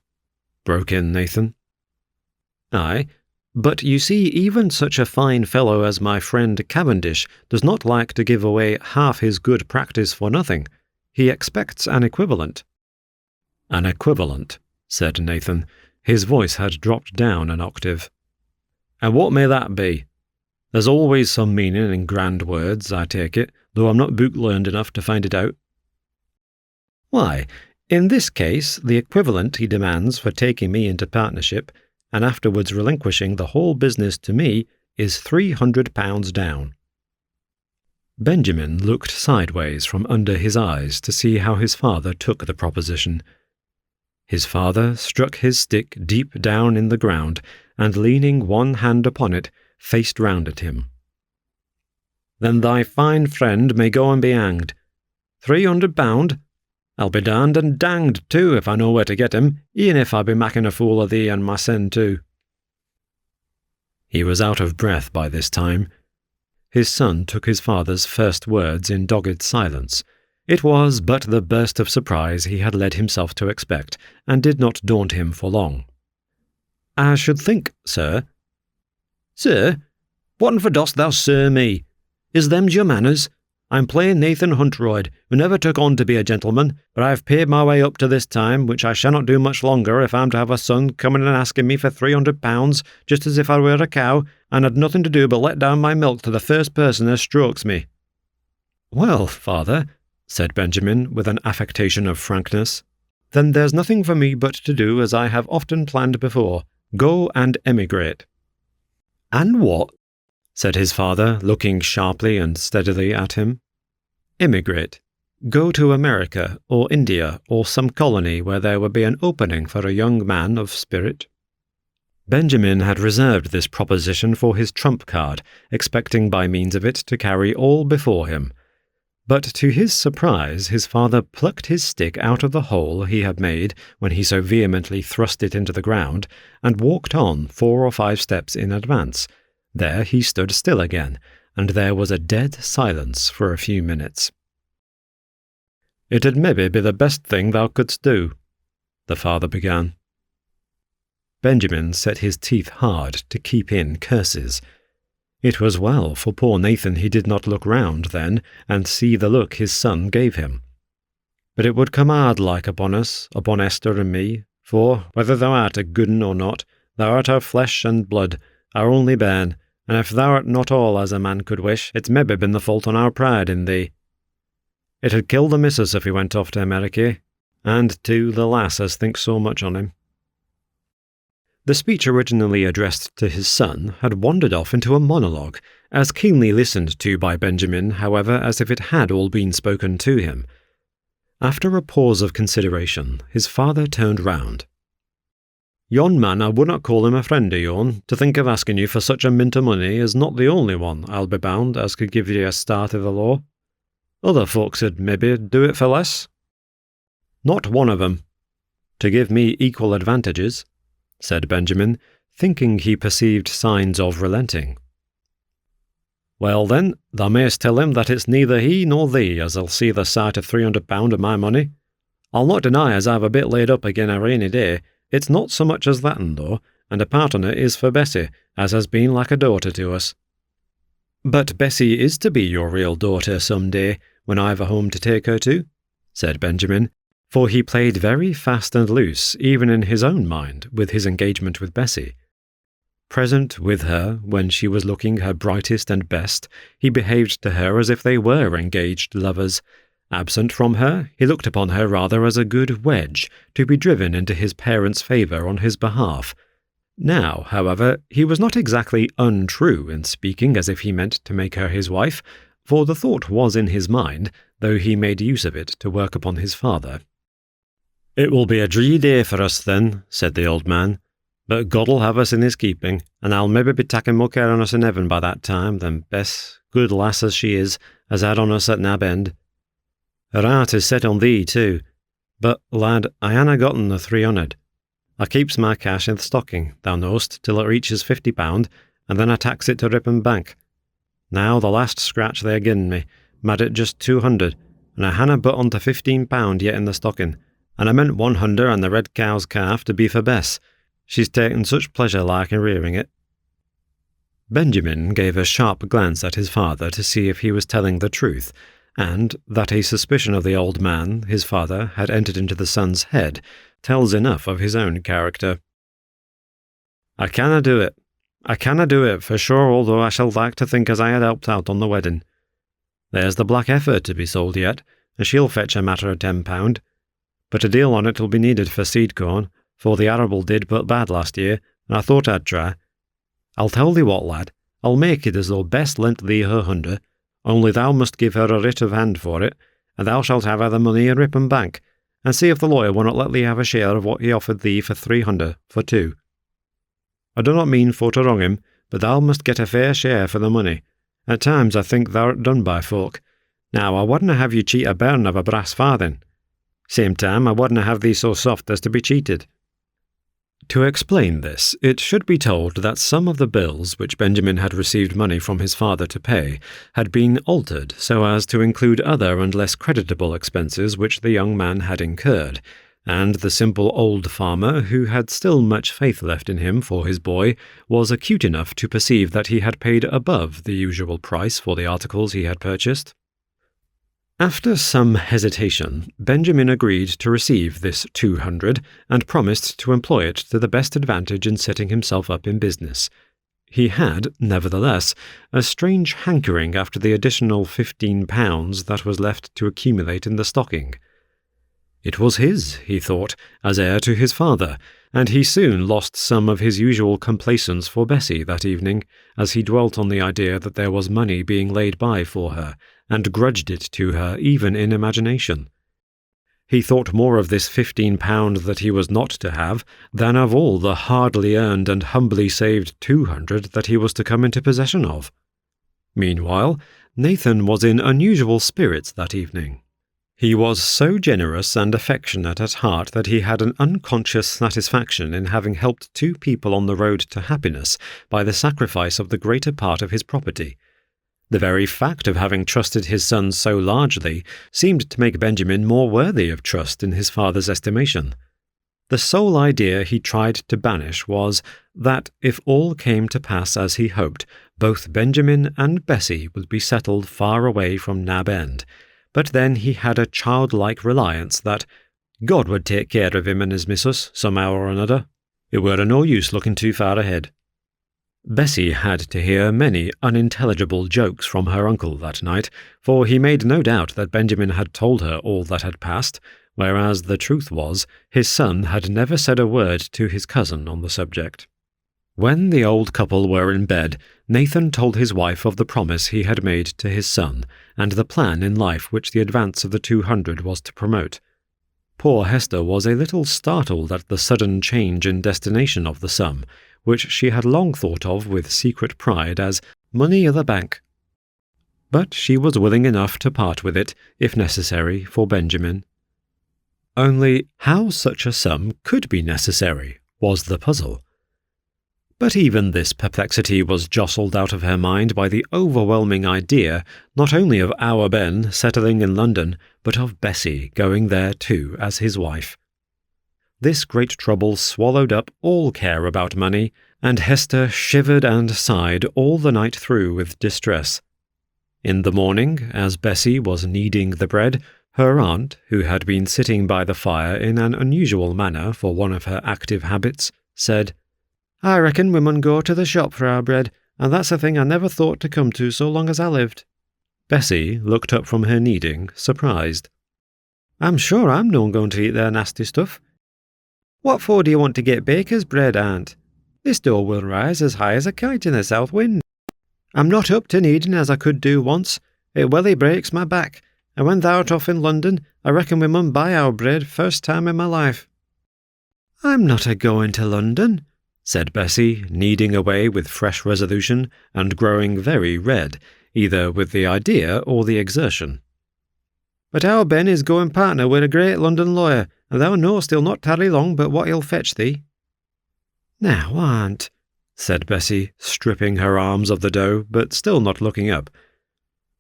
broke in Nathan. "Aye, But you see, even such a fine fellow as my friend Cavendish does not like to give away half his good practice for nothing. He expects an equivalent." "An equivalent," said Nathan. His voice had dropped down an octave. "And what may that be? There's always some meaning in grand words, I take it, though I'm not book-learned enough to find it out." "Why, in this case, the equivalent he demands for taking me into partnership and afterwards relinquishing the whole business to me is £300 down." Benjamin looked sideways from under his eyes to see how his father took the proposition. His father struck his stick deep down in the ground, and leaning one hand upon it, faced round at him. "Then thy fine friend may go and be hanged. £300? I'll be darned and danged too if I know where to get him, e'en if I be making a fool of thee and my sen too." He was out of breath by this time. His son took his father's first words in dogged silence. It was but the burst of surprise he had led himself to expect, and did not daunt him for long. "I should think, sir—" "Sir? Whatten for dost thou sir me? Is them's your manners? I'm plain Nathan Huntroyd, who never took on to be a gentleman, but I've paid my way up to this time, which I shannot do much longer if I'm to have a son coming and asking me for £300, just as if I were a cow, and had nothing to do but let down my milk to the first person as strokes me." "Well, father," said Benjamin, with an affectation of frankness, "then there's nothing for me but to do as I have often planned before, go and emigrate." "And what?" said his father, looking sharply and steadily at him. "Emigrate. Go to America, or India, or some colony where there would be an opening for a young man of spirit." Benjamin had reserved this proposition for his trump card, expecting by means of it to carry all before him. But to his surprise, his father plucked his stick out of the hole he had made when he so vehemently thrust it into the ground, and walked on 4 or 5 steps in advance. There he stood still again, and there was a dead silence for a few minutes. "It'd maybe be the best thing thou couldst do," the father began. Benjamin set his teeth hard to keep in curses. It was well for poor Nathan he did not look round then, and see the look his son gave him. "But it would come hard like upon us, upon Esther and me, for, whether thou art a good un or not, thou art our flesh and blood, our only bairn, and if thou art not all as a man could wish, it's maybe been the fault on our pride in thee. It had killed the missus if he went off to America, and, too, the lass as thinks so much on him." The speech originally addressed to his son had wandered off into a monologue, as keenly listened to by Benjamin, however, as if it had all been spoken to him. After a pause of consideration, his father turned round. "Yon man, I would not call him a friend of yourn. To think of asking you for such a mint of money is not the only one, I'll be bound, as could give you a start of the law. Other folks would maybe do it for less." "Not one of 'em. To give me equal advantages," said Benjamin, thinking he perceived signs of relenting. "Well then, thou mayst tell him that it's neither he nor thee as'll see the sight of £300 of my money. I'll not deny as I've a bit laid up again a rainy day. It's not so much as that'n though, and a part on it is for Bessie, as has been like a daughter to us." "But Bessie is to be your real daughter some day, when I've a home to take her to," said Benjamin, for he played very fast and loose, even in his own mind, with his engagement with Bessie. Present with her, when she was looking her brightest and best, he behaved to her as if they were engaged lovers. Absent from her, he looked upon her rather as a good wedge, to be driven into his parents' favour on his behalf. Now, however, he was not exactly untrue in speaking as if he meant to make her his wife, for the thought was in his mind, though he made use of it to work upon his father. "It will be a dree day for us then," said the old man, "but God'll have us in his keeping, and I'll maybe be taking more care on us in heaven by that time than Bess, good lass as she is, has had on us at Nab End. Her heart is set on thee too, but, lad, I hanna gotten the 300. I keeps my cash in the stocking, thou knowst, till it reaches £50, and then I tax it to Ripon Bank. Now the last scratch they gi'n me made it just 200, and I hanna but on to £15 yet in the stocking, and I meant 100 and the red cow's calf to be for Bess. She's taken such pleasure like in rearing it. Benjamin gave a sharp glance at his father to see if he was telling the truth, and that a suspicion of the old man, his father, had entered into the son's head tells enough of his own character. "I canna do it. I canna do it, for sure, although I shall like to think as I had helped out on the wedding. There's the black heifer to be sold yet, and she'll fetch a matter of £10, but a deal on it'll be needed for seed corn, for the arable did but bad last year, and I thought I'd try. I'll tell thee what, lad, I'll make it as though Bess lent thee her 100, only thou must give her a writ of hand for it, and thou shalt have her the money in Ripon Bank, and see if the lawyer will not let thee have a share of what he offered thee for 300 for 2. I do not mean for to wrong him, but thou must get a fair share for the money. At times I think thou'rt done by folk. Now I wouldna have you cheat a bairn of a brass farthing. Same time I wouldna have thee so soft as to be cheated." To explain this, it should be told that some of the bills which Benjamin had received money from his father to pay had been altered so as to include other and less creditable expenses which the young man had incurred, and the simple old farmer, who had still much faith left in him for his boy, was acute enough to perceive that he had paid above the usual price for the articles he had purchased. After some hesitation, Benjamin agreed to receive this 200 and promised to employ it to the best advantage in setting himself up in business. He had, nevertheless, a strange hankering after the additional £15 that was left to accumulate in the stocking. It was his, he thought, as heir to his father, and he soon lost some of his usual complacence for Bessie that evening, as he dwelt on the idea that there was money being laid by for her, and grudged it to her even in imagination. He thought more of this £15 that he was not to have than of all the hardly earned and humbly saved 200 that he was to come into possession of. Meanwhile, Nathan was in unusual spirits that evening. He was so generous and affectionate at heart that he had an unconscious satisfaction in having helped 2 people on the road to happiness by the sacrifice of the greater part of his property. The very fact of having trusted his son so largely seemed to make Benjamin more worthy of trust in his father's estimation. The sole idea he tried to banish was that, if all came to pass as he hoped, both Benjamin and Bessie would be settled far away from Nab End, but then he had a childlike reliance that God would take care of him and his missus somehow or another. It were no use looking too far ahead. Bessie had to hear many unintelligible jokes from her uncle that night, for he made no doubt that Benjamin had told her all that had passed, whereas the truth was, his son had never said a word to his cousin on the subject. When the old couple were in bed, Nathan told his wife of the promise he had made to his son, and the plan in life which the advance of the 200 was to promote. Poor Hesba was a little startled at the sudden change in destination of the sum, which she had long thought of with secret pride as money i' the bank. But she was willing enough to part with it, if necessary, for Benjamin. Only how such a sum could be necessary was the puzzle. But even this perplexity was jostled out of her mind by the overwhelming idea not only of our Ben settling in London, but of Bessie going there too as his wife. This great trouble swallowed up all care about money, and Hesba shivered and sighed all the night through with distress. In the morning, as Bessie was kneading the bread, her aunt, who had been sitting by the fire in an unusual manner for one of her active habits, said, "I reckon we mun go to the shop for our bread, and that's a thing I never thought to come to so long as I lived." Bessie looked up from her kneading, surprised. "I'm sure I'm not going to eat their nasty stuff. What for do you want to get baker's bread, aunt? This dough will rise as high as a kite in the south wind. I'm not up to kneading as I could do once. It welly breaks my back, and when thou'rt off in London, I reckon we mun buy our bread first time in my life." "I'm not a-going to London," said Bessie, kneading away with fresh resolution, and growing very red, either with the idea or the exertion. "But our Ben is going partner with a great London lawyer, and thou knowst he'll not tarry long but what he'll fetch thee." "Now, aunt," said Bessie, stripping her arms of the dough, but still not looking up.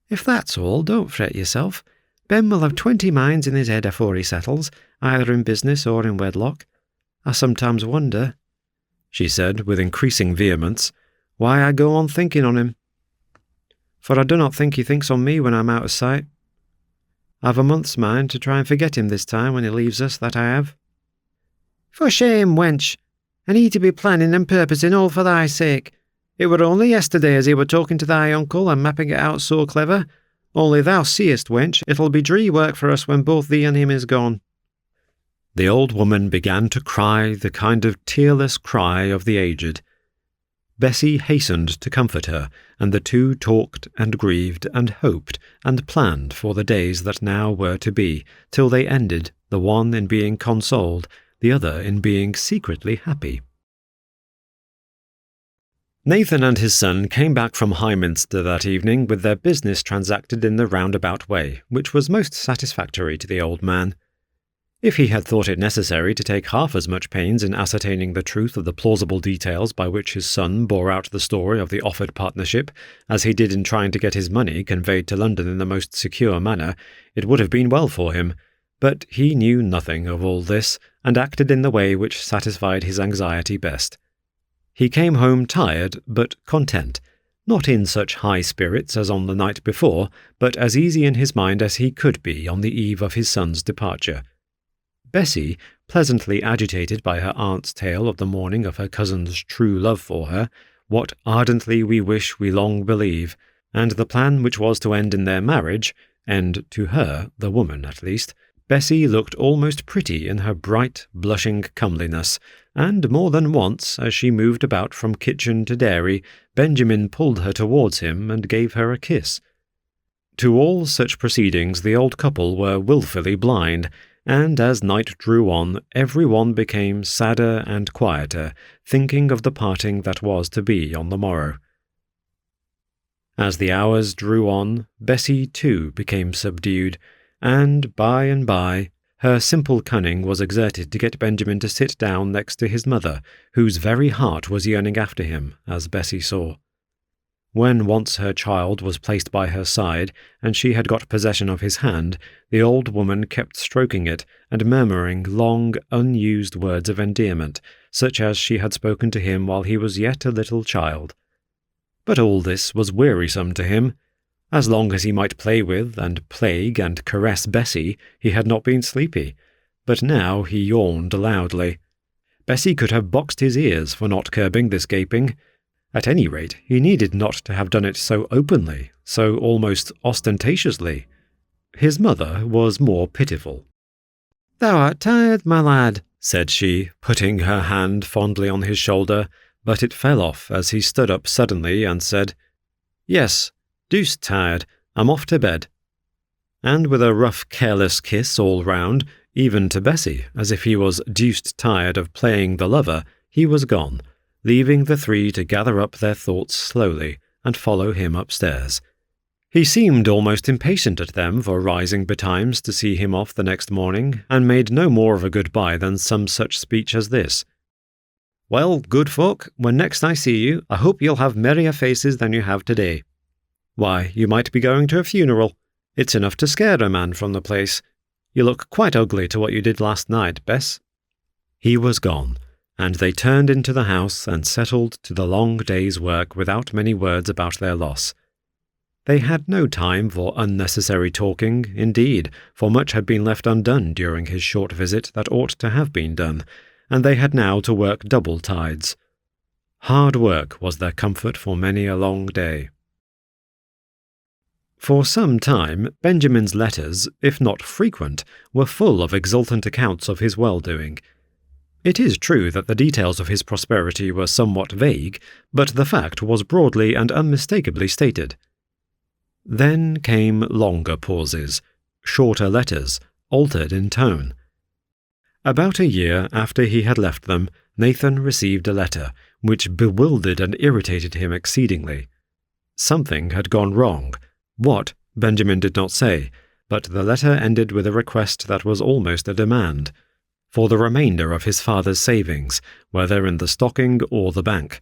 "If that's all, don't fret yourself. Ben will have 20 minds in his head afore he settles, either in business or in wedlock. I sometimes wonder," she said with increasing vehemence, why I go on thinking on him. For I do not think he thinks on me when I'm out of sight. I've a month's mind to try and forget him this time when he leaves us, that I have. For shame, wench, and he to be planning and purposing all for thy sake. It were only yesterday as he were talking to thy uncle and mapping it out so clever. Only thou seest, wench, it'll be dree work for us when both thee and him is gone. The old woman began to cry the kind of tearless cry of the aged. Bessie hastened to comfort her, and the two talked and grieved and hoped and planned for the days that now were to be, till they ended, the one in being consoled, the other in being secretly happy. Nathan and his son came back from Highminster that evening with their business transacted in the roundabout way, which was most satisfactory to the old man. If he had thought it necessary to take half as much pains in ascertaining the truth of the plausible details by which his son bore out the story of the offered partnership, as he did in trying to get his money conveyed to London in the most secure manner, it would have been well for him. But he knew nothing of all this, and acted in the way which satisfied his anxiety best. He came home tired, but content, not in such high spirits as on the night before, but as easy in his mind as he could be on the eve of his son's departure. Bessie, pleasantly agitated by her aunt's tale of the morning of her cousin's true love for her, what ardently we wish we long believe, and the plan which was to end in their marriage, end to her, the woman at least, Bessie looked almost pretty in her bright, blushing comeliness, and more than once, as she moved about from kitchen to dairy, Benjamin pulled her towards him and gave her a kiss. To all such proceedings the old couple were wilfully blind, and as night drew on, every one became sadder and quieter, thinking of the parting that was to be on the morrow. As the hours drew on, Bessie too became subdued, and by, her simple cunning was exerted to get Benjamin to sit down next to his mother, whose very heart was yearning after him, as Bessie saw. When once her child was placed by her side, and she had got possession of his hand, the old woman kept stroking it, and murmuring long, unused words of endearment, such as she had spoken to him while he was yet a little child. But all this was wearisome to him. As long as he might play with, and plague, and caress Bessie, he had not been sleepy, but now he yawned loudly. Bessie could have boxed his ears for not curbing this gaping. At any rate, he needed not to have done it so openly, so almost ostentatiously. His mother was more pitiful. "Thou art tired, my lad," said she, putting her hand fondly on his shoulder, but it fell off as he stood up suddenly and said, "Yes, deuced tired. I'm off to bed." And with a rough, careless kiss all round, even to Bessie, as if he was deuced tired of playing the lover, he was gone, leaving the three to gather up their thoughts slowly and follow him upstairs. He seemed almost impatient at them for rising betimes to see him off the next morning, and made no more of a good-bye than some such speech as this. "Well, good folk, when next I see you, I hope you'll have merrier faces than you have today. Why, you might be going to a funeral. It's enough to scare a man from the place. You look quite ugly to what you did last night, Bess." He was gone, and they turned into the house and settled to the long day's work without many words about their loss. They had no time for unnecessary talking, indeed, for much had been left undone during his short visit that ought to have been done, and they had now to work double tides. Hard work was their comfort for many a long day. For some time, Benjamin's letters, if not frequent, were full of exultant accounts of his well-doing. It is true that the details of his prosperity were somewhat vague, but the fact was broadly and unmistakably stated. Then came longer pauses, shorter letters, altered in tone. About a year after he had left them, Nathan received a letter, which bewildered and irritated him exceedingly. Something had gone wrong. What, Benjamin did not say, but the letter ended with a request that was almost a demand, for the remainder of his father's savings, whether in the stocking or the bank.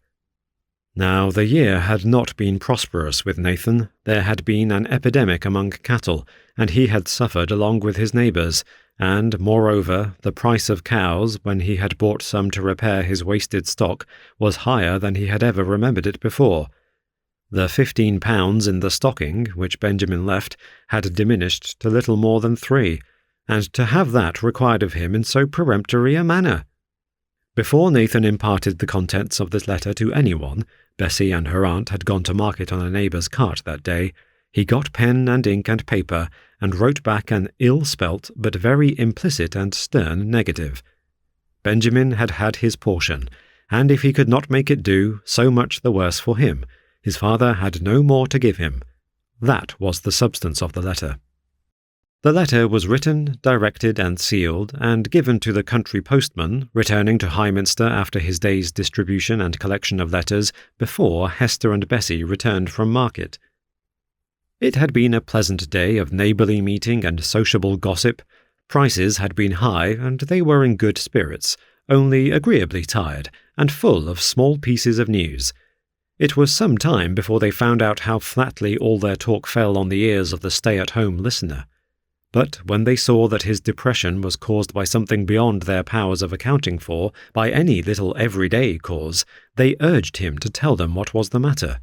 Now the year had not been prosperous with Nathan. There had been an epidemic among cattle, and he had suffered along with his neighbours, and, moreover, the price of cows, when he had bought some to repair his wasted stock, was higher than he had ever remembered it before. The £15 in the stocking, which Benjamin left, had diminished to little more than 3, and to have that required of him in so peremptory a manner. Before Nathan imparted the contents of this letter to anyone, Bessie and her aunt had gone to market on a neighbour's cart that day. He got pen and ink and paper, and wrote back an ill-spelt but very implicit and stern negative. Benjamin had had his portion, and if he could not make it do, so much the worse for him. His father had no more to give him. That was the substance of the letter. The letter was written, directed, and sealed, and given to the country postman, returning to Highminster after his day's distribution and collection of letters, before Hester and Bessie returned from market. It had been a pleasant day of neighbourly meeting and sociable gossip. Prices had been high, and they were in good spirits, only agreeably tired, and full of small pieces of news. It was some time before they found out how flatly all their talk fell on the ears of the stay-at-home listener. But when they saw that his depression was caused by something beyond their powers of accounting for, by any little everyday cause, they urged him to tell them what was the matter.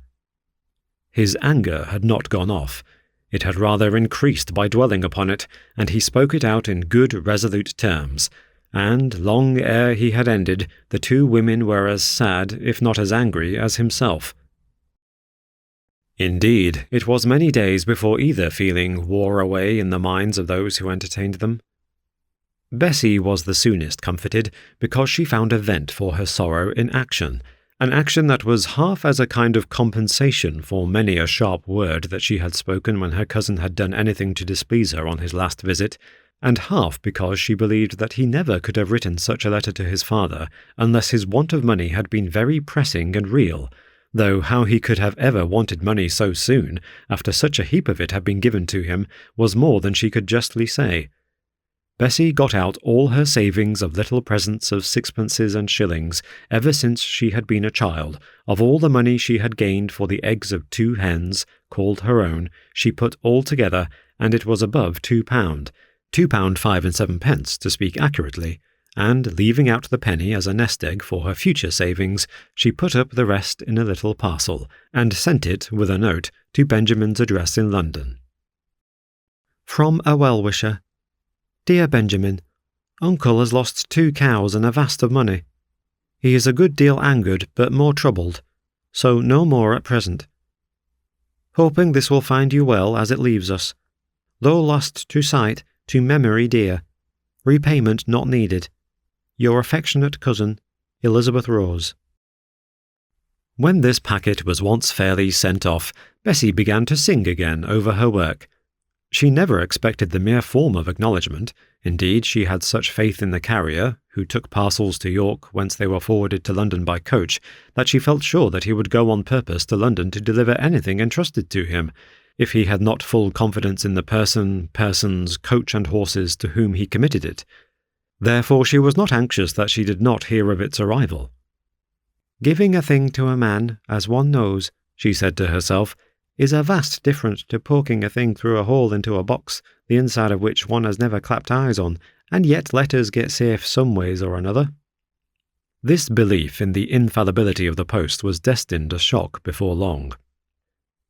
His anger had not gone off. It had rather increased by dwelling upon it, and he spoke it out in good, resolute terms. And, long ere he had ended, the 2 women were as sad, if not as angry, as himself. Indeed, it was many days before either feeling wore away in the minds of those who entertained them. Bessie was the soonest comforted, because she found a vent for her sorrow in action, an action that was half as a kind of compensation for many a sharp word that she had spoken when her cousin had done anything to displease her on his last visit, and half because she believed that he never could have written such a letter to his father unless his want of money had been very pressing and real, though how he could have ever wanted money so soon, after such a heap of it had been given to him, was more than she could justly say. Bessie got out all her savings of little presents of sixpences and shillings, ever since she had been a child. Of all the money she had gained for the eggs of 2 hens, called her own, she put all together, and it was above £2, £2 5 and 7 to speak accurately, and, leaving out the penny as a nest-egg for her future savings, she put up the rest in a little parcel, and sent it, with a note, to Benjamin's address in London. From a well-wisher. Dear Benjamin, Uncle has lost 2 cows and a vast of money. He is a good deal angered, but more troubled, so no more at present. Hoping this will find you well as it leaves us. Though lost to sight, to memory dear. Repayment not needed. Your affectionate cousin, Elizabeth Rose. When this packet was once fairly sent off, Bessie began to sing again over her work. She never expected the mere form of acknowledgment. Indeed, she had such faith in the carrier, who took parcels to York whence they were forwarded to London by coach, that she felt sure that he would go on purpose to London to deliver anything entrusted to him, if he had not full confidence in the persons, coach and horses to whom he committed it. Therefore she was not anxious that she did not hear of its arrival. Giving a thing to a man, as one knows, she said to herself, is a vast difference to poking a thing through a hole into a box, the inside of which one has never clapped eyes on, and yet letters get safe some ways or another. This belief in the infallibility of the post was destined a shock before long.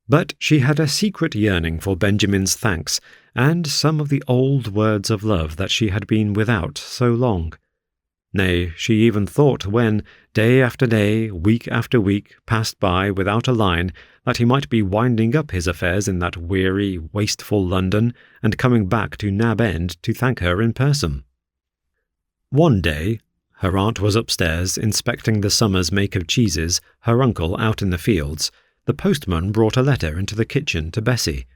But she had a secret yearning for Benjamin's thanks, and some of the old words of love that she had been without so long. Nay, she even thought when, day after day, week after week, passed by without a line, that he might be winding up his affairs in that weary, wasteful London, and coming back to Nab End to thank her in person. One day, her aunt was upstairs inspecting the summer's make of cheeses, her uncle out in the fields. The postman brought a letter into the kitchen to Bessie.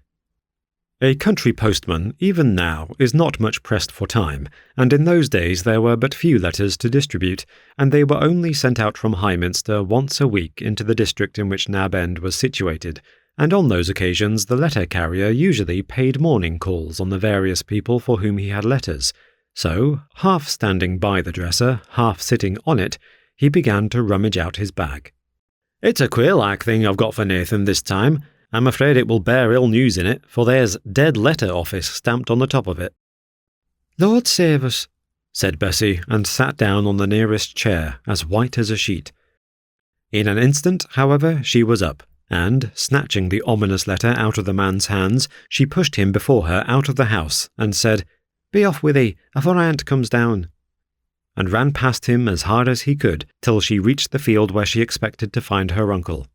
A country postman, even now, is not much pressed for time, and in those days there were but few letters to distribute, and they were only sent out from Highminster once a week into the district in which Nab End was situated, and on those occasions the letter-carrier usually paid morning calls on the various people for whom he had letters. So, half standing by the dresser, half sitting on it, he began to rummage out his bag. "It's a queer-like thing I've got for Nathan this time. I'm afraid it will bear ill news in it, for there's Dead Letter Office stamped on the top of it." "Lord save us," said Bessie, and sat down on the nearest chair, as white as a sheet. In an instant, however, she was up, and, snatching the ominous letter out of the man's hands, she pushed him before her out of the house, and said, "Be off with 'ee, afore aunt comes down," and ran past him as hard as he could, till she reached the field where she expected to find her uncle.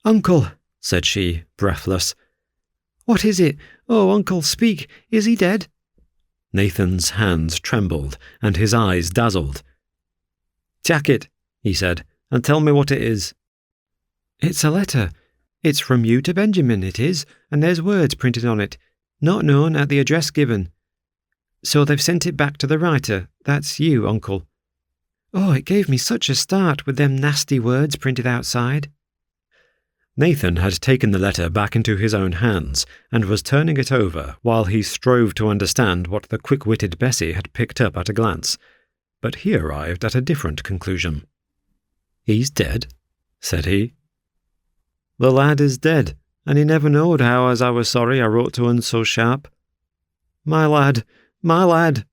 "Uncle," said she, breathless. "What is it? Oh, uncle, speak! Is he dead?" Nathan's hands trembled, and his eyes dazzled. "Tak it," he said, "and tell me what it is." "It's a letter. It's from you to Benjamin, it is, and there's words printed on it, not known at the address given. So they've sent it back to the writer. That's you, uncle. Oh, it gave me such a start with them nasty words printed outside." Nathan had taken the letter back into his own hands, and was turning it over while he strove to understand what the quick-witted Bessie had picked up at a glance. But he arrived at a different conclusion. "He's dead," said he. "The lad is dead, and he never knowed how as I was sorry I wrote to un so sharp. My lad, my lad!"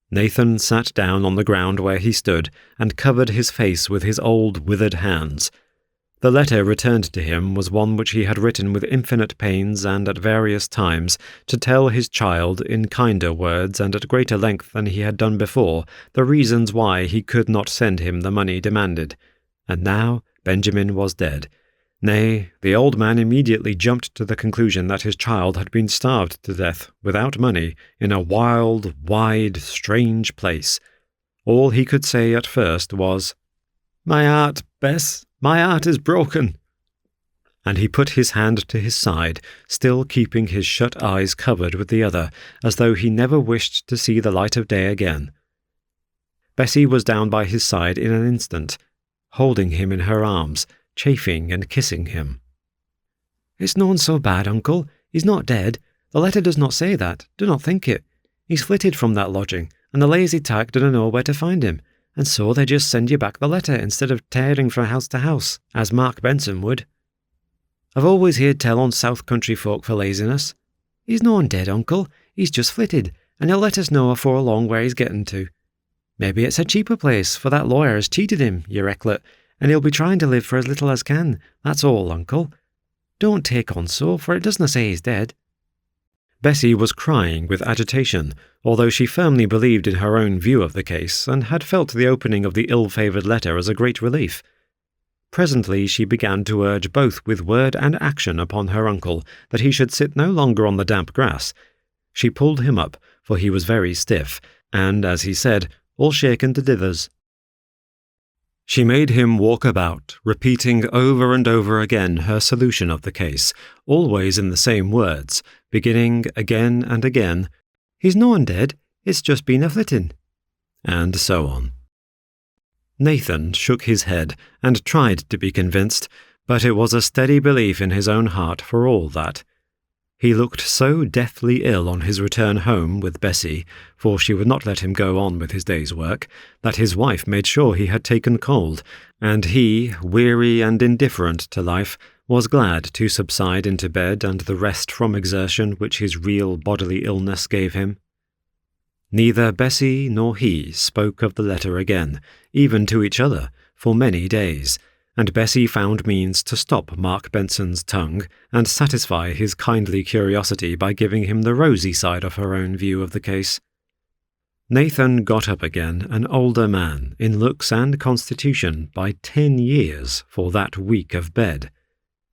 Nathan sat down on the ground where he stood, and covered his face with his old withered hands. The letter returned to him was one which he had written with infinite pains and at various times, to tell his child, in kinder words and at greater length than he had done before, the reasons why he could not send him the money demanded. And now Benjamin was dead. Nay, the old man immediately jumped to the conclusion that his child had been starved to death, without money, in a wild, wide, strange place. All he could say at first was, "My heart, Bess, my heart is broken." And he put his hand to his side, still keeping his shut eyes covered with the other, as though he never wished to see the light of day again. Bessie was down by his side in an instant, holding him in her arms, chafing and kissing him. "It's none so bad, uncle. He's not dead. The letter does not say that. Do not think it. He's flitted from that lodging, and the lazy tyke didn't know where to find him, and so they just send you back the letter instead of tearing from house to house, as Mark Benson would. I've always heard tell on South Country folk for laziness. He's noan dead, uncle. He's just flitted, and he'll let us know afore long where he's getting to. Maybe it's a cheaper place, for that lawyer has cheated him, you recklet, and he'll be trying to live for as little as can. That's all, uncle. Don't take on so, for it doesna say he's dead." Bessie was crying with agitation, although she firmly believed in her own view of the case, and had felt the opening of the ill-favoured letter as a great relief. Presently she began to urge both with word and action upon her uncle that he should sit no longer on the damp grass. She pulled him up, for he was very stiff, and, as he said, all shaken to dithers. She made him walk about, repeating over and over again her solution of the case, always in the same words, beginning again and again, "He's noan dead, it's just been a flitting," and so on. Nathan shook his head and tried to be convinced, but it was a steady belief in his own heart for all that. He looked so deathly ill on his return home with Bessie, for she would not let him go on with his day's work, that his wife made sure he had taken cold, and he, weary and indifferent to life, was glad to subside into bed and the rest from exertion which his real bodily illness gave him. Neither Bessie nor he spoke of the letter again, even to each other, for many days, and Bessie found means to stop Mark Benson's tongue and satisfy his kindly curiosity by giving him the rosy side of her own view of the case. Nathan got up again, an older man, in looks and constitution, by 10 years for that week of bed.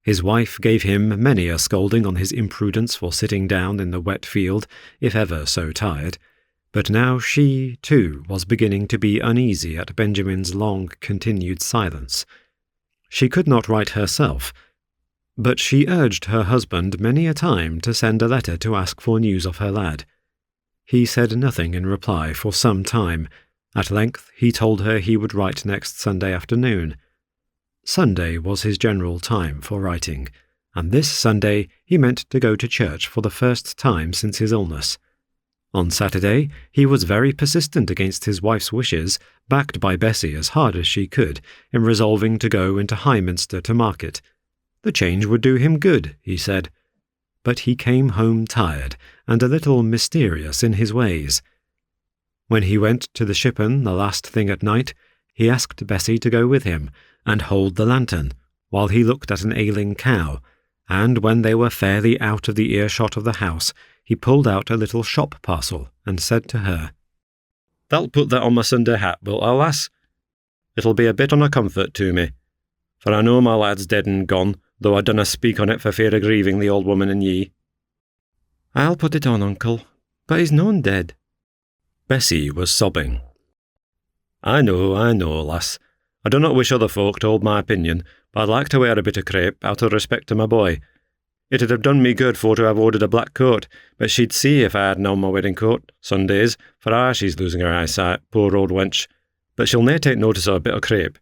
His wife gave him many a scolding on his imprudence for sitting down in the wet field, if ever so tired, but now she, too, was beginning to be uneasy at Benjamin's long-continued silence. She could not write herself, but she urged her husband many a time to send a letter to ask for news of her lad. He said nothing in reply for some time. At length he told her he would write next Sunday afternoon. Sunday was his general time for writing, and this Sunday he meant to go to church for the first time since his illness. On Saturday he was very persistent against his wife's wishes, backed by Bessie as hard as she could, in resolving to go into Highminster to market. The change would do him good, he said. but he came home tired and a little mysterious in his ways. When he went to the shippen the last thing at night, he asked Bessie to go with him and hold the lantern, while he looked at an ailing cow, and when they were fairly out of the earshot of the house, he pulled out a little shop parcel and said to her, "Thou'lt put that on my Sunday hat, wilt thou, lass? It'll be a bit on a comfort to me, for I know my lad's dead and gone, though I dunna speak on it for fear of grieving the old woman and ye." "I'll put it on, uncle, but he's none dead." Bessie was sobbing. I know, lass. I do not wish other folk to hold my opinion, but I'd like to wear a bit of crape out of respect to my boy. It'd have done me good for to have ordered a black coat, but she'd see if I hadn't on my wedding coat, Sundays, for she's losing her eyesight, poor old wench. But she'll nae take notice of a bit of crape.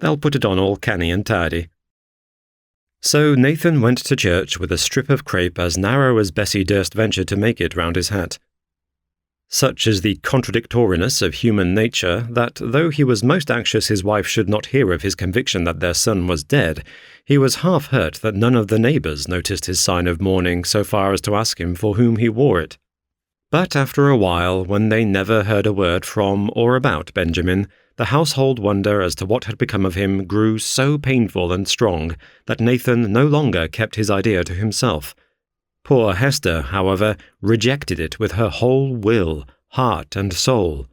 They'll put it on all canny and tidy." So Nathan went to church with a strip of crape as narrow as Bessie durst venture to make it round his hat. Such is the contradictoriness of human nature that, though he was most anxious his wife should not hear of his conviction that their son was dead, he was half hurt that none of the neighbours noticed his sign of mourning so far as to ask him for whom he wore it. But after a while, when they never heard a word from or about Benjamin, the household wonder as to what had become of him grew so painful and strong that Nathan no longer kept his idea to himself. Poor Hester, however, rejected it with her whole will, heart, and soul.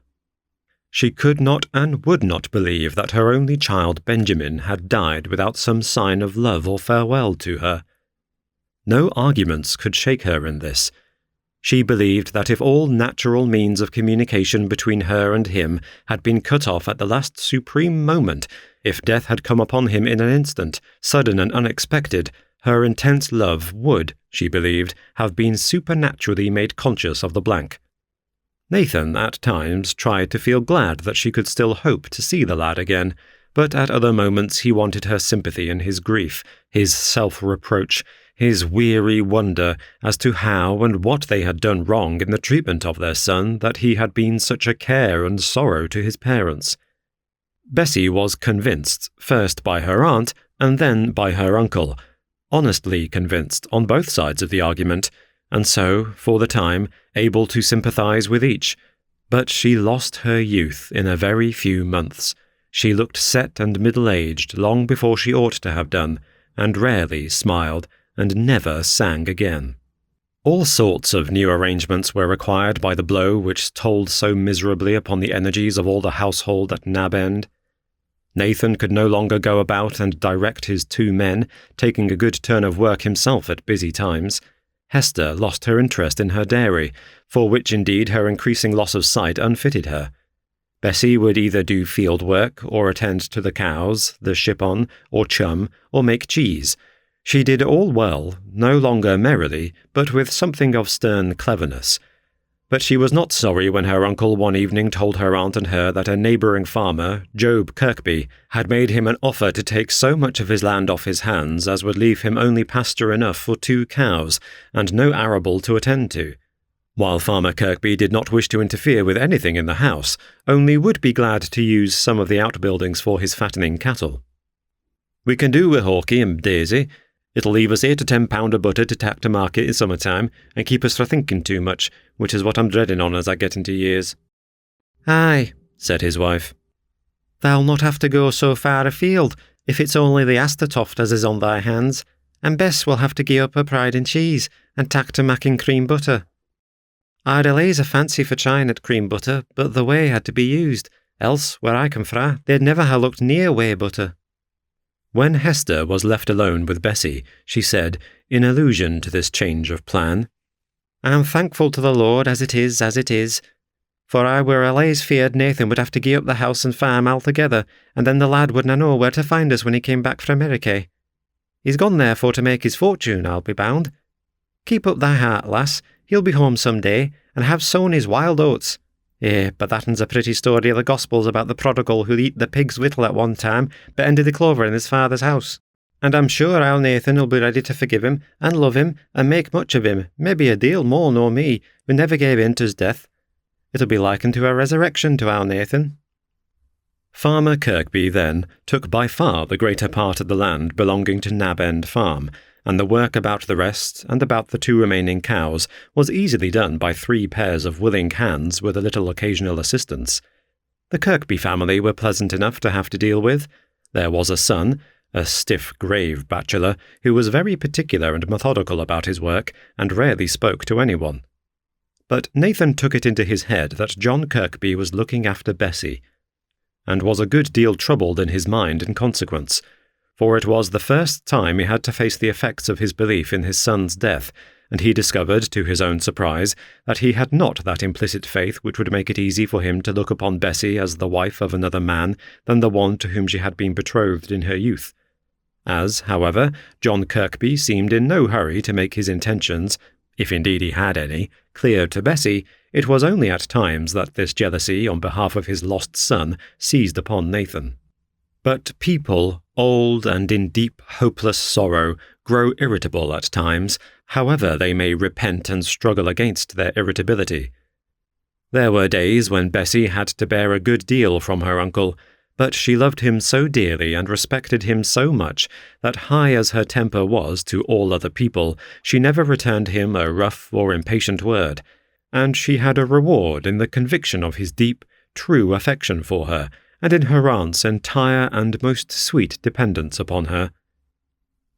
She could not and would not believe that her only child Benjamin had died without some sign of love or farewell to her. No arguments could shake her in this. She believed that if all natural means of communication between her and him had been cut off at the last supreme moment, if death had come upon him in an instant, sudden and unexpected, her intense love would, she believed, have been supernaturally made conscious of the blank. Nathan, at times, tried to feel glad that she could still hope to see the lad again, but at other moments he wanted her sympathy in his grief, his self-reproach, his weary wonder as to how and what they had done wrong in the treatment of their son that he had been such a care and sorrow to his parents. Bessie was convinced, first by her aunt and then by her uncle, honestly convinced on both sides of the argument, and so, for the time, able to sympathize with each. But she lost her youth in a very few months. She looked set and middle-aged long before she ought to have done, and rarely smiled, and never sang again. All sorts of new arrangements were required by the blow which told so miserably upon the energies of all the household at Nab End. Nathan could no longer go about and direct his 2 men, taking a good turn of work himself at busy times. Hester lost her interest in her dairy, for which indeed her increasing loss of sight unfitted her. Bessie would either do field work, or attend to the cows, the ship-on, or chum, or make cheese. She did all well, no longer merrily, but with something of stern cleverness. But she was not sorry when her uncle one evening told her aunt and her that a neighbouring farmer, Job Kirkby, had made him an offer to take so much of his land off his hands as would leave him only pasture enough for 2 cows, and no arable to attend to. While Farmer Kirkby did not wish to interfere with anything in the house, only would be glad to use some of the outbuildings for his fattening cattle. "We can do with Hawkie and Daisy. It'll leave us 8 to 10 pound of butter to tak to market in summer time, and keep us fra thinking too much, which is what I'm dreading on as I get into years." "Aye," said his wife. "Thou'll not have to go so far afield, if it's only the Astortoft as is on thy hands, and Bess will have to gie up her pride in cheese, and tak to making cream butter. I'd allays a fancy for trying at cream butter, but the whey had to be used, else, where I come fra, they'd never ha' looked near whey butter." When Hester was left alone with Bessie, she said, in allusion to this change of plan, "I'm thankful to the Lord as it is, for I were allays feared Nathan would have to gie up the house and farm altogether, and then the lad wouldna know where to find us when he came back from America. He's gone there for to make his fortune, I'll be bound. Keep up thy heart, lass, he'll be home some day, and have sown his wild oats. But that'n's a pretty story of the Gospels about the prodigal who'd eat the pig's whittle at one time, but ended the clover in his father's house. And I'm sure our Nathan'll be ready to forgive him, and love him, and make much of him, maybe a deal more nor me, who never gave in to's death. It'll be likened to a resurrection to our Nathan." Farmer Kirkby, then, took by far the greater part of the land belonging to Nab End Farm, and the work about the rest and about the 2 remaining cows was easily done by 3 pairs of willing hands with a little occasional assistance. The Kirkby family were pleasant enough to have to deal with. There was a son, a stiff, grave bachelor, who was very particular and methodical about his work, and rarely spoke to anyone. But Nathan took it into his head that John Kirkby was looking after Bessie, and was a good deal troubled in his mind in consequence, for it was the first time he had to face the effects of his belief in his son's death, and he discovered, to his own surprise, that he had not that implicit faith which would make it easy for him to look upon Bessie as the wife of another man than the one to whom she had been betrothed in her youth. As, however, John Kirkby seemed in no hurry to make his intentions, if indeed he had any, clear to Bessie, it was only at times that this jealousy on behalf of his lost son seized upon Nathan. But people, old and in deep, hopeless sorrow, grow irritable at times, however they may repent and struggle against their irritability. There were days when Bessie had to bear a good deal from her uncle, but she loved him so dearly and respected him so much that, high as her temper was to all other people, she never returned him a rough or impatient word, and she had a reward in the conviction of his deep, true affection for her, and in her aunt's entire and most sweet dependence upon her.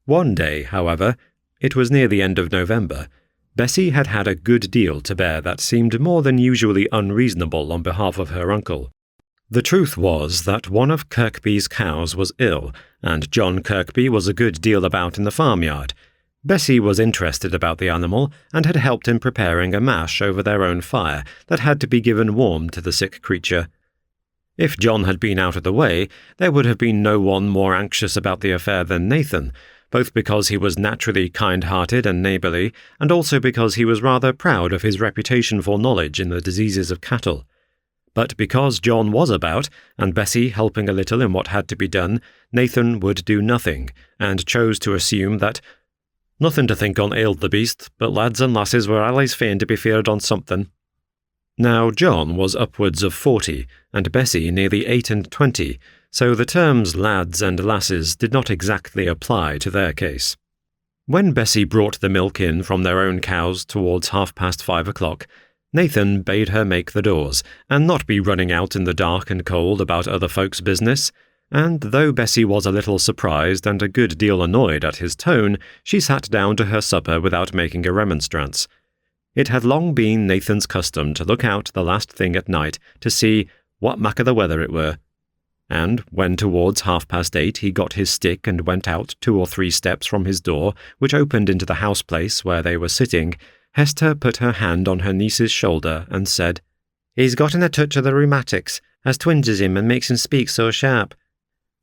One day, however, it was near the end of November, Bessie had had a good deal to bear that seemed more than usually unreasonable on behalf of her uncle. The truth was that one of Kirkby's cows was ill, and John Kirkby was a good deal about in the farmyard. Bessie was interested about the animal, and had helped in preparing a mash over their own fire that had to be given warm to the sick creature. If John had been out of the way, there would have been no one more anxious about the affair than Nathan, both because he was naturally kind-hearted and neighbourly, and also because he was rather proud of his reputation for knowledge in the diseases of cattle. But because John was about, and Bessie helping a little in what had to be done, Nathan would do nothing, and chose to assume that "nothing to think on ailed the beast, but lads and lasses were allays fain to be feared on something." Now John was upwards of 40, and Bessie nearly 28, so the terms lads and lasses did not exactly apply to their case. When Bessie brought the milk in from their own cows towards 5:30, Nathan bade her make the doors, and not be running out in the dark and cold about other folks' business, and though Bessie was a little surprised and a good deal annoyed at his tone, she sat down to her supper without making a remonstrance. It had long been Nathan's custom to look out the last thing at night to see what mak o' the weather it were, and when towards 8:30 he got his stick and went out 2 or 3 steps from his door, which opened into the house-place where they were sitting, Hester put her hand on her niece's shoulder and said, "He's gotten a touch of the rheumatics, as twinges him and makes him speak so sharp.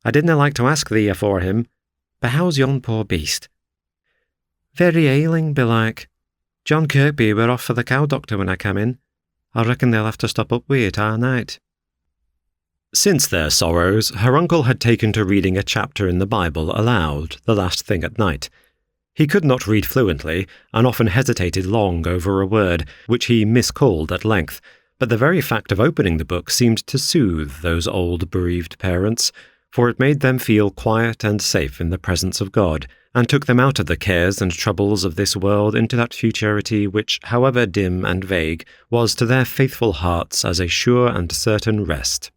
I didna like to ask thee afore him, but how's yon poor beast?" "Very ailing, belike. John Kirkby were off for the cow doctor when I came in. I reckon they'll have to stop up wi' it all night." Since their sorrows, her uncle had taken to reading a chapter in the Bible aloud, the last thing at night. He could not read fluently, and often hesitated long over a word, which he miscalled at length, but the very fact of opening the book seemed to soothe those old bereaved parents, for it made them feel quiet and safe in the presence of God, and took them out of the cares and troubles of this world into that futurity which, however dim and vague, was to their faithful hearts as a sure and certain rest.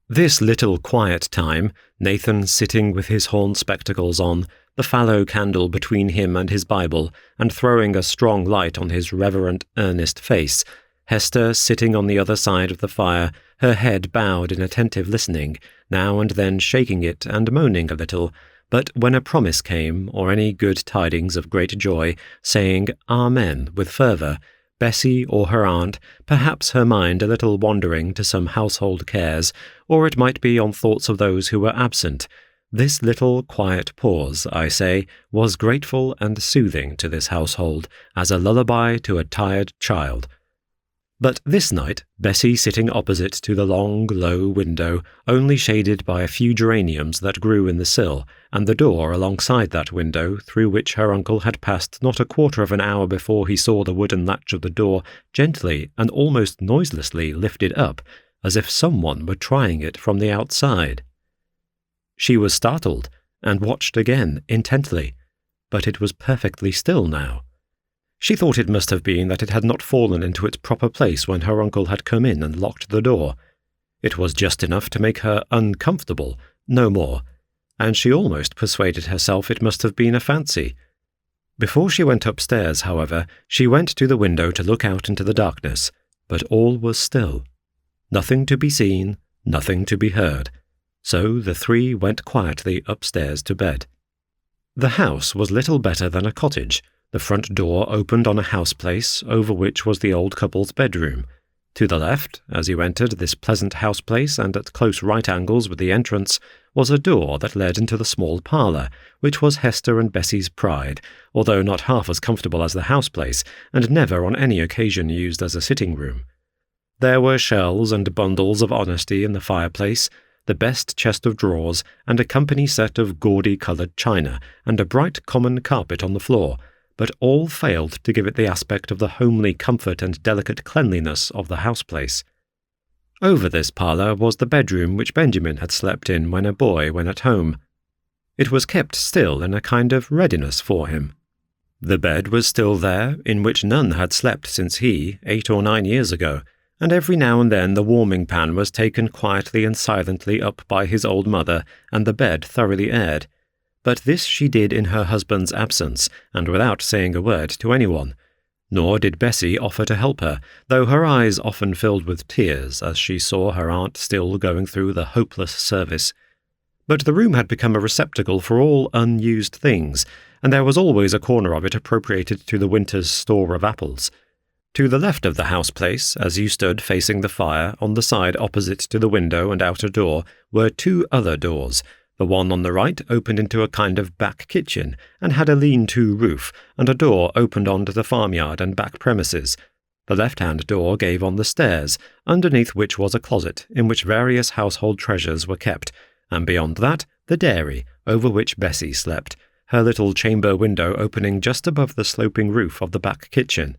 This little quiet time, Nathan sitting with his horn spectacles on, the fallow candle between him and his Bible, and throwing a strong light on his reverent, earnest face, Hester sitting on the other side of the fire, her head bowed in attentive listening, now and then shaking it and moaning a little, but when a promise came, or any good tidings of great joy, saying Amen with fervour, Bessie or her aunt, perhaps her mind a little wandering to some household cares, or it might be on thoughts of those who were absent, this little quiet pause, I say, was grateful and soothing to this household, as a lullaby to a tired child. But this night, Bessie sitting opposite to the long, low window, only shaded by a few geraniums that grew in the sill, and the door alongside that window, through which her uncle had passed not a quarter of an hour before he saw the wooden latch of the door gently and almost noiselessly lifted up, as if someone were trying it from the outside. She was startled, and watched again intently, but it was perfectly still now. She thought it must have been that it had not fallen into its proper place when her uncle had come in and locked the door. It was just enough to make her uncomfortable, no more, and she almost persuaded herself it must have been a fancy. Before she went upstairs, however, she went to the window to look out into the darkness, but all was still. Nothing to be seen, nothing to be heard. So the three went quietly upstairs to bed. The house was little better than a cottage. The front door opened on a house-place, over which was the old couple's bedroom. To the left, as you entered this pleasant house-place and at close right angles with the entrance, was a door that led into the small parlour, which was Hester and Bessie's pride, although not half as comfortable as the house-place, and never on any occasion used as a sitting-room. There were shelves and bundles of honesty in the fireplace, the best chest of drawers, and a company set of gaudy-coloured china, and a bright common carpet on the floor, but all failed to give it the aspect of the homely comfort and delicate cleanliness of the house-place. Over this parlour was the bedroom which Benjamin had slept in when a boy when at home. It was kept still in a kind of readiness for him. The bed was still there, in which none had slept since he, 8 or 9 years ago, and every now and then the warming-pan was taken quietly and silently up by his old mother, and the bed thoroughly aired. But this she did in her husband's absence, and without saying a word to anyone. Nor did Bessie offer to help her, though her eyes often filled with tears as she saw her aunt still going through the hopeless service. But the room had become a receptacle for all unused things, and there was always a corner of it appropriated to the winter's store of apples. To the left of the house-place, as you stood facing the fire, on the side opposite to the window and outer door, were 2 other doors. The one on the right opened into a kind of back kitchen, and had a lean-to roof, and a door opened onto the farmyard and back premises. The left-hand door gave on the stairs, underneath which was a closet, in which various household treasures were kept, and beyond that, the dairy, over which Bessie slept, her little chamber window opening just above the sloping roof of the back kitchen.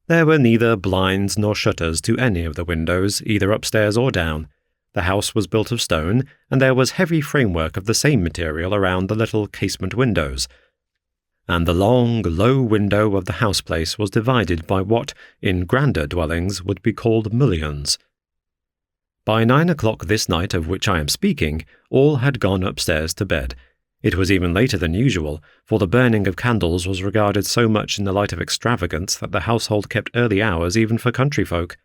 There were neither blinds nor shutters to any of the windows, either upstairs or down. The house was built of stone, and there was heavy framework of the same material around the little casement windows. And the long, low window of the house-place was divided by what, in grander dwellings, would be called mullions. By 9 o'clock this night of which I am speaking, all had gone upstairs to bed. It was even later than usual, for the burning of candles was regarded so much in the light of extravagance that the household kept early hours even for country folk.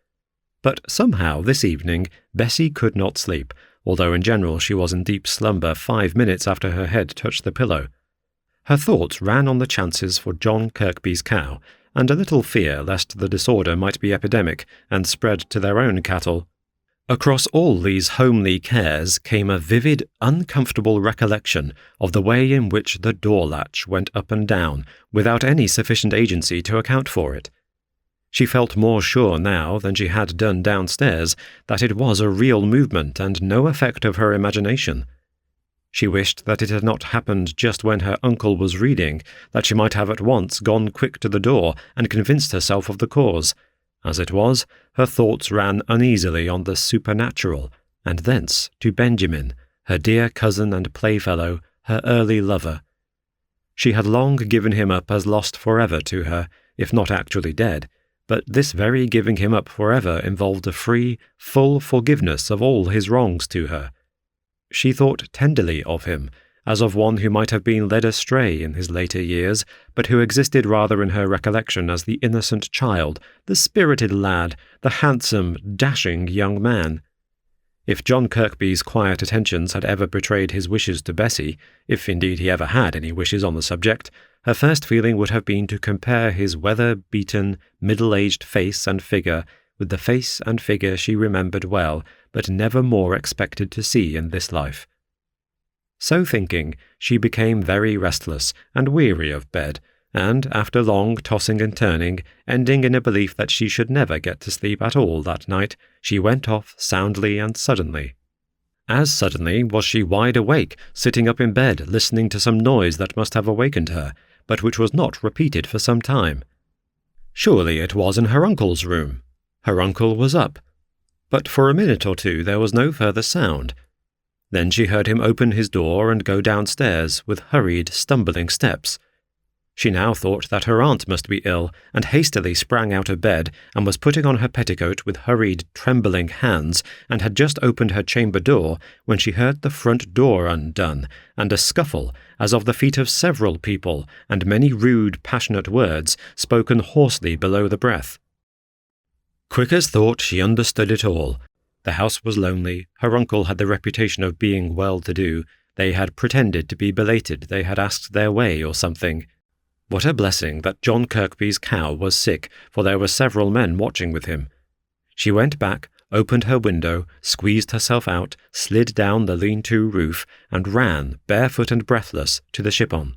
But somehow this evening Bessie could not sleep, although in general she was in deep slumber 5 minutes after her head touched the pillow. Her thoughts ran on the chances for John Kirkby's cow, and a little fear lest the disorder might be epidemic and spread to their own cattle. Across all these homely cares came a vivid, uncomfortable recollection of the way in which the door-latch went up and down, without any sufficient agency to account for it. She felt more sure now than she had done downstairs that it was a real movement and no effect of her imagination. She wished that it had not happened just when her uncle was reading, that she might have at once gone quick to the door and convinced herself of the cause. As it was, her thoughts ran uneasily on the supernatural, and thence to Benjamin, her dear cousin and playfellow, her early lover. She had long given him up as lost forever to her, if not actually dead, but this very giving him up forever involved a free, full forgiveness of all his wrongs to her. She thought tenderly of him, as of one who might have been led astray in his later years, but who existed rather in her recollection as the innocent child, the spirited lad, the handsome, dashing young man. If John Kirkby's quiet attentions had ever betrayed his wishes to Bessie, if indeed he ever had any wishes on the subject, her first feeling would have been to compare his weather-beaten, middle-aged face and figure with the face and figure she remembered well, but never more expected to see in this life. So thinking, she became very restless and weary of bed, and, after long tossing and turning, ending in a belief that she should never get to sleep at all that night, she went off soundly and suddenly. As suddenly was she wide awake, sitting up in bed, listening to some noise that must have awakened her, but which was not repeated for some time. Surely it was in her uncle's room. Her uncle was up. But for a minute or two there was no further sound. Then she heard him open his door and go downstairs with hurried, stumbling steps. She now thought that her aunt must be ill, and hastily sprang out of bed, and was putting on her petticoat with hurried, trembling hands, and had just opened her chamber door, when she heard the front door undone, and a scuffle, as of the feet of several people, and many rude, passionate words, spoken hoarsely below the breath. Quick as thought, she understood it all. The house was lonely, her uncle had the reputation of being well-to-do, they had pretended to be belated, they had asked their way or something. What a blessing that John Kirkby's cow was sick, for there were several men watching with him. She went back, opened her window, squeezed herself out, slid down the lean-to roof, and ran, barefoot and breathless, to the ship-on.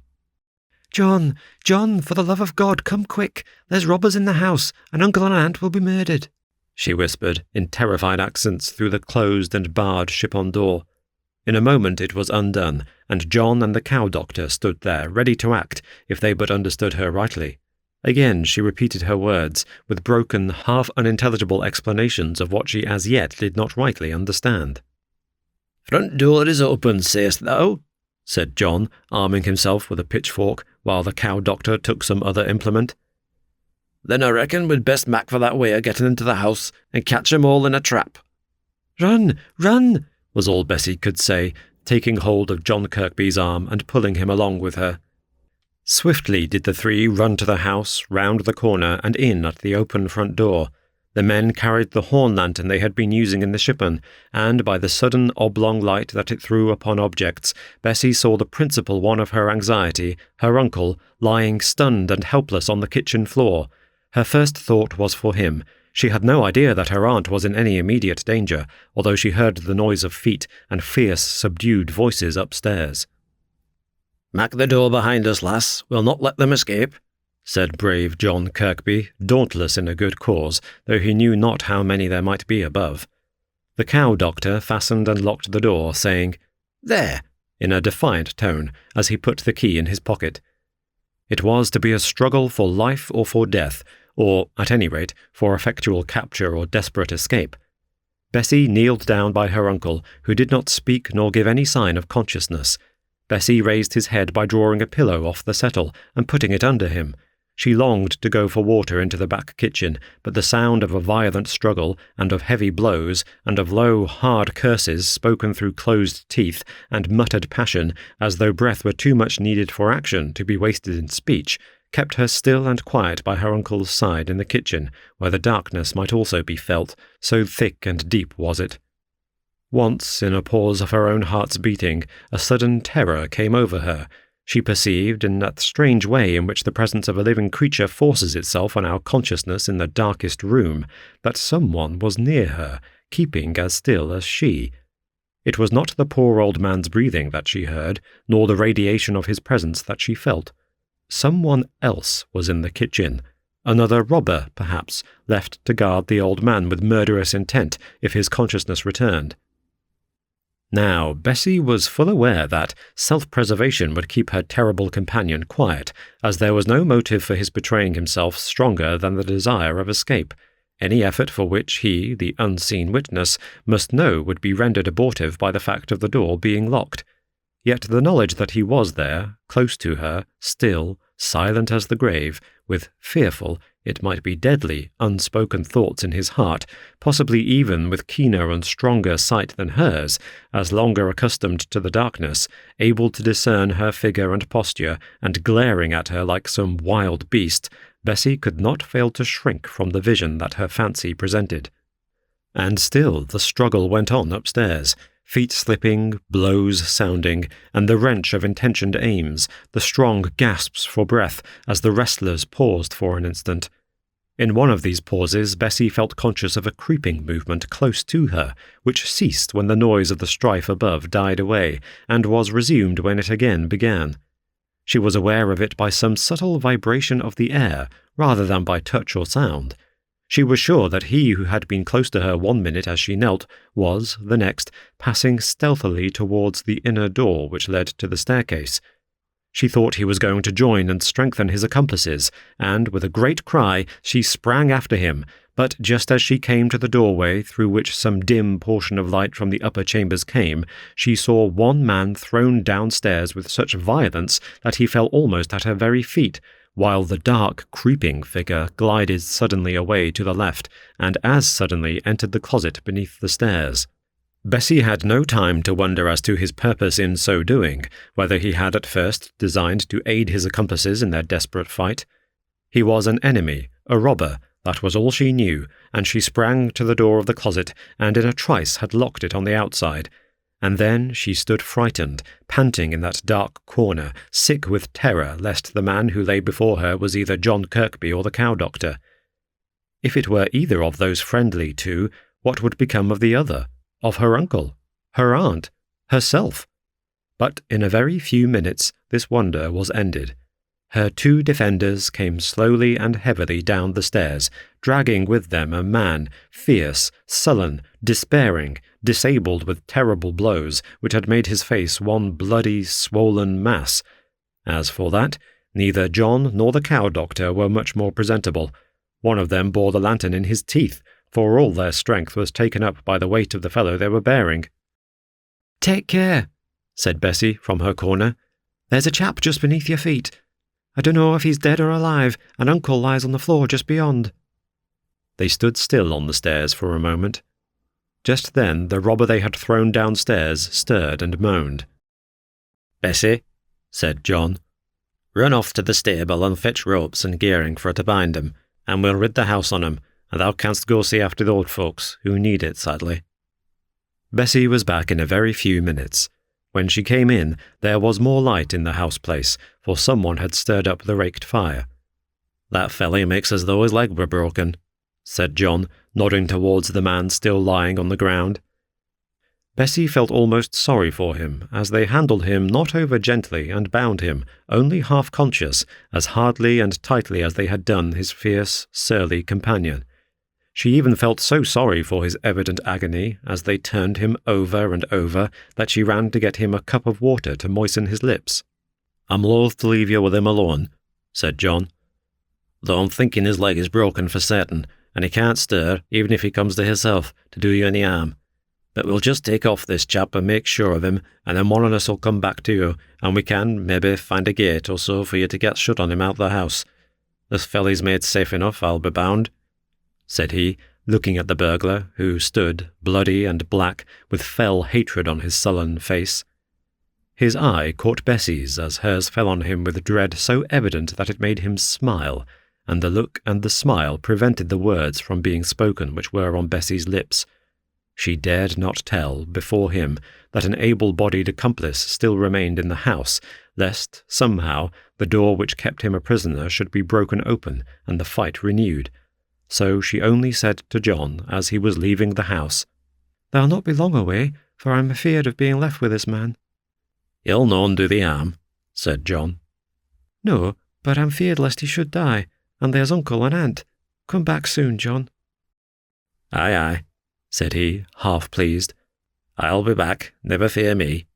"John, John, for the love of God, come quick! There's robbers in the house, and uncle and aunt will be murdered," she whispered, in terrified accents, through the closed and barred ship-on door. In a moment it was undone, and John and the cow-doctor stood there, ready to act, if they but understood her rightly. Again she repeated her words, with broken, half-unintelligible explanations of what she as yet did not rightly understand. "Front door is open, sayest thou?" said John, arming himself with a pitchfork, while the cow-doctor took some other implement. "Then I reckon we'd best mak for that way of getting into the house, and catch 'em all in a trap." "Run, run!" was all Bessie could say, taking hold of John Kirkby's arm and pulling him along with her. Swiftly did the three run to the house, round the corner, and in at the open front door. The men carried the horn lantern they had been using in the ship-on, and by the sudden oblong light that it threw upon objects, Bessie saw the principal one of her anxiety, her uncle, lying stunned and helpless on the kitchen floor. Her first thought was for him. She had no idea that her aunt was in any immediate danger, although she heard the noise of feet and fierce, subdued voices upstairs. "Mak the door behind us, lass. We'll not let them escape," said brave John Kirkby, dauntless in a good cause, though he knew not how many there might be above. The cow-doctor fastened and locked the door, saying, "There," in a defiant tone, as he put the key in his pocket. It was to be a struggle for life or for death, or, at any rate, for effectual capture or desperate escape. Bessie kneeled down by her uncle, who did not speak nor give any sign of consciousness. Bessie raised his head by drawing a pillow off the settle and putting it under him. She longed to go for water into the back kitchen, but the sound of a violent struggle, and of heavy blows, and of low, hard curses spoken through closed teeth, and muttered passion, as though breath were too much needed for action to be wasted in speech, kept her still and quiet by her uncle's side in the kitchen, where the darkness might also be felt, so thick and deep was it. Once, in a pause of her own heart's beating, a sudden terror came over her. She perceived, in that strange way in which the presence of a living creature forces itself on our consciousness in the darkest room, that someone was near her, keeping as still as she. It was not the poor old man's breathing that she heard, nor the radiation of his presence that she felt. Someone else was in the kitchen. Another robber, perhaps, left to guard the old man with murderous intent if his consciousness returned. Now, Bessie was full aware that self-preservation would keep her terrible companion quiet, as there was no motive for his betraying himself stronger than the desire of escape. Any effort for which he, the unseen witness, must know would be rendered abortive by the fact of the door being locked. Yet the knowledge that he was there, close to her, still, silent as the grave, with fearful, it might be deadly, unspoken thoughts in his heart, possibly even with keener and stronger sight than hers, as longer accustomed to the darkness, able to discern her figure and posture, and glaring at her like some wild beast, Bessie could not fail to shrink from the vision that her fancy presented. And still the struggle went on upstairs, feet slipping, blows sounding, and the wrench of intentioned aims, the strong gasps for breath as the wrestlers paused for an instant. In one of these pauses Bessie felt conscious of a creeping movement close to her, which ceased when the noise of the strife above died away, and was resumed when it again began. She was aware of it by some subtle vibration of the air, rather than by touch or sound. She was sure that he who had been close to her 1 minute as she knelt was, the next, passing stealthily towards the inner door which led to the staircase. She thought he was going to join and strengthen his accomplices, and, with a great cry, she sprang after him, But just as she came to the doorway through which some dim portion of light from the upper chambers came, she saw one man thrown downstairs with such violence that he fell almost at her very feet, while the dark, creeping figure glided suddenly away to the left, and as suddenly entered the closet beneath the stairs. Bessie had no time to wonder as to his purpose in so doing, whether he had at first designed to aid his accomplices in their desperate fight. He was an enemy, a robber, that was all she knew, and she sprang to the door of the closet, and in a trice had locked it on the outside. And then she stood frightened, panting in that dark corner, sick with terror lest the man who lay before her was either John Kirkby or the cow doctor. If it were either of those friendly two, what would become of the other? Of her uncle, her aunt, herself? But in a very few minutes this wonder was ended. Her two defenders came slowly and heavily down the stairs, dragging with them a man, fierce, sullen, despairing, disabled with terrible blows, which had made his face one bloody, swollen mass. As for that, neither John nor the cow doctor were much more presentable. One of them bore the lantern in his teeth, for all their strength was taken up by the weight of the fellow they were bearing. "Take care," said Bessie from her corner. "There's a chap just beneath your feet. I don't know if he's dead or alive, and Uncle lies on the floor just beyond." They stood still on the stairs for a moment. Just then the robber they had thrown downstairs stirred and moaned. "Bessie," said John, "run off to the stable and fetch ropes and gearing for to bind 'em, and we'll rid the house on 'em, and thou canst go see after the old folks, who need it sadly." Bessie was back in a very few minutes. When she came in, there was more light in the house-place, for someone had stirred up the raked fire. "That felly makes as though his leg were broken," said John, nodding towards the man still lying on the ground. Bessie felt almost sorry for him, as they handled him not over gently and bound him, only half conscious, as hardly and tightly as they had done his fierce, surly companion. She even felt so sorry for his evident agony, as they turned him over and over, that she ran to get him a cup of water to moisten his lips. "I'm loath to leave you with him alone," said John, "though I'm thinking his leg is broken for certain, and he can't stir, even if he comes to hisself, to do you any harm. But we'll just take off this chap and make sure of him, and then one of us will come back to you, and we can, maybe, find a gate or so for you to get shut on him out the house. This felly's made safe enough, I'll be bound," said he, looking at the burglar, who stood, bloody and black, with fell hatred on his sullen face. His eye caught Bessie's as hers fell on him with dread so evident that it made him smile, and the look and the smile prevented the words from being spoken which were on Bessie's lips. She dared not tell, before him, that an able-bodied accomplice still remained in the house, lest, somehow, the door which kept him a prisoner should be broken open and the fight renewed. So she only said to John, as he was leaving the house, "They'll not be long away, for I'm afeard of being left with this man." "He'll noan do thee harm," said John. "No, but I'm feared lest he should die, and there's uncle and aunt. Come back soon, John." "Aye, aye," said he, half pleased. "I'll be back, never fear me."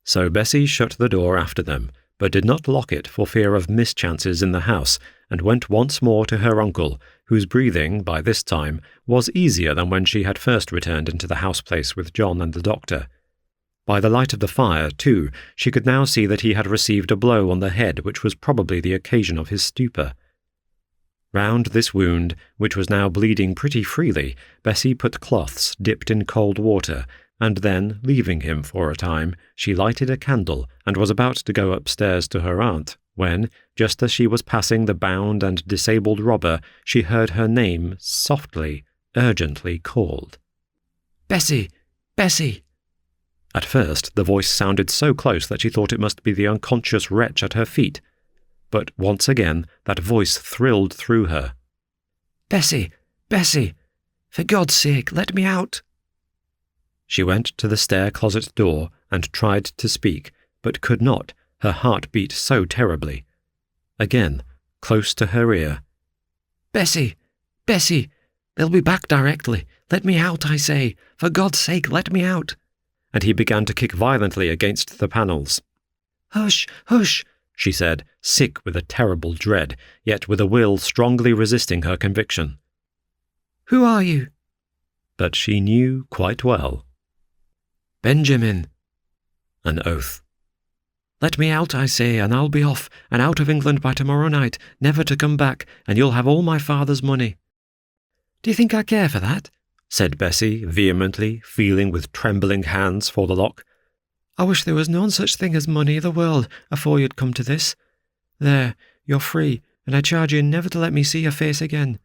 So Bessie shut the door after them, but did not lock it for fear of mischances in the house, and went once more to her uncle, whose breathing, by this time, was easier than when she had first returned into the house-place with John and the doctor. By the light of the fire, too, she could now see that he had received a blow on the head which was probably the occasion of his stupor. Round this wound, which was now bleeding pretty freely, Bessie put cloths dipped in cold water, and then, leaving him for a time, she lighted a candle and was about to go upstairs to her aunt, when, just as she was passing the bound and disabled robber, she heard her name softly, urgently called. "Bessie! Bessie!" At first the voice sounded so close that she thought it must be the unconscious wretch at her feet. But once again that voice thrilled through her. "Bessie! Bessie! For God's sake, let me out!" She went to the stair-closet door and tried to speak, but could not, her heart beat so terribly. Again, close to her ear. "Bessie! Bessie! They'll be back directly. Let me out, I say. For God's sake, let me out!" And he began to kick violently against the panels. "Hush! Hush!" she said, sick with a terrible dread, yet with a will strongly resisting her conviction. Who are you?" But she knew quite well. "Benjamin." An oath. "Let me out, I say, and I'll be off, and out of England by tomorrow night, never to come back, and you'll have all my father's money." "Do you think I care for that?" said Bessie vehemently, feeling with trembling hands for the lock. "I wish there was none such thing as money i' the world afore you'd come to this. There, you're free, and I charge you never to let me see your face again.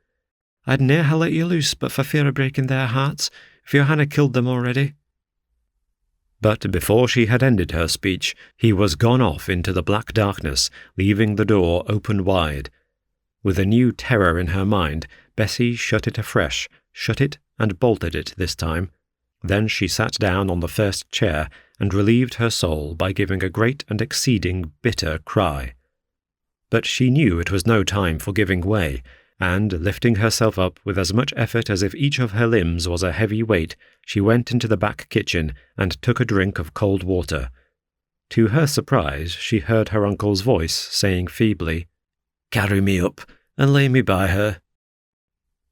I'd ne'er ha' let you loose but for fear of breaking their hearts, if you hadna killed them already." But before she had ended her speech, he was gone off into the black darkness, leaving the door open wide. With a new terror in her mind, Bessie shut it afresh, shut it and bolted it this time. Then she sat down on the first chair and relieved her soul by giving a great and exceeding bitter cry. But she knew it was no time for giving way, and, lifting herself up with as much effort as if each of her limbs was a heavy weight, she went into the back kitchen and took a drink of cold water. To her surprise, she heard her uncle's voice saying feebly, "Carry me up, and lay me by her."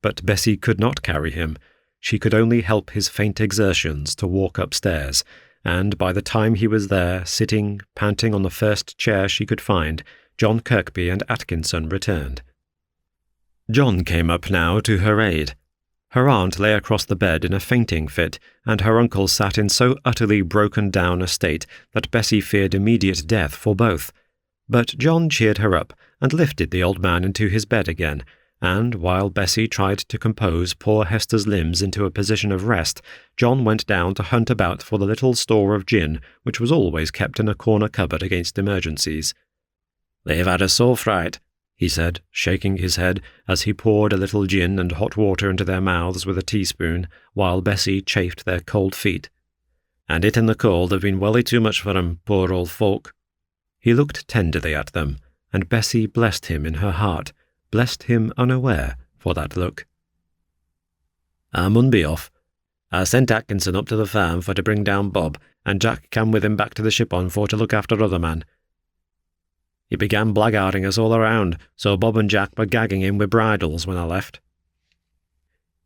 But Bessie could not carry him. She could only help his faint exertions to walk upstairs, and by the time he was there, sitting, panting on the first chair she could find, John Kirkby and Atkinson returned. John came up now to her aid. Her aunt lay across the bed in a fainting fit, and her uncle sat in so utterly broken down a state that Bessie feared immediate death for both. But John cheered her up and lifted the old man into his bed again, and while Bessie tried to compose poor Hester's limbs into a position of rest, John went down to hunt about for the little store of gin which was always kept in a corner cupboard against emergencies. "They've had a sore fright," he said, shaking his head as he poured a little gin and hot water into their mouths with a teaspoon, while Bessie chafed their cold feet. "And it and the cold have been welly too much for 'em, poor old folk." He looked tenderly at them, and Bessie blessed him in her heart, blessed him unaware for that look. "I mun be off. I sent Atkinson up to the farm for to bring down Bob, and Jack came with him back to the ship on for to look after other man. He began blackguarding us all around, so Bob and Jack were gagging him with bridles when I left."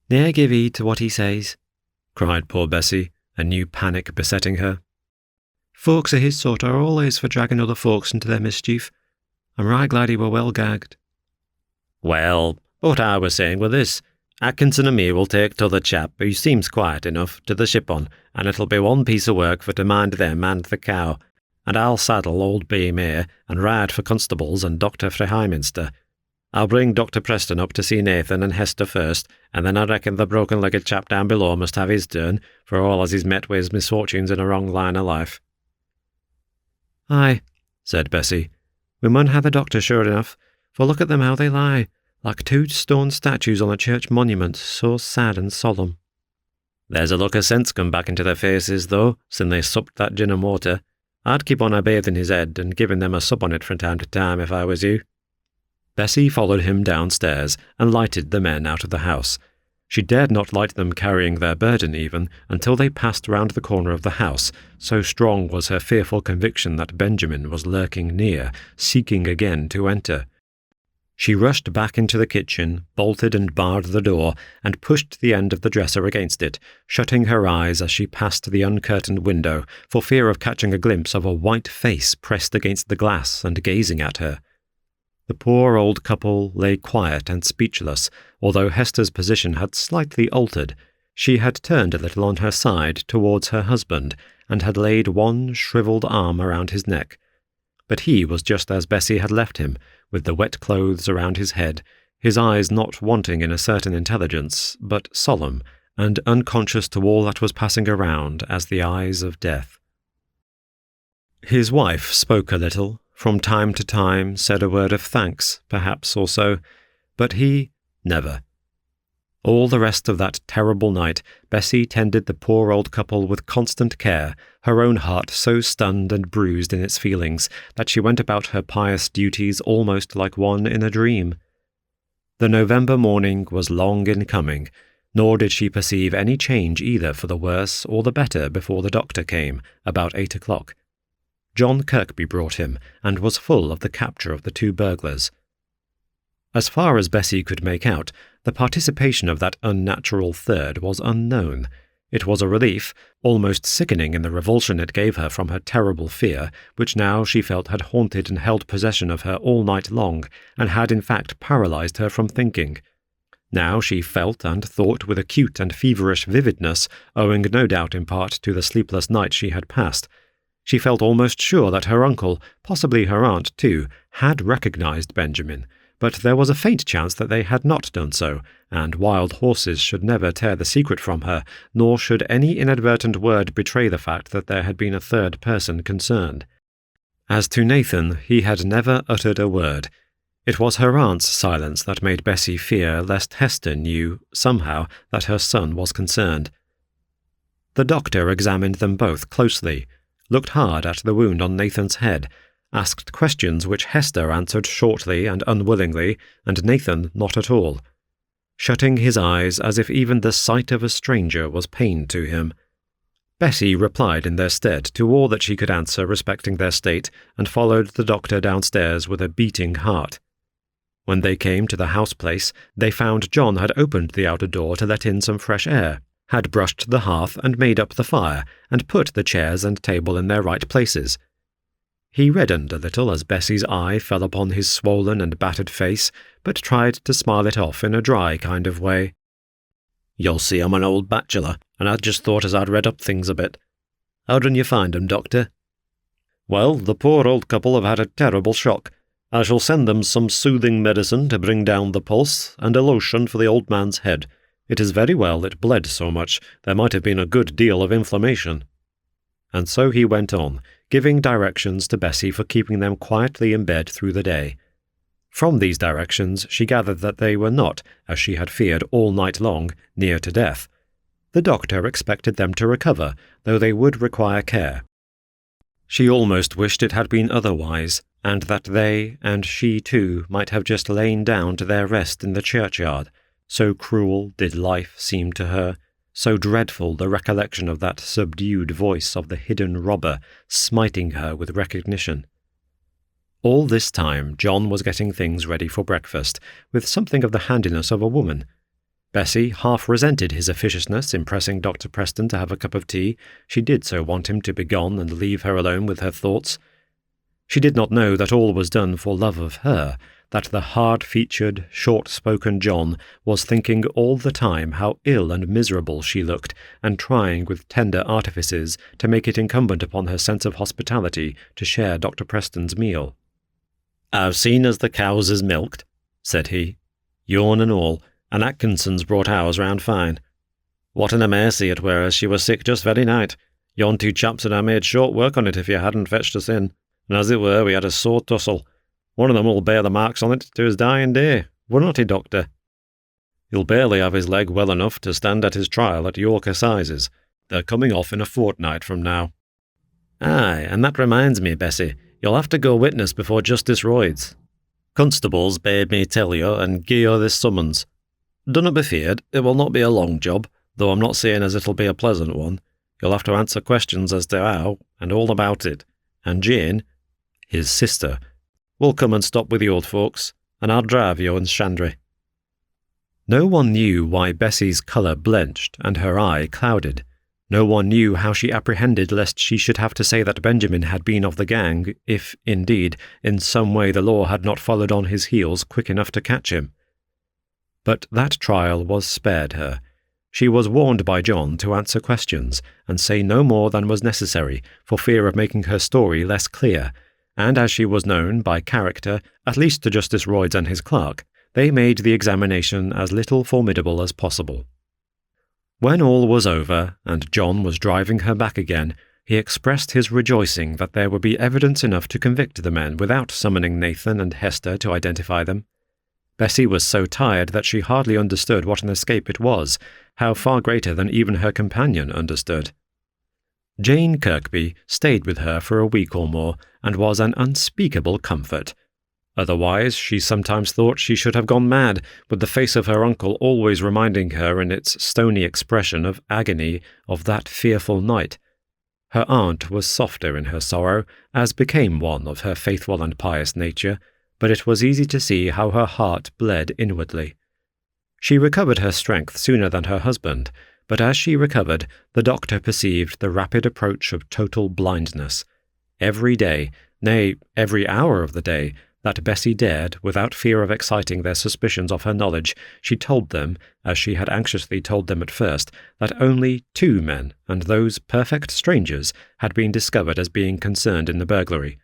"Ne'er give heed to what he says," cried poor Bessie, a new panic besetting her. "Folks of his sort are always for dragging other folks into their mischief. I'm right glad he were well gagged." "Well, what I was saying was this. Atkinson and me will take t'other chap, who seems quiet enough, to the ship on, and it'll be one piece of work for to mind them and the cow, and I'll saddle old B. Mare and ride for constables and Doctor frae Highminster. I'll bring Dr. Preston up to see Nathan and Hester first, and then I reckon the broken-legged chap down below must have his turn, for all as he's met with his misfortunes in a wrong line of life." "Aye," said Bessie. "we mun have the doctor sure enough, for look at them how they lie, like two stone statues on a church monument, so sad and solemn." "There's a look of sense come back into their faces, though, sin they supped that gin and water. I'd keep on a bathing his head and giving them a sup on it from time to time if I was you." Bessie followed him downstairs and lighted the men out of the house. She dared not light them carrying their burden even until they passed round the corner of the house, so strong was her fearful conviction that Benjamin was lurking near, seeking again to enter. She rushed back into the kitchen, bolted and barred the door, and pushed the end of the dresser against it, shutting her eyes as she passed the uncurtained window, for fear of catching a glimpse of a white face pressed against the glass and gazing at her. The poor old couple lay quiet and speechless, although Hester's position had slightly altered. She had turned a little on her side towards her husband, and had laid one shriveled arm around his neck. But he was just as Bessie had left him, with the wet clothes around his head, his eyes not wanting in a certain intelligence, but solemn, and unconscious to all that was passing around as the eyes of death. His wife spoke a little, from time to time said a word of thanks, perhaps, or so, but he never. All the rest of that terrible night, Bessie tended the poor old couple with constant care, her own heart so stunned and bruised in its feelings that she went about her pious duties almost like one in a dream. The November morning was long in coming, nor did she perceive any change either for the worse or the better before the doctor came, about 8 o'clock. John Kirkby brought him, and was full of the capture of the 2 burglars. As far as Bessie could make out, the participation of that unnatural third was unknown. It was a relief, almost sickening in the revulsion it gave her from her terrible fear, which now she felt had haunted and held possession of her all night long, and had in fact paralyzed her from thinking. Now she felt and thought with acute and feverish vividness, owing no doubt in part to the sleepless night she had passed. She felt almost sure that her uncle, possibly her aunt too, had recognized Benjamin, but there was a faint chance that they had not done so, and wild horses should never tear the secret from her, nor should any inadvertent word betray the fact that there had been a third person concerned. As to Nathan, he had never uttered a word. It was her aunt's silence that made Bessie fear lest Hester knew, somehow, that her son was concerned. The doctor examined them both closely, looked hard at the wound on Nathan's head, asked questions which Hester answered shortly and unwillingly, and Nathan not at all, shutting his eyes as if even the sight of a stranger was pain to him. Bessie replied in their stead to all that she could answer respecting their state, and followed the doctor downstairs with a beating heart. When they came to the house-place, they found John had opened the outer door to let in some fresh air, had brushed the hearth and made up the fire, and put the chairs and table in their right places. He reddened a little as Bessie's eye fell upon his swollen and battered face, but tried to smile it off in a dry kind of way. "You'll see I'm an old bachelor, and I just thought as I'd read up things a bit. How done you find 'em, Doctor?" "Well, the poor old couple have had a terrible shock. I shall send them some soothing medicine to bring down the pulse, and a lotion for the old man's head. It is very well it bled so much. There might have been a good deal of inflammation." And so he went on, giving directions to Bessie for keeping them quietly in bed through the day. From these directions she gathered that they were not, as she had feared all night long, near to death. The doctor expected them to recover, though they would require care. She almost wished it had been otherwise, and that they, and she too, might have just lain down to their rest in the churchyard. So cruel did life seem to her, so dreadful the recollection of that subdued voice of the hidden robber smiting her with recognition. All this time John was getting things ready for breakfast, with something of the handiness of a woman. Bessie half resented his officiousness in pressing Dr. Preston to have a cup of tea. She did so want him to be gone and leave her alone with her thoughts. She did not know that all was done for love of her, that the hard-featured, short-spoken John was thinking all the time how ill and miserable she looked, and trying with tender artifices to make it incumbent upon her sense of hospitality to share Dr. Preston's meal. "I've seen as the cows is milked," said he, "yawn and all, and Atkinson's brought ours round fine. What an mercy it were as she was sick just very night. Yon two chaps and I made short work on it if you hadn't fetched us in, and as it were we had a sore tussle. One of them will bear the marks on it to his dying day, will not he, Doctor? He'll barely have his leg well enough to stand at his trial at York Assizes. They're coming off in a fortnight from now." "Aye, and that reminds me, Bessie, you'll have to go witness before Justice Royds. Constables bade me tell you and gie you this summons. Dunnot be feared, it will not be a long job, though I'm not saying as it'll be a pleasant one. You'll have to answer questions as to how, and all about it, and Jane," his sister, "will come and stop with the old folks, and I'll drive you and Chandry." No one knew why Bessie's colour blenched and her eye clouded. No one knew how she apprehended lest she should have to say that Benjamin had been of the gang, if, indeed, in some way the law had not followed on his heels quick enough to catch him. But that trial was spared her. She was warned by John to answer questions, and say no more than was necessary, for fear of making her story less clear, and as she was known, by character, at least to Justice Royds and his clerk, they made the examination as little formidable as possible. When all was over, and John was driving her back again, he expressed his rejoicing that there would be evidence enough to convict the men without summoning Nathan and Hester to identify them. Bessie was so tired that she hardly understood what an escape it was, how far greater than even her companion understood. Jane Kirkby stayed with her for a week or more, and was an unspeakable comfort. Otherwise, she sometimes thought she should have gone mad, with the face of her uncle always reminding her in its stony expression of agony of that fearful night. Her aunt was softer in her sorrow, as became one of her faithful and pious nature, but it was easy to see how her heart bled inwardly. She recovered her strength sooner than her husband, but as she recovered, the doctor perceived the rapid approach of total blindness. Every day, nay, every hour of the day, that Bessie dared, without fear of exciting their suspicions of her knowledge, she told them, as she had anxiously told them at first, that only 2 men, and those perfect strangers, had been discovered as being concerned in the burglary.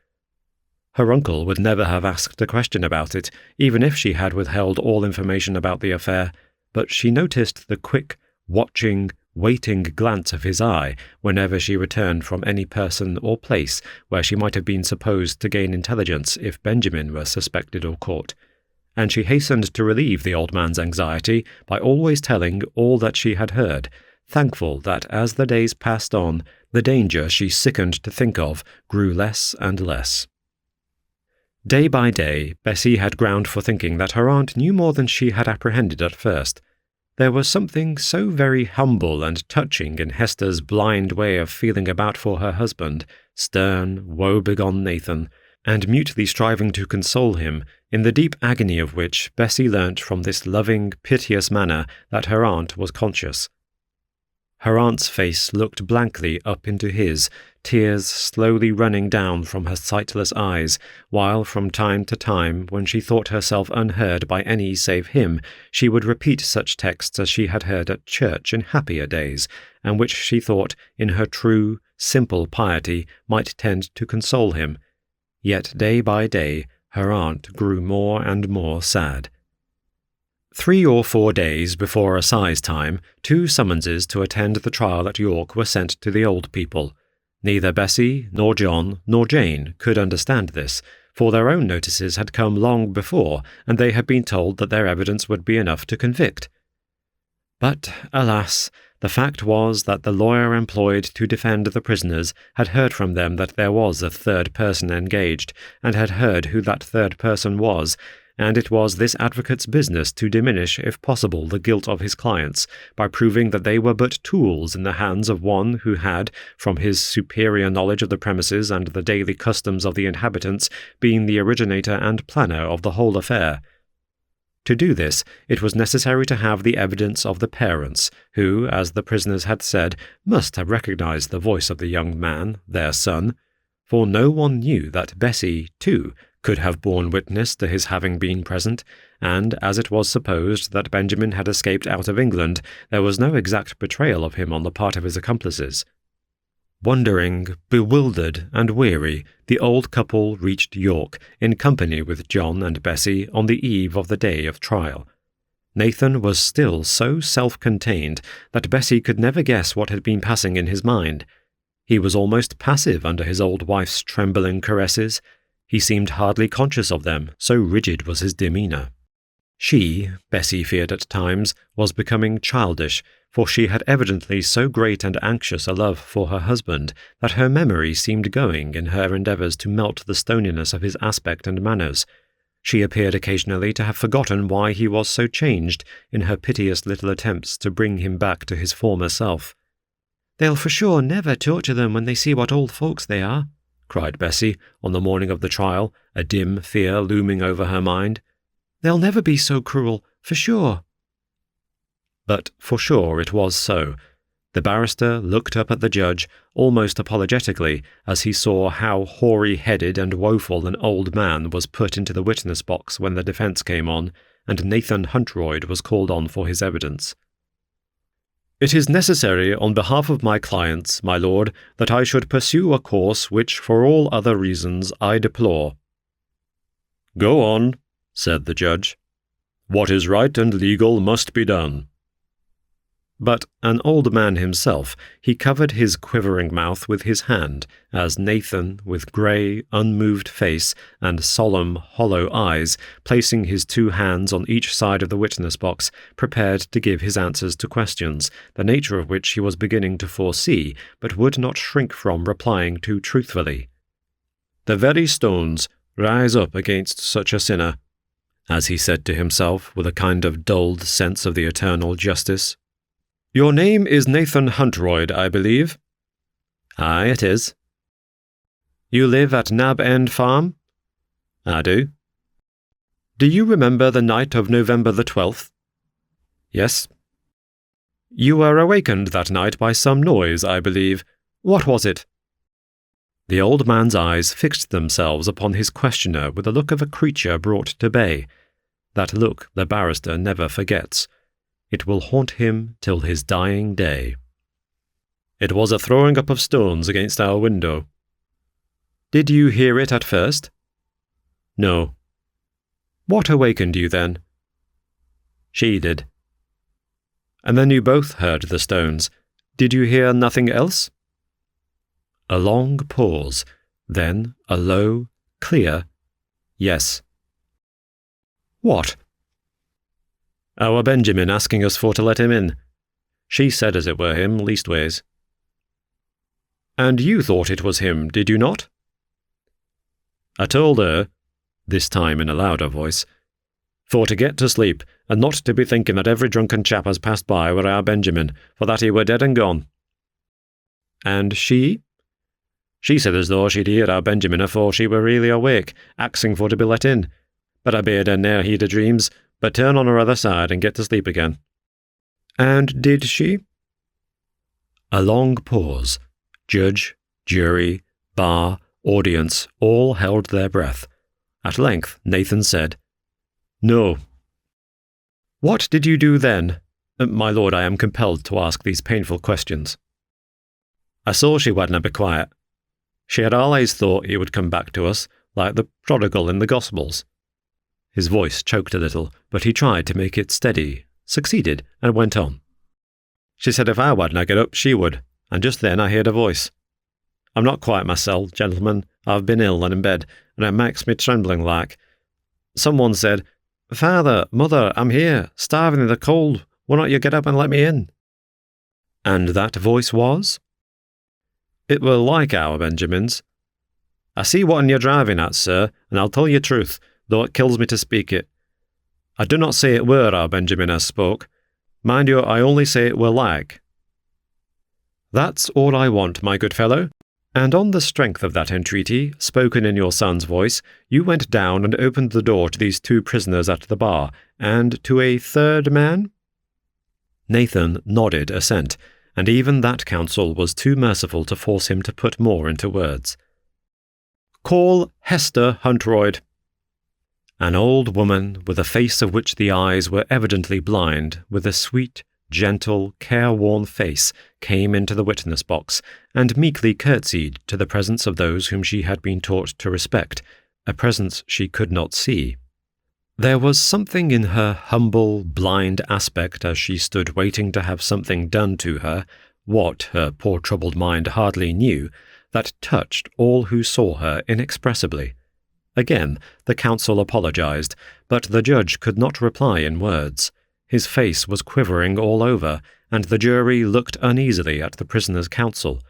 Her uncle would never have asked a question about it, even if she had withheld all information about the affair, but she noticed the quick, watching, waiting glance of his eye whenever she returned from any person or place where she might have been supposed to gain intelligence if Benjamin were suspected or caught, and she hastened to relieve the old man's anxiety by always telling all that she had heard, thankful that as the days passed on, the danger she sickened to think of grew less and less. Day by day, Bessie had ground for thinking that her aunt knew more than she had apprehended at first. There was something so very humble and touching in Hester's blind way of feeling about for her husband, stern, woe-begone Nathan, and mutely striving to console him, in the deep agony of which Bessie learnt from this loving, piteous manner that her aunt was conscious. Her aunt's face looked blankly up into his, tears slowly running down from her sightless eyes, while from time to time, when she thought herself unheard by any save him, she would repeat such texts as she had heard at church in happier days, and which she thought, in her true, simple piety, might tend to console him. Yet day by day her aunt grew more and more sad. 3 or 4 days before assize time, 2 summonses to attend the trial at York were sent to the old people. Neither Bessie, nor John, nor Jane could understand this, for their own notices had come long before, and they had been told that their evidence would be enough to convict. But, alas, the fact was that the lawyer employed to defend the prisoners had heard from them that there was a 3rd person engaged, and had heard who that 3rd person was, and it was this advocate's business to diminish, if possible, the guilt of his clients, by proving that they were but tools in the hands of one who had, from his superior knowledge of the premises and the daily customs of the inhabitants, been the originator and planner of the whole affair. To do this, it was necessary to have the evidence of the parents, who, as the prisoners had said, must have recognized the voice of the young man, their son, for no one knew that Bessie, too, could have borne witness to his having been present, and as it was supposed that Benjamin had escaped out of England, there was no exact betrayal of him on the part of his accomplices. Wondering, bewildered, and weary, the old couple reached York, in company with John and Bessie, on the eve of the day of trial. Nathan was still so self-contained that Bessie could never guess what had been passing in his mind. He was almost passive under his old wife's trembling caresses. He seemed hardly conscious of them, so rigid was his demeanour. She, Bessie feared at times, was becoming childish, for she had evidently so great and anxious a love for her husband that her memory seemed going in her endeavours to melt the stoniness of his aspect and manners. She appeared occasionally to have forgotten why he was so changed in her piteous little attempts to bring him back to his former self. "They'll for sure never torture them when they see what old folks they are," cried Bessie, on the morning of the trial, a dim fear looming over her mind. "They'll never be so cruel, for sure." But for sure it was so. The barrister looked up at the judge, almost apologetically, as he saw how hoary-headed and woeful an old man was put into the witness box when the defence came on, and Nathan Huntroyd was called on for his evidence. "It is necessary, on behalf of my clients, my lord, that I should pursue a course which, for all other reasons, I deplore." "Go on," said the judge. "What is right and legal must be done." But, an old man himself, he covered his quivering mouth with his hand, as Nathan, with grey, unmoved face and solemn, hollow eyes, placing his 2 hands on each side of the witness box, prepared to give his answers to questions, the nature of which he was beginning to foresee, but would not shrink from replying to truthfully. "The very stones rise up against such a sinner," as he said to himself with a kind of dulled sense of the eternal justice. "Your name is Nathan Huntroyd, I believe?" "Aye, it is." "You live at Nab End Farm?" "I do." Do you remember the night of November the 12th? Yes. You were awakened that night by some noise, I believe. What was it? The old man's eyes fixed themselves upon his questioner with the look of a creature brought to bay. That look the barrister never forgets. It will haunt him till his dying day. It was a throwing up of stones against our window. Did you hear it at first? No. What awakened you then? She did. And then you both heard the stones. Did you hear nothing else? A long pause, then a low, clear, yes. What? Our Benjamin asking us for to let him in. She said as it were him, leastways. And you thought it was him, did you not? I told her, this time in a louder voice, for to get to sleep, and not to be thinking that every drunken chap as passed by were our Benjamin, for that he were dead and gone. And she? She said as though she'd hear our Benjamin afore she were really awake, axing for to be let in. But I bade her ne'er heed her dreams, but turn on her other side and get to sleep again. And did she? A long pause. Judge, jury, bar, audience, all held their breath. At length Nathan said, No. What did you do then? My lord, I am compelled to ask these painful questions. I saw she wadna be quiet. She had always thought he would come back to us, like the prodigal in the Gospels. His voice choked a little, but he tried to make it steady, succeeded, and went on. She said if I wadna get up, she would, and just then I heard a voice. I'm not quite myself, gentlemen. I've been ill and in bed, and it makes me trembling like. Someone said, Father, Mother, I'm here, starving in the cold. Why not you get up and let me in? And that voice was? It were like our Benjamin's. I see whatten you're driving at, sir, and I'll tell you truth, though it kills me to speak it. I do not say it were our Benjamin as spoke. Mind you, I only say it were like. That's all I want, my good fellow. And on the strength of that entreaty, spoken in your son's voice, you went down and opened the door to these two prisoners at the bar, and to a third man? Nathan nodded assent, and even that counsel was too merciful to force him to put more into words. Call Hester Huntroyd. An old woman, with a face of which the eyes were evidently blind, with a sweet, gentle, careworn face, came into the witness box, and meekly curtsied to the presence of those whom she had been taught to respect, a presence she could not see. There was something in her humble, blind aspect as she stood waiting to have something done to her, what her poor troubled mind hardly knew, that touched all who saw her inexpressibly. Again the counsel apologized, but the judge could not reply in words. His face was quivering all over, and the jury looked uneasily at the prisoner's counsel.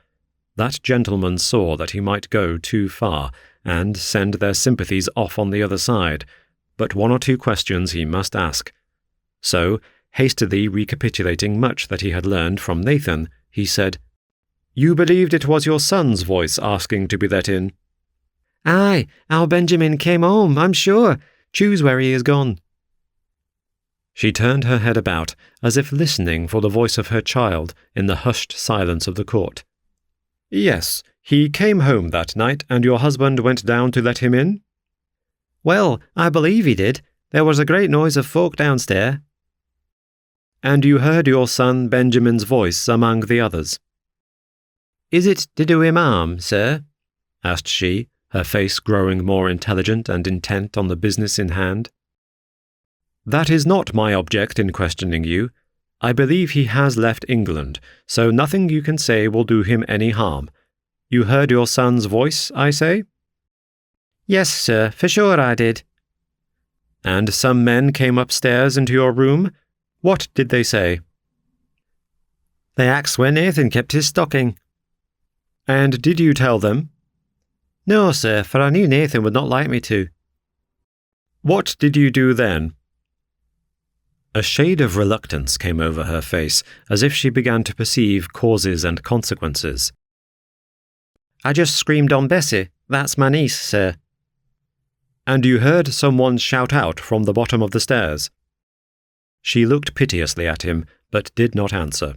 That gentleman saw that he might go too far, and send their sympathies off on the other side, but one or two questions he must ask. So, hastily recapitulating much that he had learned from Nathan, he said, You believed it was your son's voice asking to be let in? Aye, our Benjamin came home, I'm sure. Choose where he is gone. She turned her head about, as if listening for the voice of her child in the hushed silence of the court. Yes, he came home that night, and your husband went down to let him in? Well, I believe he did. There was a great noise of folk downstairs. And you heard your son Benjamin's voice among the others? Is it to do him harm, sir? Asked she, her face growing more intelligent and intent on the business in hand. That is not my object in questioning you. I believe he has left England, so nothing you can say will do him any harm. You heard your son's voice, I say? Yes, sir, for sure I did. And some men came upstairs into your room? What did they say? They asked where Nathan kept his stocking. And did you tell them? No, sir, for I knew Nathan would not like me to. What did you do then? A shade of reluctance came over her face, as if she began to perceive causes and consequences. I just screamed on Bessie. That's my niece, sir. And you heard someone shout out from the bottom of the stairs? She looked piteously at him, but did not answer.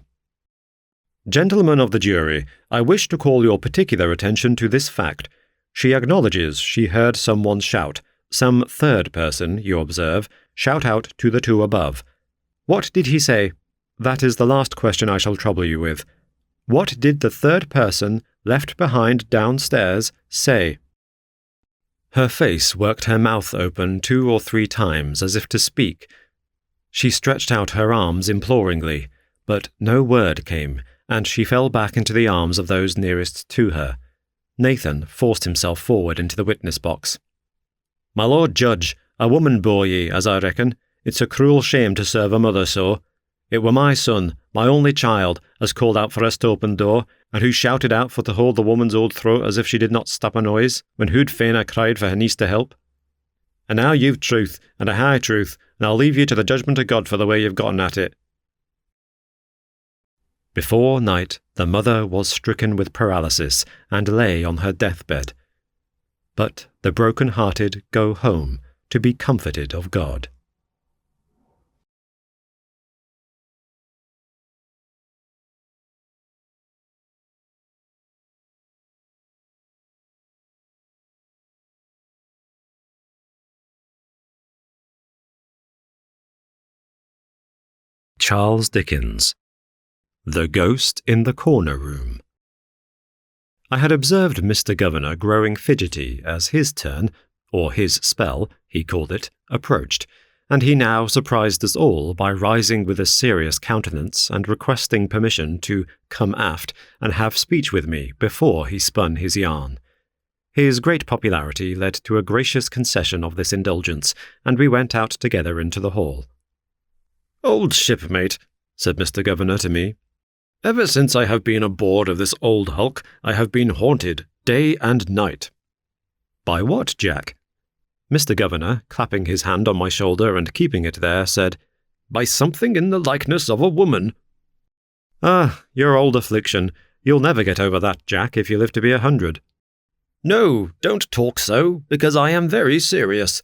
Gentlemen of the jury, I wish to call your particular attention to this fact. She acknowledges she heard someone shout, some third person, you observe, shout out to the two above. What did he say? That is the last question I shall trouble you with. What did the third person, left behind downstairs, say? Her face worked her mouth open 2 or 3 times as if to speak. She stretched out her arms imploringly, but no word came, and she fell back into the arms of those nearest to her. Nathan forced himself forward into the witness box. My Lord Judge, a woman bore ye, as I reckon. It's a cruel shame to serve a mother so. It were my son, my only child, as called out for us to open door, and who shouted out for to hold the woman's old throat as if she did not stop a noise, when who'd fain I cried for her niece to help. And now you've truth, and a high truth, and I'll leave you to the judgment of God for the way you've gotten at it. Before night, the mother was stricken with paralysis and lay on her deathbed. But the broken-hearted go home to be comforted of God. Charles Dickens. The Ghost in the Corner Room. I had observed Mr. Governor growing fidgety as his turn, or his spell, he called it, approached, and he now surprised us all by rising with a serious countenance and requesting permission to come aft and have speech with me before he spun his yarn. His great popularity led to a gracious concession of this indulgence, and we went out together into the hall. "Old shipmate," said Mr. Governor to me, "ever since I have been aboard of this old hulk, I have been haunted day and night." "By what, Jack?" Mr. Governor, clapping his hand on my shoulder and keeping it there, said, "By something in the likeness of a woman." "Ah, your old affliction. You'll never get over that, Jack, if you live to be 100. "No, don't talk so, because I am very serious.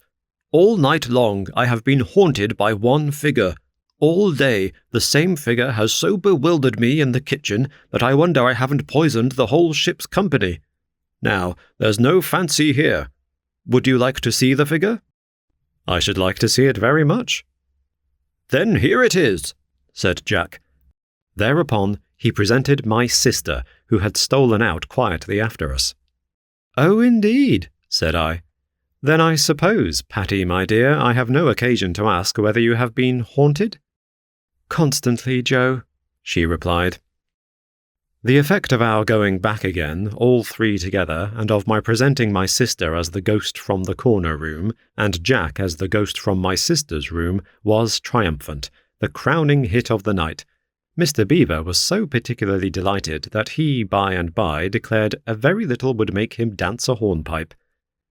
All night long I have been haunted by one figure. All day the same figure has so bewildered me in the kitchen that I wonder I haven't poisoned the whole ship's company. Now, there's no fancy here. Would you like to see the figure?" "I should like to see it very much." "Then here it is," said Jack. Thereupon he presented my sister, who had stolen out quietly after us. "Oh, indeed," said I. "Then I suppose, Patty, my dear, I have no occasion to ask whether you have been haunted?" "Constantly, Joe," she replied. The effect of our going back again, all 3 together, and of my presenting my sister as the ghost from the corner room, and Jack as the ghost from my sister's room, was triumphant, the crowning hit of the night. Mr. Beaver was so particularly delighted that he by and by declared a very little would make him dance a hornpipe.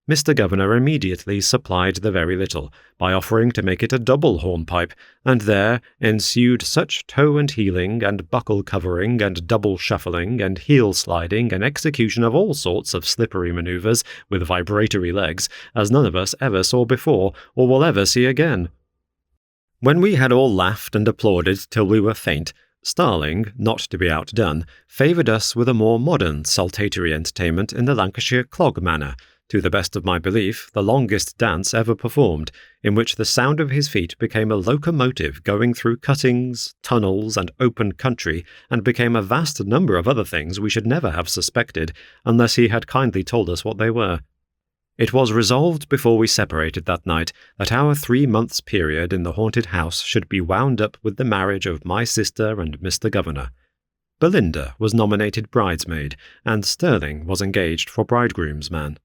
Mr. Governor immediately supplied the very little, by offering to make it a double hornpipe, and there ensued such toe and heeling, and buckle covering, and double shuffling, and heel sliding, and execution of all sorts of slippery manoeuvres with vibratory legs, as none of us ever saw before, or will ever see again. When we had all laughed and applauded till we were faint, Starling, not to be outdone, favoured us with a more modern saltatory entertainment in the Lancashire clog manner, to the best of my belief, the longest dance ever performed, in which the sound of his feet became a locomotive going through cuttings, tunnels, and open country, and became a vast number of other things we should never have suspected, unless he had kindly told us what they were. It was resolved before we separated that night that our 3 months' period in the haunted house should be wound up with the marriage of my sister and Mr. Governor. Belinda was nominated bridesmaid, and Sterling was engaged for bridegroom's man.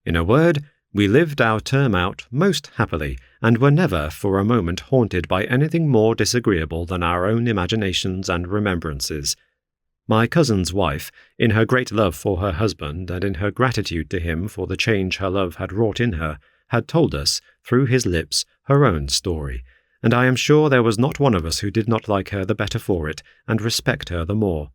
In a word, we lived our term out most happily, and were never for a moment haunted by anything more disagreeable than our own imaginations and remembrances. My cousin's wife, in her great love for her husband, and in her gratitude to him for the change her love had wrought in her, had told us, through his lips, her own story, and I am sure there was not one of us who did not like her the better for it, and respect her the more.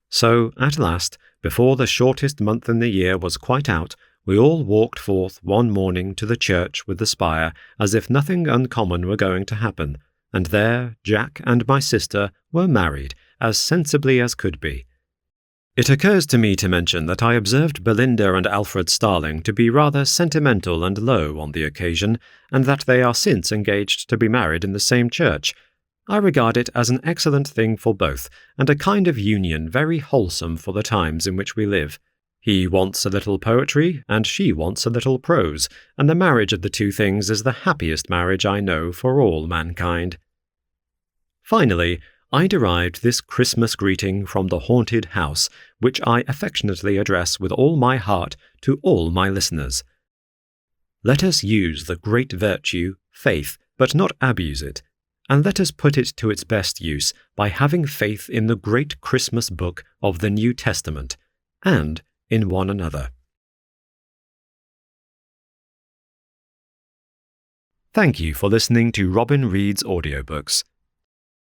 So, at last, before the shortest month in the year was quite out, we all walked forth one morning to the church with the spire as if nothing uncommon were going to happen, and there Jack and my sister were married as sensibly as could be. It occurs to me to mention that I observed Belinda and Alfred Starling to be rather sentimental and low on the occasion, and that they are since engaged to be married in the same church. I regard it as an excellent thing for both, and a kind of union very wholesome for the times in which we live. He wants a little poetry, and she wants a little prose, and the marriage of the two things is the happiest marriage I know for all mankind. Finally, I derived this Christmas greeting from the haunted house, which I affectionately address with all my heart to all my listeners. Let us use the great virtue, faith, but not abuse it, and let us put it to its best use by having faith in the great Christmas book of the New Testament, and in one another. Thank you for listening to Robin Reads Audiobooks.